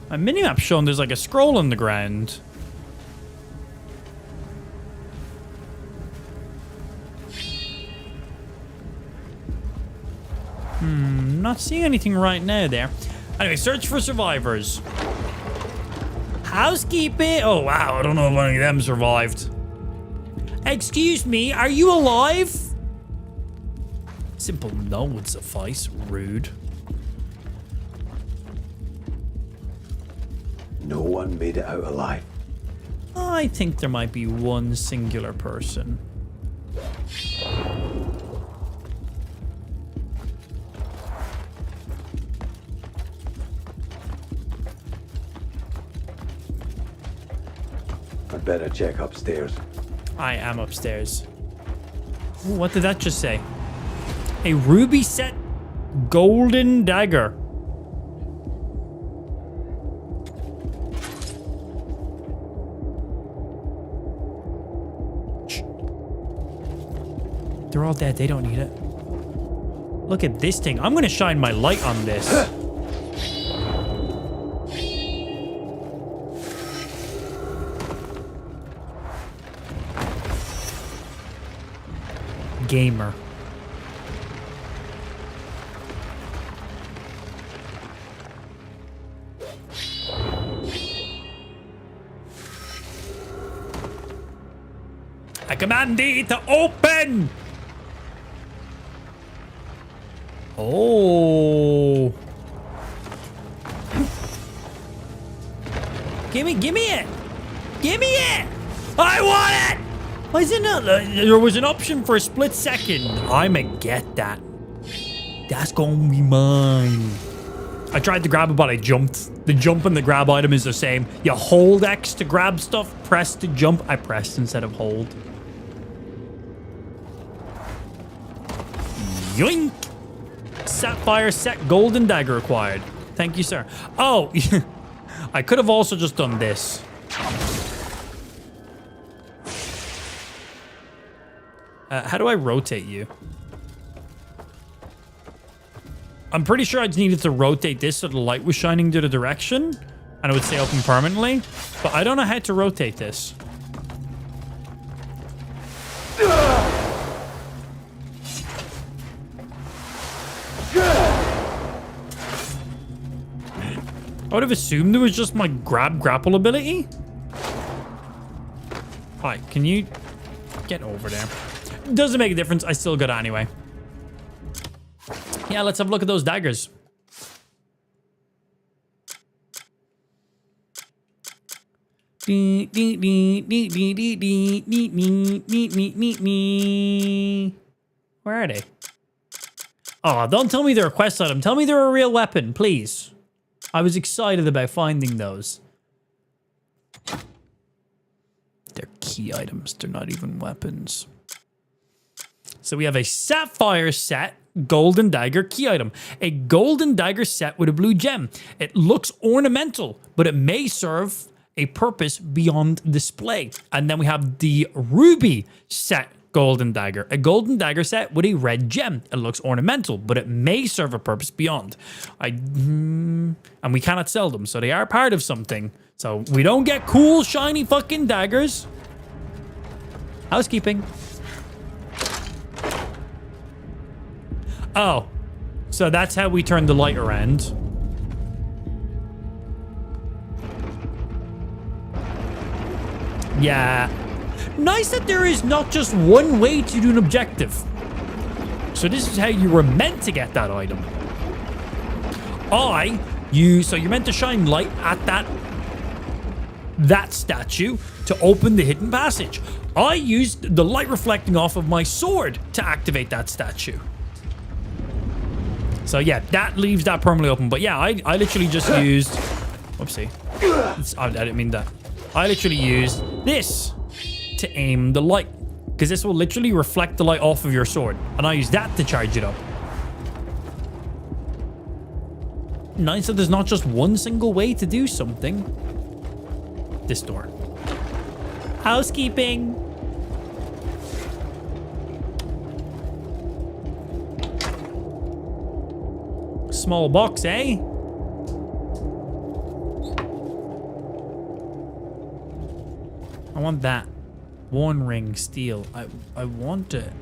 My minimap's showing there's like a scroll on the ground. Not seeing anything right now there. Anyway, search for survivors. Housekeeping. Oh, wow. I don't know if any of them survived. Excuse me, are you alive? Simple no would suffice. Rude. No one made it out alive. I think there might be one singular person. I'd better check upstairs. I am upstairs. Ooh, what did that just say? A ruby set golden dagger. Shh. They're all dead. They don't need it. Look at this thing. I'm going to shine my light on this. Gamer. I command thee to open! Oh. Give me it! Give me it! I want it! Why is it not? There was an option for a split second. I'ma get that. That's gonna be mine. I tried to grab it, but I jumped. The jump and the grab item is the same. You hold X to grab stuff, press to jump. I pressed instead of hold. Yoink! Sapphire set golden dagger acquired. Thank you, sir. Oh, I could have also just done this. How do I rotate you? I'm pretty sure I just needed to rotate this so the light was shining to the direction and it would stay open permanently, but I don't know how to rotate this. I would have assumed it was just my grapple ability. Hi, can you get over there? Doesn't make a difference. I still got it anyway. Yeah, let's have a look at those daggers. Where are they? Oh, don't tell me they're a quest item. Tell me they're a real weapon, please. I was excited about finding those. They're key items. They're not even weapons. So we have a sapphire set, golden dagger key item. A golden dagger set with a blue gem. It looks ornamental, but it may serve a purpose beyond display. And then we have the ruby set golden dagger. A golden dagger set with a red gem. It looks ornamental, but it may serve a purpose beyond. And we cannot sell them, so they are part of something. So we don't get cool, shiny fucking daggers. Housekeeping. Oh, so that's how we turn the light around. Yeah. Nice that there is not just one way to do an objective. So this is how you were meant to get that item. So you're meant to shine light at that statue to open the hidden passage. I used the light reflecting off of my sword to activate that statue. So yeah, that leaves that permanently open. But yeah, I literally just used... Whoopsie. I didn't mean that. I literally used this to aim the light. Because this will literally reflect the light off of your sword. And I use that to charge it up. Nice that there's not just one single way to do something. This door. Housekeeping. Small box, eh? I want that. One ring steel. I want it.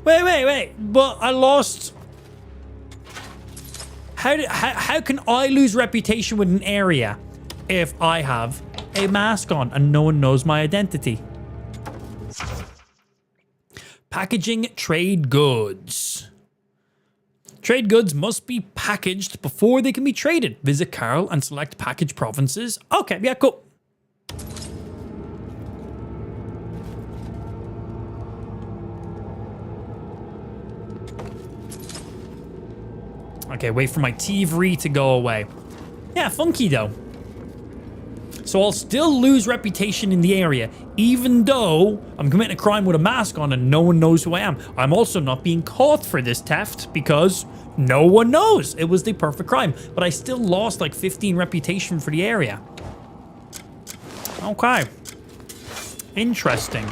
Wait. But I lost. How can I lose reputation with an area if I have a mask on and no one knows my identity? Packaging trade goods. Trade goods must be packaged before they can be traded. Visit Carl and select package provinces. Okay, yeah, cool. Okay, wait for my thievery to go away. Yeah, funky though. So I'll still lose reputation in the area, even though I'm committing a crime with a mask on and no one knows who I am. I'm also not being caught for this theft because no one knows. It was the perfect crime. But I still lost like 15 reputation for the area. Okay. Interesting.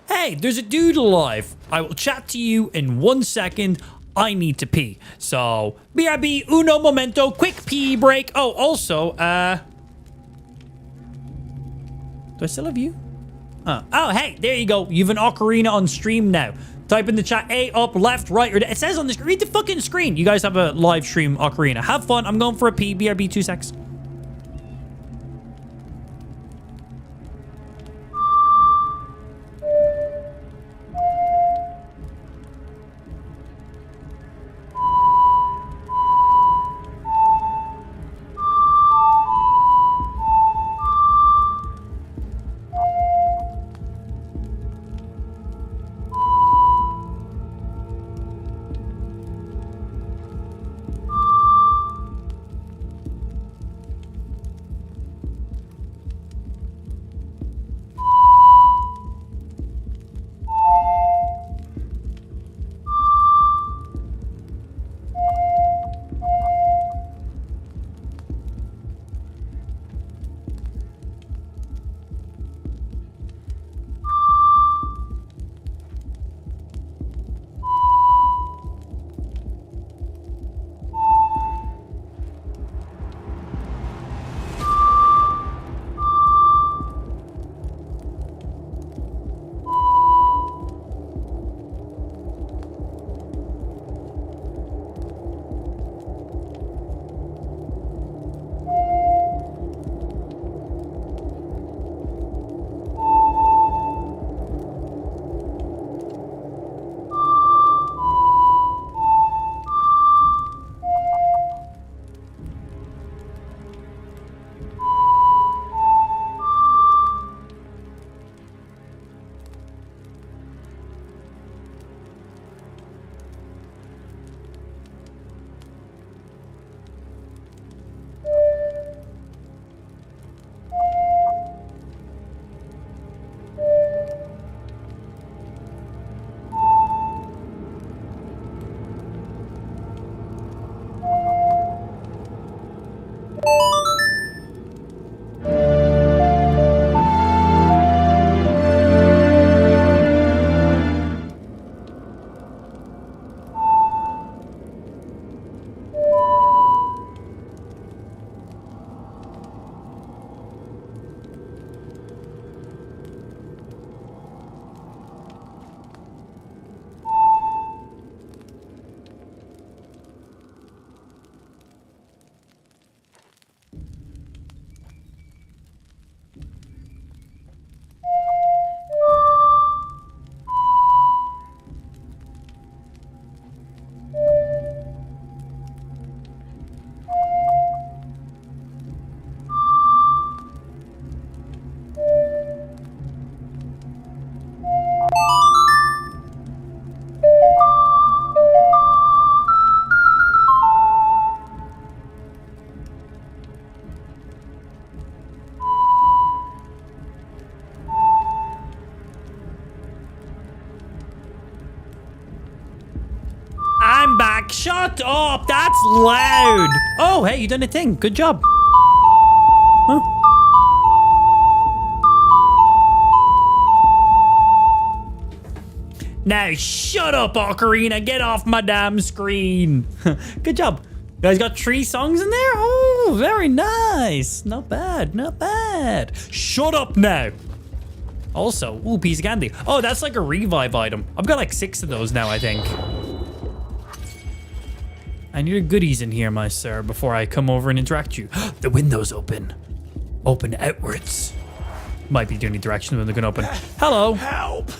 Hey, there's a dude alive. I will chat to you in 1 second. I need to pee. So, BRB, uno momento, quick pee break. Oh, also, do I still have you? Oh, hey, there you go. You have an ocarina on stream now. Type in the chat, A, up, left, right, or... It says on the screen. Read the fucking screen. You guys have a live stream ocarina. Have fun. I'm going for a pee. BRB, 2 secs. I'm back. Shut up. That's loud. Oh, hey, you done a thing. Good job. Huh? Now, shut up, Ocarina. Get off my damn screen. Good job. You guys got 3 songs in there? Oh, very nice. Not bad, not bad. Shut up now. Also, ooh, piece of candy. Oh, that's like a revive item. I've got like 6 of those now, I think. I need your goodies in here, my sir, before I come over and interact you. The window's open. Open outwards. Might be the only direction when they're gonna open. Hello. Help!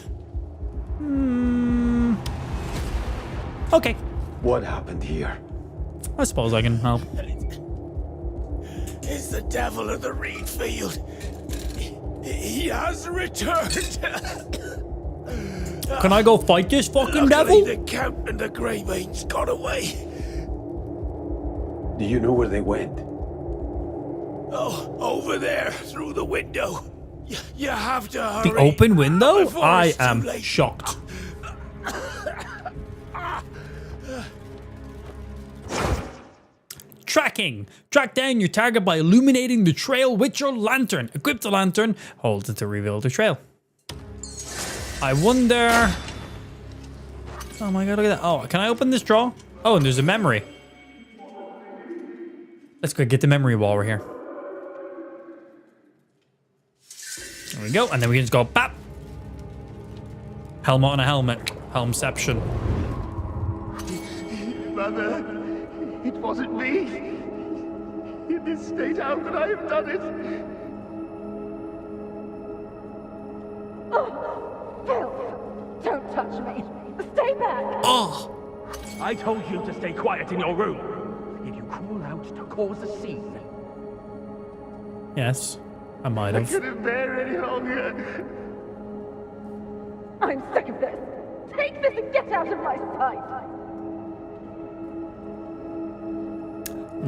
Okay. What happened here? I suppose I can help. It's the devil of the reed field. He has returned. Can I go fight this fucking devil? The Count and the Greymane's got away. Do you know where they went? Oh, over there, through the window. You have to hurry. The open window? Before I it's too am late. shocked. Tracking. Track down your target by illuminating the trail with your lantern. Equip the lantern. Hold it to reveal the trail. I wonder... Oh my god, look at that. Oh, can I open this drawer? Oh, and there's a memory. Let's go get the memory while we're here. There we go. And then we can just go bap. Helmet on a helmet. Helmception. Mother, it wasn't me. In this state, how could I have done it? Oh, Phil, don't touch me. Stay back. Oh. I told you to stay quiet in your room. If you crawl out to cause a scene. Yes, I might I have. couldn't bear any longer. I'm sick of this. Take this and get out of my sight.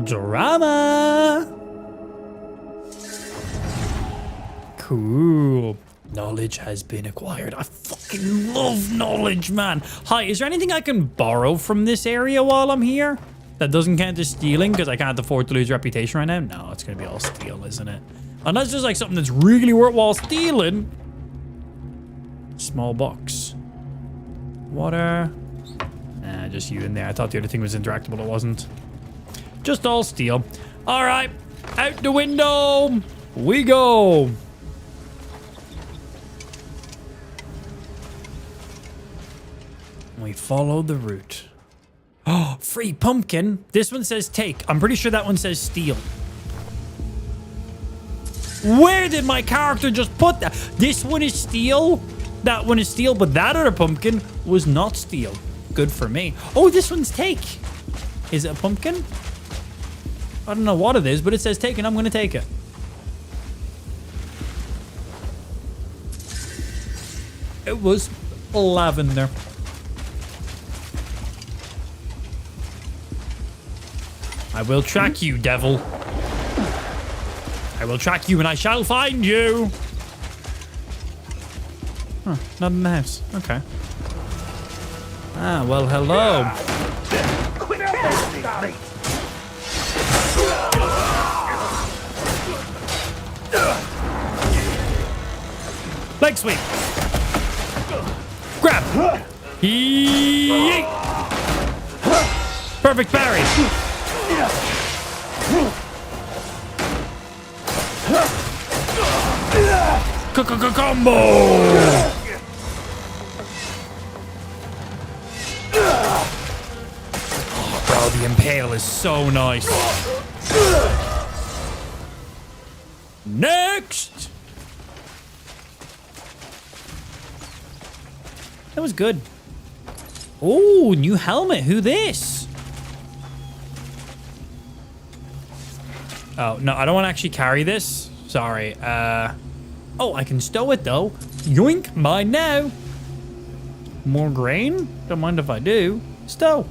Drama. Cool. Knowledge has been acquired. I fucking love knowledge, man. Hi, is there anything I can borrow from this area while I'm here? That doesn't count as stealing because I can't afford to lose reputation right now? No, it's going to be all steal, isn't it? Unless there's like something that's really worthwhile stealing. Small box. Water. Nah, just you in there. I thought the other thing was interactable. It wasn't. Just all steal. All right. Out the window we go. We follow the route. Oh, free pumpkin. This one says take. I'm pretty sure that one says steal. Where did my character just put that? This one is steal. That one is steal, but that other pumpkin was not steal. Good for me. Oh, this one's take. Is it a pumpkin? I don't know what it is, but it says take and I'm going to take it. It was lavender. I will track you, devil. I will track you and I shall find you. Huh, not in the house. Okay. Ah, well, hello. Leg sweep. Grab. Yeet. Perfect parry. Combo. Oh, bro, the impale is so nice. Next. That was good. Oh, new helmet. Who this? Oh, no, I don't want to actually carry this. Sorry. Oh, I can stow it, though. Yoink, mine now. More grain? Don't mind if I do. Stow.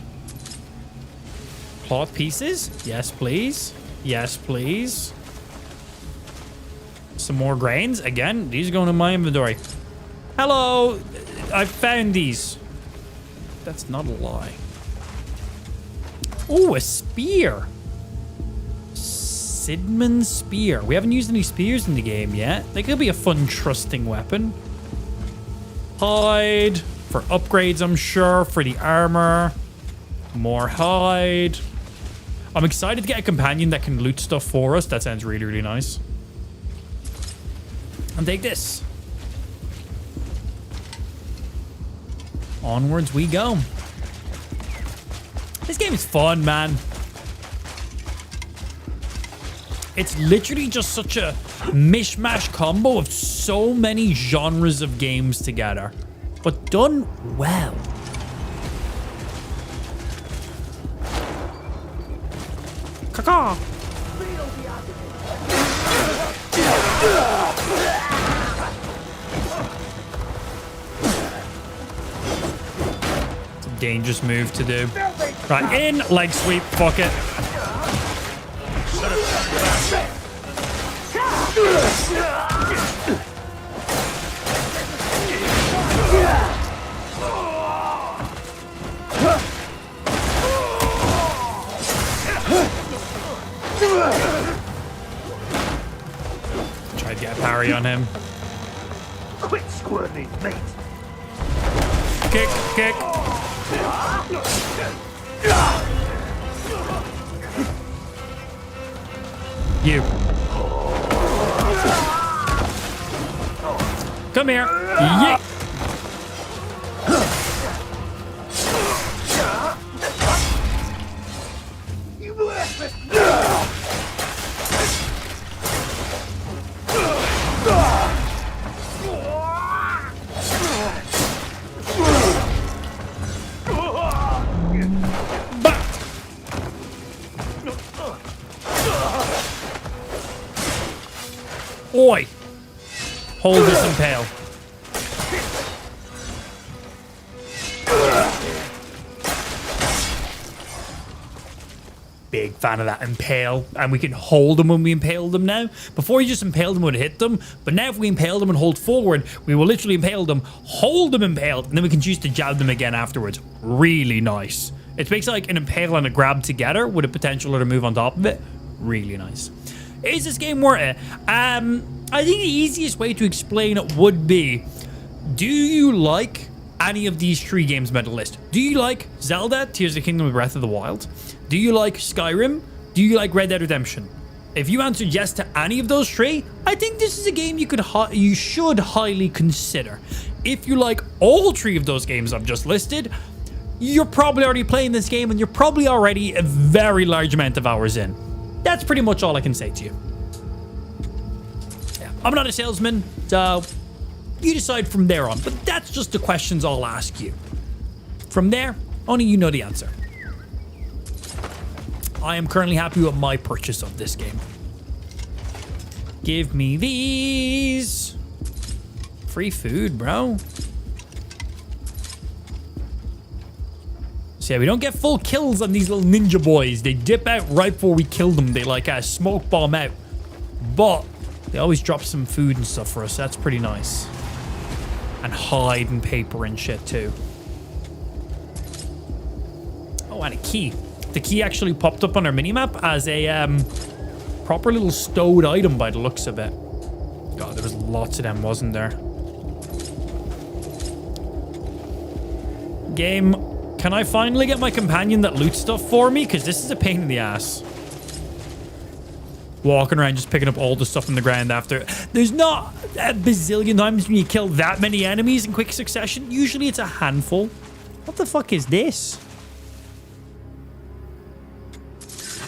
Cloth pieces? Yes, please. Yes, please. Some more grains. Again, these are going in my inventory. Hello. I found these. That's not a lie. Oh, a spear. Sidman's spear. We haven't used any spears in the game yet. They could be a fun trusting weapon. Hide. For upgrades, I'm sure. For the armor. More hide. I'm excited to get a companion that can loot stuff for us. That sounds really, really nice. And take this. Onwards we go. This game is fun, man. It's literally just such a mishmash combo of so many genres of games together, but done well. Caw. It's a dangerous move to do. Right, in, leg sweep, fuck it. Try to get a parry on him. Quit squirming, mate. Kick, kick. You. Come here. Yeah. Oi! Hold this impale. Big fan of that impale. And we can hold them when we impale them now. Before you just impaled them when it hit them. But now if we impale them and hold forward, we will literally impale them, hold them impaled, and then we can choose to jab them again afterwards. Really nice. It makes like an impale and a grab together with a potential other move on top of it. Really nice. Is this game worth it? I think the easiest way to explain it would be, do you like any of these 3 games on the list? Do you like Zelda, Tears of the Kingdom, and Breath of the Wild? Do you like Skyrim? Do you like Red Dead Redemption? If you answered yes to any of those 3, I think this is a game you should highly consider. If you like all 3 of those games I've just listed, you're probably already playing this game and you're probably already a very large amount of hours in. That's pretty much all I can say to you. Yeah, I'm not a salesman, so you decide from there on. But that's just the questions I'll ask you. From there, only you know the answer. I am currently happy with my purchase of this game. Give me these. Free food, bro. So yeah, we don't get full kills on these little ninja boys. They dip out right before we kill them. They like smoke bomb out. But they always drop some food and stuff for us. So that's pretty nice. And hide and paper and shit too. Oh, and a key. The key actually popped up on our minimap as a proper little stowed item by the looks of it. God, there was lots of them, wasn't there? Game, can I finally get my companion that loots stuff for me? Because this is a pain in the ass. Walking around just picking up all the stuff on the ground after. There's not a bazillion times when you kill that many enemies in quick succession. Usually it's a handful. What the fuck is this?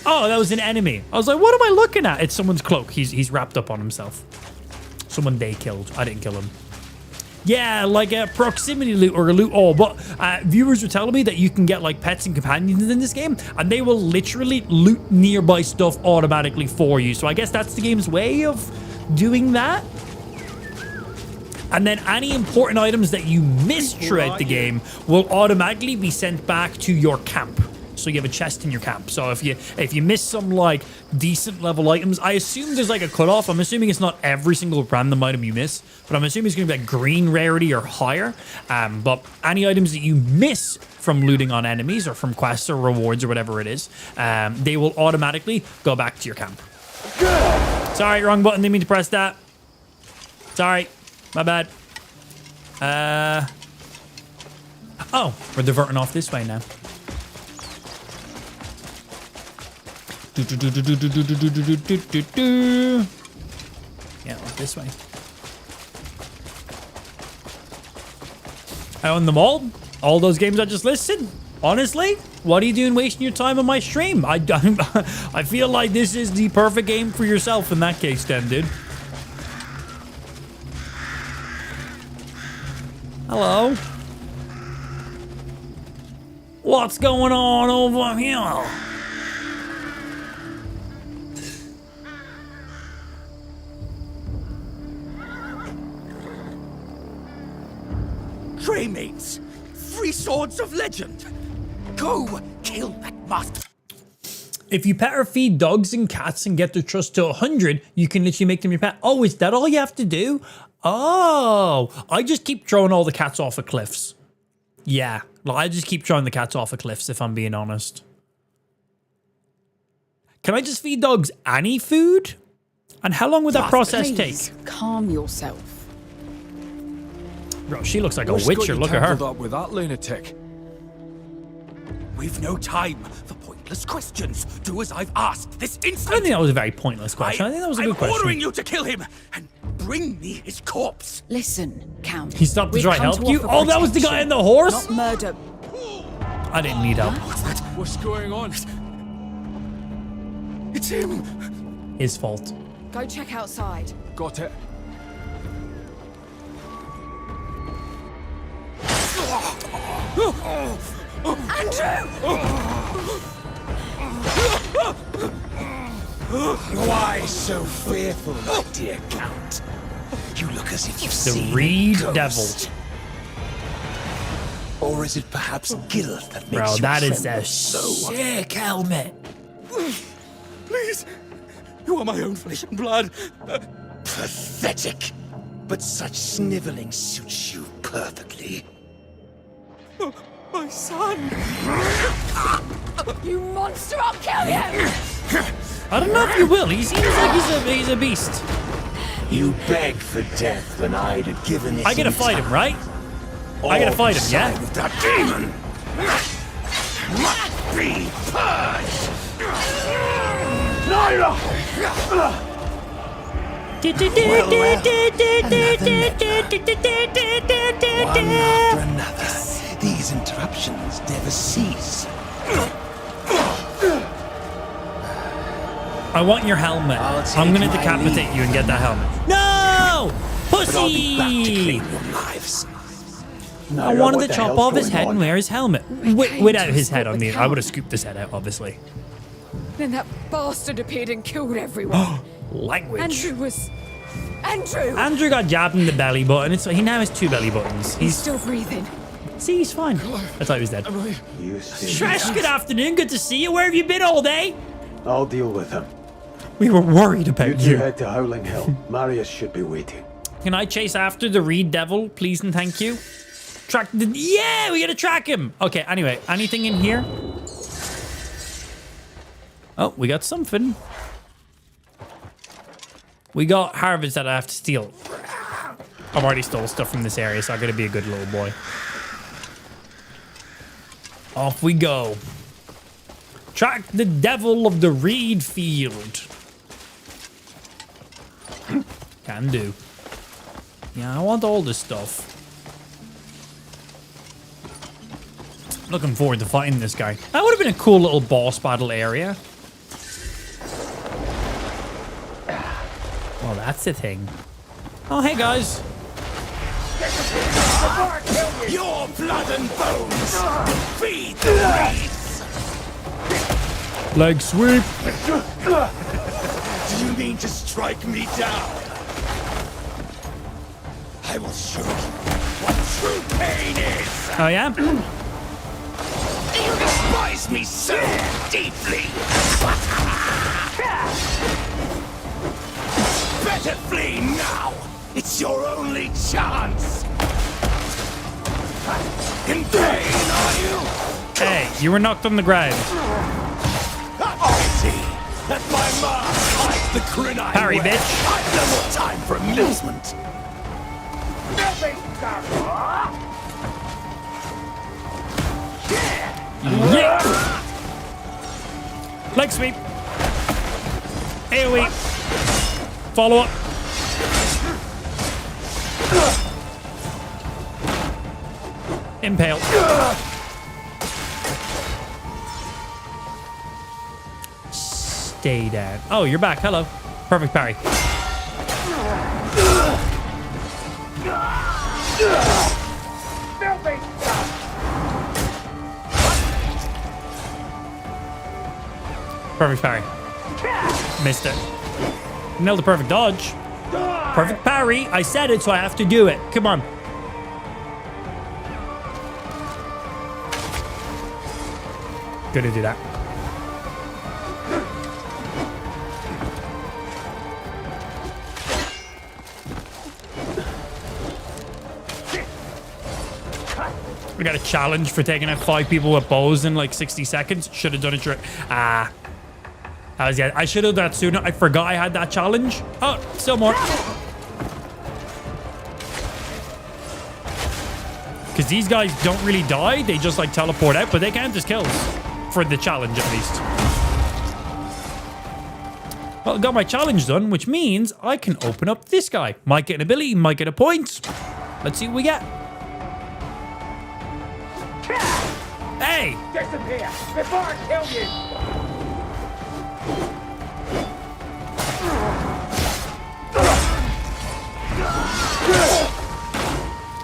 Oh, that was an enemy. I was like, what am I looking at? It's someone's cloak. He's wrapped up on himself. Someone they killed. I didn't kill him. Yeah, like a proximity loot or a loot all. But viewers were telling me that you can get like pets and companions in this game, and they will literally loot nearby stuff automatically for you. So I guess that's the game's way of doing that. And then any important items that you miss throughout the game will automatically be sent back to your camp. so you have a chest in your camp. So if you miss some like decent level items, I assume there's like a cutoff. I'm assuming it's not every single random item you miss, but I'm assuming it's going to be like green rarity or higher. But any items that you miss from looting on enemies or from quests or rewards or whatever it is, they will automatically go back to your camp. Sorry, wrong button. Didn't mean to press that. Sorry, my bad. Oh, we're diverting off this way now. Yeah, this way. I own them all those games I just listed. Honestly, what are you doing wasting your time on my stream? I feel like this is the perfect game for yourself in that case then, dude. Hello. What's going on over here? Greymates, 3 swords of legend. Go kill that master. If you pet or feed dogs and cats and get their trust to 100, you can literally make them your pet. Oh, is that all you have to do? Oh, I just keep throwing all the cats off of cliffs. Yeah, well, I just keep throwing the cats off of cliffs, if I'm being honest. Can I just feed dogs any food? And how long would that process take? Calm yourself. Bro, she looks like a witcher. Look at her. Up with that lunatic. We've no time for pointless questions. Do as I've asked this instant. I don't think that was a very pointless question. I think that was a good question. I'm ordering you to kill him and bring me his corpse. Listen, Count. He stopped to try to help you? Oh, that was the guy on the horse? Not murder. I didn't need help. What's that? What's going on? It's him. His fault. Go check outside. Got it. Why so fearful, my dear Count? You look as if you've seen the Reed a Devil. ghost. Or is it perhaps guilt that makes Bro, you that is tremble a so? sick helmet. Please, you are my own flesh and blood. Pathetic. But such sniveling suits you perfectly. Oh, my son! You monster! I'll kill you! I don't know if you will. He seems like he's a beast. You begged for death when I'd have given it. I gotta fight him, right? I gotta fight him, yeah? Of that demon must be purged. Naira! One after another, these interruptions never cease. I want your helmet. I'm gonna decapitate you and get that helmet. No! Pussy! I wanted to chop off his head and wear his helmet. Without his head, I mean, I would have scooped his head out, obviously. Then that bastard appeared and killed everyone. Language. Andrew got jabbed in the belly button. He now has 2 belly buttons. He's still breathing. See, he's fine. I thought he was dead. Trash, good afternoon. Good to see you. Where have you been all day? I'll deal with him. We were worried about You you. head to Howling Hill. Marius should be waiting. Can I chase after the Reed Devil, please and thank you? Yeah, we gotta track him. Okay, anyway, anything in here? Oh, we got something. We got harvest that I have to steal. I've already stole stuff from this area, so I gotta be a good little boy. Off we go. Track the devil of the Reed Field. Can do. Yeah, I want all this stuff. Looking forward to fighting this guy. That would have been a cool little boss battle area. Well, that's the thing. Oh, hey, guys. Your blood and bones feed the reeds. Leg sweep. Do you mean to strike me down? I will show you what true pain is. Oh, yeah? You despise hurts me so deeply. Better flee now. It's your only chance. In pain, are you? Hey, you were knocked on the ground. I see. That my mask hides the grin I Parry, wear. bitch. I've no more time for amusement. Yeah. Leg sweep. AoE. Follow up. Impale. Stay down. Oh, you're back. Hello. Perfect parry. Perfect parry. Missed it. Nailed the perfect dodge. Perfect parry. I said it, so I have to do it. Come on. Gonna do that. We got a challenge for taking out 5 people with bows in like 60 seconds. Should have done it. I should have done that sooner. I forgot I had that challenge. Oh, still more. Because these guys don't really die. They just like teleport out, but they count as kills. For the challenge, at least. Well, I got my challenge done, which means I can open up this guy. Might get an ability, might get a point. Let's see what we get. Hey! Disappear before I kill you!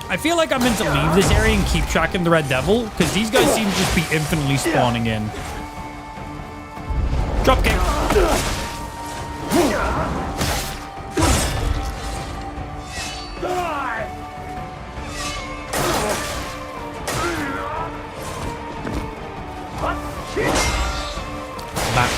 I feel like I'm meant to leave this area and keep tracking the Red Devil, because these guys seem to just be infinitely spawning in. Drop kick. Back.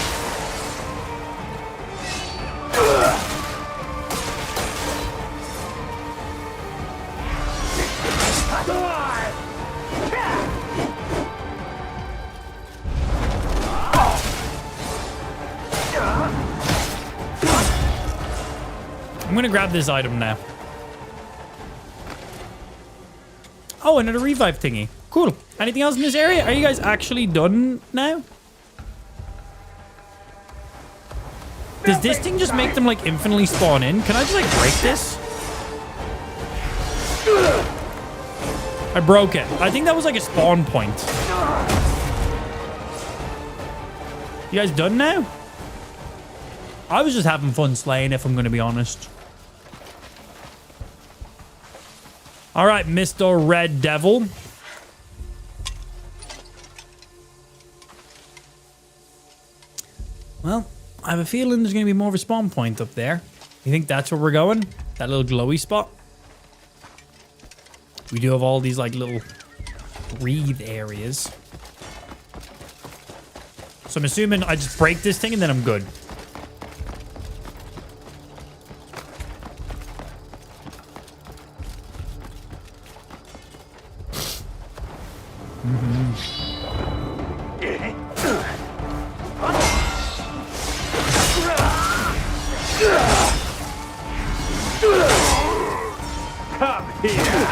I'm gonna grab this item now. Oh, another revive thingy. Cool. Anything else in this area? Are you guys actually done now? Does this thing just make them like infinitely spawn in? Can I just like break this? I broke it. I think that was like a spawn point. You guys done now? I was just having fun slaying, if I'm going to be honest. All right, Mr. Red Devil. Well, I have a feeling there's going to be more of a spawn point up there. You think that's where we're going? That little glowy spot? We do have all these like little breathe areas. So I'm assuming I just break this thing and then I'm good. Come here.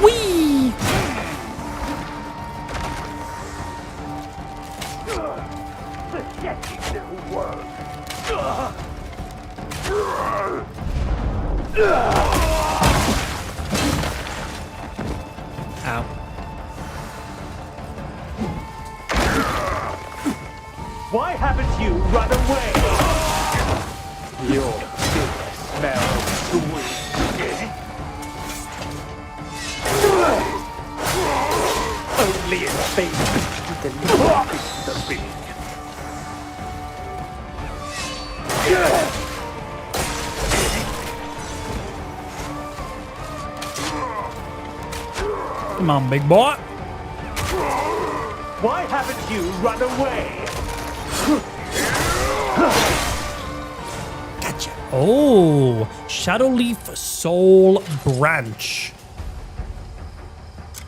Whee! Pathetic little world. Ow. Why haven't you run away? Your fear smells sweet. Only in faith you can walk the being. Come on, big boy. Why haven't you run away? Gotcha. Oh, Shadowleaf Soul Branch.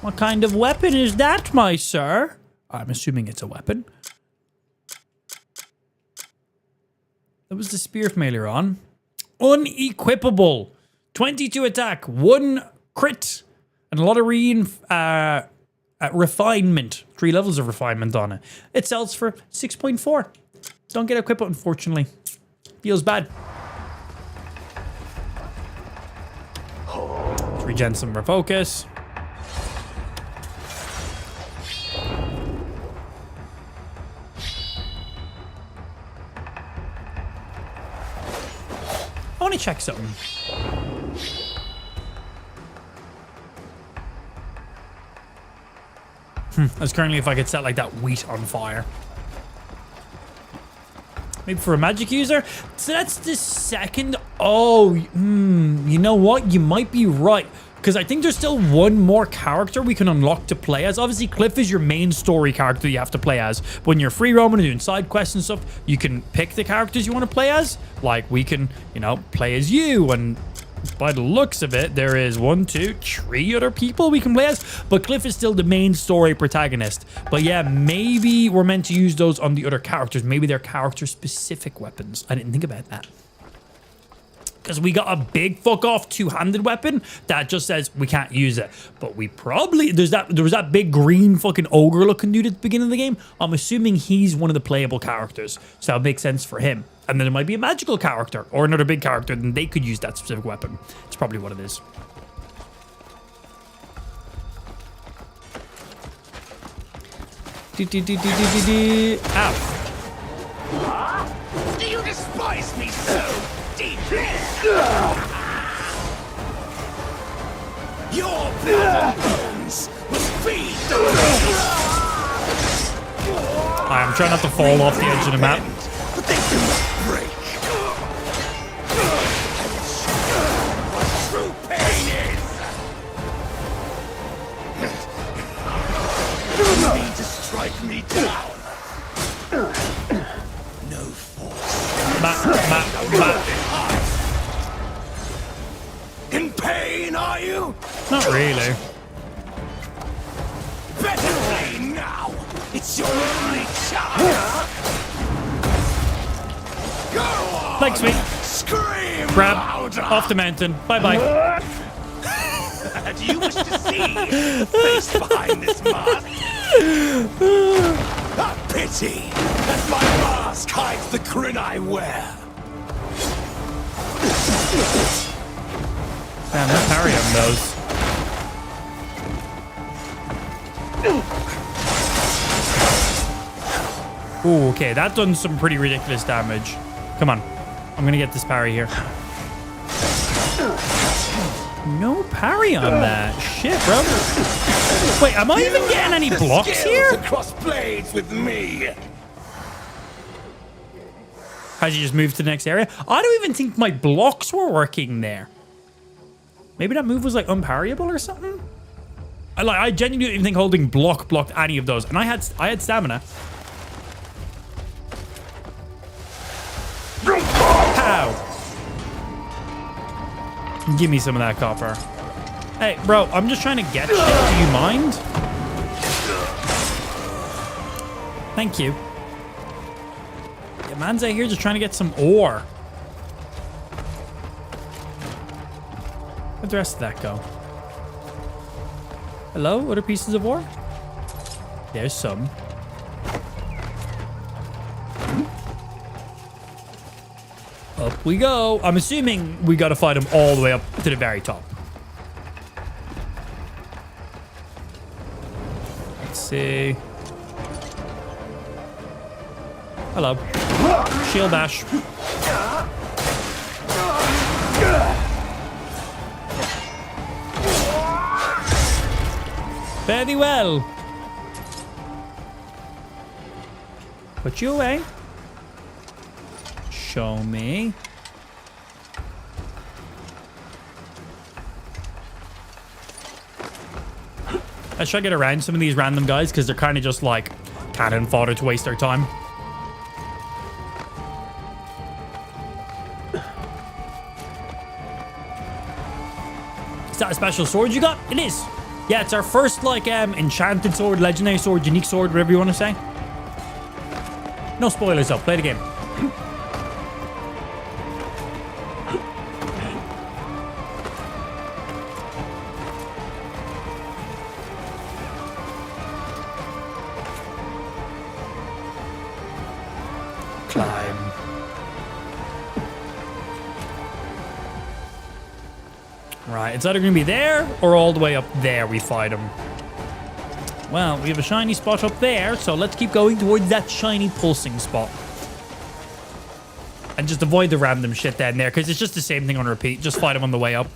What kind of weapon is that, my sir? I'm assuming it's a weapon. That was the spear from earlier on. Unequipable. 22 attack, 1 crit, and a lot of refinement. 3 levels of refinement on it. It sells for 6.4. Don't get equipped, unfortunately. Feels bad. Let's regen some more focus. I want to check something. That's currently if I could set like that wheat on fire. Maybe for a magic user. So that's the second. Oh, you know what? You might be right. Because I think there's still one more character we can unlock to play as. Obviously, Cliff is your main story character you have to play as. But when you're free roaming and doing side quests and stuff, you can pick the characters you want to play as. Like, we can, you know, play as you. And by the looks of it, there is 1, 2, 3 other people we can play as. But Cliff is still the main story protagonist. But yeah, maybe we're meant to use those on the other characters. Maybe they're character-specific weapons. I didn't think about that. Because we got a big fuck off 2-handed weapon that just says we can't use it. But we probably there was that big green fucking ogre looking dude at the beginning of the game. I'm assuming he's one of the playable characters. So that makes sense for him. And then there might be a magical character or another big character, and they could use that specific weapon. It's probably what it is. Ow. Do you despise me so deeply? Your blood and bones must feed the I'm trying not to fall off the edge of the map. but they do not break. What true pain is. You need to strike me down. No force. In pain, are you? Not really. Better pain now. It's your only chance. Go on. Thanks, mate. Scream Grab louder. off the mountain. Bye-bye. Do you wish to see the face behind this mask? A pity that my mask hides the grin I wear. Damn, no parry on those. Ooh, okay, that done some pretty ridiculous damage. Come on. I'm gonna get this parry here. No parry on that. Shit, bro. Wait, am I even getting any blocks here? Cross blades with me. Has he just moved to the next area? I don't even think my blocks were working there. Maybe that move was like unparryable or something? I genuinely don't even think holding block blocked any of those. And I had stamina. Pow! Give me some of that copper. Hey, bro, I'm just trying to get shit. Do you mind? Thank you. Yeah, man's out here just trying to get some ore. Where'd the rest of that go? Hello? Other pieces of ore? There's some. Up we go. I'm assuming we gotta fight him all the way up to the very top. Let's see. Hello. Shield dash. Very well. Put you away. Show me. Let's try to get around some of these random guys because they're kind of just like cannon fodder to waste our time. Is that a special sword you got? It is. Yeah, it's our first like enchanted sword, legendary sword, unique sword, whatever you want to say. No spoilers though. Play the game. Climb. Right, it's either going to be there or all the way up there we fight him. Well, we have a shiny spot up there, so let's keep going towards that shiny pulsing spot. And just avoid the random shit down there, because it's just the same thing on repeat. Just fight him on the way up.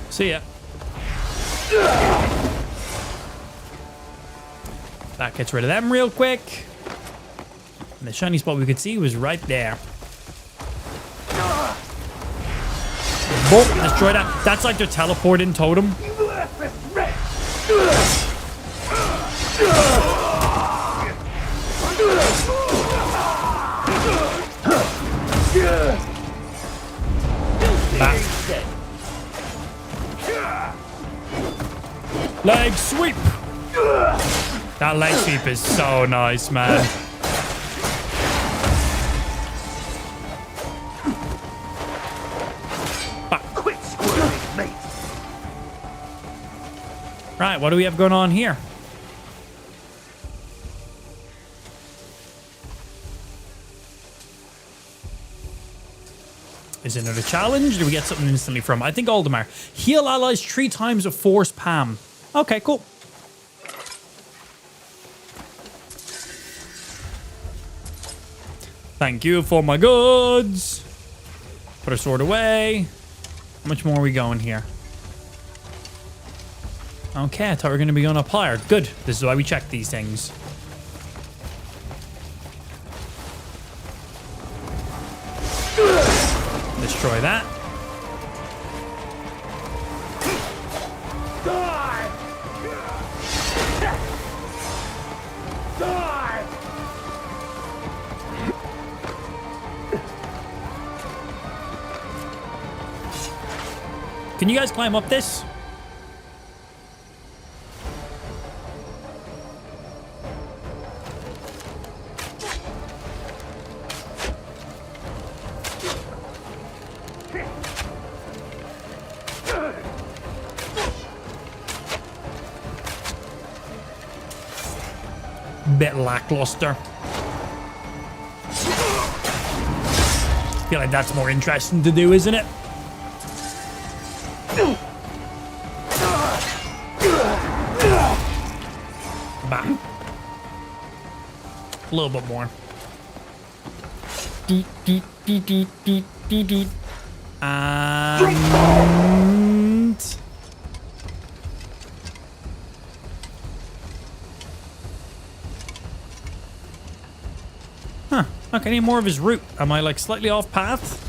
See ya. That gets rid of them real quick. And the shiny spot we could see was right there. Boom, destroy that. That's like their teleporting totem. Back. Leg sweep. That leg sweep is so nice, man. Quit squirming, mate. Right, what do we have going on here? Is it another challenge? Do we get something instantly from? I think all of them are. Heal allies 3 times of force Pam. Okay, cool. Thank you for my goods. Put our sword away. How much more are we going here? Okay, I thought we were going to be going up higher. Good. This is why we check these things. Destroy that. Die! Die! Can you guys climb up this? Bit lackluster. Feel like that's more interesting to do, isn't it? Bam. A little bit more. And huh. Okay, I need more of his route. Am I like slightly off path?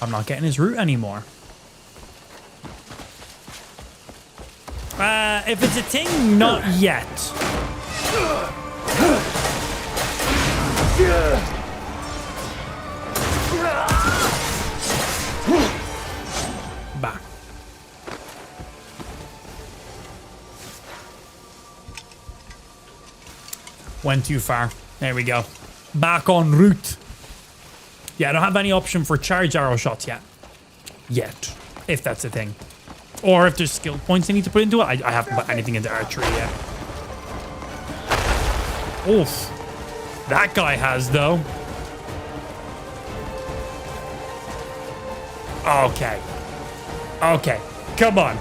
I'm not getting his route anymore. If it's a thing, not yet. Bah. Went too far. There we go. Back on route. Yeah, I don't have any option for charge arrow shots yet. Yet. If that's a thing. Or if there's skill points I need to put into it. I haven't put anything into archery yet. Oof. That guy has, though. Okay. Okay. Come on.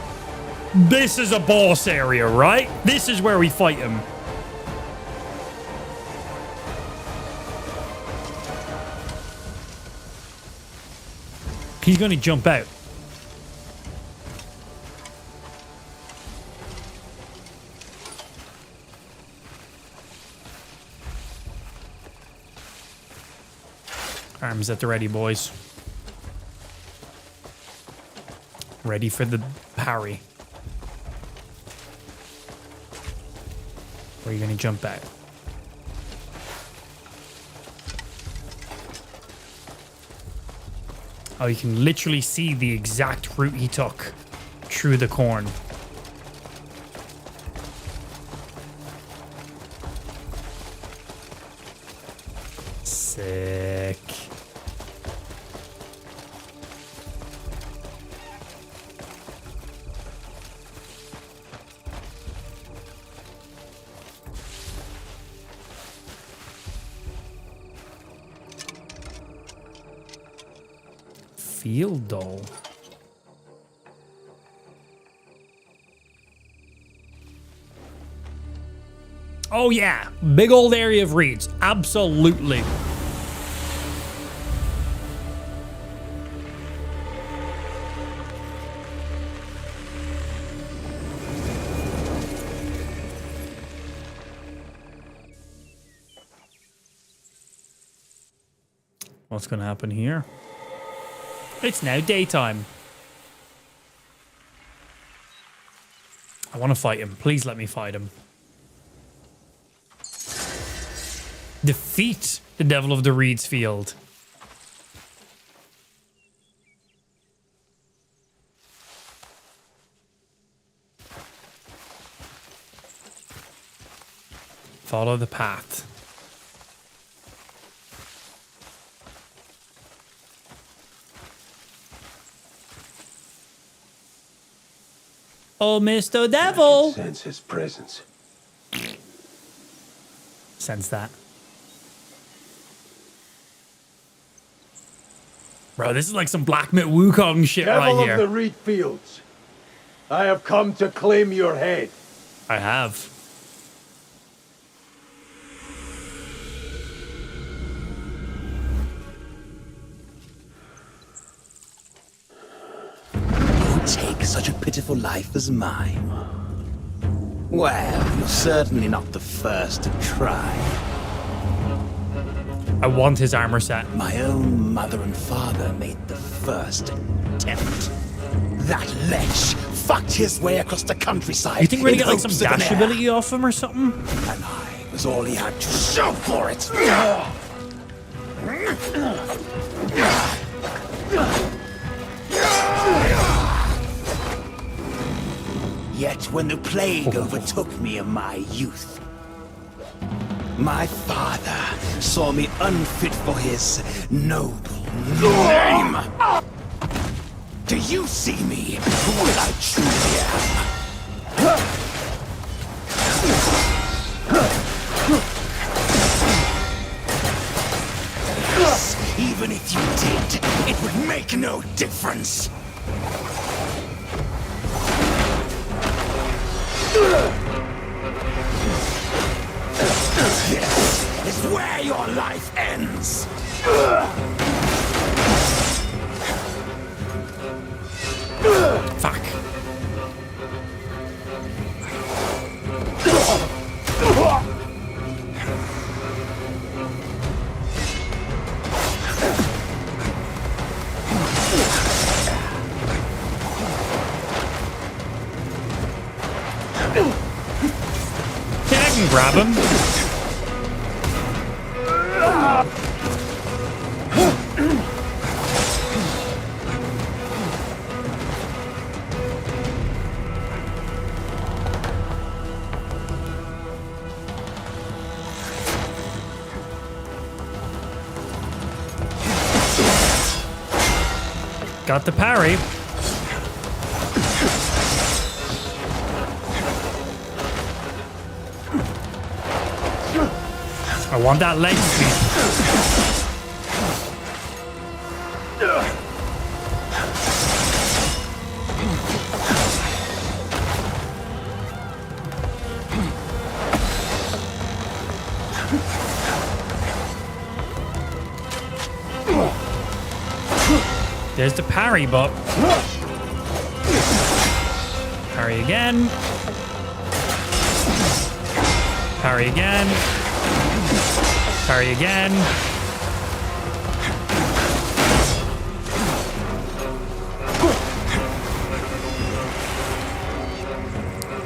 This is a boss area, right? This is where we fight him. He's going to jump out. Arms at the ready, boys. Ready for the parry. Where are you going to jump out? Oh, you can literally see the exact route he took through the corn. Sick. Field doll. Oh yeah, big old area of reeds. Absolutely. What's going to happen here? It's now daytime. I want to fight him. Please let me fight him. Defeat the Devil of the Reeds Field. Follow the path. Oh, Mr. Devil! Sense his presence. Sense that. Bro, this is like some Black Myth Wukong shit Devil right here. of the reed fields, I have come to claim your head. I have. Take such a pitiful life as mine. Well, you're certainly not the first to try. I want his armor set. My own mother and father made the first attempt. That lech fucked his way across the countryside. You think we're gonna in get like some hopes of an dash heir. ability off him or something? And I was all he had to show for it. Yet when the plague overtook me in my youth, my father saw me unfit for his noble name. Do you see me for what I truly am? Yes, even if you did, it would make no difference. This is where your life ends. Fuck. Yeah, I can grab him. Got the parry. I want that leg sweep. There's the parry, but... Parry again. Parry again. Parry again.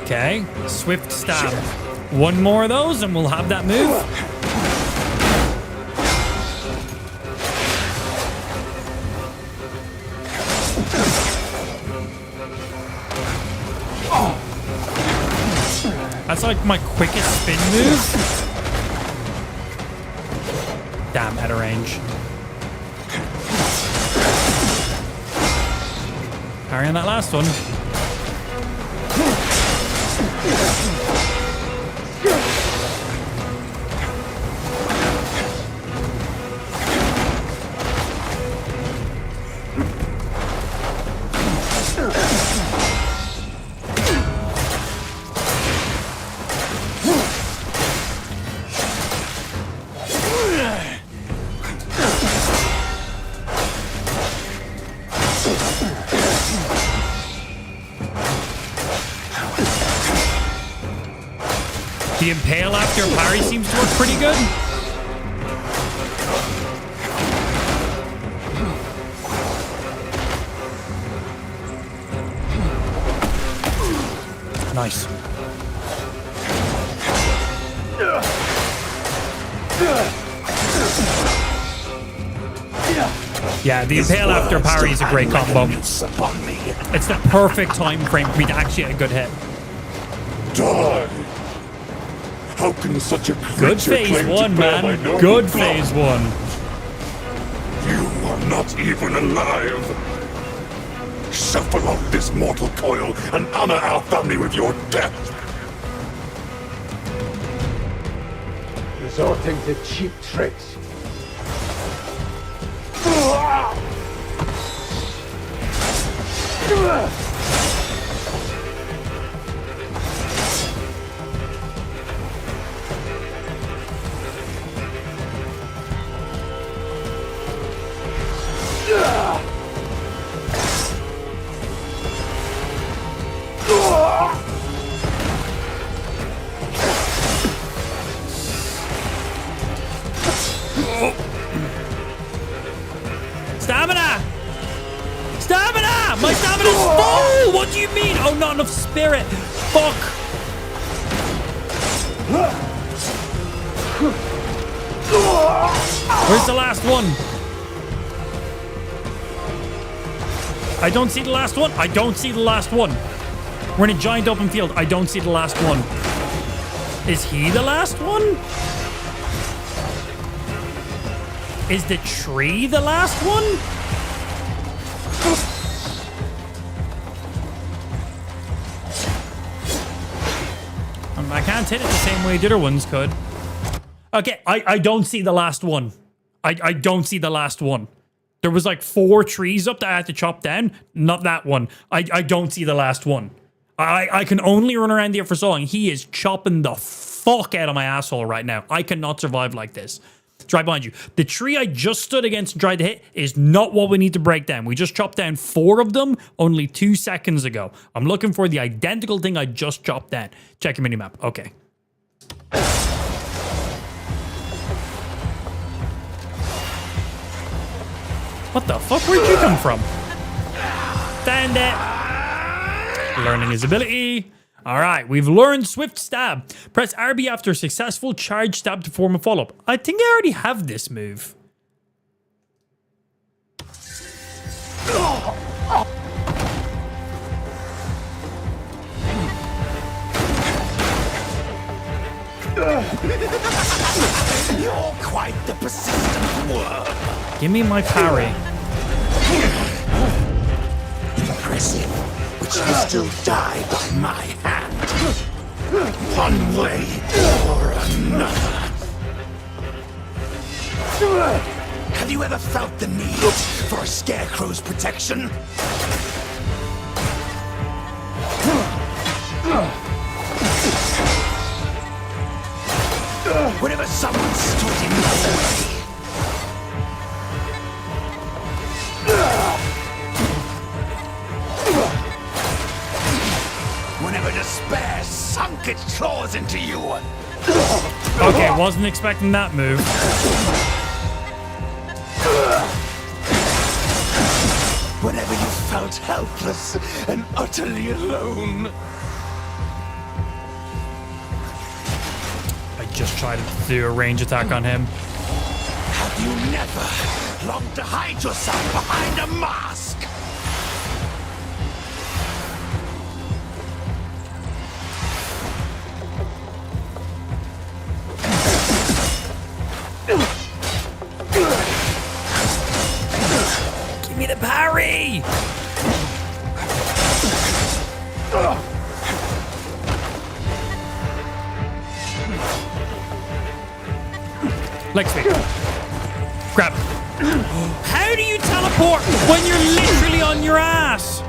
Okay, swift stab. One more of those and we'll have that move. That's like my quickest spin move. Damn, out of range. Parry on that last one. The impale after parry seems to work pretty good. Nice. Yeah, the impale after parry is a great combo. It's the perfect time frame for me to actually get a good hit. Die! How can such a creature Good phase one, man. Good phase one. You are not even alive. Shuffle off this mortal coil and honor our family with your death. Resorting to cheap tricks. Stamina! Stamina! My stamina's full! What do you mean? Oh, not enough spirit. Fuck. Where's the last one? I don't see the last one. I don't see the last one. We're in a giant open field. I don't see the last one. Is he the last one? Is the tree the last one? I can't hit it the same way the other ones could. Okay, I don't see the last one. I don't see the last one. There was like 4 trees up that I had to chop down. Not that one. I don't see the last one. I can only run around here for so long. He is chopping the fuck out of my asshole right now. I cannot survive like this. It's right behind you. The tree I just stood against and tried to hit is not what we need to break down. We just chopped down 4 of them only 2 seconds ago. I'm looking for the identical thing I just chopped down. Check your minimap. Okay. What the fuck? Where'd you come from? Stand it. Learning his ability. All right, we've learned Swift Stab. Press RB after a successful charge stab to form a follow-up. I think I already have this move. You're quite the persistent worm. Give me my parry. Impressive, but you still die by my hand. One way or another. Have you ever felt the need for a scarecrow's protection? Whenever someone stood in my way. sunk its claws into you. Okay, wasn't expecting that move. Whenever you felt helpless and utterly alone. I just tried to do a range attack on him. Have you never longed to hide yourself behind a mask? Give me the parry! Leg sweep. Grab. How do you teleport when you're literally on your ass?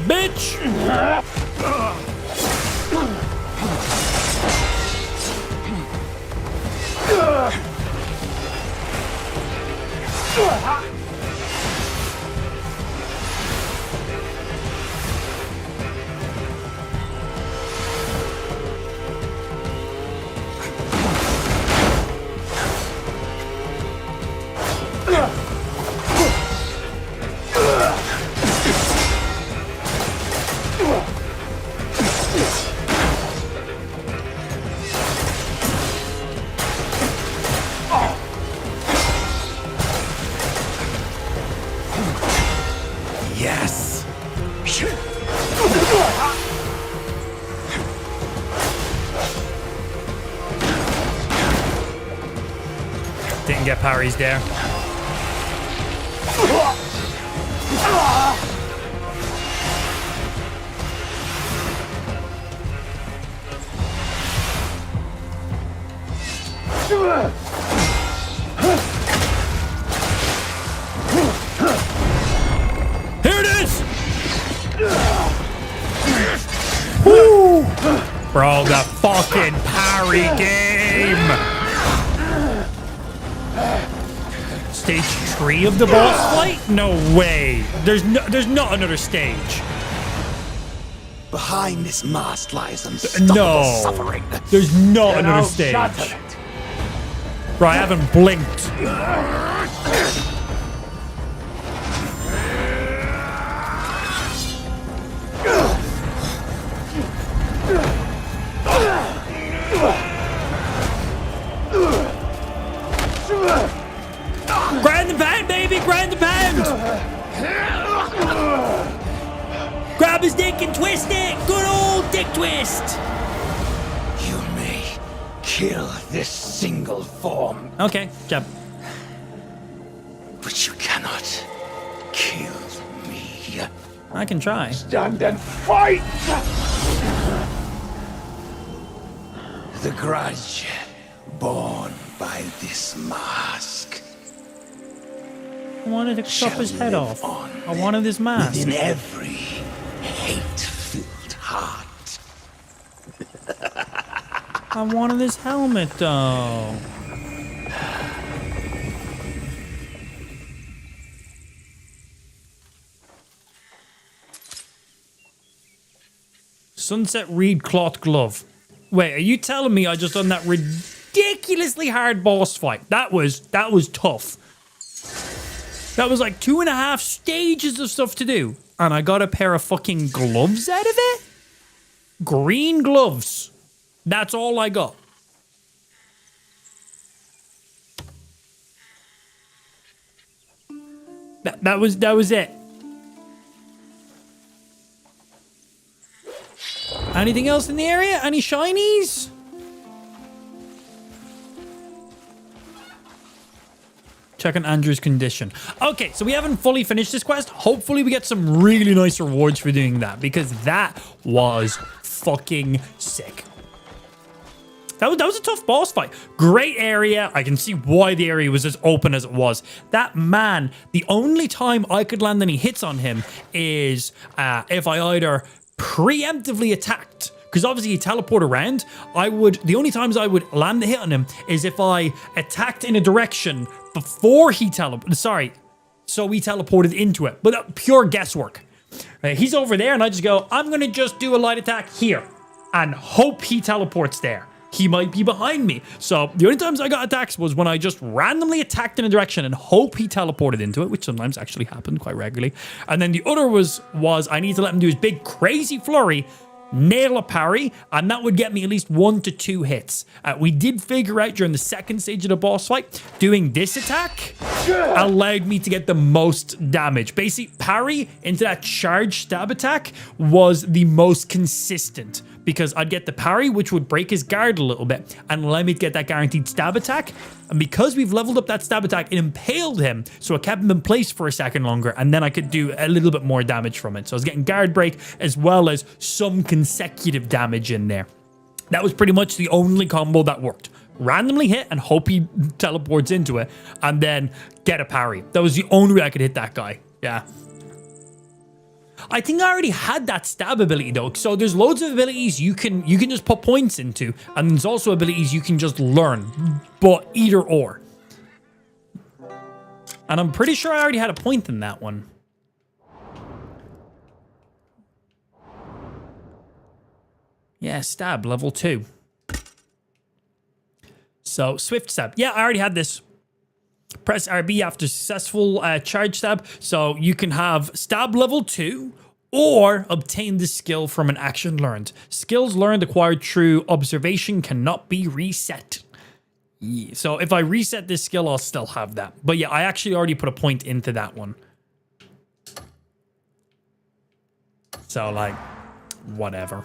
Bitch! Yes. Didn't get parries there. Here it is! Woo! Bro, the fucking parry game! Stage 3 of the boss fight? No way. There's not another stage. Behind this mask lies unstoppable suffering. There's not another stage. Bro, I haven't blinked. Grind the pound, baby! Grind the pound! Grab his dick and twist it! Good old dick twist! You may kill this single form. Okay, jump. But you cannot kill me. I can try. Stand and fight! The grudge born by this mask. I wanted to chop his head off. I wanted his mask. Within every hate-filled heart. I wanted his helmet, though. Sunset Reed cloth glove. Wait, are you telling me I just done that ridiculously hard boss fight? That was tough. That was like 2.5 stages of stuff to do. And I got a pair of fucking gloves out of it? Green gloves. That's all I got. That was it. Anything else in the area? Any shinies? Checking Andrew's condition. Okay, so we haven't fully finished this quest. Hopefully we get some really nice rewards for doing that, because that was fucking sick. That was a tough boss fight. Great area. I can see why the area was as open as it was. That man, the only time I could land any hits on him is if I either preemptively attacked, because obviously he teleport around. The only times I would land the hit on him is if I attacked in a direction before he teleported. Sorry, so we teleported into it, but pure guesswork. He's over there, and I just go, I'm gonna just do a light attack here and hope he teleports there. He might be behind me. So the only times I got attacks was when I just randomly attacked in a direction and hope he teleported into it, which sometimes actually happened quite regularly. And then the other was I need to let him do his big crazy flurry, nail a parry, and that would get me at least 1 to 2 hits. We did figure out during the second stage of the boss fight, doing this attack allowed me to get the most damage. Basically, parry into that charge stab attack was the most consistent, because I'd get the parry, which would break his guard a little bit and allow me to get that guaranteed stab attack. And because we've leveled up that stab attack, it impaled him, so it kept him in place for a second longer, and then I could do a little bit more damage from it. So I was getting guard break as well as some consecutive damage in there. That was pretty much the only combo that worked. Randomly hit and hope he teleports into it, and then get a parry. That was the only way I could hit that guy. Yeah. I think I already had that stab ability though. So there's loads of abilities you can just put points into, and there's also abilities you can just learn, but either or. And I'm pretty sure I already had a point in that one. Yeah, stab level 2. So swift stab. Yeah, I already had this. Press RB after successful charge stab. So you can have stab level 2 or obtain the skill from an action learned. Skills learned acquired through observation cannot be reset. Yeah. So if I reset this skill, I'll still have that. But yeah, I actually already put a point into that one. So like, whatever.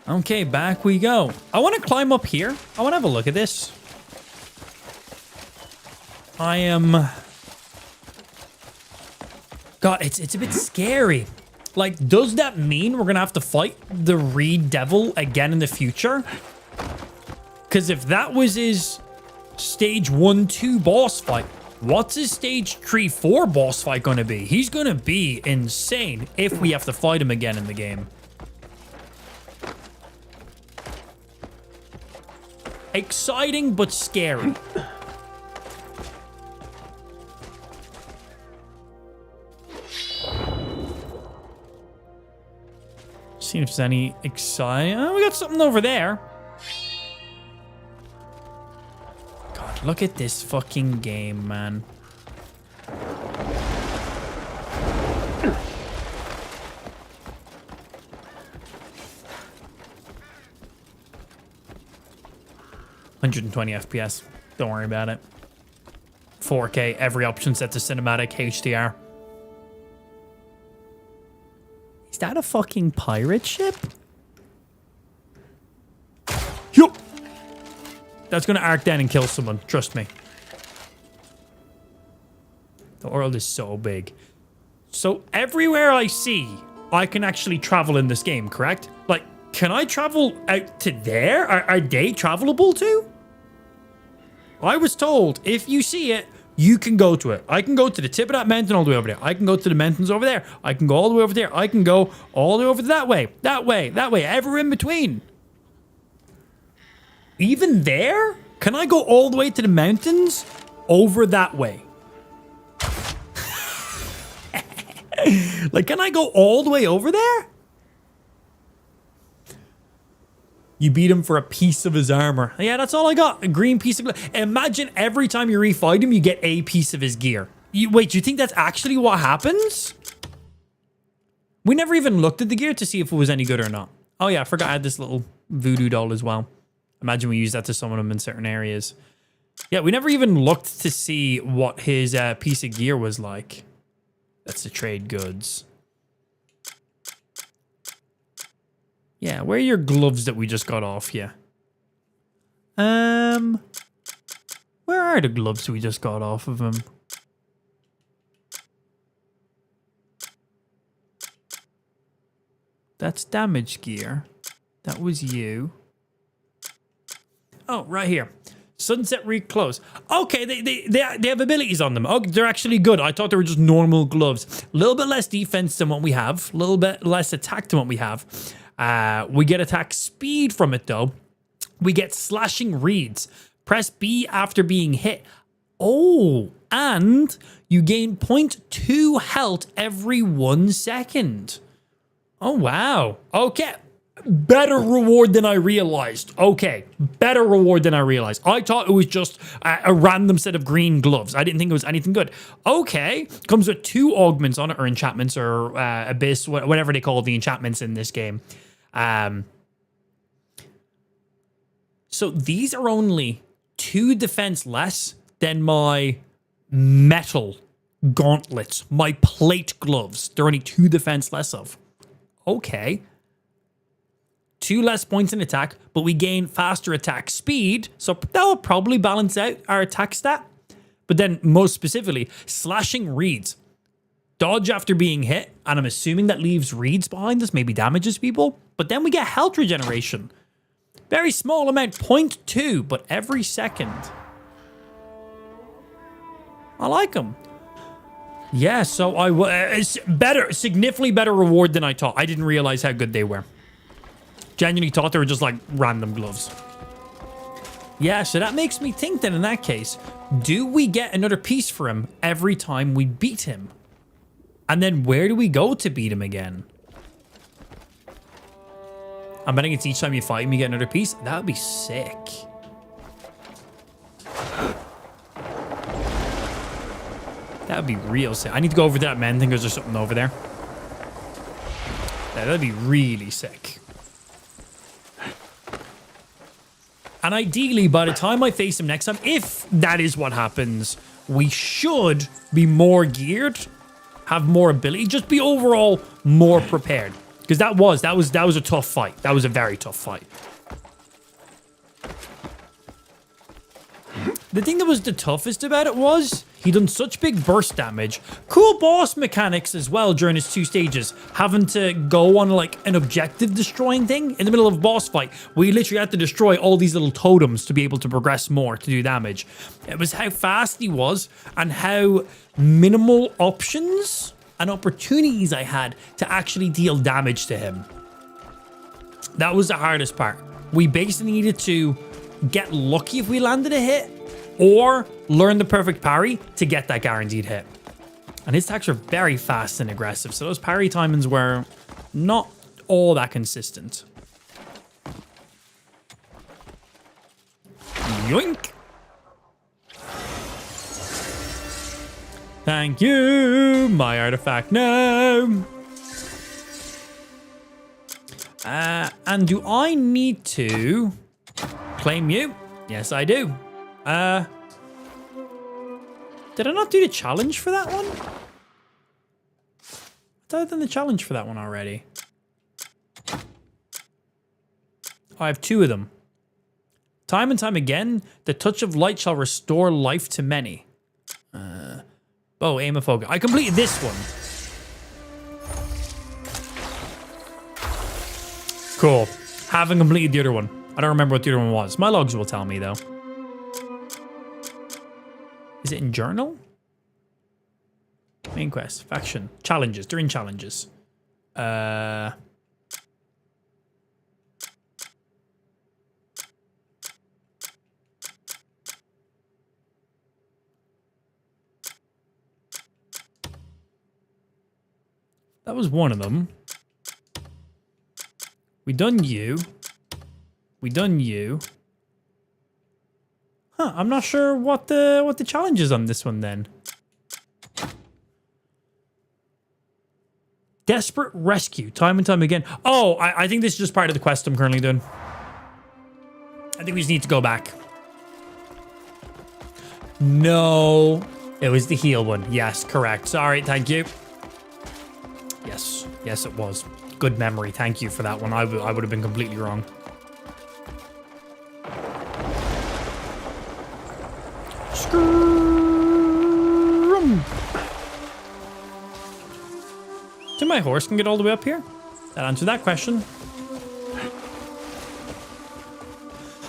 Okay, back we go. I want to climb up here. I want to have a look at this. God, it's a bit scary. Like, does that mean we're gonna have to fight the Reed Devil again in the future? Because if that was his stage 1-2 boss fight, what's his stage 3-4 boss fight gonna be? He's gonna be insane if we have to fight him again in the game. Exciting, but scary. See if there's any exciting. Oh, we got something over there. God, look at this fucking game, man. $120 FPS. Don't worry about it. 4K, every option set to cinematic HDR. Is that a fucking pirate ship? Yup. That's gonna arc down and kill someone. Trust me. The world is so big. So everywhere I see, I can actually travel in this game, correct? Like, can I travel out to there? Are they travelable too? I was told if you see it, you can go to it. I can go to the tip of that mountain all the way over there. I can go to the mountains over there. I can go all the way over there. I can go all the way over that way, that way, that way, ever in between. Even there? Can I go all the way to the mountains over that way? Like, can I go all the way over there? You beat him for a piece of his armor. Yeah, that's all I got. A green piece of... Imagine every time you refight him, you get a piece of his gear. Wait, do you think that's actually what happens? We never even looked at the gear to see if it was any good or not. Oh yeah, I forgot I had this little voodoo doll as well. Imagine we use that to summon him in certain areas. Yeah, we never even looked to see what his piece of gear was like. That's the trade goods. Yeah, where are your gloves that we just got off you? Where are the gloves we just got off of him? That's damage gear. That was you. Oh, right here. Sunset Reclose. Okay, they have abilities on them. Oh, they're actually good. I thought they were just normal gloves. A little bit less defense than what we have. A little bit less attack than what we have. We get attack speed from it, though. We get slashing reeds. Press B after being hit. Oh, and you gain 0.2 health every 1 second. Oh, wow. Okay. Better reward than I realized. Okay, better reward than I realized. I thought it was just a random set of green gloves. I didn't think it was anything good. Okay, comes with 2 augments on it, or enchantments, or abyss, whatever they call the enchantments in this game. So these are only 2 defense less than my metal gauntlets, my plate gloves. They're only 2 defense less of. Okay. 2 less points in attack, but we gain faster attack speed, so that will probably balance out our attack stat. But then, most specifically, slashing reeds. Dodge after being hit, and I'm assuming that leaves reeds behind us, maybe damages people. But then we get health regeneration. Very small amount, 0.2, but every second. I like them. Yeah, so it's better, significantly better reward than I thought. I didn't realize how good they were. Genuinely thought they were just like random gloves. Yeah, so that makes me think that in that case, do we get another piece for him every time we beat him? And then where do we go to beat him again? I'm betting it's each time you fight him, you get another piece. That would be sick. That would be real sick. I need to go over to that men thing because there's something over there. Yeah, that'd be really sick. And ideally, by the time I face him next time, if that is what happens, we should be more geared, have more ability, just be overall more prepared. Because that was a tough fight. That was a very tough fight. The thing that was the toughest about it was he done such big burst damage. Cool boss mechanics as well during his 2 stages. Having to go on like an objective destroying thing in the middle of a boss fight. We literally had to destroy all these little totems to be able to progress more, to do damage. It was how fast he was and how minimal options and opportunities I had to actually deal damage to him. That was the hardest part. We basically needed to get lucky if we landed a hit, or learn the perfect parry to get that guaranteed hit. And his attacks are very fast and aggressive, so those parry timings were not all that consistent. Yoink! Thank you, my artifact now. And do I need to claim you? Yes, I do. Did I not do the challenge for that one? I've done the challenge for that one already. I have 2 of them. Time and time again, the touch of light shall restore life to many. Aim and focus. I completed this one. Cool. Haven't completed the other one. I don't remember what the other one was. My logs will tell me, though. Is it in journal? Main quest. Faction. Challenges. They're in challenges. That was one of them. We done you. We done you. Huh, I'm not sure what the challenge is on this one then. Desperate rescue, time and time again. Oh, I think this is just part of the quest I'm currently doing. I think we just need to go back. No, it was the heal one. Yes, correct. Sorry, thank you. Yes, yes, it was. Good memory. Thank you for that one. I would have been completely wrong. So my horse can get all the way up here? That answered that question.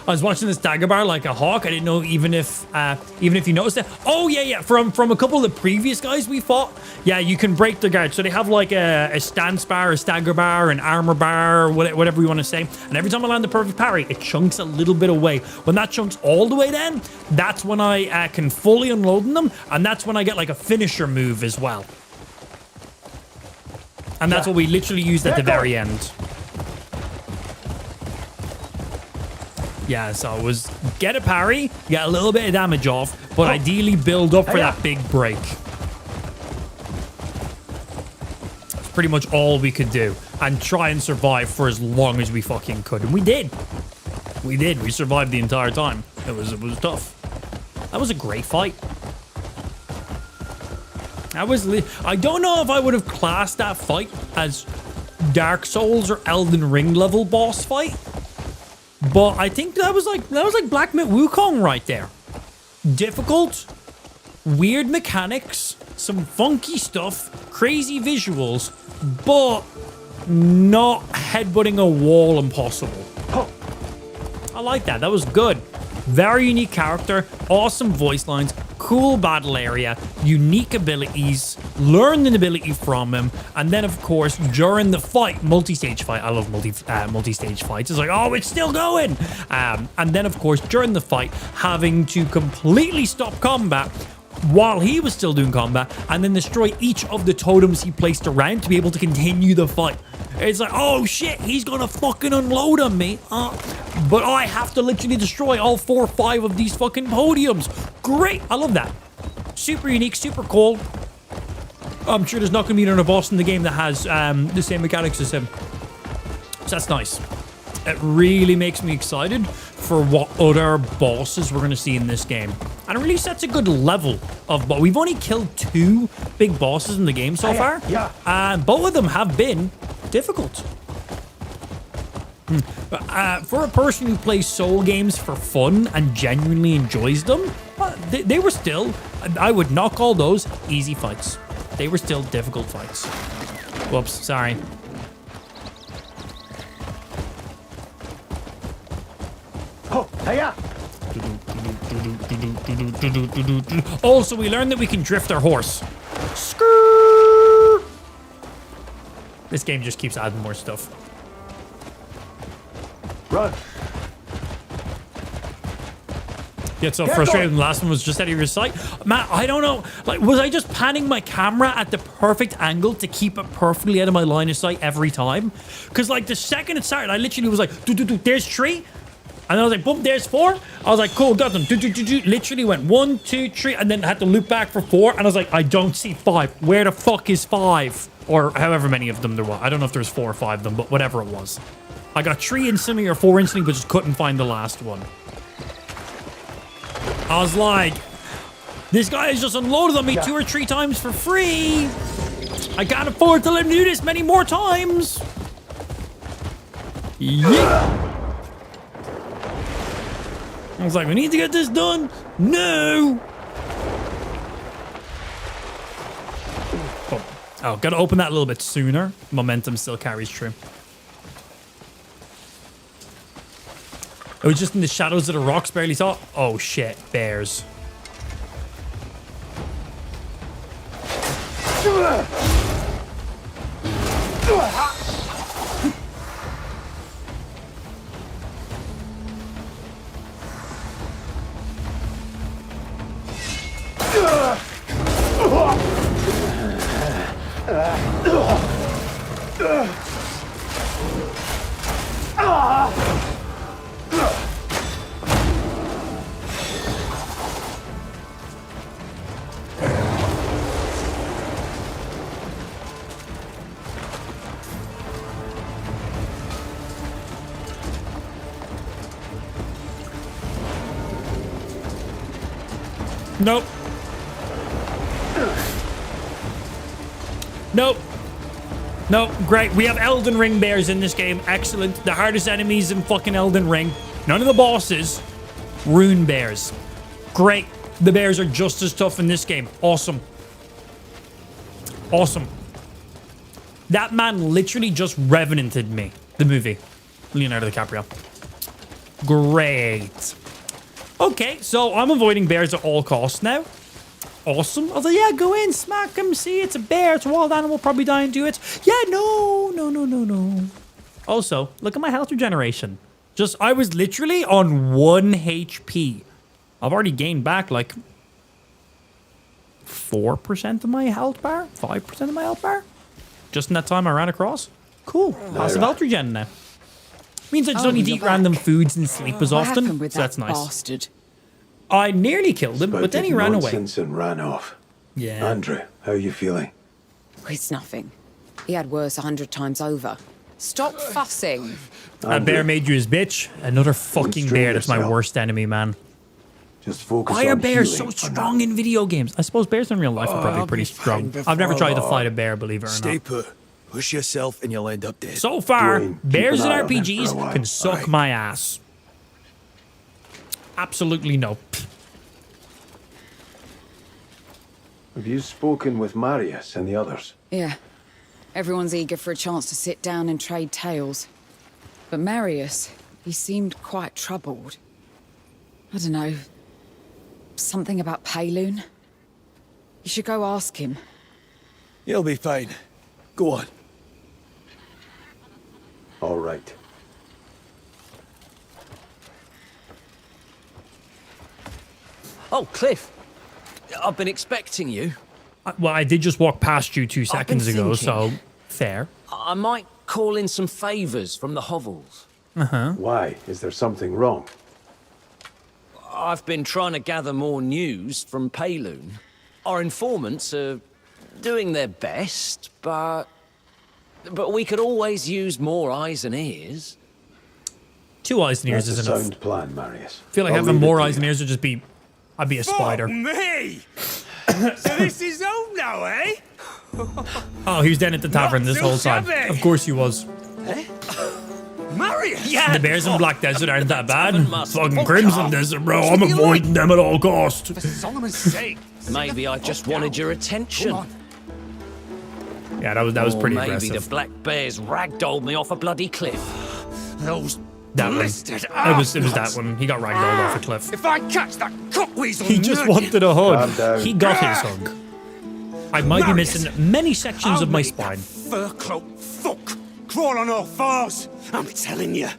I was watching this Dagobah like a hawk. I didn't know even if you noticed it. Oh yeah. From a couple of the previous guys we fought. Yeah, you can break their guard. So they have like a stance bar, a stagger bar, an armor bar, whatever you want to say. And every time I land the perfect parry, it chunks a little bit away. When that chunks all the way then, that's when I can fully unload them. And that's when I get like a finisher move as well. And that's what we literally used at the very end. Yeah, so it was get a parry, get a little bit of damage off, but ideally build up for that big break. It's pretty much all we could do. And try and survive for as long as we fucking could. And we did. We did. We survived the entire time. It was tough. That was a great fight. I don't know if I would have classed that fight as Dark Souls or Elden Ring level boss fight. But I think that was like Black Myth Wukong right there. Difficult, weird mechanics, some funky stuff, crazy visuals, but not headbutting a wall impossible. I like that. That was good. Very unique character, awesome voice lines, cool battle area, unique abilities, learn an ability from him, and then of course during the fight, multi-stage fight. I love multi-stage fights. It's like, oh, it's still going. And then of course during the fight, having to completely stop combat while he was still doing combat, and then destroy each of the totems he placed around to be able to continue the fight. It's like, oh shit, he's gonna fucking unload on me. But I have to literally destroy all 4 or 5 of these fucking podiums. Great, I love that. Super unique, super cool. I'm sure there's not gonna be another boss in the game that has the same mechanics as him. So that's nice. It really makes me excited for what other bosses we're going to see in this game. And it really sets a good level of... But we've only killed 2 big bosses in the game so far. Yeah. And both of them have been difficult. For a person who plays soul games for fun and genuinely enjoys them, they were still... I would not call those easy fights. They were still difficult fights. Whoops, sorry. Oh, hiya! Also, we learned that we can drift our horse. Skrrr! This game just keeps adding more stuff. Run! Get so frustrated when the last one was just out of your sight. Man, I don't know. Like, was I just panning my camera at the perfect angle to keep it perfectly out of my line of sight every time? Because, like, the second it started, I literally was like, there's 3. And I was like, boom, there's 4. I was like, cool, got them. Literally went 1, 2, 3, and then had to loop back for 4. And I was like, I don't see 5. Where the fuck is 5? Or however many of them there were. I don't know if there's 4 or 5 of them, but whatever it was. I got 3 instantly or 4 instantly, but just couldn't find the last one. I was like, this guy has just unloaded on me 2 or 3 times for free. I can't afford to let him do this many more times. Yeah. I was like, we need to get this done. No. Oh, gotta open that a little bit sooner. Momentum still carries true. It was just in the shadows of the rocks, barely saw. Oh shit, bears. Nope. Nope. Nope. Great. We have Elden Ring bears in this game. Excellent. The hardest enemies in fucking Elden Ring. None of the bosses. Rune bears. Great. The bears are just as tough in this game. Awesome. Awesome. That man literally just revenanted me. The movie. Leonardo DiCaprio. Great. Okay, so I'm avoiding bears at all costs now. Awesome. Although, yeah, go in, smack him. See, it's a bear. It's a wild animal. Probably dying to it. Yeah, no. Also, look at my health regeneration. I was literally on 1 HP. I've already gained back like 4% of my health bar. 5% of my health bar. Just in that time I ran across. Cool. Passive health regen now. Means I just don't need to eat random foods and sleep as often. So that's nice. Bastard? I nearly killed him, but then he ran away. And ran off. Yeah. Andrew, how are you feeling? It's nothing. He had worse 100 times over. Stop fussing. A bear made you his bitch. Another fucking bear. That's my worst enemy, man. Just focus Why are on bears so healing for strong in video games? I suppose bears in real life are probably pretty strong. I've never tried to fight a bear, believe it or not. Stay put. Push yourself and you'll end up dead. So far, Dwayne, keep bears an in eye on him for a RPGs while. can suck my ass. Absolutely no. Have you spoken with Marius and the others? Yeah. Everyone's eager for a chance to sit down and trade tales. But Marius, he seemed quite troubled. I don't know. Something about Payloon? You should go ask him. You'll be fine. Go on. All right. Oh, Cliff. I've been expecting you. Well, I did just walk past you 2 seconds ago, so fair. I might call in some favours from the hovels. Why? Is there something wrong? I've been trying to gather more news from Payloon. Our informants are doing their best, but we could always use more eyes and ears. 2 eyes and ears That's is a enough. sound plan, Marius. I feel like I'll having leave it more to eyes you. and ears would just be... I'd be a spider. Me! So this is home now, eh? Oh, he was down at the tavern this Not whole so time. shabby. Of course he was. Marius! The bears in Black Desert aren't that bad. must Fucking fuck Crimson off. Desert, bro. I'm avoiding them at all costs. For Solomon's sake. Maybe I just wanted your attention. Come on. Yeah, that was Or pretty maybe aggressive. the black bears ragdolled me off a bloody cliff. Those That one. blistered It was that arseholes. one. He got ragdolled off a cliff. If I catch that cockweasel He just nugget, wanted a hug. Calm down. He got his hug. I might be missing many sections I'll of my make that spine. fur cloak fuck crawl on all fours. I'm telling you.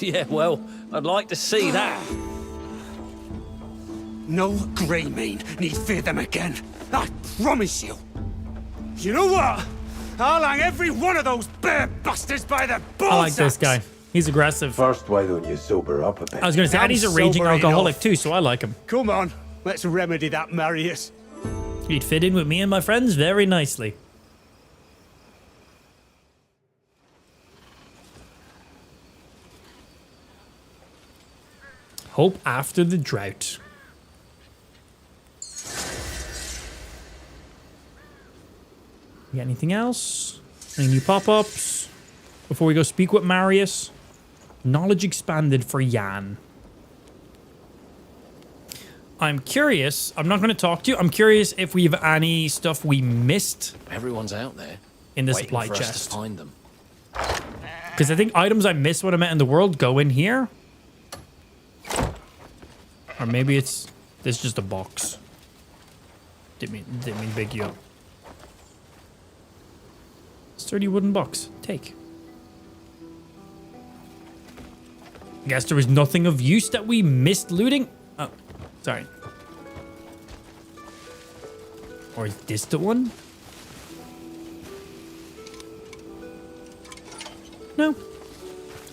Yeah, well, I'd like to see that. No Greymane need fear them again. I promise you. You know what? I'll hang every one of those bear bastards by their balls. I like this guy. He's aggressive. First, why don't you sober up a bit? I was going to say, and he's a raging sober alcoholic enough. too, so I like him. Come on, let's remedy that, Marius. He'd fit in with me and my friends very nicely. Hope after the drought. You got anything else? Any new pop-ups? Before we go speak with Marius? Knowledge expanded for Jan. I'm curious. I'm not going to talk to you. I'm curious if we have any stuff we missed Everyone's out there. in the waiting supply for us to chest. find them. Because I think items I missed when I met in the world go in here. Or maybe it's just a box. Didn't mean big you up. Sturdy wooden box. Take. I guess there was nothing of use that we missed looting. Oh, sorry. Or is this the one? No.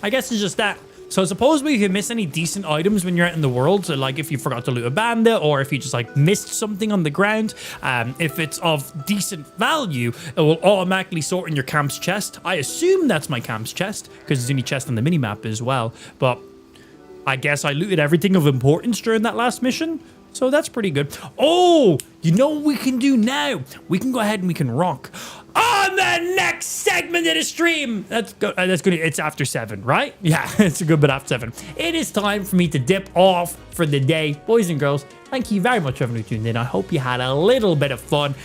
I guess it's just that. So supposedly if you miss any decent items when you're out in the world, so like if you forgot to loot a bandit or if you just like missed something on the ground, if it's of decent value, it will automatically sort in your camp's chest. I assume that's my camp's chest because there's only chest on the minimap as well. But I guess I looted everything of importance during that last mission. So that's pretty good. Oh, you know what we can do now? We can go ahead and we can rock on the next segment of the stream. That's good. It's after 7, right? Yeah, it's a good bit after 7. It is time for me to dip off for the day. Boys and girls, thank you very much for having tuned in. I hope you had a little bit of fun.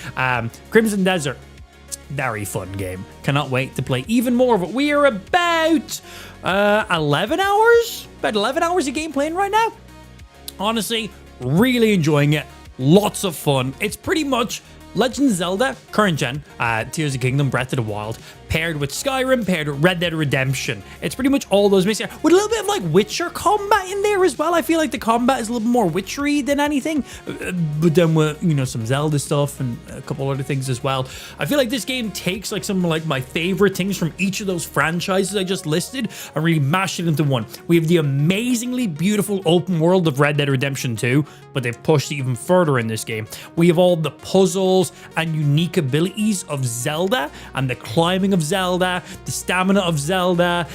Crimson Desert. very fun game. Cannot wait to play even more of it. We are about 11 hours? About 11 hours of gameplay right now. Honestly, really enjoying it. Lots of fun. It's pretty much Legend of Zelda, current gen, Tears of the Kingdom, Breath of the Wild, paired with Skyrim, paired with Red Dead Redemption. It's pretty much all those mixed with a little bit of like Witcher combat in there as well. I feel like the combat is a little more witchery than anything, but then with, you know, some Zelda stuff and a couple other things as well. I feel like this game takes like some like my favorite things from each of those franchises I just listed and really mash it into one. We have the amazingly beautiful open world of Red Dead Redemption 2, but they've pushed it even further in this game. We have all the puzzles and unique abilities of Zelda and the climbing of Zelda, the stamina of Zelda,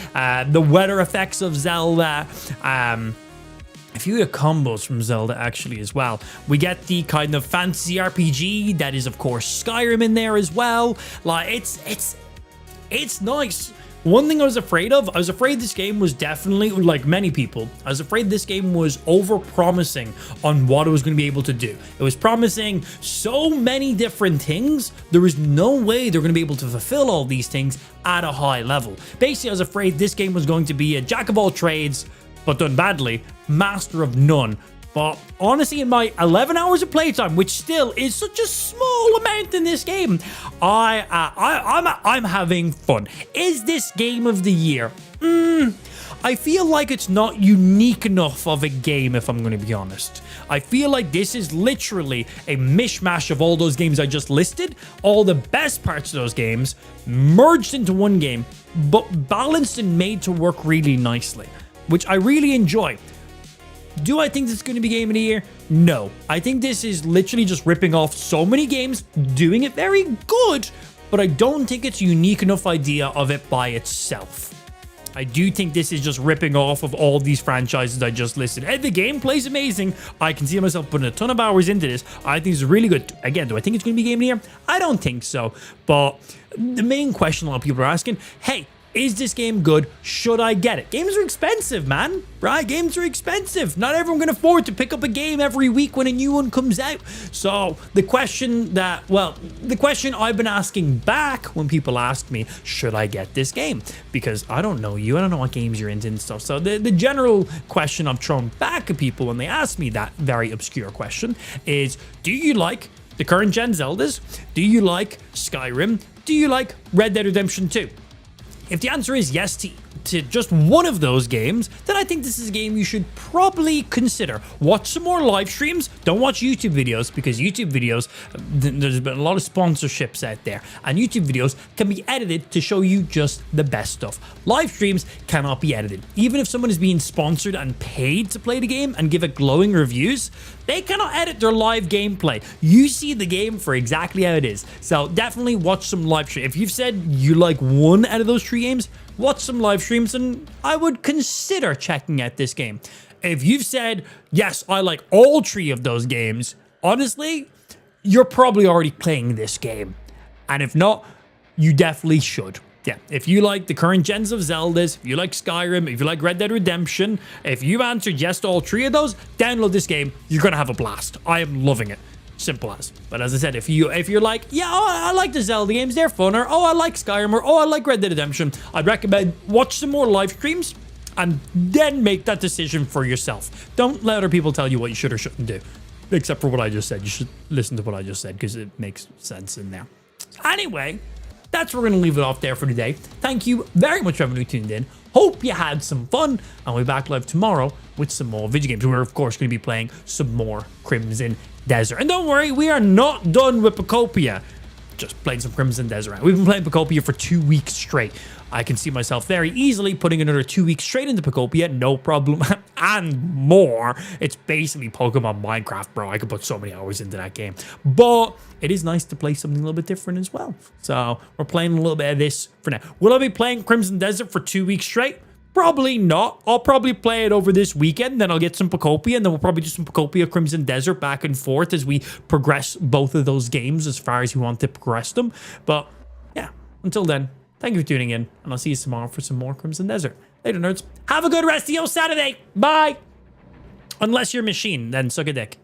the weather effects of Zelda, a few of the combos from Zelda actually as well. We get the kind of fantasy RPG that is of course Skyrim in there as well. Like it's nice. One thing I was afraid of, I was afraid this game was definitely, like many people, I was afraid this game was over-promising on what it was going to be able to do. It was promising so many different things, there was no way they're going to be able to fulfill all these things at a high level. Basically, I was afraid this game was going to be a jack of all trades, but done badly, master of none. But honestly, in my 11 hours of playtime, which still is such a small amount in this game, I'm having fun. Is this game of the year? I feel like it's not unique enough of a game, if I'm going to be honest. I feel like this is literally a mishmash of all those games I just listed, all the best parts of those games, merged into one game, but balanced and made to work really nicely, which I really enjoy. Do I think this is going to be Game of the Year? No. I think this is literally just ripping off so many games, doing it very good, but I don't think it's a unique enough idea of it by itself. I do think this is just ripping off of all these franchises I just listed. And the gameplay's amazing. I can see myself putting a ton of hours into this. I think it's really good. Again, do I think it's going to be Game of the Year? I don't think so. But the main question a lot of people are asking, hey, is this game good? Should I get it? Games are expensive, man, right? Games are expensive. Not everyone can afford to pick up a game every week when a new one comes out. So the question I've been asking back when people ask me, should I get this game? Because I don't know you. I don't know what games you're into and stuff. So the general question I've thrown back at people when they ask me that very obscure question is, do you like the current gen Zeldas? Do you like Skyrim? Do you like Red Dead Redemption 2? If the answer is yes to just one of those games, then I think this is a game you should probably consider. Watch some more live streams. Don't watch YouTube videos, because YouTube videos, there's been a lot of sponsorships out there, and YouTube videos can be edited to show you just the best stuff. Live streams cannot be edited. Even if someone is being sponsored and paid to play the game and give it glowing reviews, they cannot edit their live gameplay. You see the game for exactly how it is. So definitely watch some live streams. If you've said you like one out of those 3 games, watch some live streams and I would consider checking out this game. If you've said, yes, I like all 3 of those games, honestly, you're probably already playing this game. And if not, you definitely should. Yeah, if you like the current gens of Zeldas, if you like Skyrim, if you like Red Dead Redemption, if you've answered yes to all 3 of those, download this game. You're going to have a blast. I am loving it. Simple as. But as I said, if you're like, yeah, I like the Zelda games, they're fun, or oh, I like Skyrim, or oh, I like Red Dead Redemption, I'd recommend watch some more live streams and then make that decision for yourself. Don't let other people tell you what you should or shouldn't do. Except for what I just said. You should listen to what I just said because it makes sense in there. Anyway, that's where we're going to leave it off there for today. Thank you very much for having tuned in. Hope you had some fun, and we'll be back live tomorrow with some more video games. We're, of course, going to be playing some more Crimson Desert. And don't worry, we are not done with Pacopia. Just playing some Crimson Desert. We've been playing Pacopia for 2 weeks straight. I can see myself very easily putting another 2 weeks straight into Pacopia, no problem, and more. It's basically Pokemon Minecraft, bro. I could put so many hours into that game. But it is nice to play something a little bit different as well. So we're playing a little bit of this for now. Will I be playing Crimson Desert for 2 weeks straight? Probably not. I'll probably play it over this weekend, then I'll get some Pacopia, and then we'll probably do some Pacopia Crimson Desert back and forth as we progress both of those games as far as you want to progress them. But yeah, until then, thank you for tuning in, and I'll see you tomorrow for some more Crimson Desert. Later, nerds. Have a good rest of your Saturday. Bye. Unless you're a machine, then suck a dick.